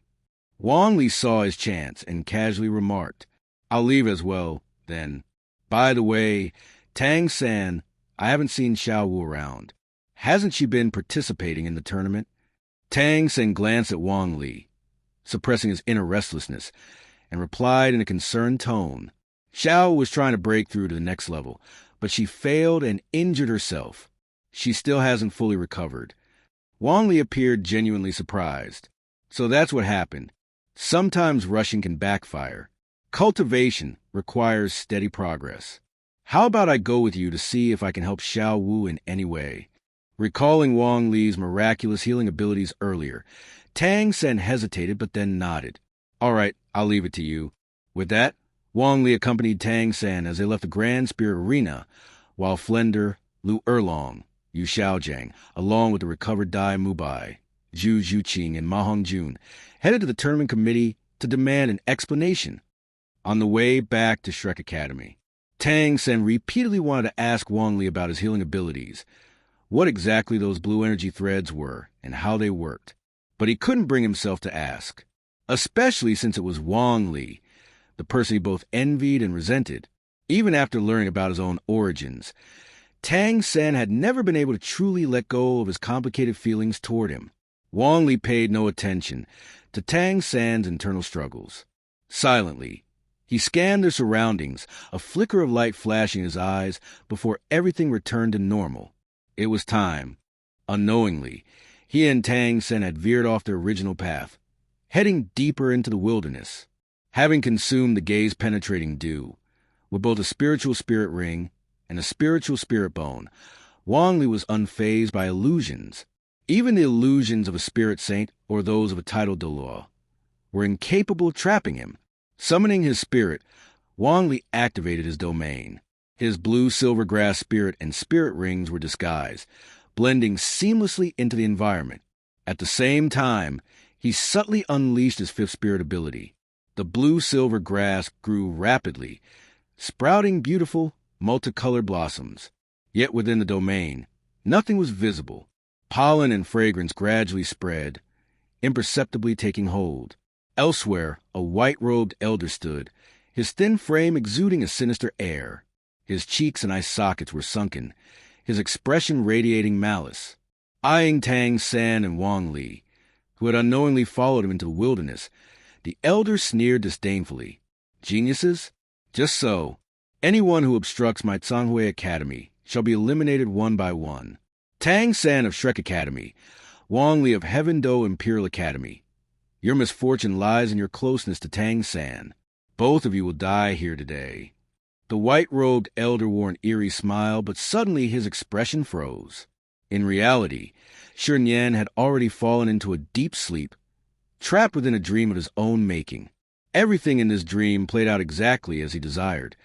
Wang Li saw his chance and casually remarked, I'll leave as well, then. By the way, Tang San, I haven't seen Xiao Wu around. Hasn't she been participating in the tournament? Tang San glanced at Wang Li, suppressing his inner restlessness, and replied in a concerned tone. Xiao was trying to break through to the next level, but she failed and injured herself. She still hasn't fully recovered. Wang Li appeared genuinely surprised. So that's what happened. Sometimes rushing can backfire. Cultivation requires steady progress. How about I go with you to see if I can help Xiao Wu in any way? Recalling Wang Li's miraculous healing abilities earlier, Tang San hesitated but then nodded. All right, I'll leave it to you. With that, Wang Li accompanied Tang San as they left the Grand Spirit Arena, while Flender, Lu Erlong, Yu Xiaojang, along with the recovered Dai Mubai, Zhu Zhuqing, and Ma Hongjun, headed to the tournament committee to demand an explanation. On the way back to Shrek Academy, Tang San repeatedly wanted to ask Wang Li about his healing abilities, what exactly those blue energy threads were, and how they worked. But he couldn't bring himself to ask, especially since it was Wang Li, the person he both envied and resented. Even after learning about his own origins, Tang San had never been able to truly let go of his complicated feelings toward him. Wang Li paid no attention to Tang San's internal struggles. Silently, he scanned their surroundings, a flicker of light flashing in his eyes before everything returned to normal. It was time. Unknowingly, he and Tang San had veered off their original path, heading deeper into the wilderness. Having consumed the gaze-penetrating dew, with both a spiritual spirit ring and a spiritual spirit bone, Wang Li was unfazed by illusions. Even the illusions of a spirit saint or those of a titled Douluo were incapable of trapping him. Summoning his spirit, Wang Li activated his domain. His blue-silver grass spirit and spirit rings were disguised, blending seamlessly into the environment. At the same time, he subtly unleashed his fifth spirit ability. The blue-silver grass grew rapidly, sprouting beautiful, multicolored blossoms. Yet within the domain, nothing was visible. Pollen and fragrance gradually spread, imperceptibly taking hold. Elsewhere, a white-robed elder stood, his thin frame exuding a sinister air. His cheeks and eye sockets were sunken, his expression radiating malice. Eyeing Tangan and Wang Li, who had unknowingly followed him into the wilderness, the elder sneered disdainfully. Geniuses? Just so. Anyone who obstructs my Douluo Academy shall be eliminated one by one. Tangan of Shrek Academy, Wong Lee of Heaveno Imperial Academy. Your misfortune lies in your closeness to Tangan. Both of you will die here today. The white-robed elder wore an eerie smile, but suddenly his expression froze. In reality, Shrek had already fallen into a deep sleep, trapped within a dream of his own making. Everything in this dream played out exactly as he desired,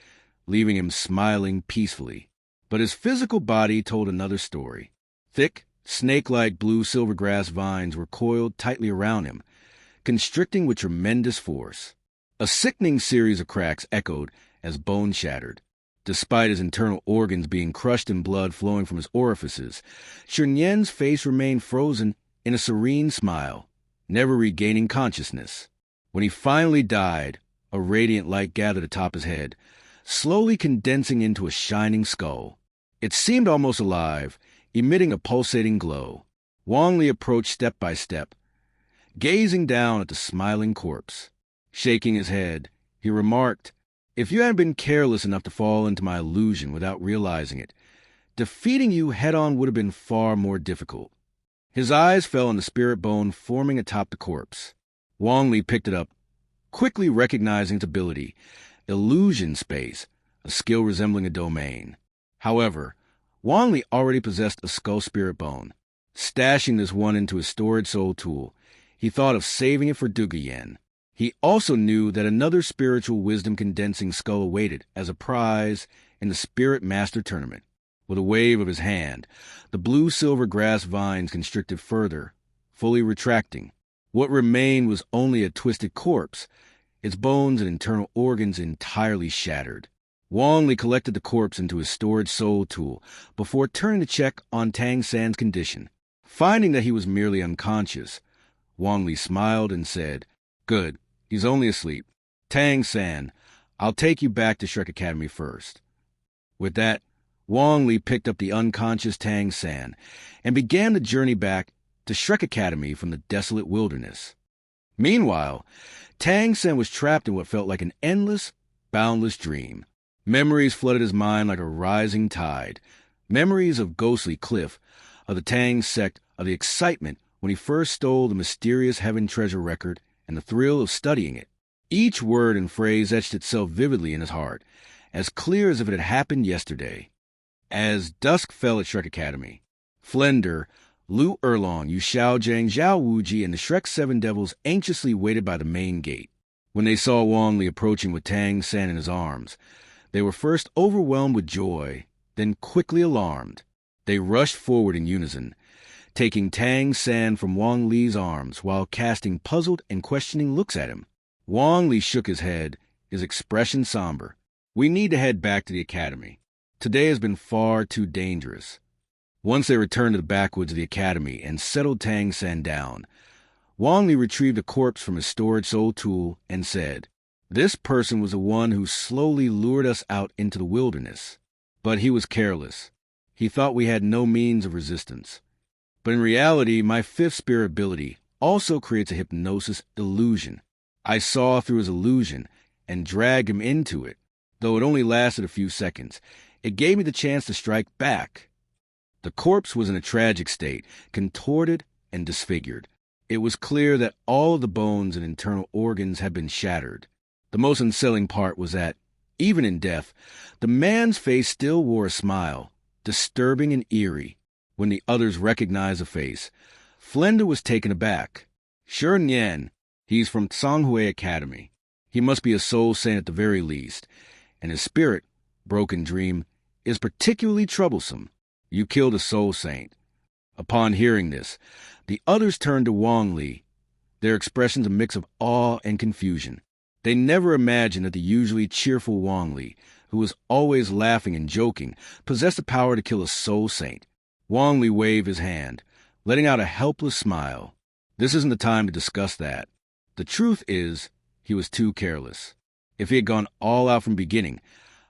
leaving him smiling peacefully. But his physical body told another story. Thick, snake-like blue silvergrass vines were coiled tightly around him, constricting with tremendous force. A sickening series of cracks echoed as bone shattered. Despite his internal organs being crushed and blood flowing from his orifices, Shernyen's face remained frozen in a serene smile, never regaining consciousness. When he finally died, a radiant light gathered atop his head, slowly condensing into a shining skull. It seemed almost alive, emitting a pulsating glow. Wong Lee approached step by step, gazing down at the smiling corpse. Shaking his head, he remarked, "If you hadn't been careless enough to fall into my illusion without realizing it, defeating you head-on would have been far more difficult." His eyes fell on the spirit bone forming atop the corpse. Wong Lee picked it up, quickly recognizing its ability, illusion space, a skill resembling a domain. However, Wong Lee already possessed a skull spirit bone. Stashing this one into his storage soul tool, he thought of saving it for Dugubo. He also knew that another spiritual wisdom condensing skull awaited as a prize in the Spirit Master Tournament. With a wave of his hand, the blue-silver grass vines constricted further, fully retracting. What remained was only a twisted corpse, its bones and internal organs entirely shattered. Wong Lee collected the corpse into his storage soul tool before turning to check on Tangan's condition. Finding that he was merely unconscious, Wong Lee smiled and said, "Good. He's only asleep. Tangan, I'll take you back to Shrek Academy first." With that, Wong Lee picked up the unconscious Tangan and began the journey back to Shrek Academy from the desolate wilderness. Meanwhile, Tangan was trapped in what felt like an endless, boundless dream. Memories flooded his mind like a rising tide. Memories of ghostly cliff, of the Tang sect, of the excitement when he first stole the mysterious Heaven treasure record, and the thrill of studying it. Each word and phrase etched itself vividly in his heart, as clear as if it had happened yesterday. As dusk fell at Shrek Academy, Flender, Lu Erlong, Yu Xiaojang, Zhao Wuji, and the Shrek Seven Devils anxiously waited by the main gate. When they saw Wong Lee approaching with Tangan in his arms, they were first overwhelmed with joy, then quickly alarmed. They rushed forward in unison, taking Tangan from Wong Lee's arms while casting puzzled and questioning looks at him. Wong Lee shook his head, his expression somber. "We need to head back to the academy. Today has been far too dangerous." Once they returned to the backwoods of the academy and settled Tangan down, Wong Lee retrieved a corpse from his storage soul tool and said, "This person was the one who slowly lured us out into the wilderness. But he was careless. He thought we had no means of resistance. But in reality, my fifth spirit ability also creates a hypnosis illusion. I saw through his illusion and dragged him into it. Though it only lasted a few seconds, it gave me the chance to strike back." The corpse was in a tragic state, contorted and disfigured. It was clear that all of the bones and internal organs had been shattered. The most unsettling part was that, even in death, the man's face still wore a smile, disturbing and eerie. When the others recognized the face, Flender was taken aback. "Sure, he's from Douluo Academy. He must be a soul saint at the very least, and his spirit broken dream, is particularly troublesome. You killed a soul saint. Upon hearing this, the others turned to Wong Lee, their expressions a mix of awe and confusion. They never imagined that the usually cheerful Wong Lee, who was always laughing and joking, possessed the power to kill a soul saint. Wong Lee waved his hand, letting out a helpless smile. This isn't the time to discuss that. The truth is, he was too careless. If he had gone all out from the beginning,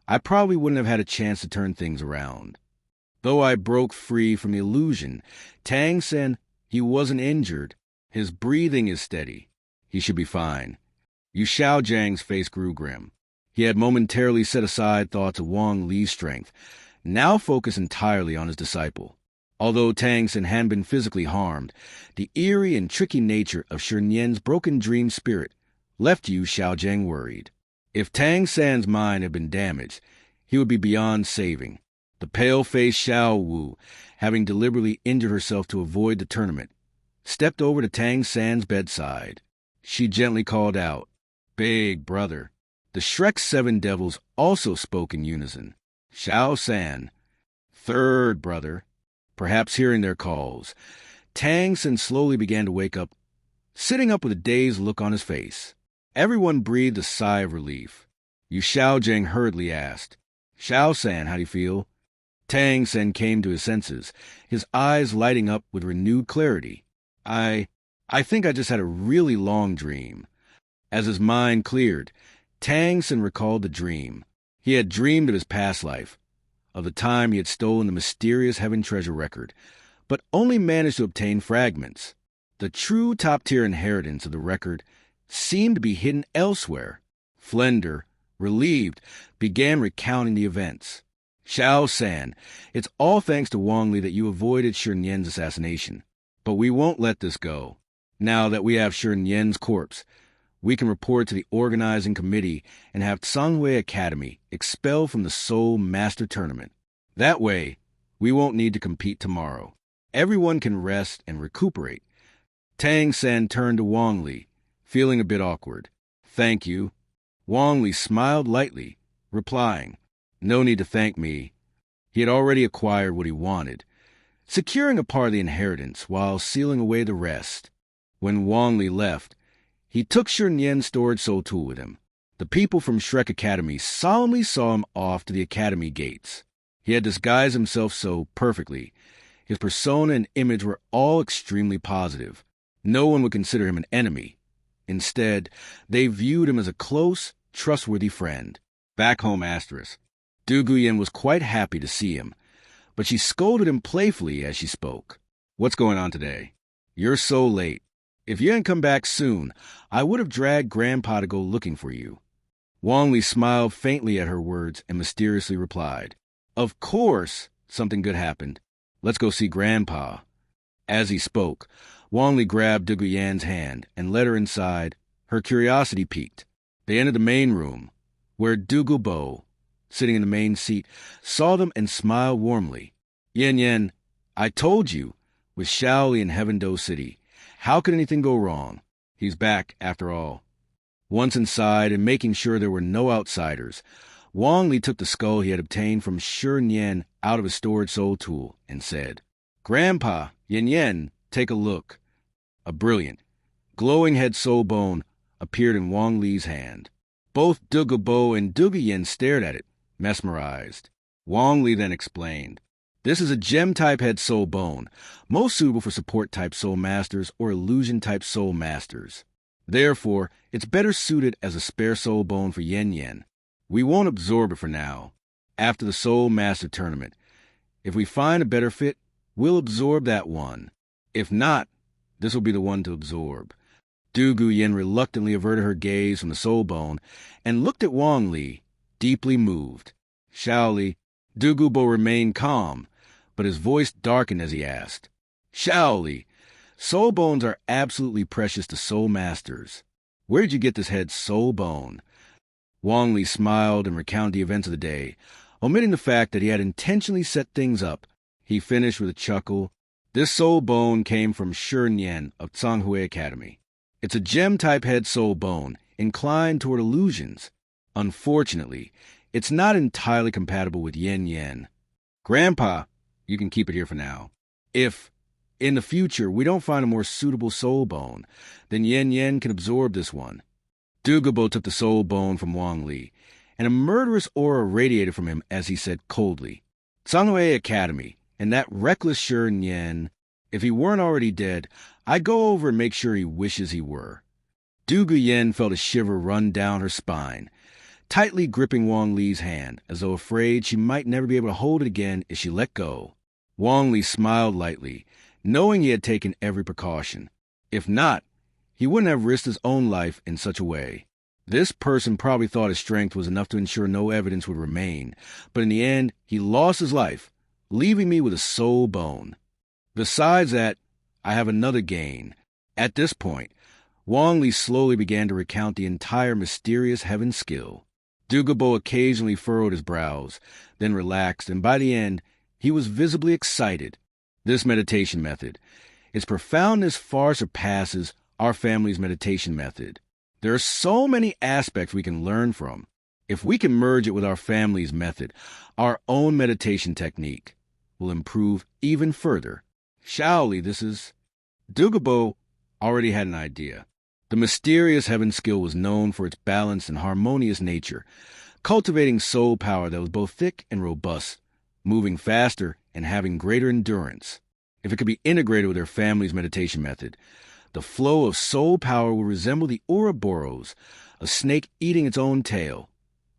I probably wouldn't have had a chance to turn things around. Though I broke free from the illusion, Tang said he wasn't injured. His breathing is steady. He should be fine. Yu Xiaojiang's face grew grim. He had momentarily set aside thoughts of Wong Lee's strength, now focused entirely on his disciple. Although Tang Sen hadn't been physically harmed, the eerie and tricky nature of Shi Nian's broken dream spirit left Yu Xiaojiang worried. If Tang San's mind had been damaged, he would be beyond saving. The pale-faced Xiao Wu, having deliberately injured herself to avoid the tournament, stepped over to Tang San's bedside. She gently called out, "Big brother." The Shrek's 7 devils also spoke in unison. Xiao San, "Third brother." Perhaps hearing their calls, Tang Sen slowly began to wake up, sitting up with a dazed look on his face. Everyone breathed a sigh of relief. Yu Xiaojiang hurriedly asked, "Xiao San, how do you feel?" Tang Sen came to his senses, his eyes lighting up with renewed clarity. I think I just had a really long dream." As his mind cleared, Tang Sen recalled the dream. He had dreamed of his past life, of the time he had stolen the mysterious Heaven treasure record, but only managed to obtain fragments. The true top-tier inheritance of the record seemed to be hidden elsewhere. Flender, relieved, began recounting the events. "Xiao San, it's all thanks to Wong Lee that you avoided Shi Nian's assassination. But we won't let this go. Now that we have Shi Nian's corpse, we can report to the organizing committee and have Tsanhui Academy expelled from the Soul Master Tournament. That way, we won't need to compete tomorrow. Everyone can rest and recuperate." Tang San turned to Wong Lee, feeling a bit awkward. "Thank you." Wong Lee smiled lightly, replying, "No need to thank me." He had already acquired what he wanted, securing a part of the inheritance while sealing away the rest. When Wong Lee left, he took Shi Nian's storage soul tool with him. The people from Shrek Academy solemnly saw him off to the academy gates. He had disguised himself so perfectly. His persona and image were all extremely positive. No one would consider him an enemy. Instead, they viewed him as a close, trustworthy friend. Back home, Dugubo was quite happy to see him, but she scolded him playfully as she spoke. "What's going on today? You're so late. If you hadn't come back soon, I would have dragged Grandpa to go looking for you." Wong Lee smiled faintly at her words and mysteriously replied, "Of course something good happened. Let's go see Grandpa." As he spoke, Wong Lee grabbed Dugubo's hand and led her inside. Her curiosity piqued. They entered the main room, where Dugubo, sitting in the main seat, saw them and smiled warmly. "Yen, I told you, with Shaoli in Heaveno City, how could anything go wrong? He's back, after all." Once inside and making sure there were no outsiders, Wong Lee took the skull he had obtained from Shi Nian out of his storage soul tool and said, "Grandpa, Yen, take a look." A brilliant, glowing head soul bone appeared in Wong Lee's hand. Both Dugubo and Dugubo stared at it, mesmerized. Wong Lee then explained, "This is a gem-type head soul bone, most suitable for support-type soul masters or illusion-type soul masters. Therefore, it's better suited as a spare soul bone for Yen. We won't absorb it for now. After the Soul Master Tournament, if we find a better fit, we'll absorb that one. If not, this will be the one to absorb." Dugubo reluctantly averted her gaze from the soul bone and looked at Wong Lee, deeply moved. Shaoli, Dugubo remained calm, but his voice darkened as he asked, "Shaoli, soul bones are absolutely precious to soul masters. Where did you get this head soul bone?" Wong Lee smiled and recounted the events of the day, omitting the fact that he had intentionally set things up. He finished with a chuckle. "This soul bone came from Shi Nian of Tsanhui Academy. It's a gem-type head soul bone, inclined toward illusions. Unfortunately, It's not entirely compatible with Yin Yen. Grandpa, you can keep it here for now. If, in the future, we don't find a more suitable soul bone, then Yin Yen can absorb this one. Dugubo took the soul bone from Wang Li, and a murderous aura radiated from him as he said coldly, Shanhui Academy, and that reckless Shern Yen, if he weren't already dead, I'd go over and make sure he wishes he were. Dugu Yen felt a shiver run down her spine, tightly gripping Wong Lee's hand, as though afraid she might never be able to hold it again if she let go. Wong Lee smiled lightly, knowing he had taken every precaution. If not, he wouldn't have risked his own life in such a way. This person probably thought his strength was enough to ensure no evidence would remain, but in the end, he lost his life, leaving me with a soul bone. Besides that, I have another gain. At this point, Wong Lee slowly began to recount the entire mysterious heaven skill. Dugubo occasionally furrowed his brows, then relaxed, and by the end, he was visibly excited. This meditation method, its profoundness far surpasses our family's meditation method. There are so many aspects we can learn from. If we can merge it with our family's method, our own meditation technique will improve even further. Shaoli, this is... Dugubo already had an idea. The mysterious heaven skill was known for its balanced and harmonious nature, cultivating soul power that was both thick and robust, moving faster and having greater endurance. If it could be integrated with their family's meditation method, the flow of soul power will resemble the Ouroboros, a snake eating its own tail,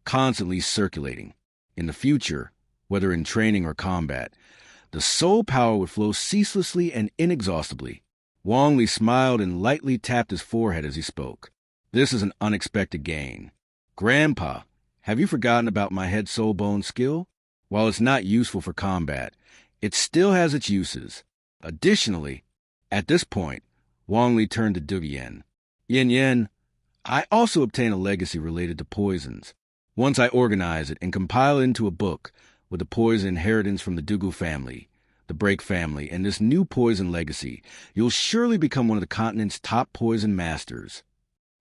constantly circulating. In the future, whether in training or combat, the soul power would flow ceaselessly and inexhaustibly. Wong Lee smiled and lightly tapped his forehead as he spoke. This is an unexpected gain. Grandpa, have you forgotten about my head soul bone skill? While it's not useful for combat, it still has its uses. Additionally, at this point, Wong Lee turned to Dugu Yen. Yin Yen, I also obtain a legacy related to poisons. Once I organize it and compile it into a book with the poison inheritance from the Dugu family, the Break family, and this new poison legacy, you'll surely become one of the continent's top poison masters.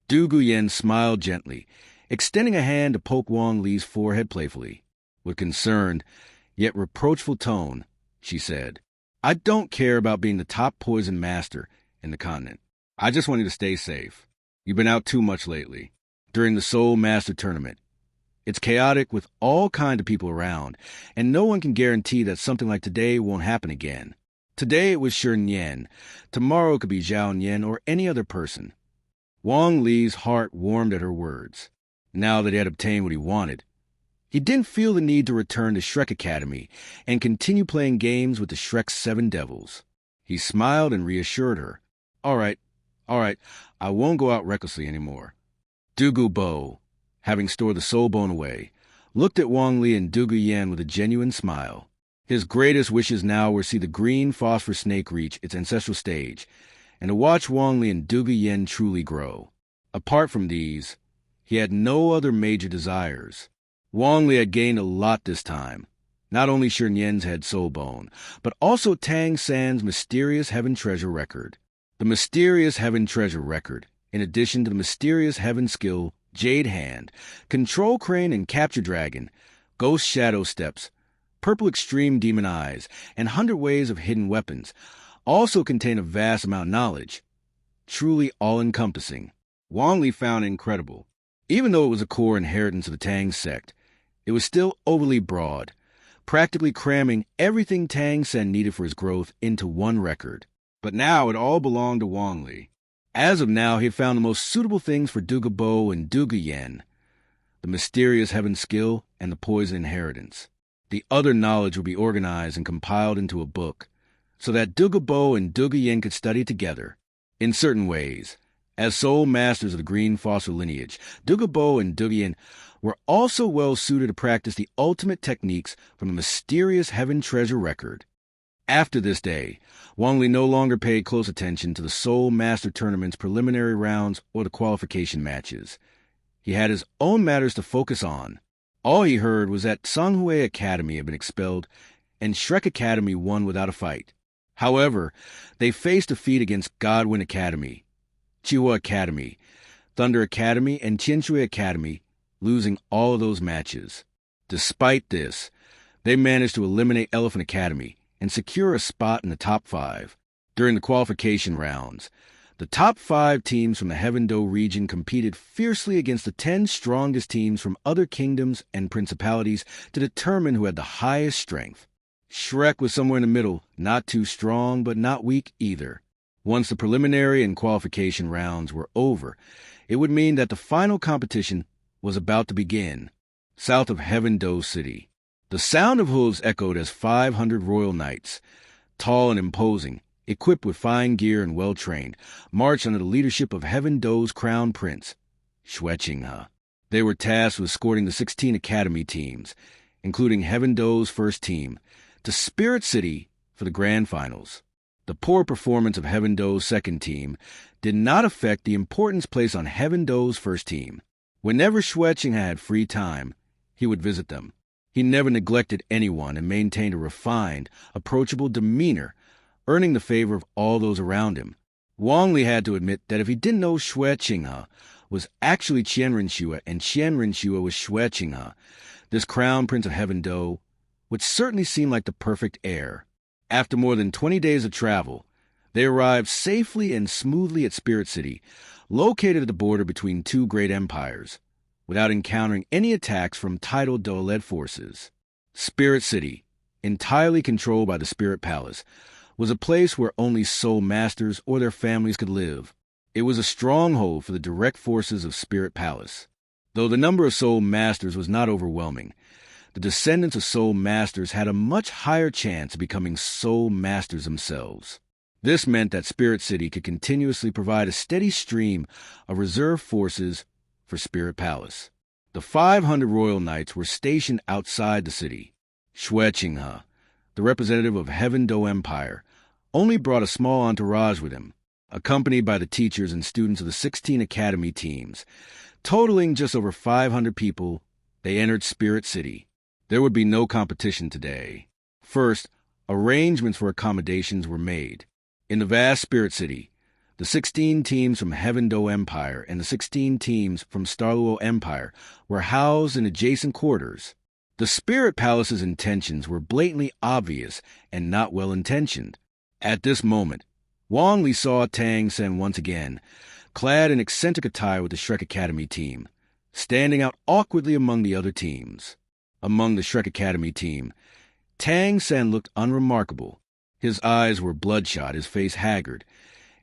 Dugu Yen smiled gently, extending a hand to poke Wong Lee's forehead playfully. With concerned, yet reproachful tone, she said, I don't care about being the top poison master in the continent. I just want you to stay safe. You've been out too much lately. During the Soul Master Tournament, it's chaotic with all kinds of people around, and no one can guarantee that something like today won't happen again. Today it was Shern Yen. Tomorrow it could be Zhao Yen or any other person. Wong Lee's heart warmed at her words. Now that he had obtained what he wanted, he didn't feel the need to return to Shrek Academy and continue playing games with the Shrek's 7 devils. He smiled and reassured her. All right, I won't go out recklessly anymore. Dugubo, having stored the soul bone away, looked at Wong Lee and Dugu Yen with a genuine smile. His greatest wishes now were to see the green phosphor snake reach its ancestral stage, and to watch Wong Lee and Dugu Yen truly grow. Apart from these, he had no other major desires. Wong Lee had gained a lot this time. Not only Shern Yen's head soul bone, but also Tang San's mysterious heaven treasure record. The mysterious heaven treasure record, in addition to the mysterious heaven skill, Jade Hand, Control Crane and Capture Dragon, Ghost Shadow Steps, Purple Extreme Demon Eyes, and 100 Ways of Hidden Weapons, also contain a vast amount of knowledge. Truly all-encompassing. Wong Lee found it incredible. Even though it was a core inheritance of the Tang sect, it was still overly broad, practically cramming everything Tang Sen needed for his growth into one record. But now it all belonged to Wong Lee. As of now, he had found the most suitable things for Dugubo and Dugu Yen, the mysterious heaven skill and the poison inheritance. The other knowledge would be organized and compiled into a book, so that Dugubo and Dugu Yen could study together. In certain ways, as sole masters of the green phosphor lineage, Dugubo and Dugu Yen were also well suited to practice the ultimate techniques from the mysterious heaven treasure record. After this day, Wong Lee no longer paid close attention to the Soul Master Tournament's preliminary rounds or the qualification matches. He had his own matters to focus on. All he heard was that Shanhui Academy had been expelled and Shrek Academy won without a fight. However, they faced defeat against Godwin Academy, Chihua Academy, Thunder Academy, and Tianshui Academy, losing all of those matches. Despite this, they managed to eliminate Elephant Academy and secure a spot in the top 5. During the qualification rounds, the top 5 teams from the Heaveno region competed fiercely against the 10 strongest teams from other kingdoms and principalities to determine who had the highest strength. Shrek was somewhere in the middle, not too strong but not weak either. Once the preliminary and qualification rounds were over, it would mean that the final competition was about to begin. South of Heaveno City, the sound of hooves echoed as 500 royal knights, tall and imposing, equipped with fine gear and well-trained, marched under the leadership of Heaveno's crown prince, Shwechingha. They were tasked with escorting the 16 academy teams, including Heaveno's first team, to Spirit City for the grand finals. The poor performance of Heaveno's second team did not affect the importance placed on Heaveno's first team. Whenever Shwechingha had free time, he would visit them. He never neglected anyone and maintained a refined, approachable demeanor, earning the favor of all those around him. Wong Lee had to admit that if he didn't know Shwechingha was actually Qianrenshua and Qianrenshua was Shwechingha, this crown prince of Heaveno would certainly seem like the perfect heir. After more than 20 days of travel, they arrived safely and smoothly at Spirit City, located at the border between 2 great empires, without encountering any attacks from tidal Douluo forces. Spirit City, entirely controlled by the Spirit Palace, was a place where only soul masters or their families could live. It was a stronghold for the direct forces of Spirit Palace. Though the number of soul masters was not overwhelming, the descendants of soul masters had a much higher chance of becoming soul masters themselves. This meant that Spirit City could continuously provide a steady stream of reserve forces for Spirit Palace. The 500 royal knights were stationed outside the city. Shwechingha, the representative of Heaveno Empire, only brought a small entourage with him, accompanied by the teachers and students of the 16 academy teams. Totaling just over 500 people, they entered Spirit City. There would be no competition today. First, arrangements for accommodations were made. In the vast Spirit City, the 16 teams from Heaveno Empire and the 16 teams from Douluo Empire were housed in adjacent quarters. The Spirit Palace's intentions were blatantly obvious and not well-intentioned. At this moment, Wong Lee saw Tangan once again, clad in eccentric attire with the Shrek Academy team, standing out awkwardly among the other teams. Among the Shrek Academy team, Tangan looked unremarkable. His eyes were bloodshot, his face haggard,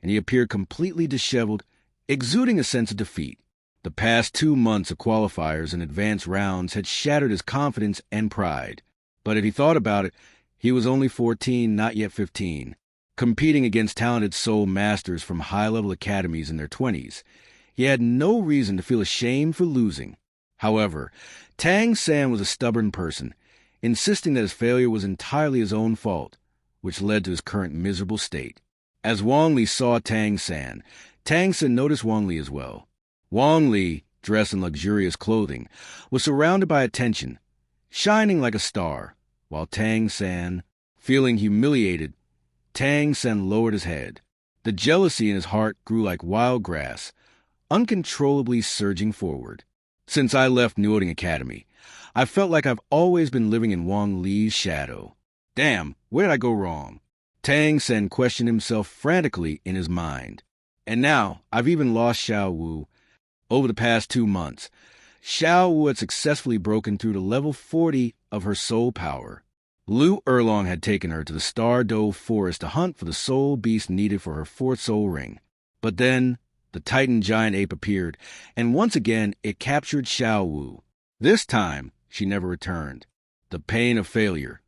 and he appeared completely disheveled, exuding a sense of defeat. The past 2 months of qualifiers and advanced rounds had shattered his confidence and pride. But if he thought about it, he was only 14, not yet 15, competing against talented soul masters from high-level academies in their 20s. He had no reason to feel ashamed for losing. However, Tangan was a stubborn person, insisting that his failure was entirely his own fault, which led to his current miserable state. As Wong Lee saw Tangan noticed Wong Lee as well. Wong Lee, dressed in luxurious clothing, was surrounded by attention, shining like a star, while Tangan, feeling humiliated, Tangan lowered his head. The jealousy in his heart grew like wild grass, uncontrollably surging forward. Since I left Ningfongji Academy, I felt like I've always been living in Wong Lee's shadow. Damn, where did I go wrong? Tangan questioned himself frantically in his mind. And now, I've even lost Xiaowu. Over the past 2 months, Xiaowu had successfully broken through to level 40 of her soul power. Lu Erlong had taken her to the Star Dove Forest to hunt for the soul beast needed for her 4th soul ring. But then, the Titan giant ape appeared, and once again it captured Xiaowu. This time, she never returned. The pain of failure,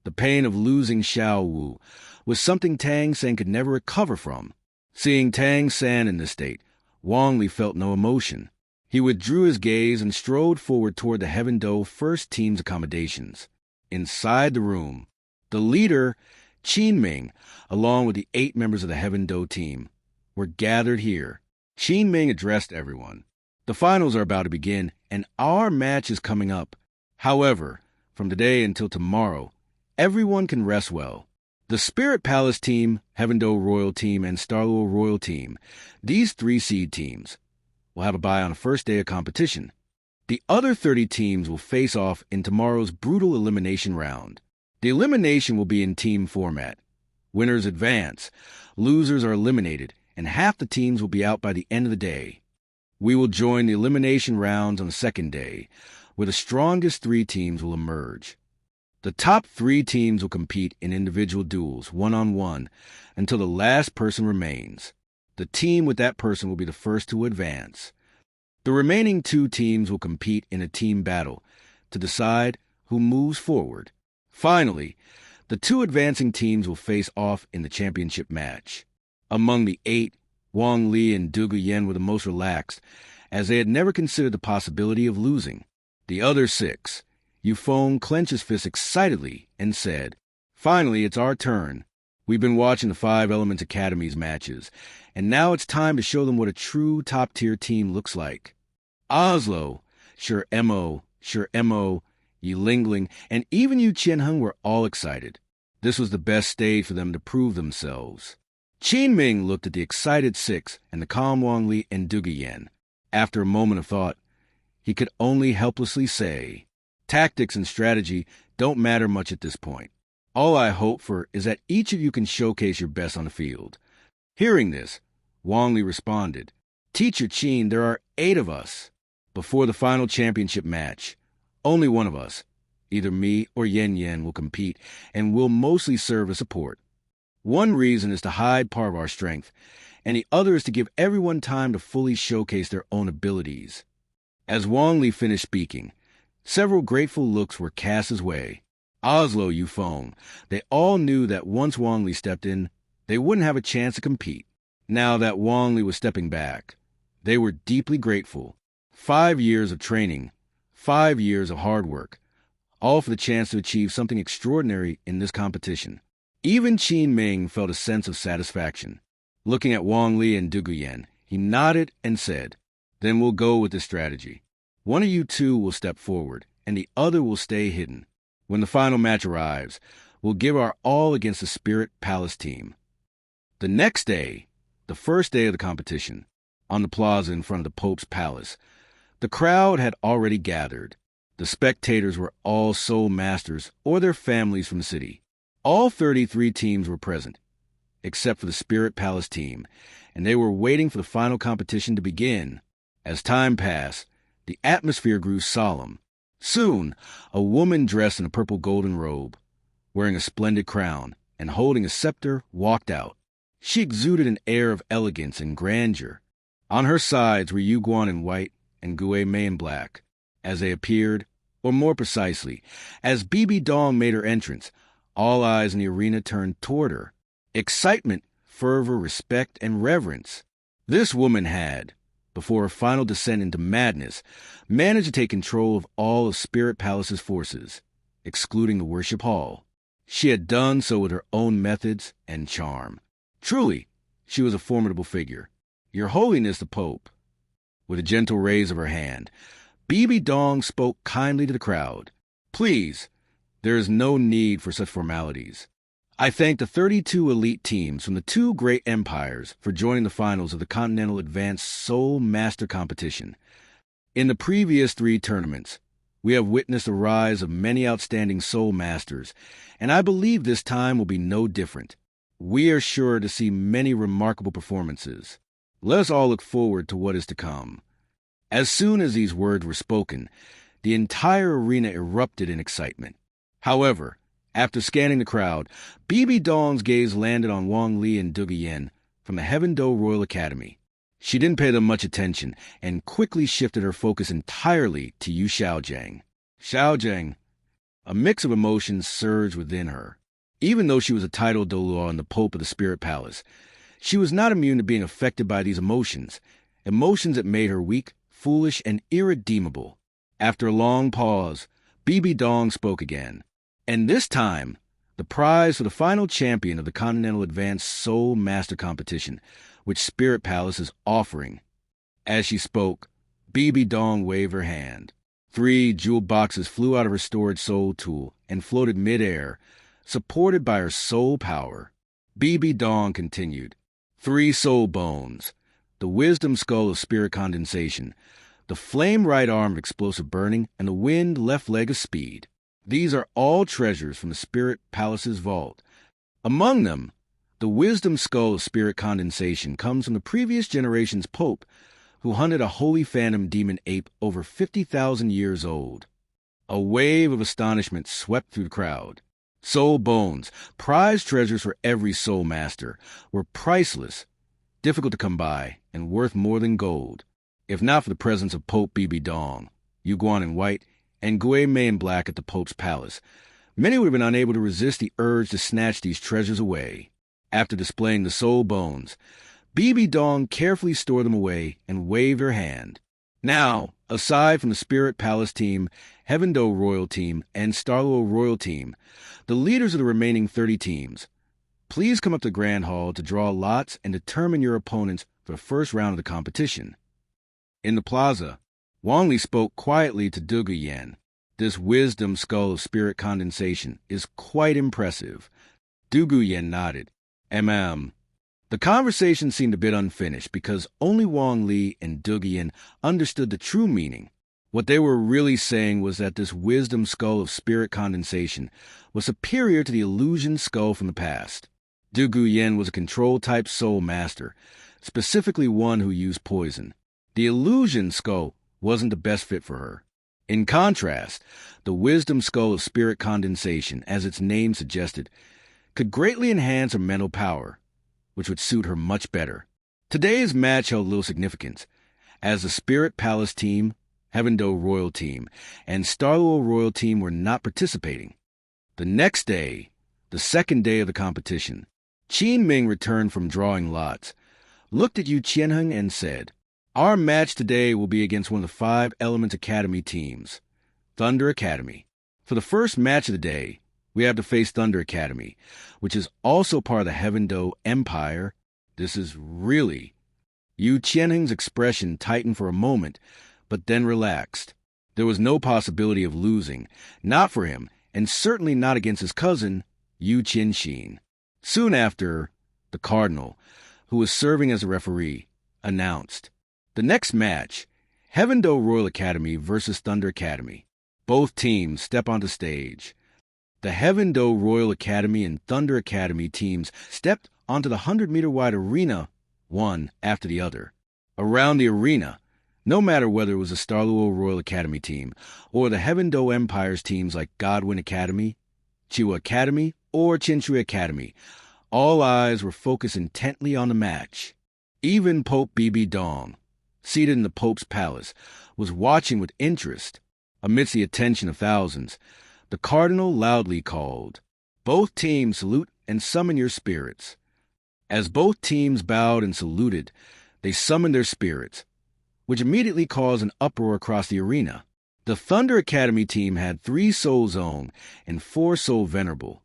the pain of losing Xiaowu, was something Tangan could never recover from. Seeing Tangan in this state, Wong Lee felt no emotion. He withdrew his gaze and strode forward toward the Heaveno first team's accommodations. Inside the room, the leader, Qinming, along with the 8 members of the Heaveno team, were gathered here. Qinming addressed everyone. The finals are about to begin, and our match is coming up. However, from today until tomorrow, everyone can rest well. The Spirit Palace team, Heaveno Royal team, and Douluo Royal team, these 3 seed teams, will have a bye on the first day of competition. The other 30 teams will face off in tomorrow's brutal elimination round. The elimination will be in team format. Winners advance, losers are eliminated, and half the teams will be out by the end of the day. We will join the elimination rounds on the second day, where the strongest 3 teams will emerge. The top 3 teams will compete in individual duels, one-on-one, until the last person remains. The team with that person will be the first to advance. The remaining 2 teams will compete in a team battle to decide who moves forward. Finally, the 2 advancing teams will face off in the championship match. Among the 8, Wang Li and Yuguan were the most relaxed, as they had never considered the possibility of losing. The other 6, Yufeng clenched his fist excitedly and said, "Finally, it's our turn. We've been watching the 5 Elements Academy's matches, and now it's time to show them what a true top-tier team looks like." Oslo, Sure Mo, Yi Lingling, and even Yu Qianheng were all excited. This was the best stage for them to prove themselves. Qin Ming looked at the excited 6 and the calm Wang Li and Duguyan. After a moment of thought, he could only helplessly say, "Tactics and strategy don't matter much at this point. All I hope for is that each of you can showcase your best on the field." Hearing this, Wang Li responded, "Teacher Qin, there are 8 of us. Before the final championship match, only one of us, either me or Yen Yen, will compete and will mostly serve as support. One reason is to hide part of our strength, and the other is to give everyone time to fully showcase their own abilities." As Wang Li finished speaking, several grateful looks were cast his way. Oslo, Yufeng, they all knew that once Wang Li stepped in, they wouldn't have a chance to compete. Now that Wang Li was stepping back, they were deeply grateful. 5 years of training, 5 years of hard work, all for the chance to achieve something extraordinary in this competition. Even Qin Ming felt a sense of satisfaction. Looking at Wang Li and Duguyan, he nodded and said, "Then we'll go with this strategy. One of you 2 will step forward, and the other will stay hidden. When the final match arrives, we'll give our all against the Spirit Palace team." The next day, the first day of the competition, on the plaza in front of the Pope's palace, the crowd had already gathered. The spectators were all soul masters or their families from the city. All 33 teams were present, except for the Spirit Palace team, and they were waiting for the final competition to begin. As time passed, the atmosphere grew solemn. Soon, a woman dressed in a purple golden robe, wearing a splendid crown and holding a scepter, walked out. She exuded an air of elegance and grandeur. On her sides were Yuguan in white and Gue Mei in black. As they appeared, or more precisely, as Bibi Dong made her entrance, all eyes in the arena turned toward her. Excitement, fervor, respect, and reverence. This woman had, before her final descent into madness, managed to take control of all of Spirit Palace's forces, excluding the worship hall. She had done so with her own methods and charm. Truly, she was a formidable figure. "Your Holiness the Pope." With a gentle raise of her hand, Bibi Dong spoke kindly to the crowd. "Please, there is no need for such formalities. I thank the 32 elite teams from the 2 great empires for joining the finals of the Continental Advanced Soul Master Competition. In the previous 3 tournaments, we have witnessed the rise of many outstanding soul masters, and I believe this time will be no different. We are sure to see many remarkable performances. Let us all look forward to what is to come." As soon as these words were spoken, the entire arena erupted in excitement. However, after scanning the crowd, Bibi Dong's gaze landed on Wang Li and Duguyan from the Heaveno Royal Academy. She didn't pay them much attention and quickly shifted her focus entirely to Yu Xiaojiang. Xiaojiang, a mix of emotions surged within her. Even though she was a titled Douluo and the Pope of the Spirit Palace, she was not immune to being affected by these emotions that made her weak, foolish, and irredeemable. After a long pause, Bibi Dong spoke again. And this time, the prize for the final champion of the Continental Advanced Soul Master Competition, which Spirit Palace is offering. As she spoke, Bibi Dong waved her hand. 3 jeweled boxes flew out of her storage soul tool and floated mid-air, supported by her soul power. Bibi Dong continued. 3 soul bones, the wisdom skull of spirit condensation, the flame right arm of explosive burning, and the wind left leg of speed. These are all treasures from the Spirit Palace's vault. Among them, the wisdom skull of spirit condensation comes from the previous generation's pope, who hunted a holy phantom demon ape over 50,000 years old. A wave of astonishment swept through the crowd. Soul bones, prized treasures for every soul master, were priceless, difficult to come by, and worth more than gold, if not for the presence of Pope Bibi Dong, Yuguan in white, and Gui Mei in black at the Pope's palace. Many would have been unable to resist the urge to snatch these treasures away. After displaying the soul bones, Bibi Dong carefully stored them away and waved her hand. Now, aside from the Spirit Palace team, Heaveno Royal Team, and Douluo Royal Team, the leaders of the remaining 30 teams, please come up to Grand Hall to draw lots and determine your opponents for the first round of the competition. In the plaza, Wang Li spoke quietly to Dugubo. This wisdom skull of spirit condensation is quite impressive. Dugubo nodded. The conversation seemed a bit unfinished because only Wang Li and Dugubo understood the true meaning. What they were really saying was that this wisdom skull of spirit condensation was superior to the illusion skull from the past. Dugubo was a control-type soul master, specifically one who used poison. The illusion skull wasn't the best fit for her. In contrast, the wisdom skull of spirit condensation, as its name suggested, could greatly enhance her mental power, which would suit her much better. Today's match held little significance, as the Spirit Palace team, Heaveno Royal Team, and Douluo Royal Team were not participating. The next day, the second day of the competition, Qin Ming returned from drawing lots, looked at Yu Qianheng and said, "Our match today will be against one of the 5 Element Academy teams, Thunder Academy. For the first match of the day, we have to face Thunder Academy, which is also part of the Heaveno Empire. This is really..." Yu Qianheng's expression tightened for a moment, but then relaxed. There was no possibility of losing, not for him, and certainly not against his cousin, Yu Qianxin. Soon after, the Cardinal, who was serving as a referee, announced, "The next match, Heaveno Royal Academy versus Thunder Academy. Both teams step onto stage." The Heaveno Royal Academy and Thunder Academy teams stepped onto the 100-meter-wide arena, one after the other. Around the arena, no matter whether it was the Douluo Royal Academy team or the Heaveno Empire's teams like Godwin Academy, Chiwa Academy, or Qinshui Academy, all eyes were focused intently on the match. Even Pope Bibi Dong, seated in the Pope's palace, was watching with interest. Amidst the attention of thousands, the Cardinal loudly called, "Both teams salute and summon your spirits." As both teams bowed and saluted, they summoned their spirits, which immediately caused an uproar across the arena. The Thunder Academy team had 3 Soul Zone and 4 Soul Venerable.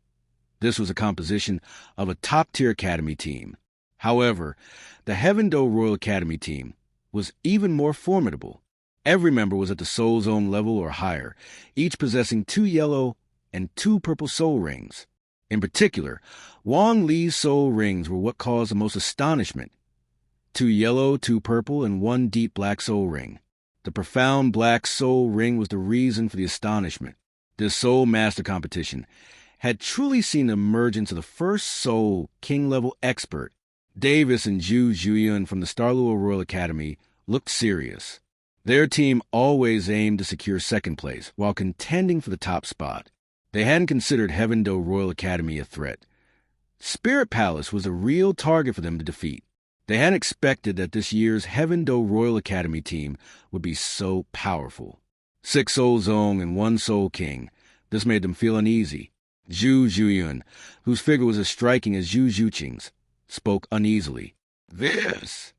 This was a composition of a top-tier academy team. However, the Heaveno Royal Academy team was even more formidable. Every member was at the Soul Zone level or higher, each possessing 2 yellow and 2 purple soul rings. In particular, Wong Lee's soul rings were what caused the most astonishment. 2 yellow, 2 purple, and 1 deep black soul ring. The profound black soul ring was the reason for the astonishment. This Soul Master competition had truly seen the emergence of the first Soul King-level expert. Davis and Zhu Zhuyan from the Douluo Royal Academy looked serious. Their team always aimed to secure second place while contending for the top spot. They hadn't considered Heaveno Royal Academy a threat. Spirit Palace was a real target for them to defeat. They hadn't expected that this year's Heaveno Royal Academy team would be so powerful. 6 Soul Zone and 1 Soul King. This made them feel uneasy. Zhu Zhuyan, whose figure was as striking as Zhu Zhuqing's, spoke uneasily. "This..."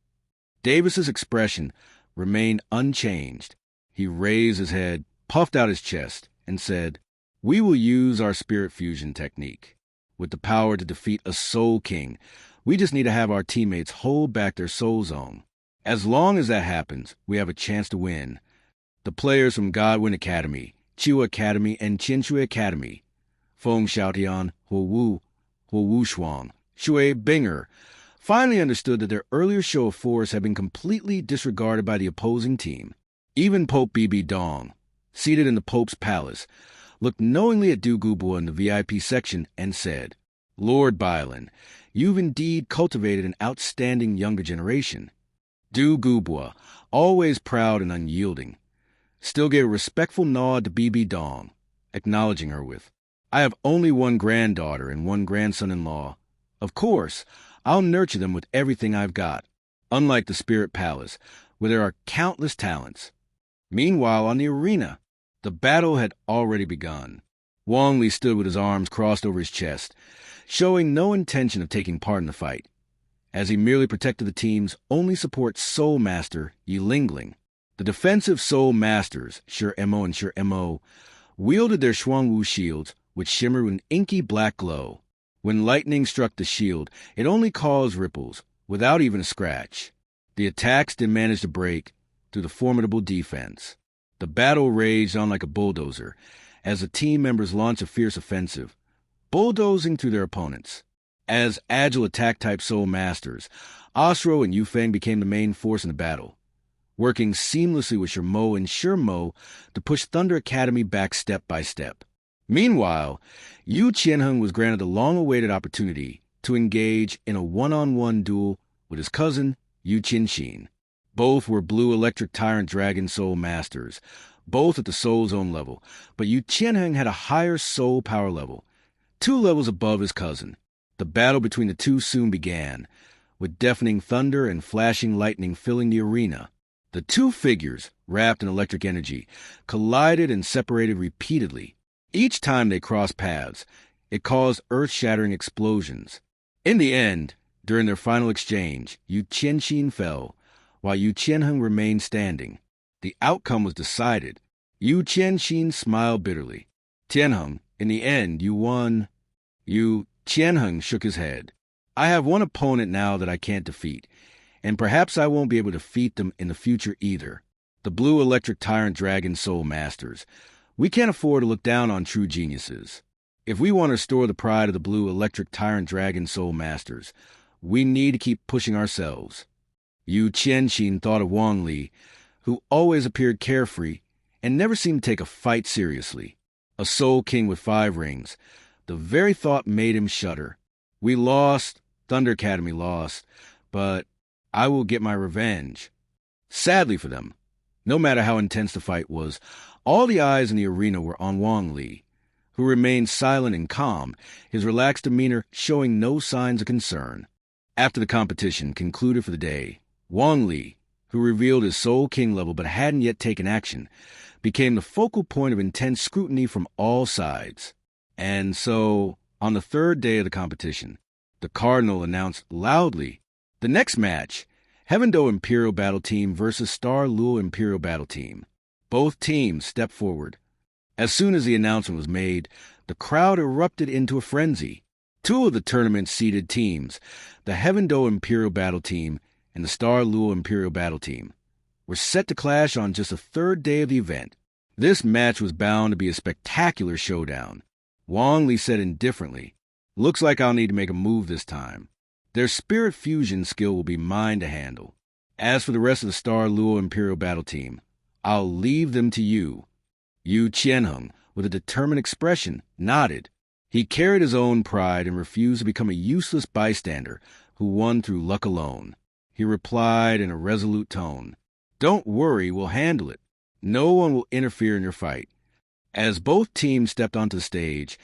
Davis's expression remained unchanged. He raised his head, puffed out his chest, and said, "We will use our spirit fusion technique. With the power to defeat a Soul King, we just need to have our teammates hold back their Soul Zone. As long as that happens, we have a chance to win." The players from Godwin Academy, Chiwa Academy, and Qinshui Academy, Feng Xiaotian, Huo Wu Shuang, Shui Binger, finally understood that their earlier show of force had been completely disregarded by the opposing team. Even Pope Bibi Dong, seated in the Pope's palace, looked knowingly at Dugubo in the VIP section and said, "Lord Bylan, you've indeed cultivated an outstanding younger generation." Dugubo, always proud and unyielding, still gave a respectful nod to Bibi Dong, acknowledging her with, "I have only one granddaughter and one grandson-in-law. Of course, I'll nurture them with everything I've got, unlike the Spirit Palace, where there are countless talents." Meanwhile, on the arena, the battle had already begun. Wong Lee stood with his arms crossed over his chest, showing no intention of taking part in the fight, as he merely protected the team's only support Soul Master, Yilingling. The defensive Soul Masters, Sure Mo and Sure Mo, wielded their Shuangwu shields, which shimmered with an inky black glow. When lightning struck the shield, it only caused ripples, without even a scratch. The attacks didn't manage to break through the formidable defense. The battle raged on like a bulldozer, as the team members launched a fierce offensive, bulldozing through their opponents. As agile attack-type Soul Masters, Osro and Yufeng became the main force in the battle, working seamlessly with Shermo and Shermo to push Thunder Academy back step by step. Meanwhile, Yu Qianheng was granted the long-awaited opportunity to engage in a one-on-one duel with his cousin, Yu Qianxin. Both were Blue Electric Tyrant Dragon Soul Masters, both at the Soul Zone level, but Yu Qianheng had a higher Soul Power level, 2 levels above his cousin. The battle between the two soon began, with deafening thunder and flashing lightning filling the arena. The two figures, wrapped in electric energy, collided and separated repeatedly. Each time they crossed paths, it caused earth-shattering explosions. In the end, during their final exchange, Yu Qianxin fell, while Yu Qianheng remained standing. The outcome was decided. Yu Qianxin smiled bitterly. "Tianheng, in the end, you won." Yu Qianheng shook his head. "I have one opponent now that I can't defeat, and perhaps I won't be able to defeat them in the future either. The Blue Electric Tyrant Dragon Soul Masters. We can't afford to look down on true geniuses. If we want to restore the pride of the Blue Electric Tyrant Dragon Soul Masters, we need to keep pushing ourselves." Yu Qianxin thought of Wong Lee, who always appeared carefree and never seemed to take a fight seriously. A Soul King with 5 rings. The very thought made him shudder. "We lost, Thunder Academy lost, but I will get my revenge." Sadly for them, no matter how intense the fight was, all the eyes in the arena were on Wong Lee, who remained silent and calm, his relaxed demeanor showing no signs of concern. After the competition concluded for the day, Wong Lee, who revealed his Soul King level but hadn't yet taken action, became the focal point of intense scrutiny from all sides. And so, on the 3rd day of the competition, the Cardinal announced loudly, "The next match, Heaveno Imperial Battle Team versus Star Luo Imperial Battle Team." Both teams stepped forward. As soon as the announcement was made, the crowd erupted into a frenzy. 2 of the tournament's seeded teams, the Heaveno Imperial Battle Team and the Star Luo Imperial Battle Team, were set to clash on just the 3rd day of the event. This match was bound to be a spectacular showdown. Wong Lee said indifferently, "Looks like I'll need to make a move this time. Their spirit fusion skill will be mine to handle. As for the rest of the Star Luo Imperial Battle Team, I'll leave them to you." Yu Qianheng, with a determined expression, nodded. He carried his own pride and refused to become a useless bystander who won through luck alone. He replied in a resolute tone, "Don't worry, we'll handle it. No one will interfere in your fight." As both teams stepped onto the stage,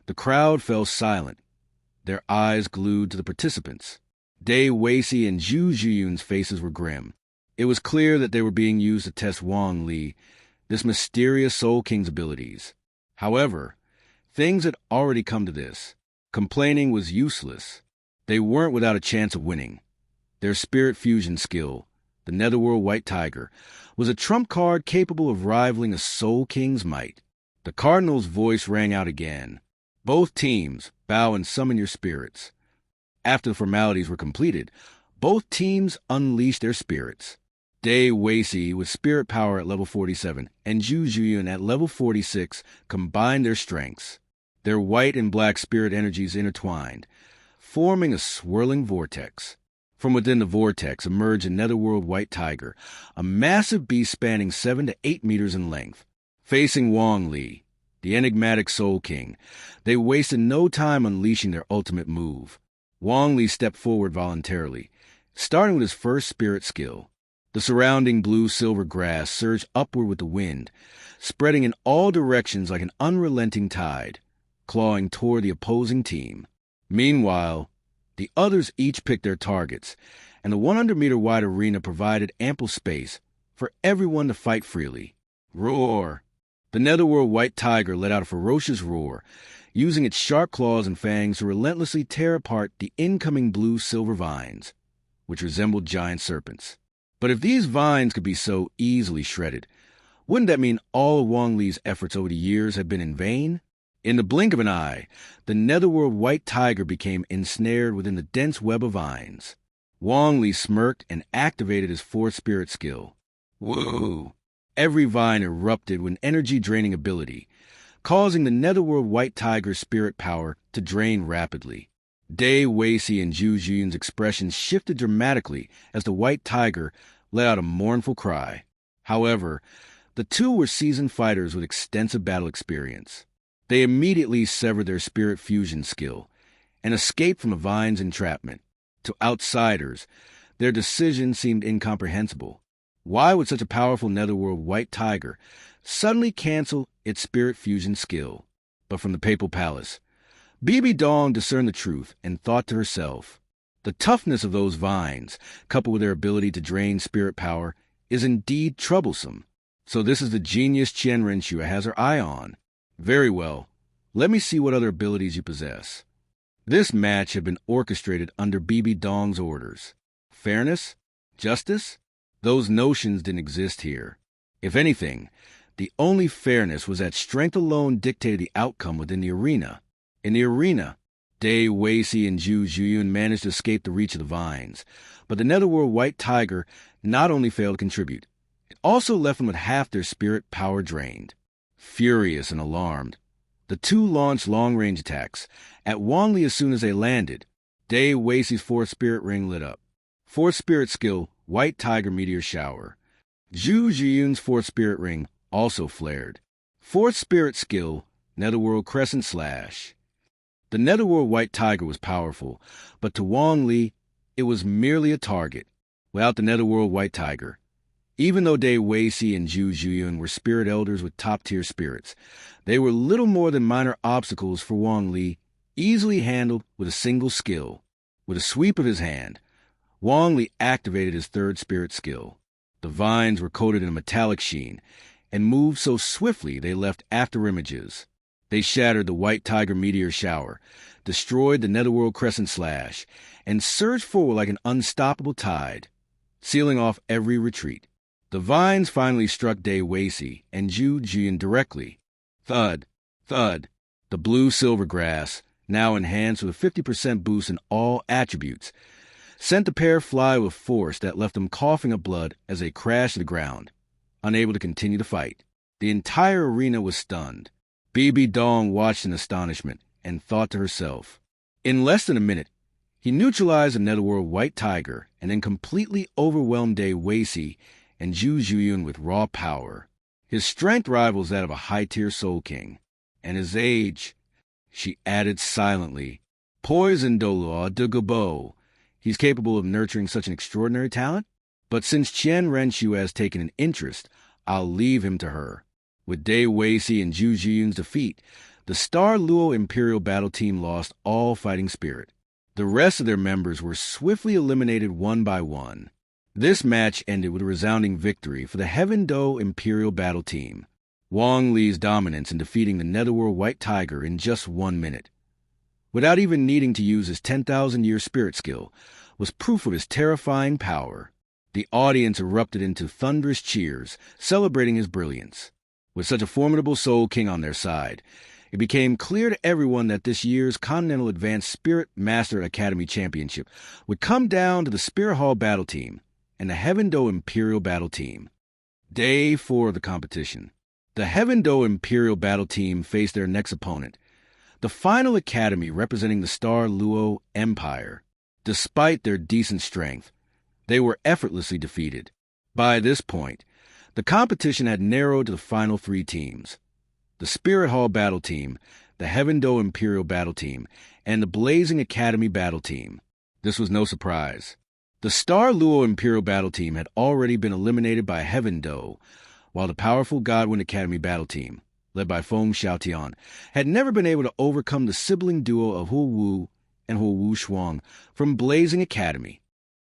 the crowd fell silent, their eyes glued to the participants. Dai Weici and Zhu Zhiyun's faces were grim. It was clear that they were being used to test Wong Lee, this mysterious Soul King's abilities. However, things had already come to this. Complaining was useless. They weren't without a chance of winning. Their spirit fusion skill, the Netherworld White Tiger, was a trump card capable of rivaling a Soul King's might. The Cardinal's voice rang out again. "Both teams, bow and summon your spirits." After the formalities were completed, both teams unleashed their spirits. Dai Weici, with spirit power at level 47, and Zhu Zhiyun at level 46, combined their strengths. Their white and black spirit energies intertwined, forming a swirling vortex. From within the vortex emerged a netherworld white tiger, a massive beast spanning 7 to 8 meters in length. Facing Wang Li, the enigmatic Soul King, they wasted no time unleashing their ultimate move. Wong Lee stepped forward voluntarily, starting with his first spirit skill. The surrounding blue-silver grass surged upward with the wind, spreading in all directions like an unrelenting tide, clawing toward the opposing team. Meanwhile, the others each picked their targets, and the 100-meter-wide arena provided ample space for everyone to fight freely. Roar! The netherworld white tiger let out a ferocious roar, using its sharp claws and fangs to relentlessly tear apart the incoming blue-silver vines, which resembled giant serpents. But if these vines could be so easily shredded, wouldn't that mean all of Wong Lee's efforts over the years had been in vain? In the blink of an eye, the netherworld white tiger became ensnared within the dense web of vines. Wong Lee smirked and activated his fourth spirit skill. Whoa! Every vine erupted with an energy-draining ability, causing the netherworld white tiger's spirit power to drain rapidly. Dai Weishi and Zhu Juyun's expressions shifted dramatically as the white tiger let out a mournful cry. However, the two were seasoned fighters with extensive battle experience. They immediately severed their spirit fusion skill and escaped from the vine's entrapment. To outsiders, their decision seemed incomprehensible. Why would such a powerful netherworld white tiger suddenly cancel its spirit fusion skill? But from the Papal Palace, Bibi Dong discerned the truth and thought to herself, the toughness of those vines, coupled with their ability to drain spirit power, is indeed troublesome. So this is the genius Qian Renxue has her eye on. Very well, let me see what other abilities you possess. This match had been orchestrated under Bibi Dong's orders. Fairness? Justice? Those notions didn't exist here. If anything, the only fairness was that strength alone dictated the outcome within the arena. In the arena, Dai Weishi and Zhu Juyun managed to escape the reach of the vines, but the netherworld white tiger not only failed to contribute, it also left them with half their spirit power drained. Furious and alarmed, the two launched long-range attacks at Wong Lee as soon as they landed. Dai Weishi's fourth spirit ring lit up. Fourth spirit skill, White Tiger Meteor Shower. Zhu Jiyun's fourth spirit ring also flared. Fourth spirit skill, Netherworld Crescent Slash. The Netherworld White Tiger was powerful, but to Wong Lee, it was merely a target. Without the Netherworld White Tiger, even though Dai Weishi and Zhu Jiyun were spirit elders with top-tier spirits, they were little more than minor obstacles for Wong Lee, easily handled with a single skill. With a sweep of his hand, Wong Lee activated his third spirit skill. The vines were coated in a metallic sheen and moved so swiftly they left afterimages. They shattered the White Tiger Meteor Shower, destroyed the Netherworld Crescent Slash, and surged forward like an unstoppable tide, sealing off every retreat. The vines finally struck Dai Weishi and Zhu Jiyun directly. Thud, thud. The blue-silver grass, now enhanced with a 50% boost in all attributes, sent the pair fly with force that left them coughing up blood as they crashed to the ground, unable to continue the fight. The entire arena was stunned. Bibi Dong watched in astonishment and thought to herself. In less than a minute, he neutralized the Netherworld White Tiger and then completely overwhelmed Dai Weishi and Zhu Jiyun with raw power. His strength rivals that of a high-tier Soul King. And his age, she added silently, poison Douluo Dugubo. He's capable of nurturing such an extraordinary talent? But since Qian Renxue has taken an interest, I'll leave him to her. With Dai Weishi and Zhu Jiyun's defeat, the Star Luo Imperial Battle Team lost all fighting spirit. The rest of their members were swiftly eliminated one by one. This match ended with a resounding victory for the Heaveno Imperial Battle Team. Wong Lee's dominance in defeating the Netherworld White Tiger in just 1 minute, without even needing to use his 10,000-year spirit skill, was proof of his terrifying power. The audience erupted into thunderous cheers, celebrating his brilliance. With such a formidable Soul King on their side, it became clear to everyone that this year's Continental Advanced Spirit Master Academy Championship would come down to the Spirit Hall Battle Team and the Heaveno Imperial Battle Team. Day 4 of the competition. The Heaveno Imperial Battle Team faced their next opponent, the final academy representing the Star Luo Empire. Despite their decent strength, they were effortlessly defeated. By this point, the competition had narrowed to the final 3 teams: the Spirit Hall Battle Team, the Heaveno Imperial Battle Team, and the Blazing Academy Battle Team. This was no surprise. The Star Luo Imperial Battle Team had already been eliminated by Heaveno, while the powerful Godwin Academy Battle Team, led by Feng Xiaotian, had never been able to overcome the sibling duo of Huo Wu and Huo Wu Shuang from Blazing Academy.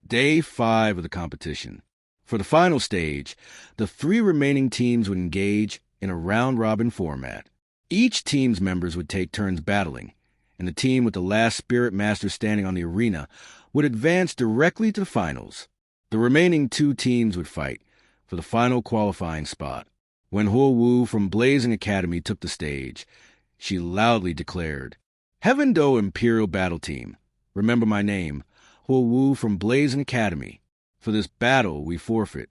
Day 5 of the competition. For the final stage, the 3 remaining teams would engage in a round-robin format. Each team's members would take turns battling, and the team with the last Spirit Master standing on the arena would advance directly to the finals. The remaining 2 teams would fight for the final qualifying spot. When Huo Wu from Blazing Academy took the stage, she loudly declared, "Heaveno Imperial Battle Team, remember my name, Huo Wu from Blazing Academy. For this battle, we forfeit."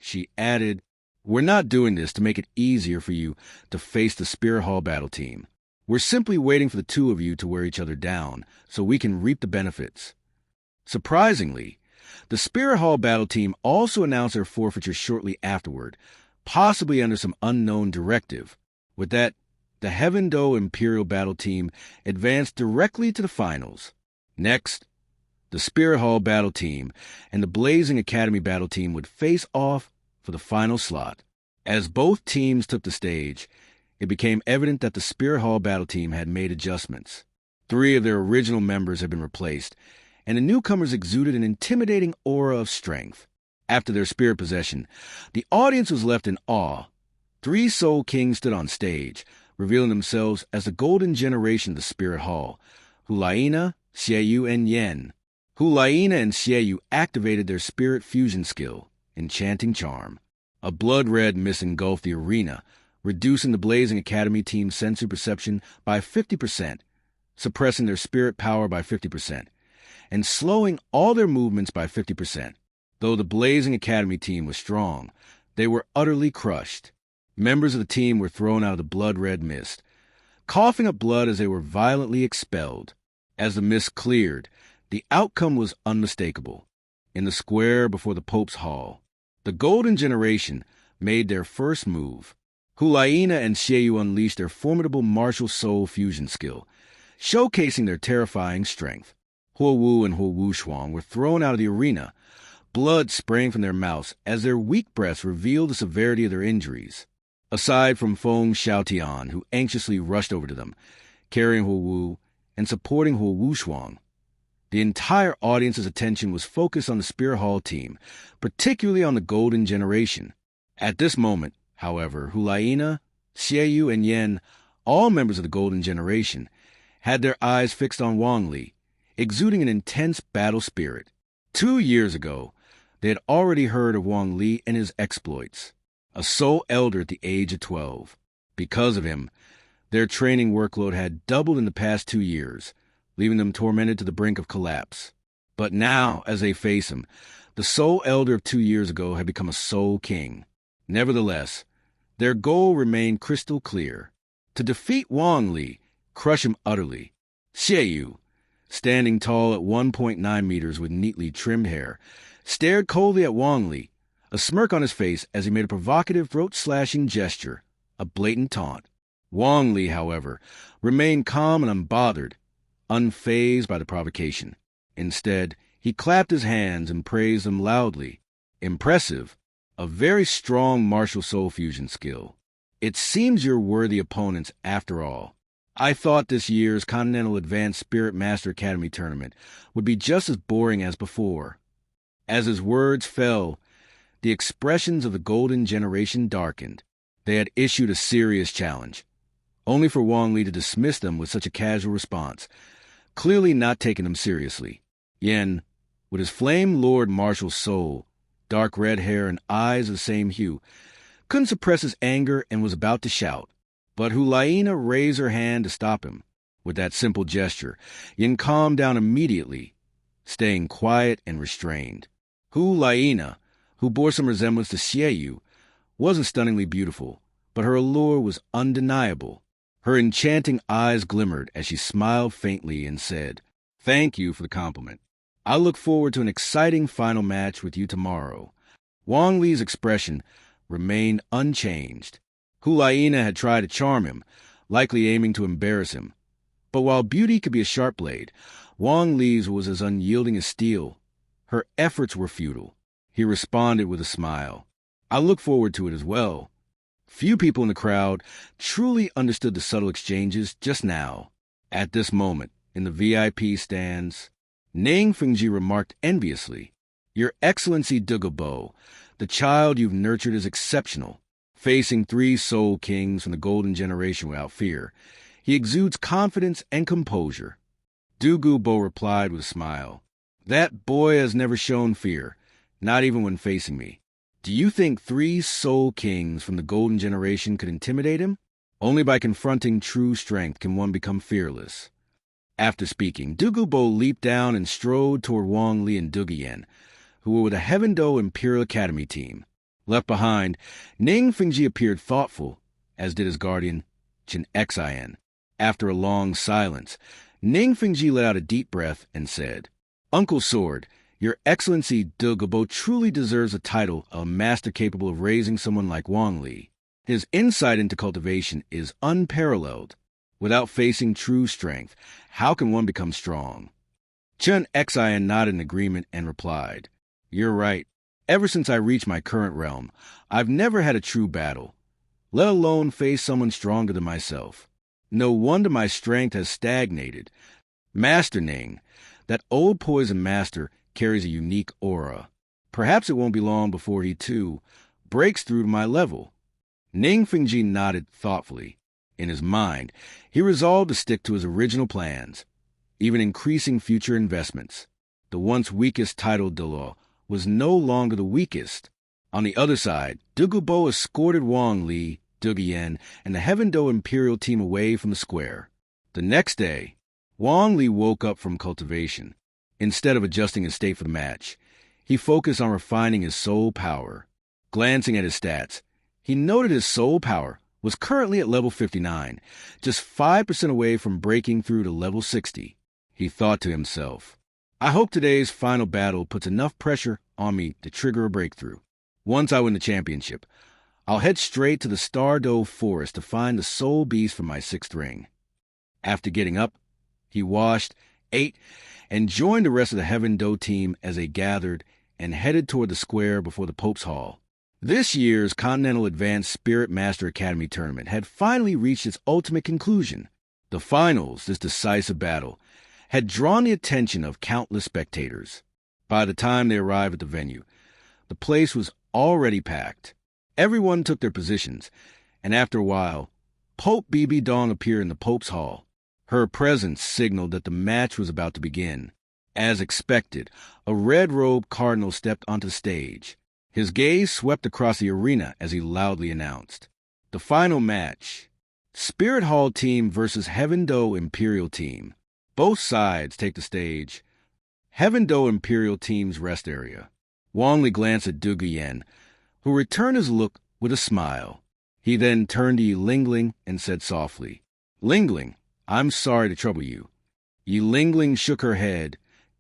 She added, "We're not doing this to make it easier for you to face the Spirit Hall Battle Team. We're simply waiting for the 2 of you to wear each other down so we can reap the benefits." Surprisingly, the Spirit Hall Battle Team also announced their forfeiture shortly afterward, possibly under some unknown directive. With that, the Heaveno Imperial Battle Team advanced directly to the finals. Next, the Spirit Hall Battle Team and the Blazing Academy Battle Team would face off for the final slot. As both teams took the stage, it became evident that the Spirit Hall Battle Team had made adjustments. 3 of their original members had been replaced, and the newcomers exuded an intimidating aura of strength. After their spirit possession, the audience was left in awe. 3 Soul Kings stood on stage, revealing themselves as the golden generation of the Spirit Hall: Hulaina, Xieyu, and Yen. Hulaina and Xieyu activated their spirit fusion skill, Enchanting Charm. A blood-red mist engulfed the arena, reducing the Blazing Academy team's sensory perception by 50%, suppressing their spirit power by 50%, and slowing all their movements by 50%. Though the Blazing Academy team was strong, they were utterly crushed. Members of the team were thrown out of the blood-red mist, coughing up blood as they were violently expelled. As the mist cleared, the outcome was unmistakable. In the square before the Pope's Hall, the Golden Generation made their first move. Hulaina and Xieyu unleashed their formidable martial soul fusion skill, showcasing their terrifying strength. Huo Wu and Huo Wu Shuang were thrown out of the arena, blood spraying from their mouths as their weak breaths revealed the severity of their injuries. Aside from Feng Xiaotian, who anxiously rushed over to them, carrying Huo Wu and supporting Huo Wu Shuang, the entire audience's attention was focused on the Spirit Hall team, particularly on the Golden Generation. At this moment, however, Hulaina, Xieyu, and Yen, all members of the Golden Generation, had their eyes fixed on Wang Li, exuding an intense battle spirit. 2 years ago, they had already heard of Wong Lee and his exploits, a soul elder at the age of 12. Because of him, their training workload had doubled in the past 2 years, leaving them tormented to the brink of collapse. But now, as they face him, the soul elder of 2 years ago had become a soul king. Nevertheless, their goal remained crystal clear: to defeat Wong Lee, crush him utterly. Xieyu, standing tall at 1.9 meters with neatly trimmed hair, stared coldly at Wong Lee, a smirk on his face as he made a provocative throat-slashing gesture, a blatant taunt. Wong Lee, however, remained calm and unbothered, unfazed by the provocation. Instead, he clapped his hands and praised them loudly. Impressive, a very strong martial soul fusion skill. It seems you're worthy opponents after all. I thought this year's Continental Advanced Spirit Master Academy tournament would be just as boring as before. As his words fell, the expressions of the Golden Generation darkened. They had issued a serious challenge, only for Wong Lee to dismiss them with such a casual response, clearly not taking them seriously. Yen, with his Flame Lord martial soul, dark red hair and eyes of the same hue, couldn't suppress his anger and was about to shout. But Hulaina raised her hand to stop him. With that simple gesture, Yen calmed down immediately, staying quiet and restrained. Hulaina, who bore some resemblance to Xieyu, wasn't stunningly beautiful, but her allure was undeniable. Her enchanting eyes glimmered as she smiled faintly and said, "Thank you for the compliment. I look forward to an exciting final match with you tomorrow." Wong Lee's expression remained unchanged. Hulaina had tried to charm him, likely aiming to embarrass him. But while beauty could be a sharp blade, Wong Lee's was as unyielding as steel. Her efforts were futile. He responded with a smile. "I look forward to it as well." Few people in the crowd truly understood the subtle exchanges just now. At this moment, in the VIP stands, Ningfongji remarked enviously, "Your Excellency Dugubo, the child you've nurtured is exceptional. Facing 3 soul kings from the golden generation without fear, he exudes confidence and composure." Dugubo replied with a smile, "That boy has never shown fear, not even when facing me. Do you think 3 soul kings from the golden generation could intimidate him? Only by confronting true strength can one become fearless." After speaking, Dugubo leaped down and strode toward Wong Lee and Duguyan, who were with the Heaveno Imperial Academy team. Left behind, Ningfongji appeared thoughtful, as did his guardian, Chen Xian. After a long silence, Ningfongji let out a deep breath and said, "Uncle Sword, Your Excellency Dugubo truly deserves a title of a master capable of raising someone like Wong Lee. His insight into cultivation is unparalleled. Without facing true strength, how can one become strong?" Chen Xian nodded in agreement and replied, "You're right. Ever since I reached my current realm, I've never had a true battle, let alone face someone stronger than myself. No wonder my strength has stagnated. Master Ning, that old poison master, carries a unique aura. Perhaps it won't be long before he, too, breaks through to my level." Ningfongji nodded thoughtfully. In his mind, he resolved to stick to his original plans, even increasing future investments. The once weakest title Douluo was no longer the weakest. On the other side, Dugubo escorted Wong Lee, Duguyan, and the Heaveno Imperial team away from the square. The next day, Wong Lee woke up from cultivation. Instead of adjusting his state for the match, he focused on refining his soul power. Glancing at his stats, he noted his soul power was currently at level 59, just 5% away from breaking through to level 60. He thought to himself, "I hope today's final battle puts enough pressure on me to trigger a breakthrough. Once I win the championship, I'll head straight to the Stardow Forest to find the soul beast for my 6th ring." After getting up, he washed, ate, and joined the rest of the Heaveno team as they gathered and headed toward the square before the Pope's Hall. This year's Continental Advanced Spirit Master Academy tournament had finally reached its ultimate conclusion. The finals, this decisive battle, had drawn the attention of countless spectators. By the time they arrived at the venue, the place was already packed. Everyone took their positions, and after a while, Pope Bibi Dong appeared in the Pope's Hall. Her presence signaled that the match was about to begin. As expected, a red-robed cardinal stepped onto the stage. His gaze swept across the arena as he loudly announced, "The final match, Spirit Hall team versus Heaveno Imperial team. Both sides take the stage. Heaveno Imperial team's rest area." Wong Lee glanced at Duguyan, who returned his look with a smile. He then turned to Yilingling and said softly, "Lingling, I'm sorry to trouble you." Yilingling shook her head,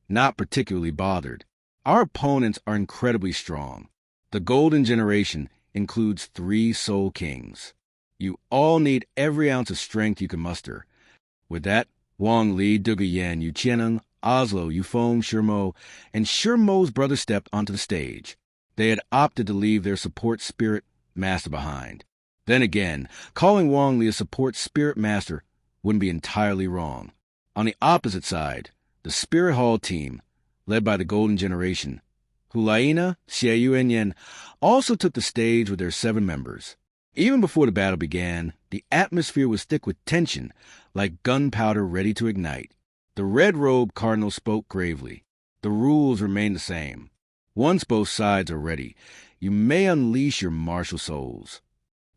not particularly bothered. "Our opponents are incredibly strong. The Golden Generation includes 3 Soul Kings. You all need every ounce of strength you can muster." With that, Wong Lee, Duguyan, Yuqianeng, Oslo, Yufeng, Shirmo, and Shirmo's brother stepped onto the stage. They had opted to leave their support spirit master behind. Then again, calling Wong Lee a support spirit master wouldn't be entirely wrong. On the opposite side, the Spirit Hall team, led by the Golden Generation, Hulaina, Xiaoyu, and Yen, also took the stage with their 7 members. Even before the battle began, the atmosphere was thick with tension, like gunpowder ready to ignite. The red-robed cardinal spoke gravely. The rules remain the same. Once both sides are ready, you may unleash your martial souls.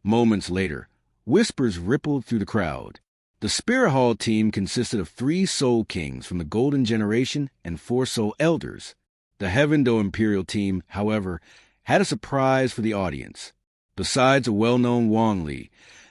Moments later, whispers rippled through the crowd. The Spirit Hall team consisted of 3 Soul Kings from the Golden Generation and 4 Soul Elders. The Heaveno Imperial team, however, had a surprise for the audience. Besides a well-known Wong Lee,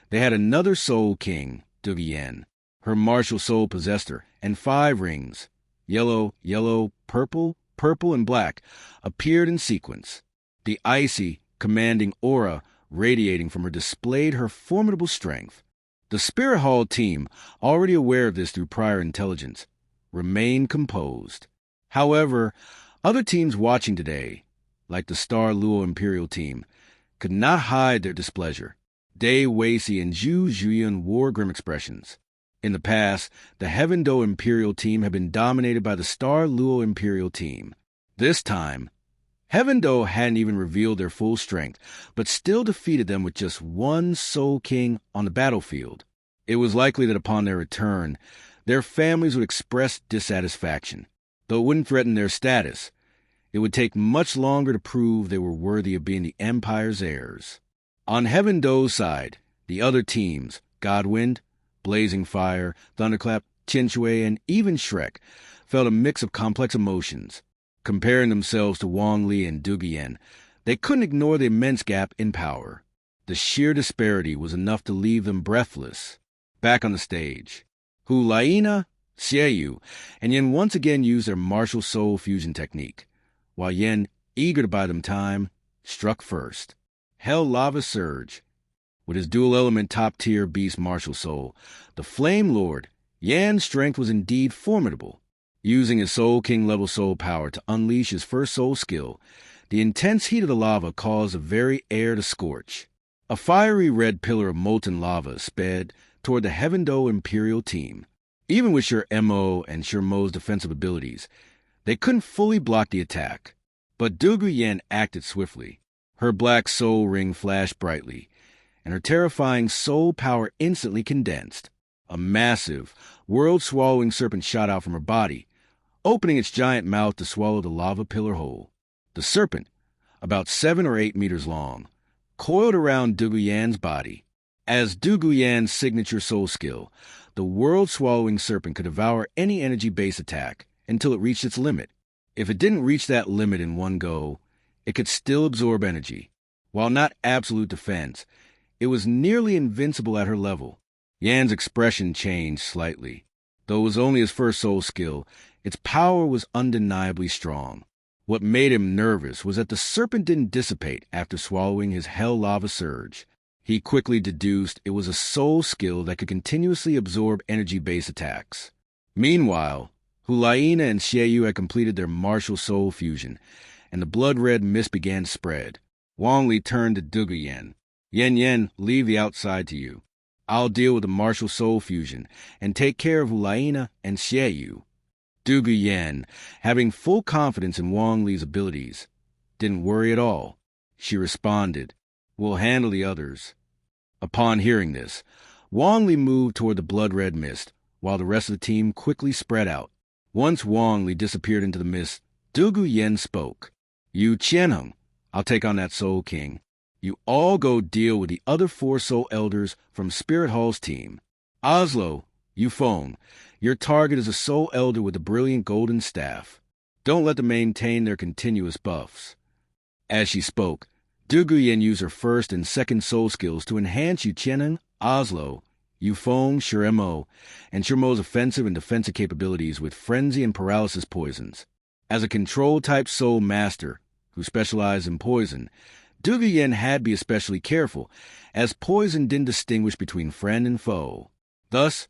they had another Soul King, Duguyan. Her martial soul possessed her, and 5 rings, yellow, yellow, purple, purple, and black, appeared in sequence. The icy, commanding aura radiating from her displayed her formidable strength. The Spirit Hall team, already aware of this through prior intelligence, remained composed. However, other teams watching today, like the Star Luo Imperial team, could not hide their displeasure. Dai Weici and Zhu Zhuyan wore grim expressions. In the past, the Heaveno Imperial team had been dominated by the Star Luo Imperial team. This time, Heaveno hadn't even revealed their full strength, but still defeated them with just one Soul King on the battlefield. It was likely that upon their return, their families would express dissatisfaction. Though it wouldn't threaten their status, it would take much longer to prove they were worthy of being the Empire's heirs. On Heaveno's side, the other teams, Godwind, Blazing Fire, Thunderclap, Qinshui, and even Shrek, felt a mix of complex emotions. Comparing themselves to Wang Li and Dugubo, they couldn't ignore the immense gap in power. The sheer disparity was enough to leave them breathless. Back on the stage, Hulaina, Xieyu, and Yen once again used their martial soul fusion technique, while Yen, eager to buy them time, struck first. Hell Lava Surge. With his dual-element top-tier beast martial soul, the Flame Lord, Yan's strength was indeed formidable. Using his Soul King-level soul power to unleash his first soul skill, the intense heat of the lava caused the very air to scorch. A fiery red pillar of molten lava sped toward the Heaveno Imperial team. Even with Sure Mo and Sure Mo's defensive abilities, they couldn't fully block the attack. But Dugubo acted swiftly. Her black soul ring flashed brightly, and her terrifying soul power instantly condensed. A massive, world-swallowing serpent shot out from her body, opening its giant mouth to swallow the lava pillar whole. The serpent, about 7 or 8 meters long, coiled around Dugubo's body. As Dugubo's signature soul skill, the world-swallowing serpent could devour any energy-based attack until it reached its limit. If it didn't reach that limit in one go, it could still absorb energy. While not absolute defense, it was nearly invincible at her level. Yan's expression changed slightly. Though it was only his first soul skill, its power was undeniably strong. What made him nervous was that the serpent didn't dissipate after swallowing his Hell Lava Surge. He quickly deduced it was a soul skill that could continuously absorb energy-based attacks. Meanwhile, Hulaina and Xieyu had completed their martial soul fusion, and the blood-red mist began to spread. Wong Lee turned to Dugubo. Yen, leave the outside to you. I'll deal with the martial soul fusion and take care of Hulaina and Xieyu. Dugubo, having full confidence in Wong Lee's abilities, didn't worry at all. She responded, "We'll handle the others." Upon hearing this, Wong Lee moved toward the blood-red mist, while the rest of the team quickly spread out. Once Wong Lee disappeared into the mist, Dugubo spoke. "You Qianheng, I'll take on that Soul King. You all go deal with the other 4 Soul Elders from Spirit Hall's team. Oslo, you Feng, your target is a Soul Elder with a brilliant golden staff. Don't let them maintain their continuous buffs." As she spoke, Dugubo used her first and second soul skills to enhance Yu Qianheng, Oslo, Yu Feng, Sure Mo, and Sure Mo's offensive and defensive capabilities with frenzy and paralysis poisons. As a control-type soul master who specialized in poison, Dugubo had to be especially careful, as poison didn't distinguish between friend and foe. Thus,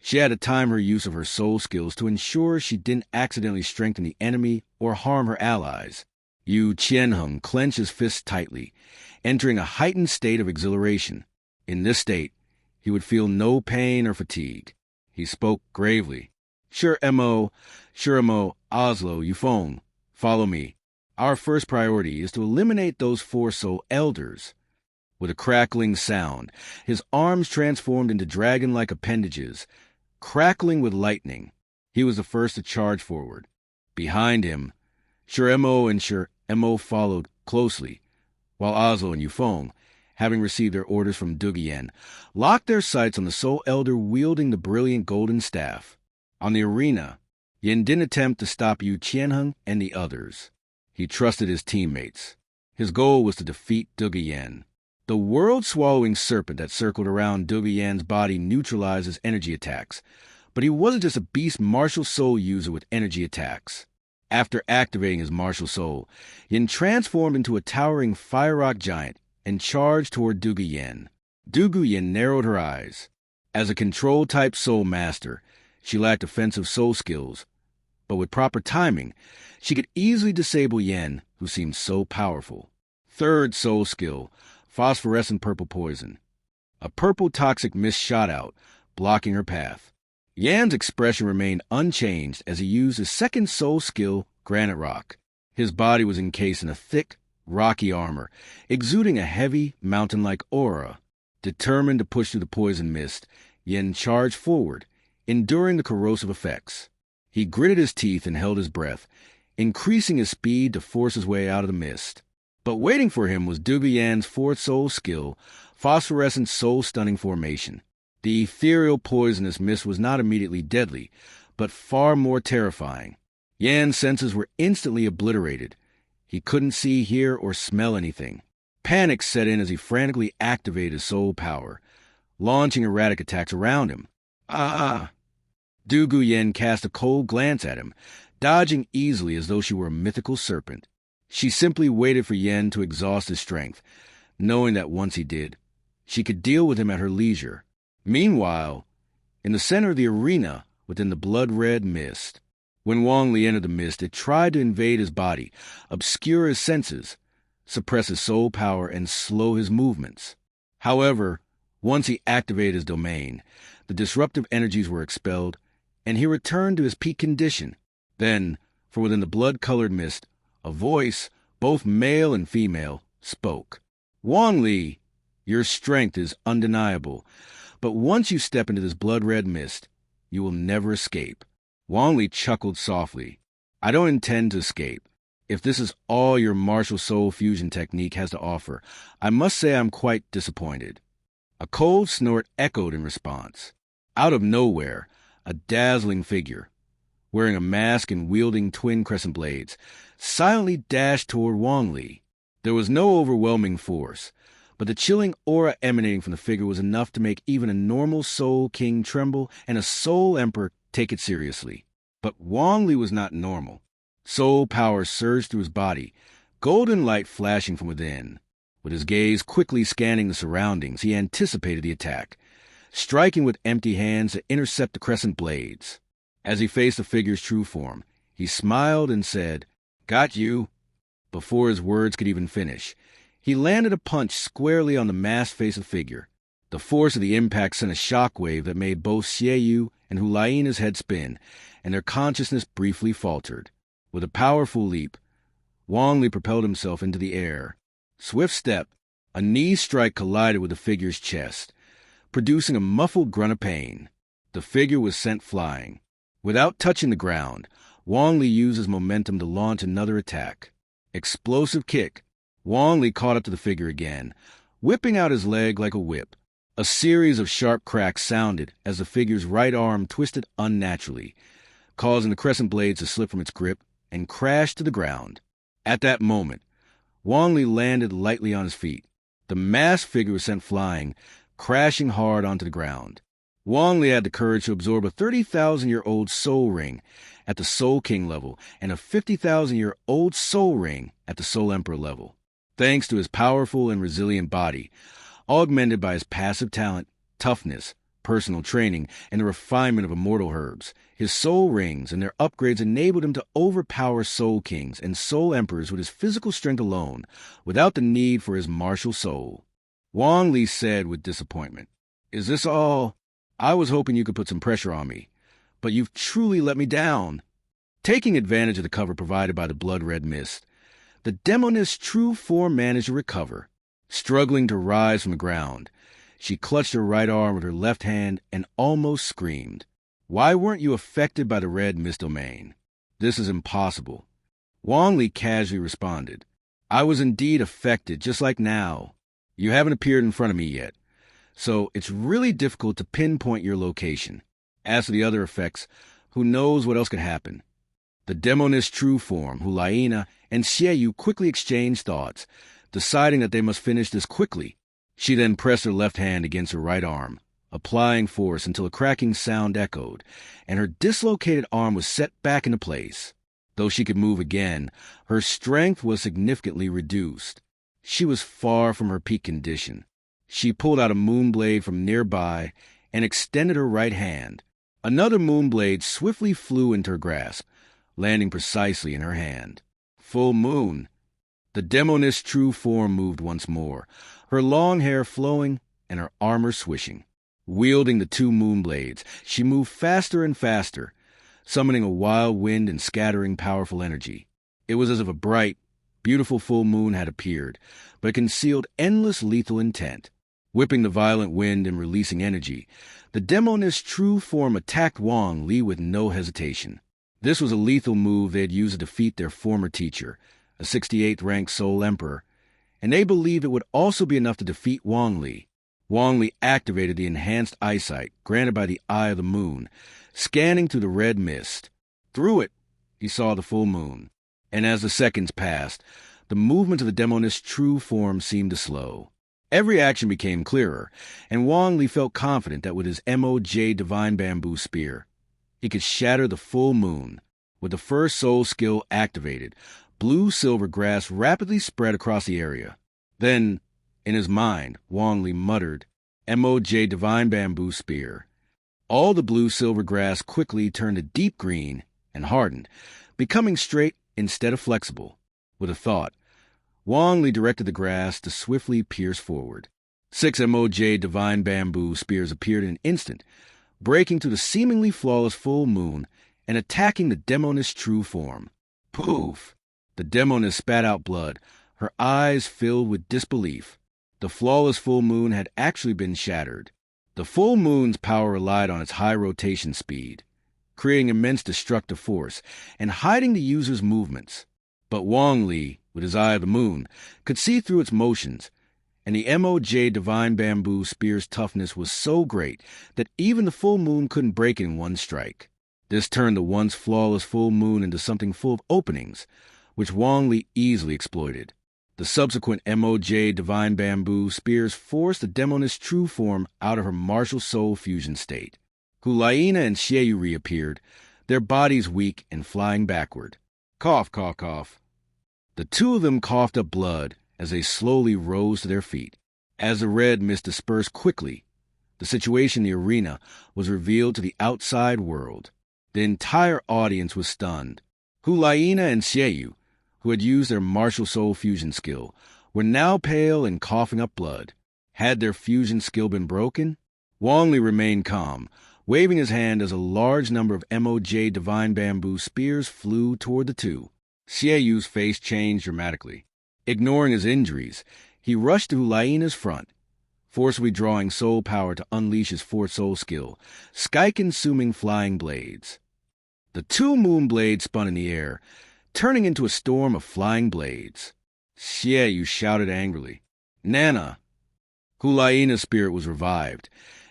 she had to time her use of her soul skills to ensure she didn't accidentally strengthen the enemy or harm her allies. Yu Qianheng clenched his fists tightly, entering a heightened state of exhilaration. In this state, he would feel no pain or fatigue. He spoke gravely. Sure Mo, Oslo, Yufeng, follow me. Our first priority is to eliminate those 4 Soul Elders." With a crackling sound, his arms transformed into dragon-like appendages, crackling with lightning. He was the first to charge forward. Behind him, Sure Mo and Sure Mo followed closely, while Oslo and Yufeng, having received their orders from Dugubo, locked their sights on the Soul Elder wielding the brilliant golden staff. On the arena, Yen didn't attempt to stop Yu Qianheng and the others. He trusted his teammates. His goal was to defeat Dugubo. The world-swallowing serpent that circled around Dugubo's body neutralized his energy attacks, But he wasn't just a beast martial soul user with energy attacks. After activating his martial soul, Yin transformed into a towering fire rock giant and charged toward Duguyen. Duguyen narrowed her eyes. As a control-type soul master, she lacked offensive soul skills, but with proper timing, she could easily disable Yen, who seemed so powerful. Third soul skill, phosphorescent purple poison. A purple toxic mist shot out, blocking her path. Yan's expression remained unchanged as he used his second soul skill, Granite Rock. His body was encased in a thick, rocky armor, exuding a heavy, mountain-like aura. Determined to push through the poison mist, Yen charged forward, enduring the corrosive effects. He gritted his teeth and held his breath, increasing his speed to force his way out of the mist. But waiting for him was Duguyen's fourth soul skill, phosphorescent soul-stunning formation. The ethereal poisonous mist was not immediately deadly, but far more terrifying. Yan's senses were instantly obliterated. He couldn't see, hear, or smell anything. Panic set in as he frantically activated his soul power, launching erratic attacks around him. Duguyen cast a cold glance at him, dodging easily as though she were a mythical serpent. She simply waited for Yen to exhaust his strength, knowing that once he did, she could deal with him at her leisure. Meanwhile, in the center of the arena, within the blood-red mist, when Wong Lee entered the mist, it tried to invade his body, obscure his senses, suppress his soul power, and slow his movements. However, once he activated his domain, the disruptive energies were expelled, and he returned to his peak condition. Then, from within the blood-colored mist, a voice, both male and female, spoke. "Wong Lee, your strength is undeniable, but once you step into this blood-red mist, you will never escape." Wong Lee chuckled softly. "I don't intend to escape. If this is all your martial soul fusion technique has to offer, I must say I'm quite disappointed." A cold snort echoed in response. Out of nowhere, a dazzling figure, wearing a mask and wielding twin crescent blades, silently dashed toward Wong Lee. There was no overwhelming force, but the chilling aura emanating from the figure was enough to make even a normal soul king tremble and a soul emperor take it seriously. But Wong Lee was not normal. Soul power surged through his body, golden light flashing from within. With his gaze quickly scanning the surroundings, he anticipated the attack, striking with empty hands to intercept the crescent blades. As he faced the figure's true form, he smiled and said, "Got you." Before his words could even finish, he landed a punch squarely on the masked face of the figure. The force of the impact sent a shockwave that made both Xieyu and Hulaina's head spin, and their consciousness briefly faltered. With a powerful leap, Wong Lee propelled himself into the air. Swift step, a knee strike collided with the figure's chest, producing a muffled grunt of pain. The figure was sent flying. Without touching the ground, Wong Lee used his momentum to launch another attack. Explosive kick. Wong Lee caught up to the figure again, whipping out his leg like a whip. A series of sharp cracks sounded as the figure's right arm twisted unnaturally, causing the crescent blades to slip from its grip and crash to the ground. At that moment, Wong Lee landed lightly on his feet. The masked figure was sent flying, crashing hard onto the ground. Wong Lee had the courage to absorb a 30,000-year-old soul ring at the Soul King level and a 50,000-year-old soul ring at the Soul Emperor level. Thanks to his powerful and resilient body, augmented by his passive talent, toughness, personal training, and the refinement of immortal herbs, his soul rings and their upgrades enabled him to overpower soul kings and soul emperors with his physical strength alone, without the need for his martial soul. Wong Lee said with disappointment, "Is this all? I was hoping you could put some pressure on me, but you've truly let me down." Taking advantage of the cover provided by the blood-red mist, the demonist's true form managed to recover. Struggling to rise from the ground, she clutched her right arm with her left hand and almost screamed. "Why weren't you affected by the red mist domain? This is impossible." Wong Lee casually responded, "I was indeed affected, just like now. You haven't appeared in front of me yet, so it's really difficult to pinpoint your location. As for the other effects, who knows what else could happen." The demonist's true form, Hulaina, and Xieyu quickly exchanged thoughts, deciding that they must finish this quickly. She then pressed her left hand against her right arm, applying force until a cracking sound echoed, and her dislocated arm was set back into place. Though she could move again, her strength was significantly reduced. She was far from her peak condition. She pulled out a moonblade from nearby and extended her right hand. Another moonblade swiftly flew into her grasp, landing precisely in her hand. Full moon. The demoness' true form moved once more, her long hair flowing and her armor swishing. Wielding the two moonblades, she moved faster and faster, summoning a wild wind and scattering powerful energy. It was as if a bright, beautiful full moon had appeared, but it concealed endless lethal intent. Whipping the violent wind and releasing energy, the demoness' true form attacked Wong Lee with no hesitation. This was a lethal move they had used to defeat their former teacher, a 68th-ranked Soul Emperor, and they believed it would also be enough to defeat Wong Lee. Wong Lee activated the enhanced eyesight granted by the Eye of the Moon, scanning through the red mist. Through it, he saw the full moon, and as the seconds passed, the movement of the demoness' true form seemed to slow. Every action became clearer, and Wong Lee felt confident that with his MOJ Divine Bamboo Spear, he could shatter the full moon. With the first soul skill activated, blue-silver grass rapidly spread across the area. Then, in his mind, Wong Lee muttered, MOJ Divine Bamboo Spear. All the blue-silver grass quickly turned to deep green and hardened, becoming straight instead of flexible. With a thought, Wong Lee directed the grass to swiftly pierce forward. 6 MOJ Divine Bamboo Spears appeared in an instant, breaking through the seemingly flawless full moon and attacking the demoness' true form. Poof! The demoness spat out blood, her eyes filled with disbelief. The flawless full moon had actually been shattered. The full moon's power relied on its high rotation speed, creating immense destructive force and hiding the user's movements. But Wong Lee, with his Eye of the Moon, could see through its motions, and the MOJ Divine Bamboo Spear's toughness was so great that even the full moon couldn't break it in one strike. This turned the once flawless full moon into something full of openings, which Wong Lee easily exploited. The subsequent MOJ Divine Bamboo Spears forced the demoness' true form out of her martial soul fusion state. Hulaina and Xieyu reappeared, their bodies weak and flying backward. Cough, cough, cough. The two of them coughed up blood as they slowly rose to their feet. As the red mist dispersed quickly, the situation in the arena was revealed to the outside world. The entire audience was stunned. Hulaina and Xieyu, who had used their martial soul fusion skill, were now pale and coughing up blood. Had their fusion skill been broken? Wong Lee remained calm, waving his hand as a large number of MOJ Divine Bamboo Spears flew toward the two. Xieyu's face changed dramatically. Ignoring his injuries, he rushed to Hulaina's front, forcibly drawing soul power to unleash his fourth soul skill, sky-consuming flying blades. The two moon blades spun in the air, turning into a storm of flying blades. Xieyu shouted angrily, "Nana!" Hulaina's spirit was revived,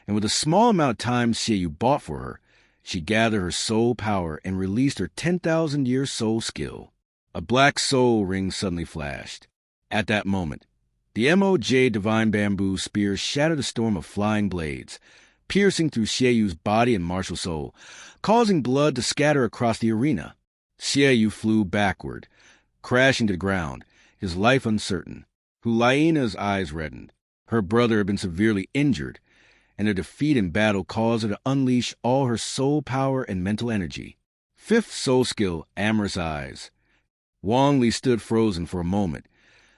and with a small amount of time Xieyu bought for her, she gathered her soul power and released her 10,000-year soul skill. A black soul ring suddenly flashed. At that moment, the MOJ Divine Bamboo Spear shattered a storm of flying blades, piercing through Xieyu's body and martial soul, causing blood to scatter across the arena. Xieyu flew backward, crashing to the ground, his life uncertain. Hulaina's eyes reddened. Her brother had been severely injured, and their defeat in battle caused her to unleash all her soul power and mental energy. Fifth soul skill, Amorous Eyes. Wong Lee stood frozen for a moment,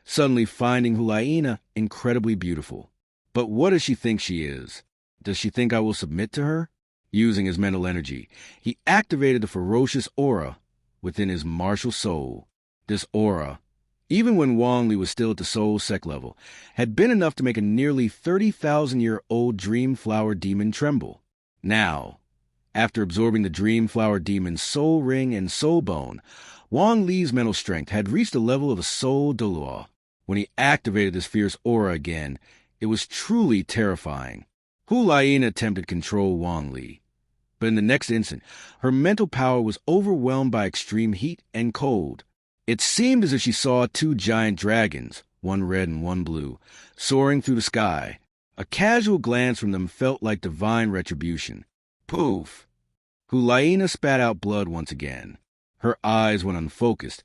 suddenly finding Hulaina incredibly beautiful. But what does she think she is? Does she think I will submit to her? Using his mental energy, he activated the ferocious aura within his martial soul. This aura, even when Wong Lee was still at the soul sec level, had been enough to make a nearly 30,000-year-old dream flower demon tremble. Now, after absorbing the dream flower demon's soul ring and soul bone, Wong Lee's mental strength had reached the level of a soul Douluo. When he activated this fierce aura again, it was truly terrifying. Hulaina attempted to control Wong Lee, but in the next instant, her mental power was overwhelmed by extreme heat and cold. It seemed as if she saw two giant dragons, one red and one blue, soaring through the sky. A casual glance from them felt like divine retribution. Poof! Hulaina spat out blood once again. Her eyes went unfocused,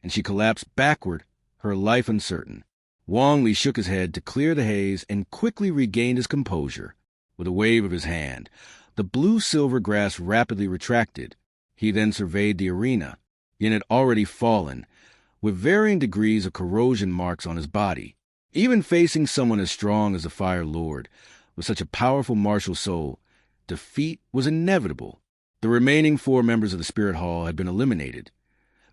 and she collapsed backward, her life uncertain. Wong Lee shook his head to clear the haze and quickly regained his composure. With a wave of his hand, the blue-silver grass rapidly retracted. He then surveyed the arena. Yin had already fallen, with varying degrees of corrosion marks on his body. Even facing someone as strong as the Fire Lord, with such a powerful martial soul, defeat was inevitable. The remaining 4 members of the Spirit Hall had been eliminated.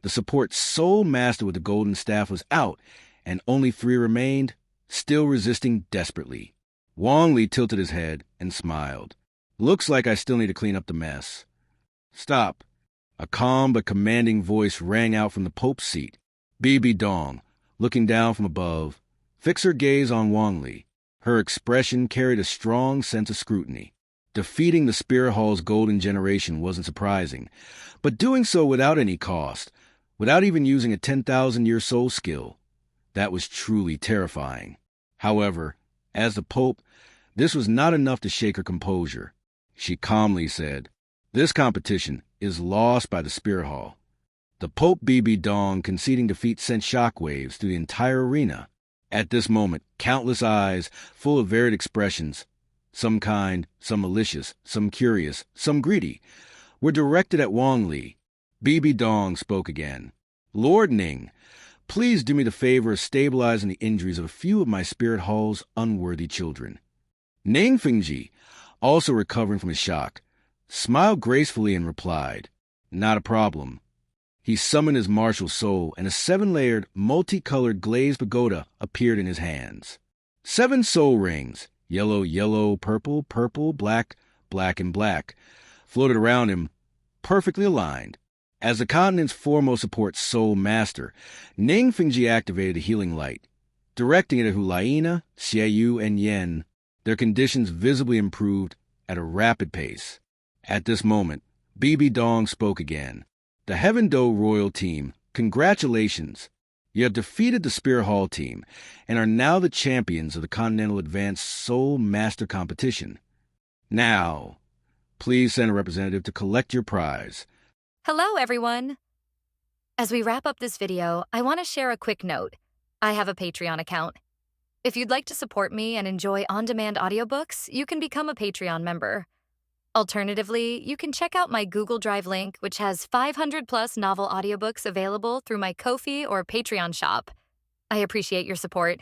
The support Soul Master with the Golden Staff was out, and only 3 remained, still resisting desperately. Wong Lee tilted his head and smiled. Looks like I still need to clean up the mess. Stop. A calm but commanding voice rang out from the Pope's seat. Bibi Dong, looking down from above, fixed her gaze on Wong Lee. Her expression carried a strong sense of scrutiny. Defeating the Spirit Hall's golden generation wasn't surprising, but doing so without any cost, without even using a 10,000-year soul skill, that was truly terrifying. However, as the Pope, this was not enough to shake her composure. She calmly said, "This competition is lost by the Spirit Hall." The Pope Bibi Dong conceding defeat sent shockwaves through the entire arena. At this moment, countless eyes, full of varied expressions, some kind, some malicious, some curious, some greedy, were directed at Wong Lee. Bibi Dong spoke again. "Lord Ning, please do me the favor of stabilizing the injuries of a few of my Spirit Hall's unworthy children." Ningfongji, also recovering from his shock, smiled gracefully and replied, "Not a problem." He summoned his martial soul, and a 7-layered, multicolored glazed pagoda appeared in his hands. 7 soul rings, yellow, yellow, purple, purple, black, black, and black, floated around him, perfectly aligned. As the continent's foremost support soul master, Ningfongji activated a healing light, directing it at Hulaina, Xiaoyu, and Yen. Their conditions visibly improved at a rapid pace. At this moment, Bibi Dong spoke again. "The Heaveno Royal Team, congratulations. You have defeated the Spirit Hall team and are now the champions of the Continental Advanced Soul Master Competition. Now, please send a representative to collect your prize." Hello, everyone. As we wrap up this video, I want to share a quick note. I have a Patreon account. If you'd like to support me and enjoy on-demand audiobooks, you can become a Patreon member. Alternatively, you can check out my Google Drive link, which has 500+ novel audiobooks available through my Ko-fi or Patreon shop. I appreciate your support.